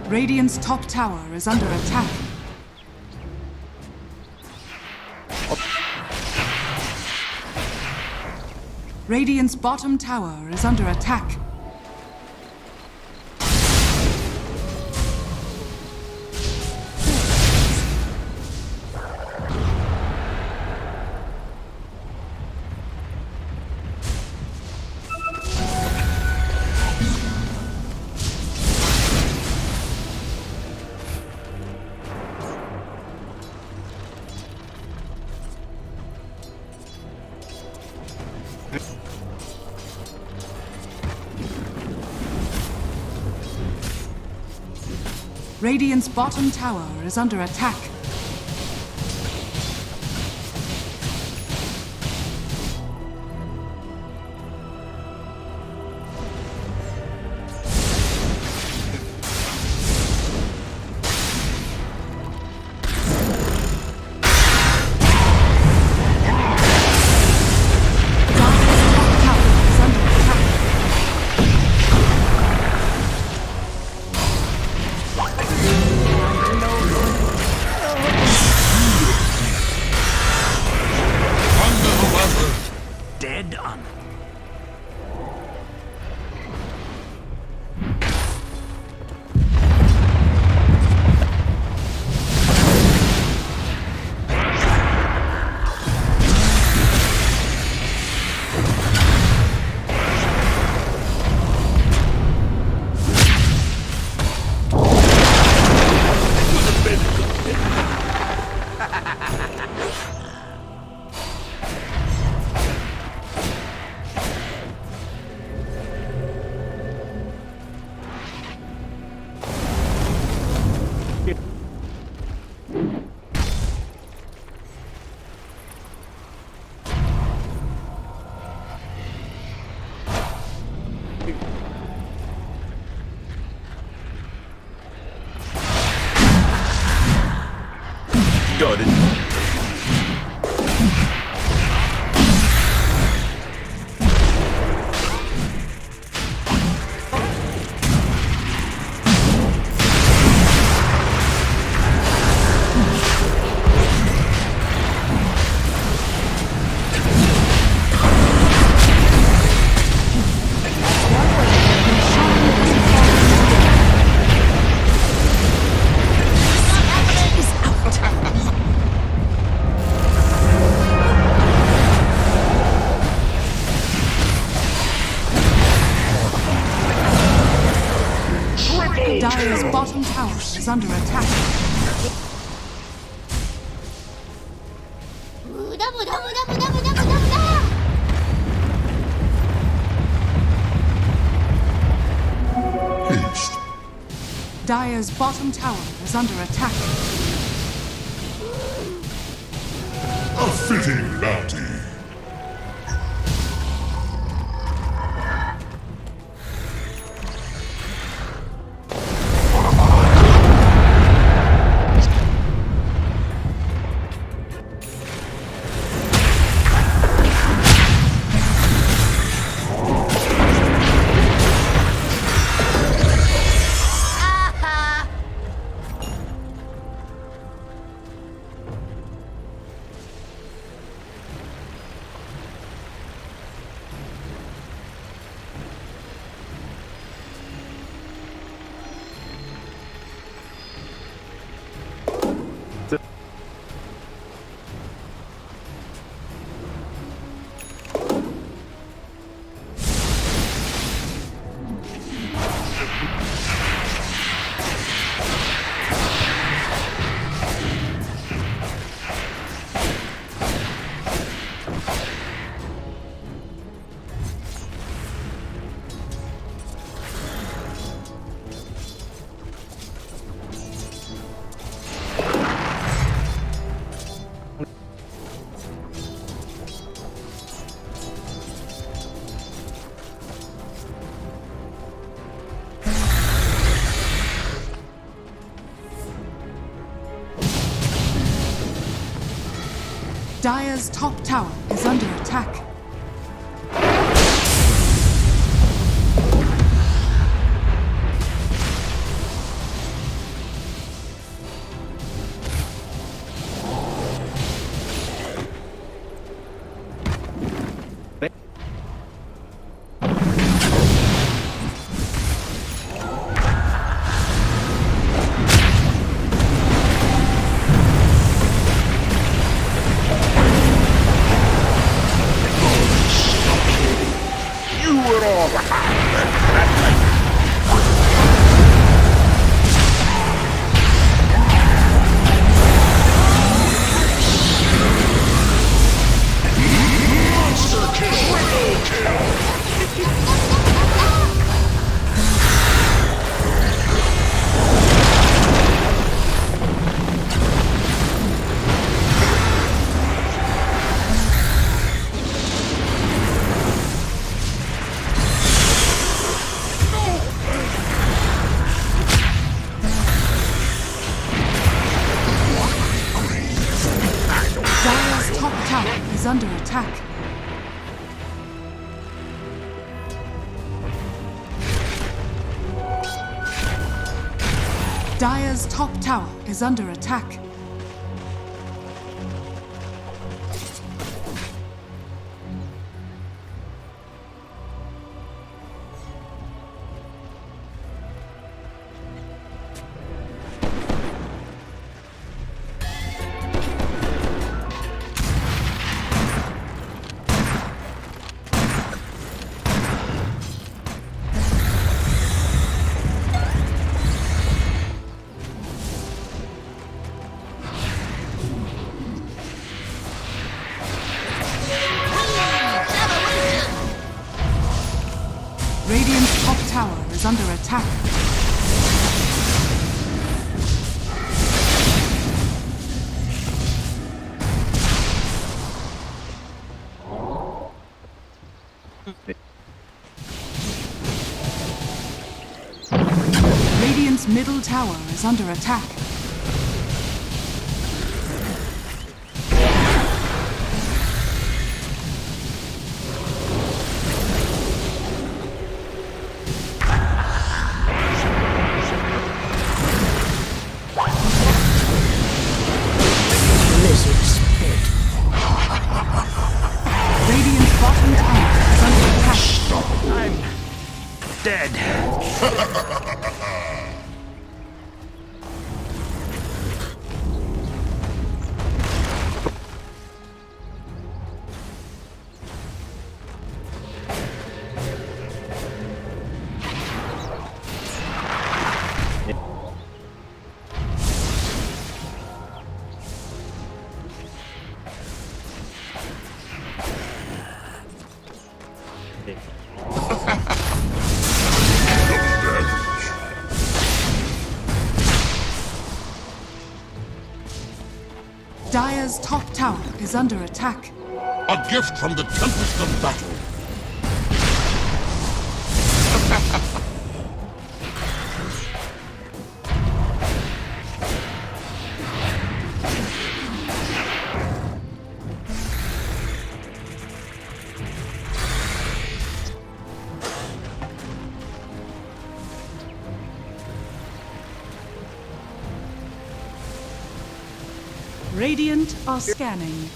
Radiant's top tower is under attack. Radiant's bottom tower is under attack. Radiant's bottom tower is under attack. Dead on. Got it. Dire's bottom tower is under attack. Haste. Dire's bottom tower is under attack. A fitting bounty. Dire's top tower is under attack. Under attack. Dire's top tower is under attack. Radiant's top tower is under attack. Radiant's middle tower is under attack. Radiant's bottom tower is under attack. I'm dead. Dire's top tower is under attack. A gift from the tempest of battle. Radiant are scanning.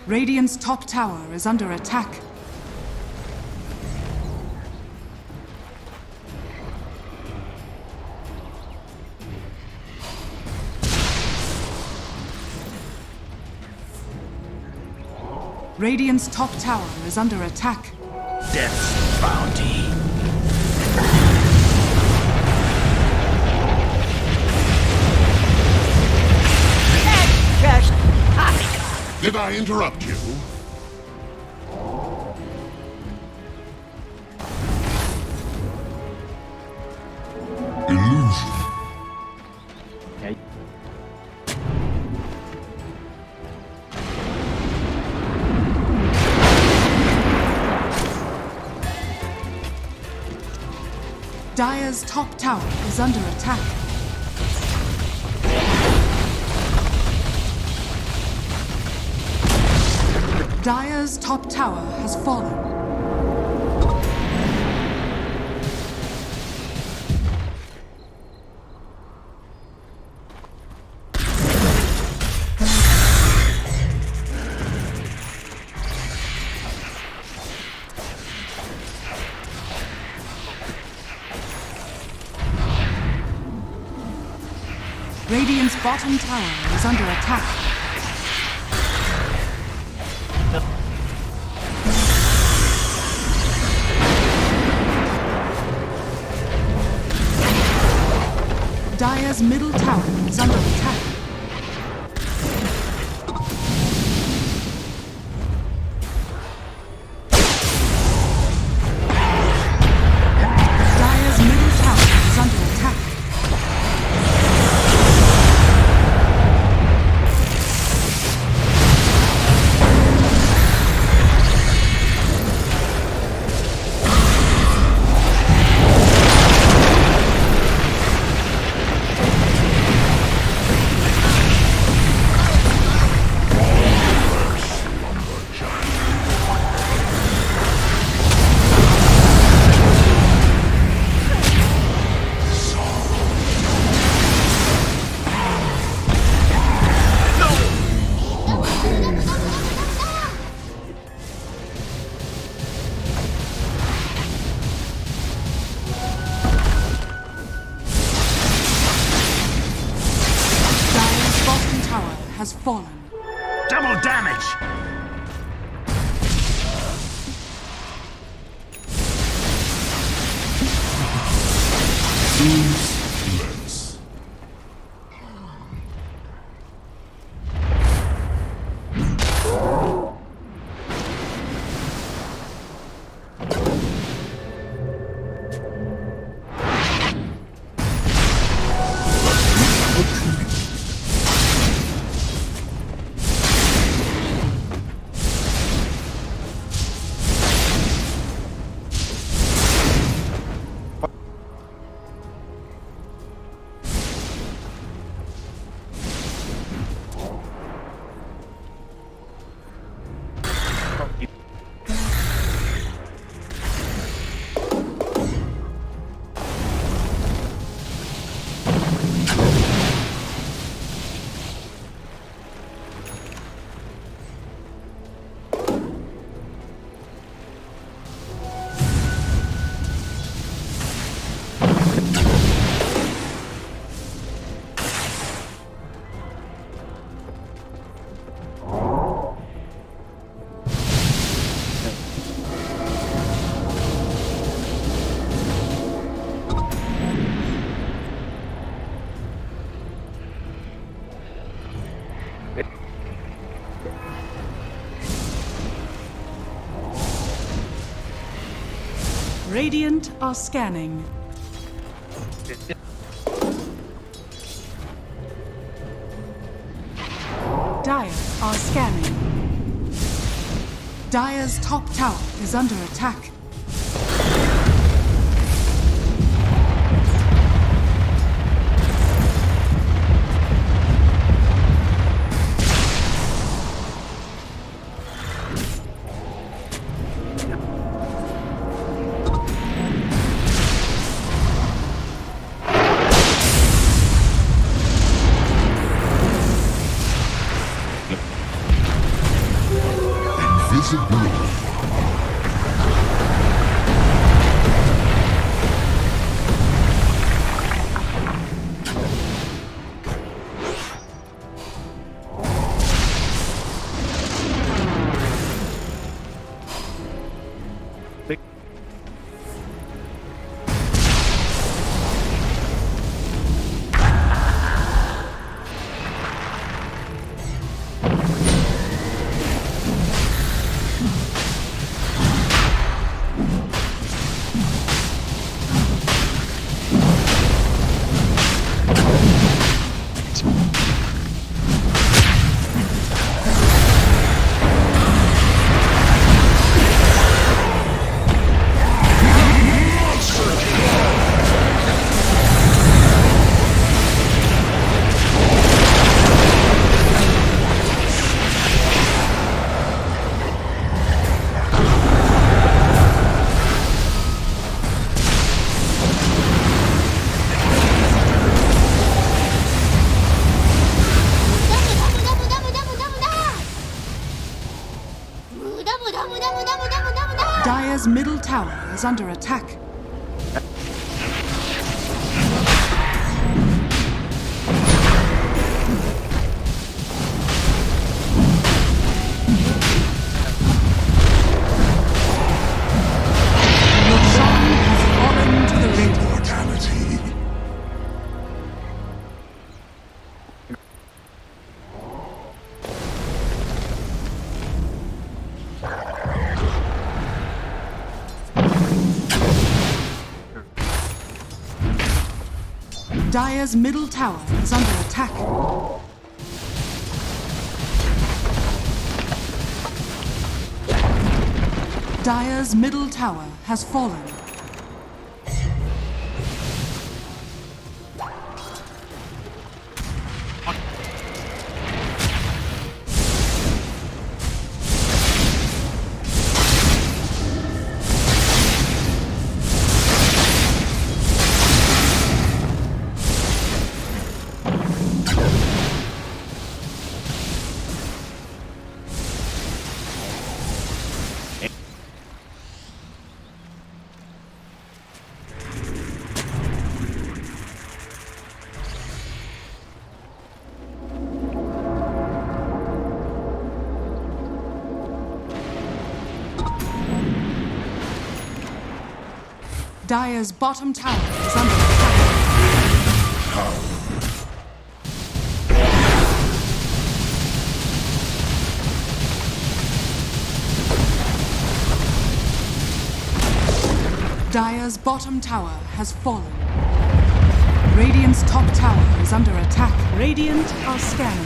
Radiant's top tower is under attack. Radiant's top tower is under attack. Death's bounty. Did I interrupt you? Illusion. Dire's top tower is under attack. Dire's top tower has fallen. Radiant's bottom tower is under attack. Dire's middle tower is under attack. Dire's middle tower is under attack. Has fallen. Double damage! Useless. Radiant are scanning. Dire are scanning. Dire's top tower is under attack. middle tower is under attack. Your song has fallen to the radiant. Dire's middle tower is under attack. Dire's middle tower has fallen. Dire's bottom tower is under attack. Dire's bottom tower has fallen. Radiant's top tower is under attack. Radiant are scanning.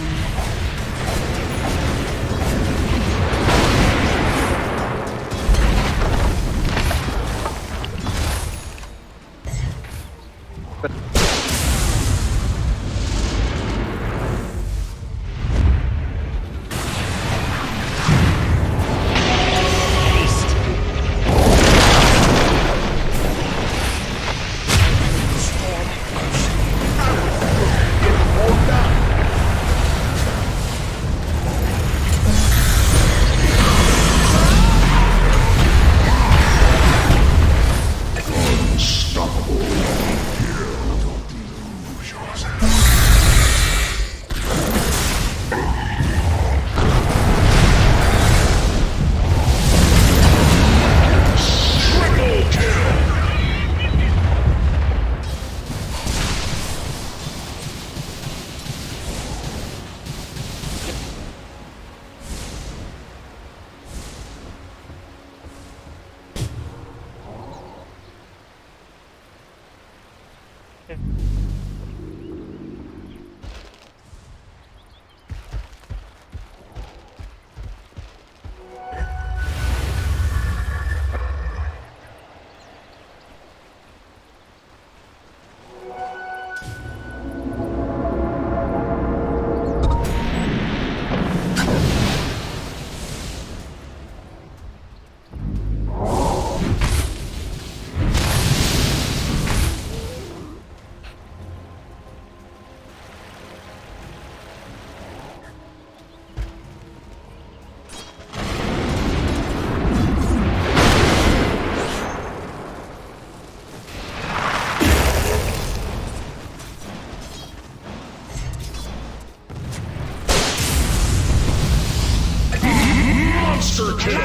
Monster kill!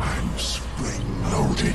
I'm spring-loaded.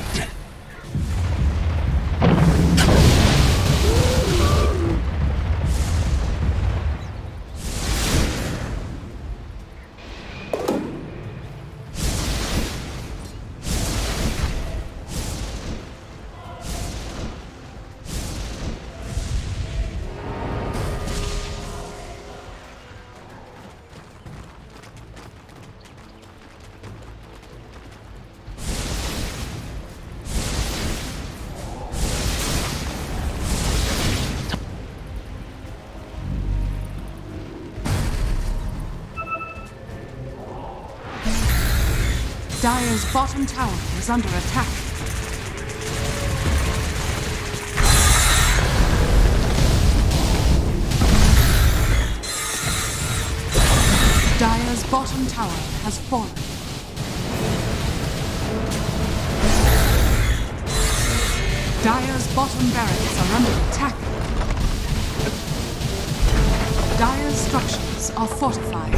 Dire's bottom tower is under attack. Dire's bottom tower has fallen. Dire's bottom barracks are under attack. Dire's structures are fortified.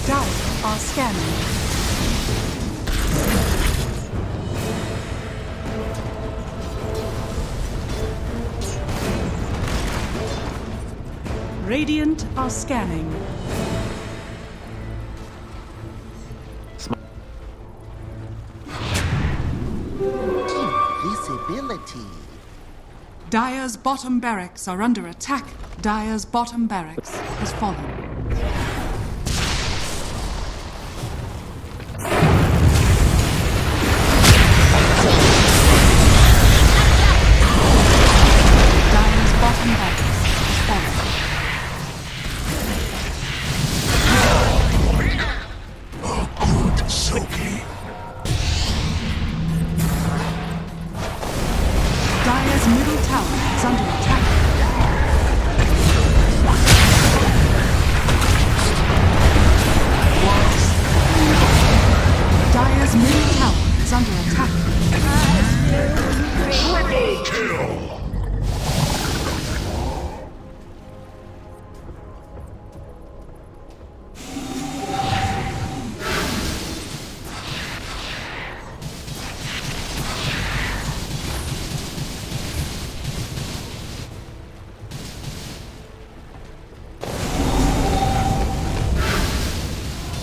Dire are scanning. Radiant are scanning. Invisibility. Dire's bottom barracks are under attack. Dire's bottom barracks has fallen. Dire's bottom barracks has fallen. Soaking. Dire's middle tower is under attack. Dire's middle tower is under attack. Triple kill.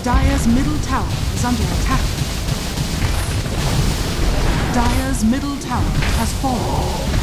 Dire's middle tower is under attack. Dire's middle tower has fallen.